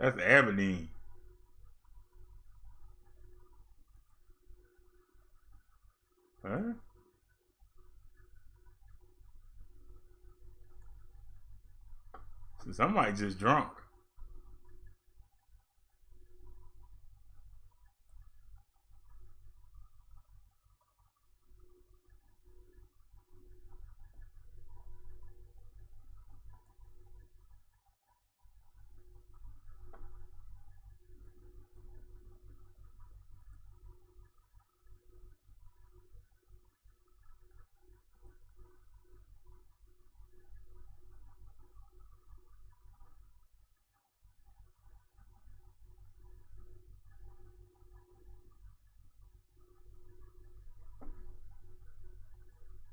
Speaker 16: That's Aberdeen. Huh? So somebody just drunk.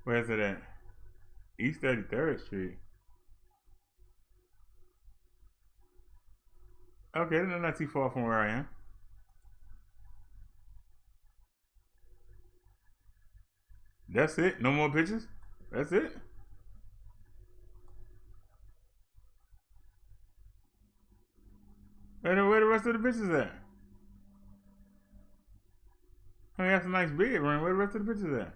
Speaker 16: Where's it at? East 33rd Street. Okay, they're not too far from where I am. That's it? No more pictures? That's it? Where the rest of the pictures at? I mean, that's a nice bedroom. Where the rest of the pictures at?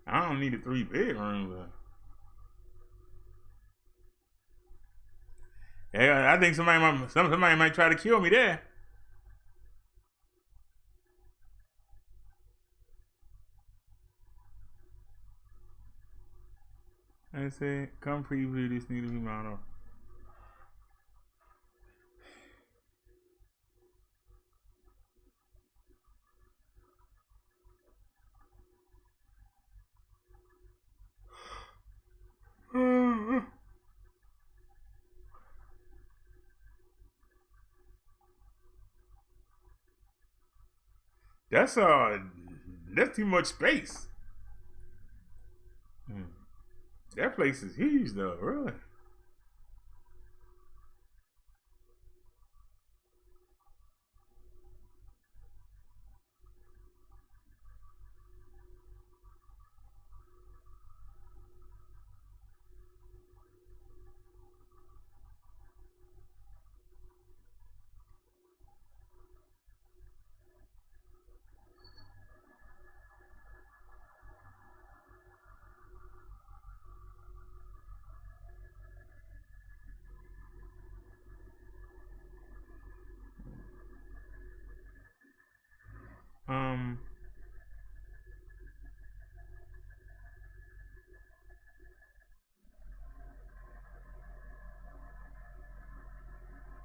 Speaker 16: I don't need a 3-bedroom, but yeah, I think somebody might try to kill me there. I say, come preview this new model. That's too much space. That place is huge though, really.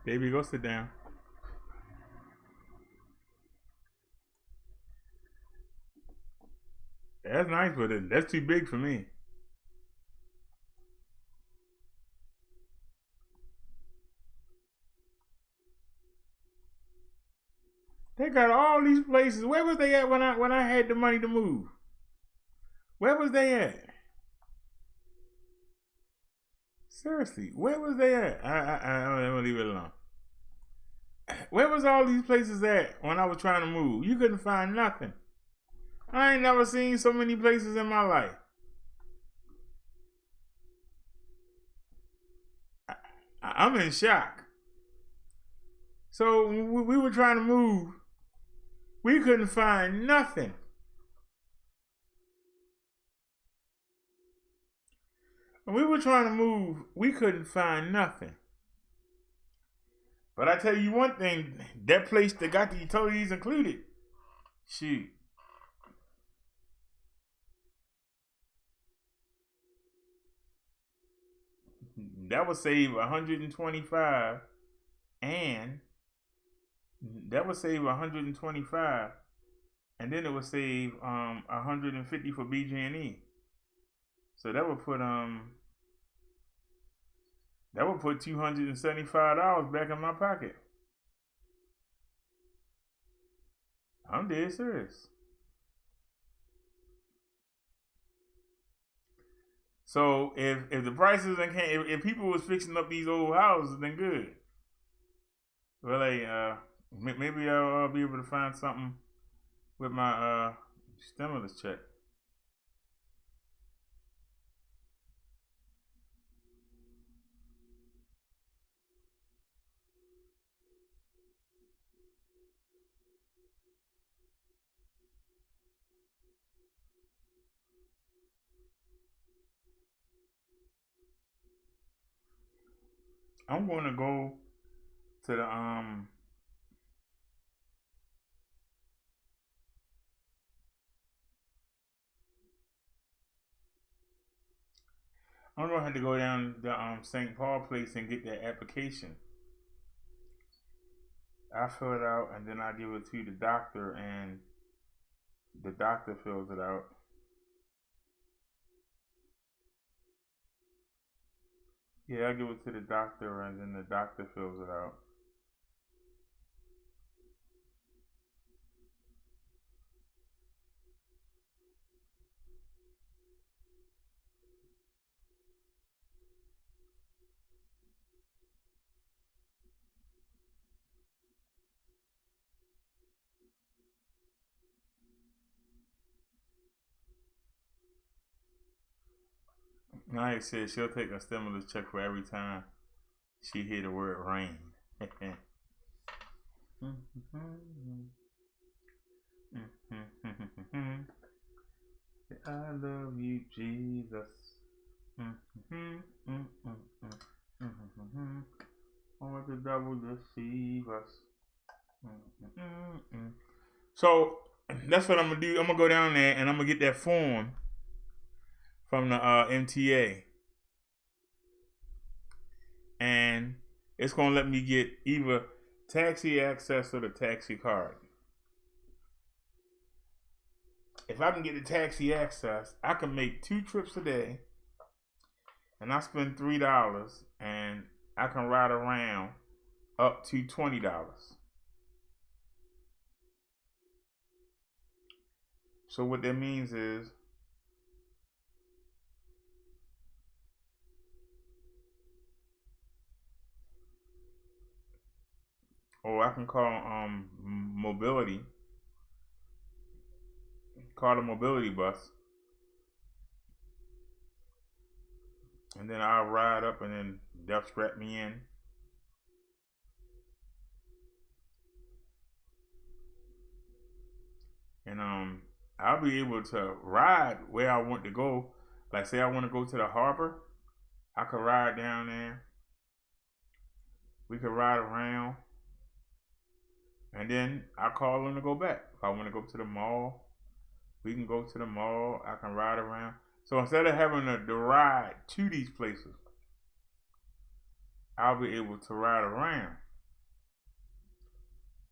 Speaker 16: Baby, go sit down. That's nice, but that's too big for me. They got all these places. Where was they at when I had the money to move? Where was they at? Seriously, where was they at? I'm gonna leave it alone. Where was all these places at when I was trying to move? You couldn't find nothing. I ain't never seen so many places in my life. I'm in shock. So when we were trying to move, we couldn't find nothing. When we were trying to move, we couldn't find nothing. But I tell you one thing, that place that got the utilities included, shoot. That would save $125, and that would save $125, and then it would save $150 for BG&E. So that would put $275 back in my pocket. I'm dead serious. So if the prices and if people was fixing up these old houses, then good. Well, maybe I'll be able to find something with my stimulus check. I'm going to go to the I'm gonna have to go down the St. Paul place and get that application. I fill it out and then I give it to the doctor and the doctor fills it out. Yeah, I give it to the doctor and then the doctor fills it out. Like I said, she'll take a stimulus check for every time she hear the word rain. I love you, Jesus. Oh, the devil deceive us. So that's what I'm gonna do. I'm gonna go down there and I'm gonna get that form from the MTA, and it's gonna let me get either taxi access or the taxi card. If I can get the taxi access, I can make 2 trips a day, and I spend $3, and I can ride around up to $20. So what that means is I can call mobility. Call the mobility bus. And then I'll ride up and then they'll strap me in. And I'll be able to ride where I want to go. Like say I want to go to the harbor, I could ride down there. We could ride around. And then I call them to go back. If I want to go to the mall, we can go to the mall. I can ride around. So instead of having to ride to these places, I'll be able to ride around.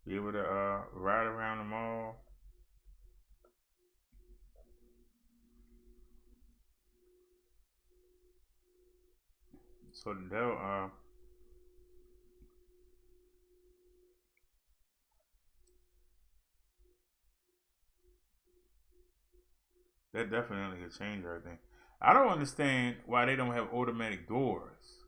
Speaker 16: Be able to ride around the mall. So they'll that definitely a change right there. I don't understand why they don't have automatic doors.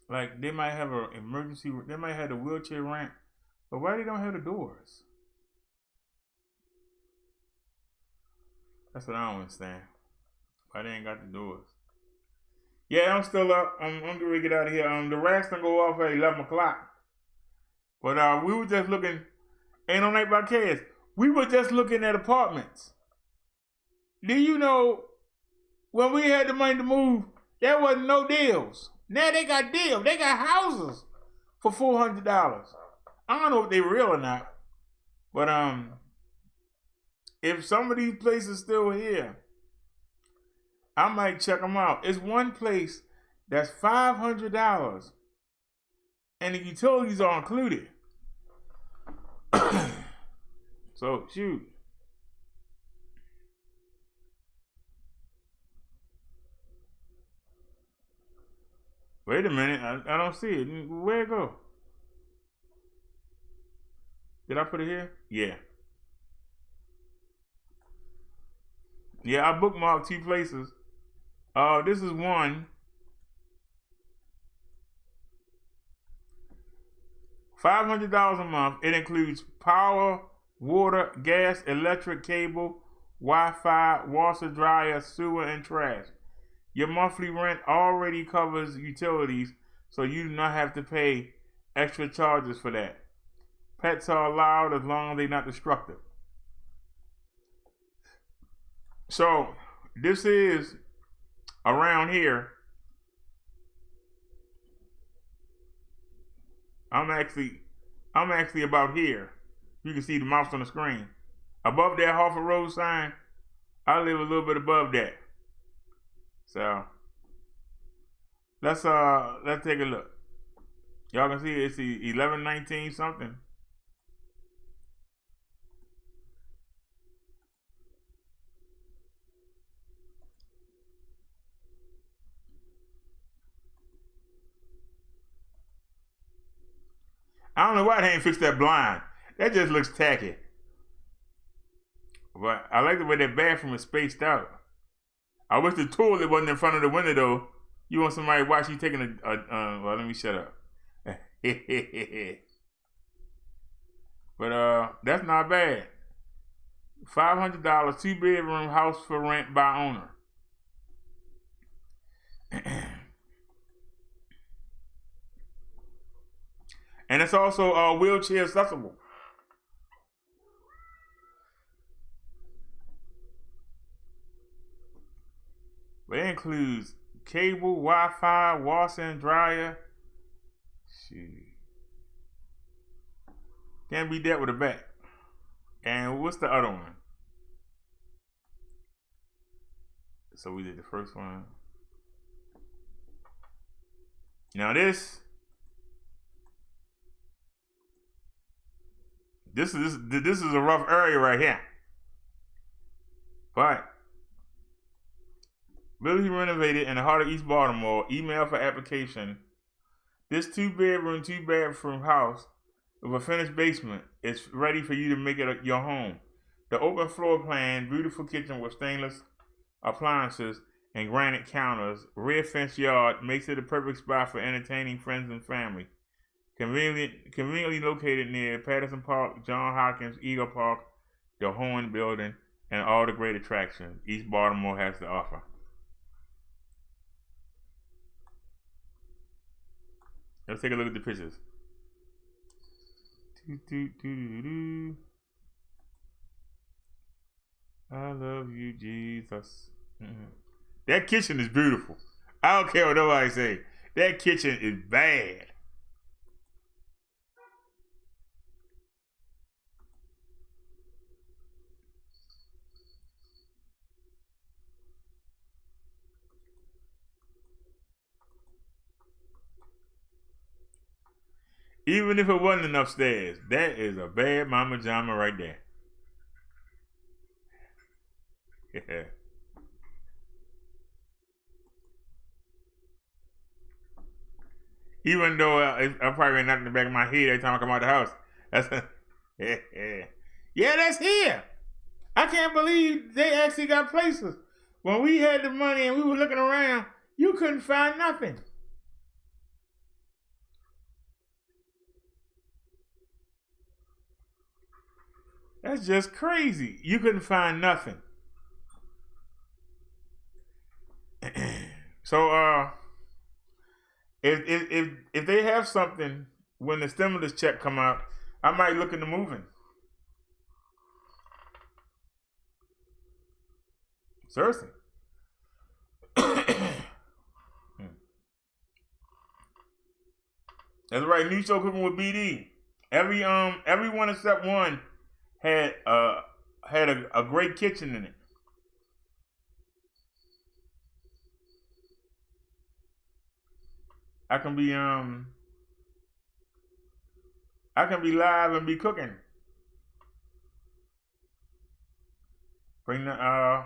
Speaker 16: Like they might have an emergency, they might have a wheelchair ramp, but why they don't have the doors? That's what I don't understand. Why they ain't got the doors? Yeah, I'm still up. I'm gonna get out of here. The rats gonna go off at 11 o'clock. But we were just looking. Ain't no night by cash. We were just looking at apartments. Do you know when we had the money to move, there wasn't no deals. Now they got deals. They got houses for $400. I don't know if they real or not. But if some of these places still here, I might check them out. It's one place that's $500 and the utilities are included. So, shoot. Wait a minute. I don't see it. Where'd it go? Did I put it here? Yeah. Yeah, I bookmarked 2 places. This is one. $500 a month. It includes power, water, gas, electric, cable, Wi-Fi, washer, dryer, sewer, and trash. Your monthly rent already covers utilities, so you do not have to pay extra charges for that. Pets are allowed as long as they're not destructive. So this is around here. I'm actually about here. You can see the mouse on the screen. Above that Harford Road sign, I live a little bit above that. So let's take a look. Y'all can see it's the 1119 something. I don't know why they ain't fixed that blind. That just looks tacky. But I like the way that bathroom is spaced out. I wish the toilet wasn't in front of the window though. You want somebody to watch you taking well, let me shut up. But that's not bad. $500, 2-bedroom house for rent by owner. And it's also wheelchair accessible. But it includes cable, Wi-Fi, washer and dryer. Shoot. Can't beat that with a bat. And what's the other one? So we did the first one. Now this is a rough area right here. But Village renovated in the heart of East Baltimore. Email for application. This 2-bedroom, 2-bathroom house with a finished basement is ready for you to make it your home. The open floor plan, beautiful kitchen with stainless appliances and granite counters, rear fence yard makes it a perfect spot for entertaining friends and family. Conveniently located near Patterson Park, John Hopkins, Eagle Park, the Horn Building, and all the great attractions East Baltimore has to offer. Let's take a look at the pictures. I love you, Jesus. That kitchen is beautiful. I don't care what nobody say. That kitchen is bad. Even if it wasn't enough stairs, that is a bad mama jama right there. Yeah. Even though I'm probably not in the back of my head every time I come out the house. Yeah, that's here. I can't believe they actually got places. When we had the money and we were looking around, you couldn't find nothing. That's just crazy. You couldn't find nothing. So if they have something when the stimulus check come out, I might look into moving. Seriously. That's right. New show cooking with BD. Everyone except one had a great kitchen in it. I can be live and be cooking. Bring the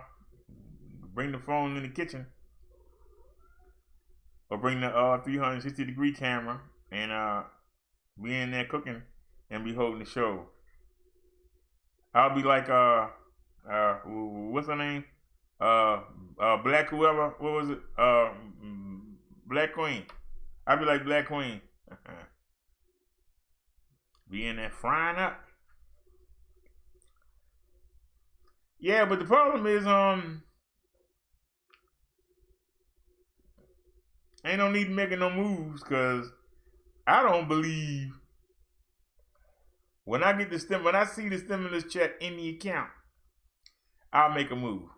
Speaker 16: phone in the kitchen, or bring the 360-degree camera and be in there cooking and be holding the show. I'll be like what's her name? Black whoever, what was it? Black Queen. I'd be like Black Queen. Be in there frying up. Yeah, but the problem is, ain't no need making no moves, cause I don't believe when I see the stimulus check in the account, I'll make a move.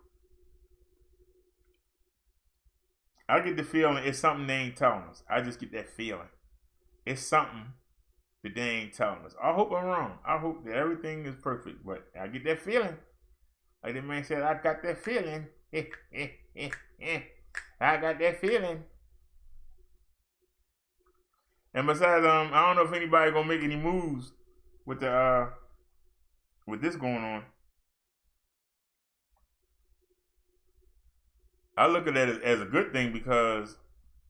Speaker 16: I get the feeling it's something they ain't telling us. I just get that feeling. It's something that they ain't telling us. I hope I'm wrong. I hope that everything is perfect, but I get that feeling. Like the man said, I got that feeling. I got that feeling. And besides, I don't know if anybody gonna make any moves with the with this going on. I look at that as a good thing because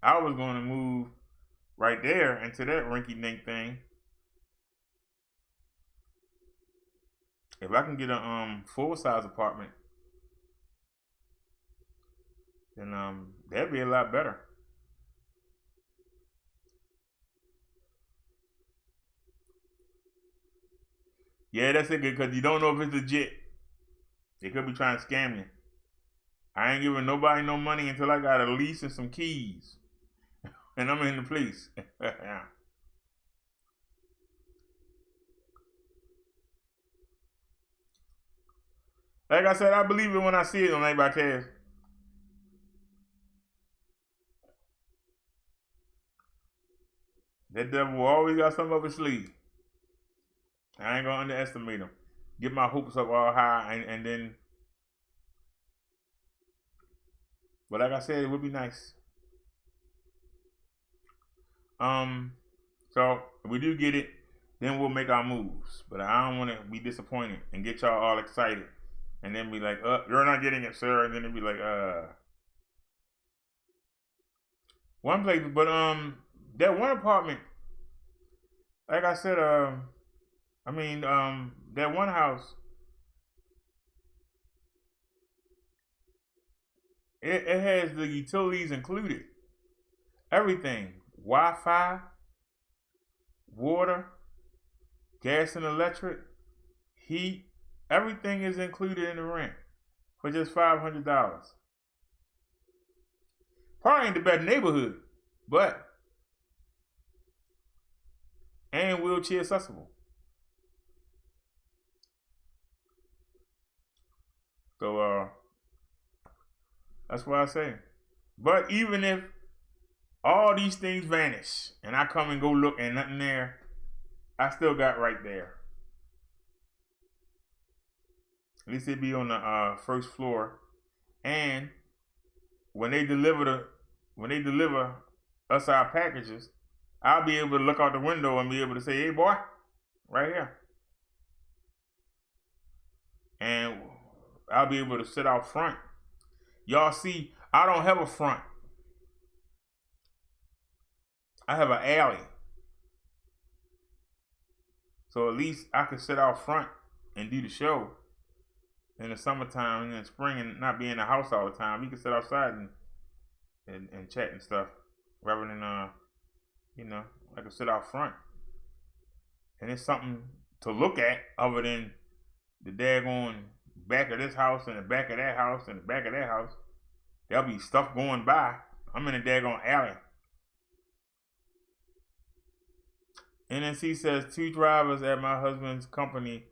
Speaker 16: I was going to move right there into that rinky-dink thing. If I can get a full-size apartment, then that'd be a lot better. Yeah, that's it, because you don't know if it's legit. They could be trying to scam you. I ain't giving nobody no money until I got a lease and some keys. And I'm in the police. Like I said, I believe it when I see it on Night by Cash. That devil always got something up his sleeve. I ain't gonna underestimate him. Get my hopes up all high and then. But like I said, it would be nice. So if we do get it, then we'll make our moves. But I don't want to be disappointed and get y'all all excited, and then be like, you're not getting it, sir." And then it'd be like, one place, but that one apartment, like I said, that one house, it has the utilities included. Everything. Wi-Fi, water, gas and electric, heat, everything is included in the rent for just $500. Probably ain't the best neighborhood, but and wheelchair accessible. So that's what I say. But even if all these things vanish and I come and go look and nothing there, I still got right there. At least it'd be on the first floor. And when they deliver us our packages, I'll be able to look out the window and be able to say, "Hey boy, right here." And I'll be able to sit out front. Y'all see, I don't have a front. I have an alley. So at least I could sit out front and do the show in the summertime and in the spring and not be in the house all the time. You can sit outside and chat and stuff rather than, I could sit out front. And it's something to look at other than the daggone back of this house and the back of that house and the back of that house. There'll be stuff going by. I'm in a daggone alley. NNC says 2 drivers at my husband's company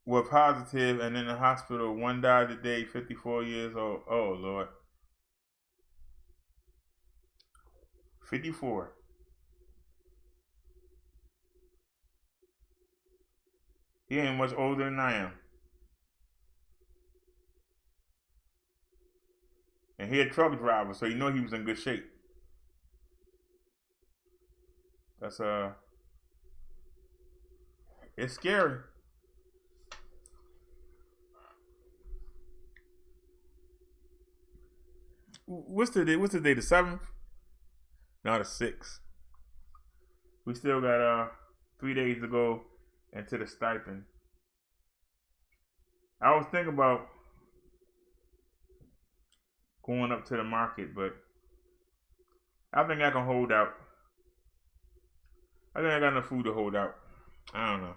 Speaker 16: were positive and in the hospital. 1 died today, 54 years old. Oh, Lord. 54. He ain't much older than I am. And he a truck driver, so you know he was in good shape. That's it's scary. What's the day? What's the day? The 7th? No, the 6th. We still got 3 days to go into the stipend. I was thinking about going up to the market, but I think I can hold out. I think I got enough food to hold out. I don't know.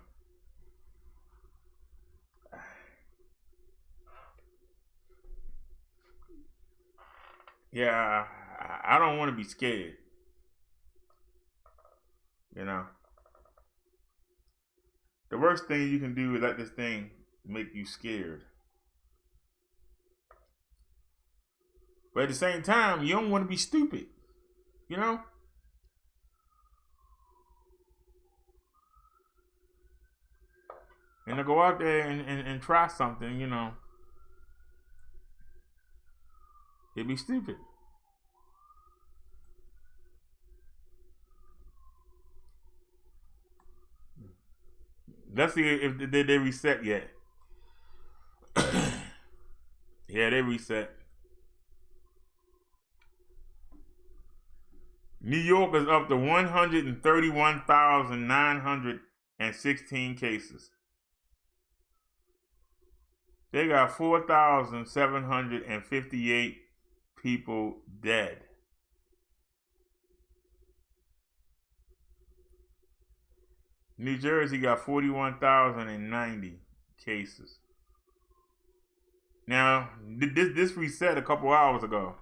Speaker 16: Yeah, I don't want to be scared. You know, the worst thing you can do is let this thing make you scared. But at the same time, you don't want to be stupid. You know? And to go out there and try something, you know, it'd be stupid. Let's see if they reset yet. Yeah, they reset. New York is up to 131,916 cases. They got 4,758 people dead. New Jersey got 41,090 cases. Now, this reset a couple hours ago.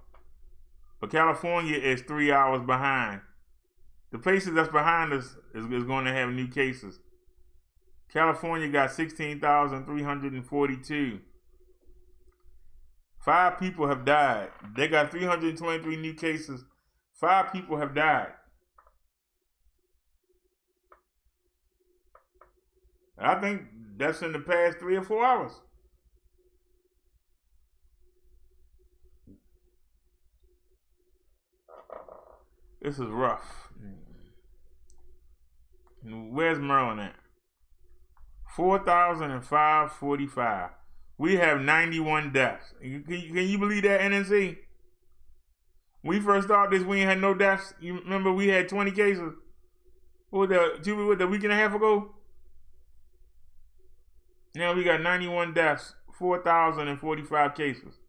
Speaker 16: But California is 3 hours behind. The places that's behind us is going to have new cases. California got 16,342. 5 people have died. They got 323 new cases. 5 people have died. I think that's in the past 3 or 4 hours. This is rough. Where's Maryland at? 4,545. We have 91 deaths. Can you believe that, NNC? When we first started this, we ain't had no deaths. You remember we had 20 cases? What the week and a half ago? Now we got 91 deaths, 4,045 cases.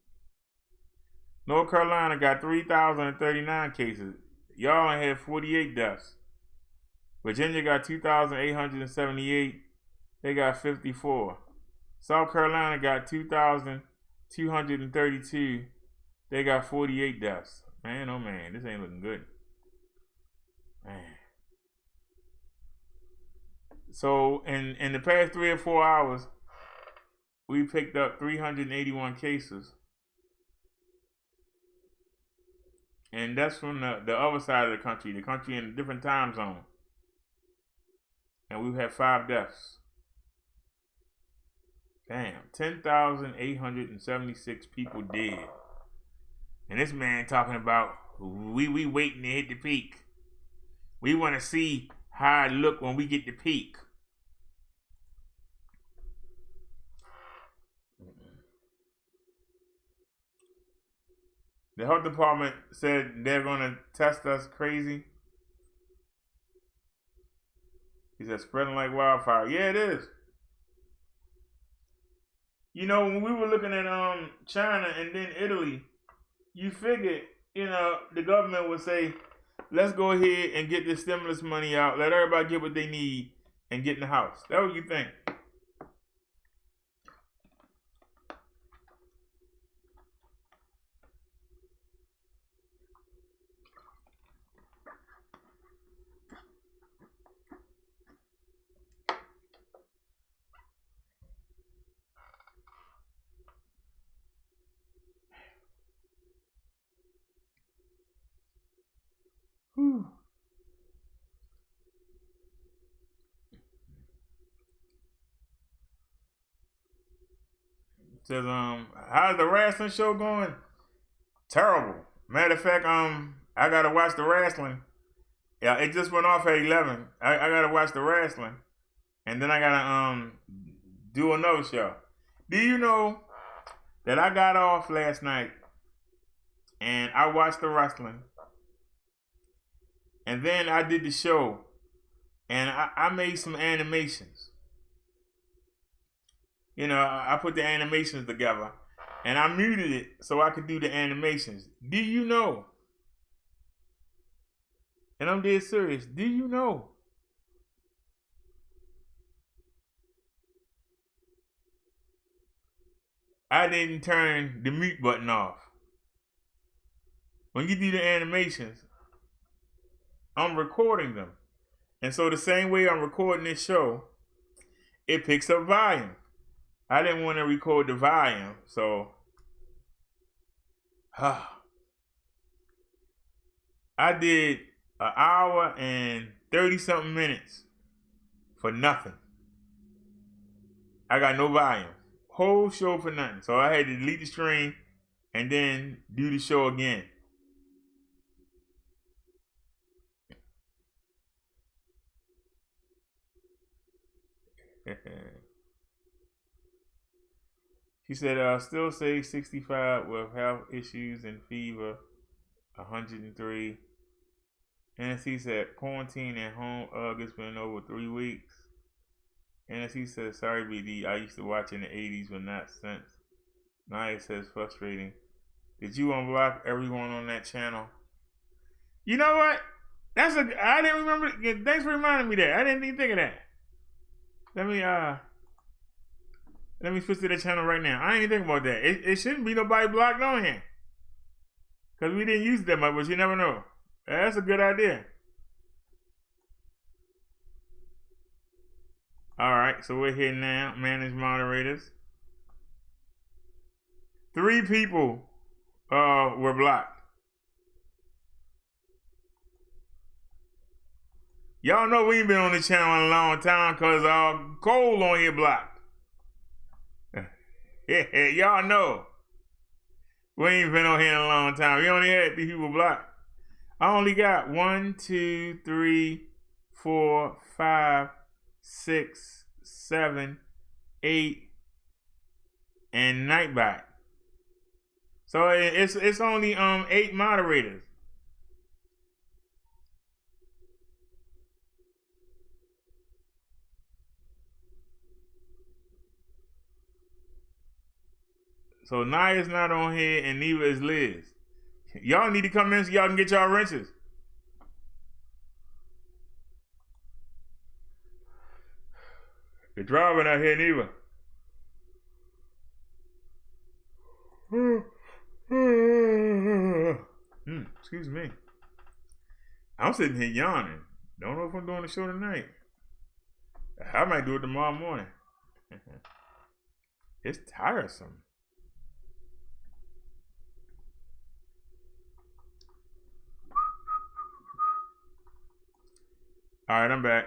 Speaker 16: North Carolina got 3,039 cases. Y'all only had 48 deaths. Virginia got 2,878. They got 54. South Carolina got 2,232. They got 48 deaths. Man, oh man, this ain't looking good. Man. So in the past 3 or 4 hours, we picked up 381 cases. And that's from the other side of the country in a different time zone. And we've had 5 deaths. Damn, 10,876 people dead. And this man talking about we waiting to hit the peak. We want to see how it look when we get the peak. The health department said they're going to test us crazy. He said spreading like wildfire. Yeah, it is. You know, when we were looking at China and then Italy, you figured, you know, the government would say, let's go ahead and get this stimulus money out. Let everybody get what they need and get in the house. That's what you think. Whew. Says, how's the wrestling show going? Terrible. Matter of fact, I gotta watch the wrestling. Yeah, it just went off at 11. I gotta watch the wrestling. And then I gotta do another show. Do you know that I got off last night and I watched the wrestling? And then I did the show, and I made some animations. You know, I put the animations together, And I muted it so I could do the animations. Do you know? And I'm dead serious. Do you know? I didn't turn the mute button off. When you do the animations, I'm recording them. And so the same way I'm recording this show, it picks up volume. I didn't want to record the volume, so I did an hour and 30-something minutes for nothing. I got no volume. Whole show for nothing. So I had to delete the stream and then do the show again. She said, still say 65 with health issues and fever, 103. NSC said, quarantine at home, it's been over 3 weeks. NSC says, sorry, BD, I used to watch in the 80s, but not since. Naya says, frustrating. Did you unblock everyone on that channel? You know what? I didn't remember. Thanks for reminding me that. I didn't even think of that. Let me switch to the channel right now. I ain't even think about that. It shouldn't be nobody blocked on here. Because we didn't use it that much, but you never know. That's a good idea. Alright, so we're here now. Manage moderators. 3 people were blocked. Y'all know we ain't been on the channel in a long time because Cole on here blocked. Y'all know. We ain't been on here in a long time. We only had 3 people blocked. I only got 1, 2, 3, 4, 5, 6, 7, 8, and Nightbot. So it's only 8 moderators. So Naya's not on here, and neither is Liz. Y'all need to come in so y'all can get y'all wrenches. The driver not here neither. Excuse me. I'm sitting here yawning. Don't know if I'm doing the show tonight. I might do it tomorrow morning. It's tiresome. All right, I'm back.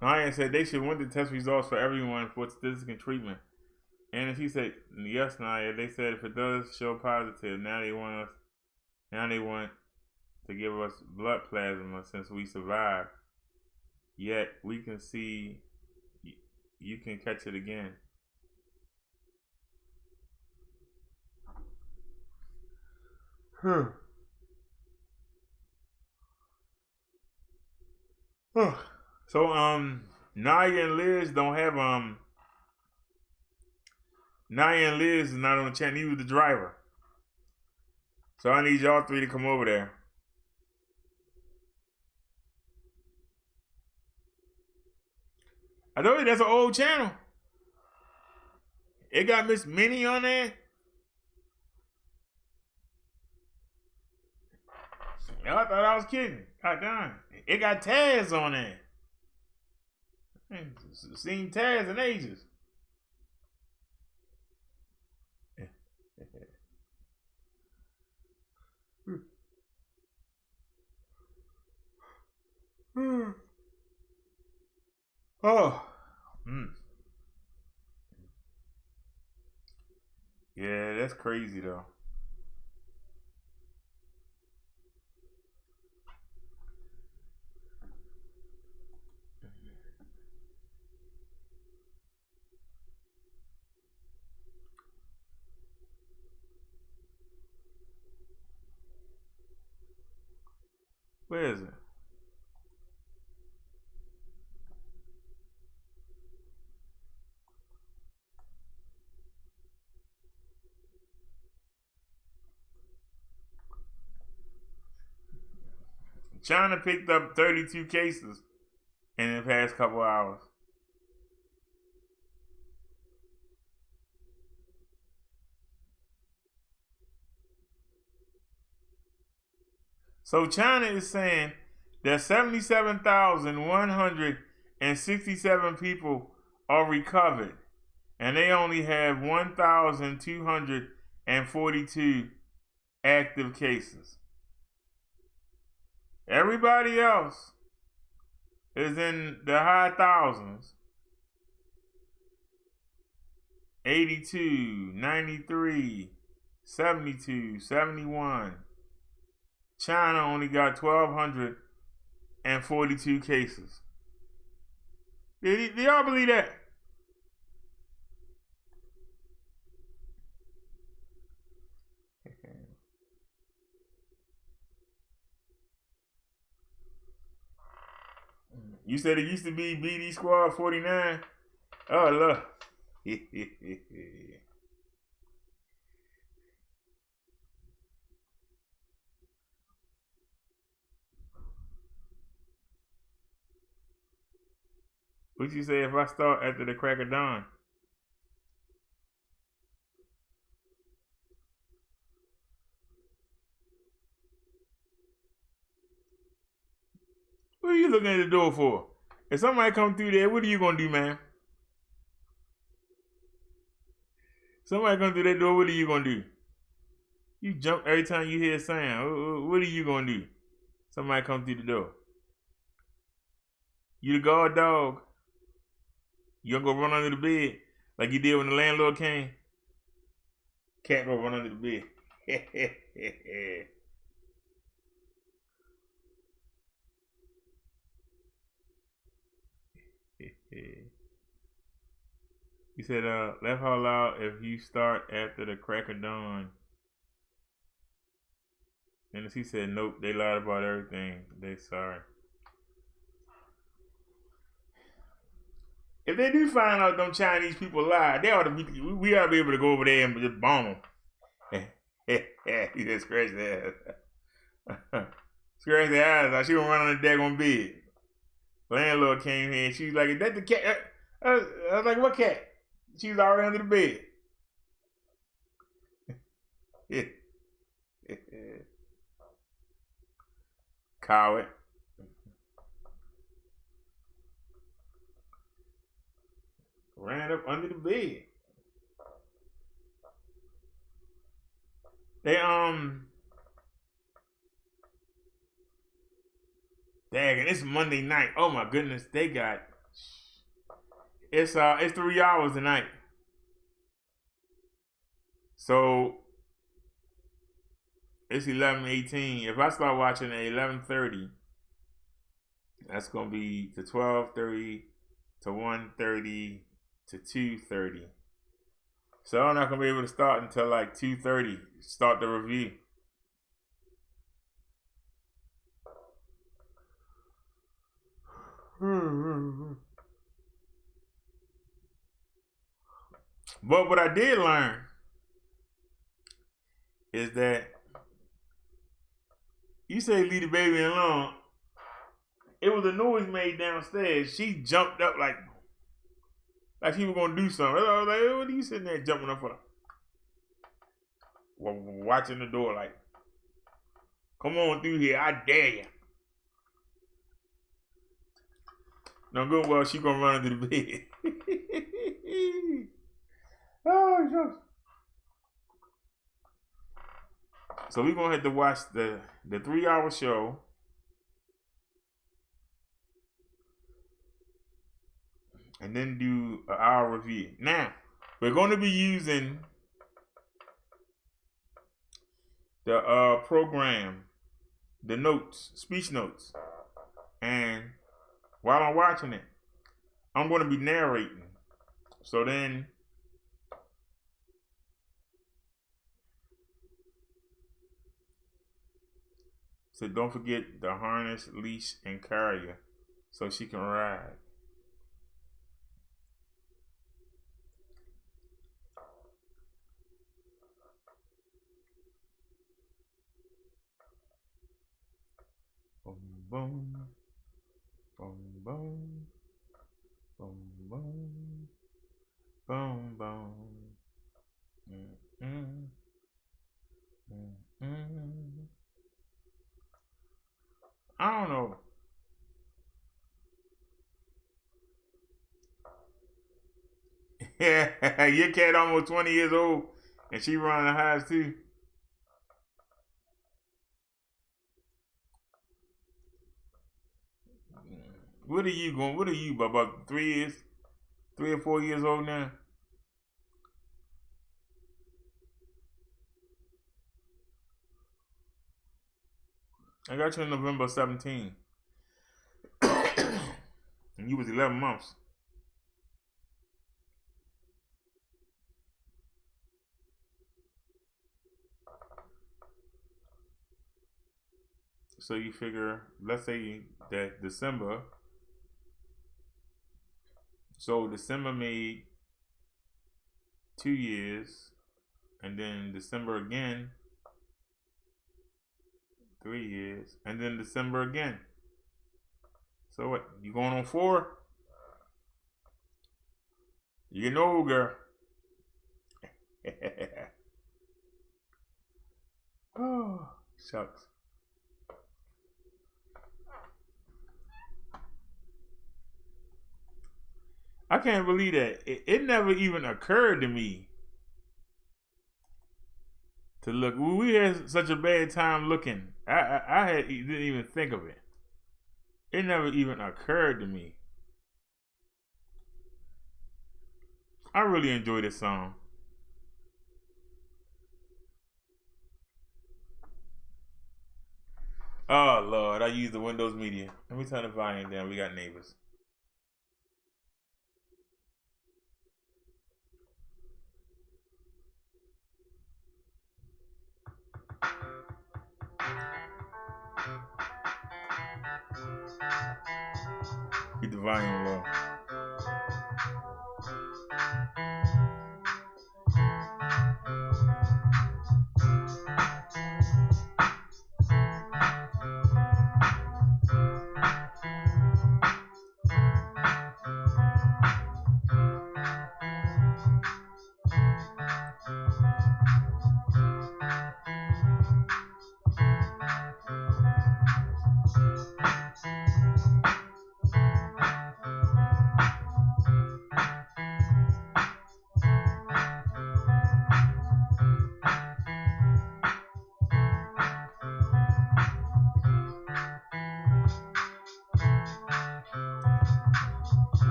Speaker 16: Naya said they should want the test results for everyone for statistical treatment. And she said, yes, Naya. They said if it does show positive, now they want to give us blood plasma since we survived. Yet we can see you can catch it again. So Naya and Liz don't have Naya and Liz is not on the channel. He was the driver. So I need y'all 3 to come over there. I told you that's an old channel. It got Miss Minnie on there. I thought I was kidding. God damn. It got Taz on there. I ain't seen Taz in ages. Oh. Yeah, that's crazy though. Where is it? China picked up 32 cases in the past couple hours. So China is saying that 77,167 people are recovered, and they only have 1,242 active cases. Everybody else is in the high thousands. 82, 93, 72, 71. China only got 1,242 cases. Do y'all believe that? You said it used to be BD Squad 49? Oh, look. What you say if I start after the crack of dawn? What are you looking at the door for? If somebody come through there, what are you gonna do, man? Somebody come through that door, what are you gonna do? You jump every time you hear a sound. What are you gonna do? Somebody come through the door. You the guard dog. You gonna go run under the bed like you did when the landlord came? Cat go run under the bed. He said, laugh out loud if you start after the crack of dawn. And he said, nope, they lied about everything. They sorry. If they do find out them Chinese people lie, they ought to be, we ought to be able to go over there and just bomb them. He just scratched their ass. Scratched their eyes like she gonna run on the daggone bed. Landlord came here and she was like, is that the cat? I was like, what cat? She was already under the bed. Coward. Ran up under the bed. They dang, it's Monday night. Oh my goodness, they got it's 3 hours tonight. So it's 11:18. If I start watching at 11:30, that's gonna be to 12:30 to 1:30 to 2:30. So I'm not gonna be able to start until like 2:30. Start the review. But what I did learn is that you say leave the baby alone. It was a noise made downstairs. She jumped up like she was gonna do something. I was like, what are you sitting there jumping up for? Watching the door like, come on through here, I dare you. No good. Well, she gonna run into the bed. Oh, shucks. So we're gonna have to watch the 3-hour show. And then do an hour review. Now, we're going to be using the program, the notes, speech notes. And while I'm watching it, I'm going to be narrating. So then, so don't forget the harness, leash, and carrier so she can ride. boom, boom, boom, boom, boom, boom, boom. I don't know. Yeah, your cat almost 20 years old, and she running the highs too. What are you going? What are you, about 3 years? 3 or 4 years old now? I got you in November 17. And you was 11 months. So you figure, let's say that December. So December made 2 years, and then December again, 3 years, and then December again. So what? You going on 4? You getting old, girl. Oh, shucks. I can't believe that. It never even occurred to me to look. We had such a bad time looking. I didn't even think of it. It never even occurred to me. I really enjoy this song. Oh, Lord. I use the Windows Media. Let me turn the volume down. We got neighbors. Keep the volume low.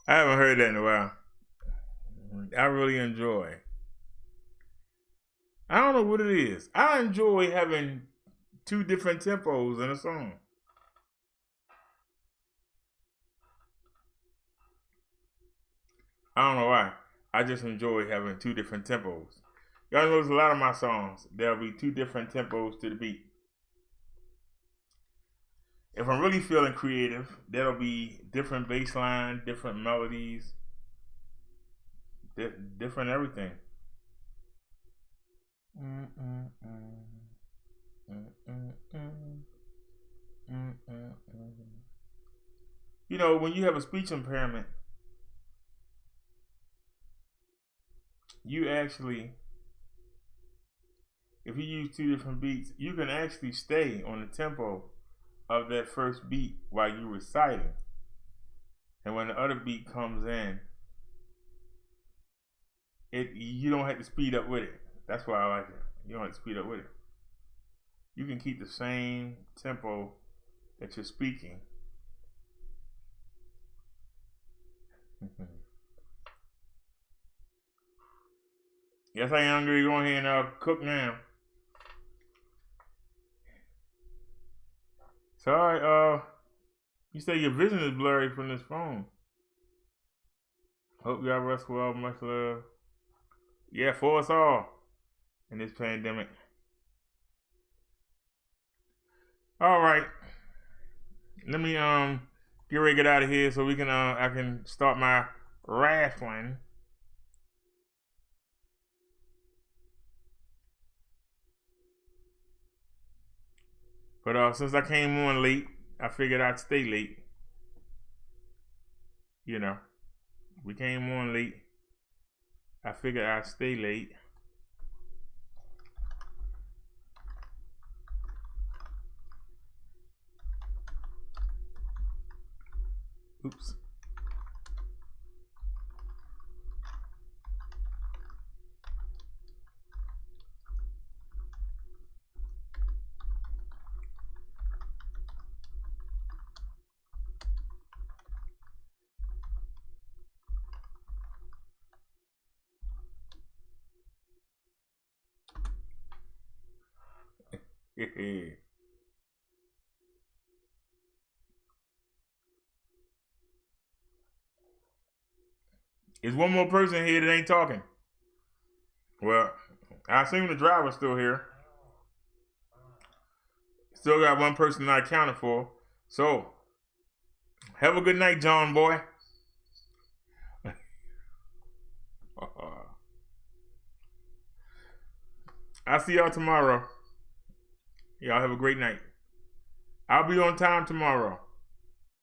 Speaker 16: I haven't heard that in a while. I really enjoy. I don't know what it is. I enjoy having 2 different tempos in a song. I don't know why. I just enjoy having 2 different tempos. Y'all notice a lot of my songs, there'll be 2 different tempos to the beat. If I'm really feeling creative, there'll be different bass line, different melodies, different everything. You know, when you have a speech impairment, you actually if you use 2 different beats, you can actually stay on the tempo of that first beat while you're reciting. And when the other beat comes in, you don't have to speed up with it. That's why I like it. You don't have to speed up with it. You can keep the same tempo that you're speaking. Yes, I am hungry. Go ahead and cook now. Sorry, you say your vision is blurry from this phone. Hope y'all rest well. Much love. Yeah, for us all in this pandemic. All right. Let me get ready to get out of here so we can I can start my wrestling. But since I came on late, I figured I'd stay late. You know, we came on late. I figured I'd stay late. Oops. Is one more person here that ain't talking? Well, I assume the driver's still here. Still got one person not accounted for. So, have a good night, John boy. I'll see y'all tomorrow. Y'all have a great night. I'll be on time tomorrow.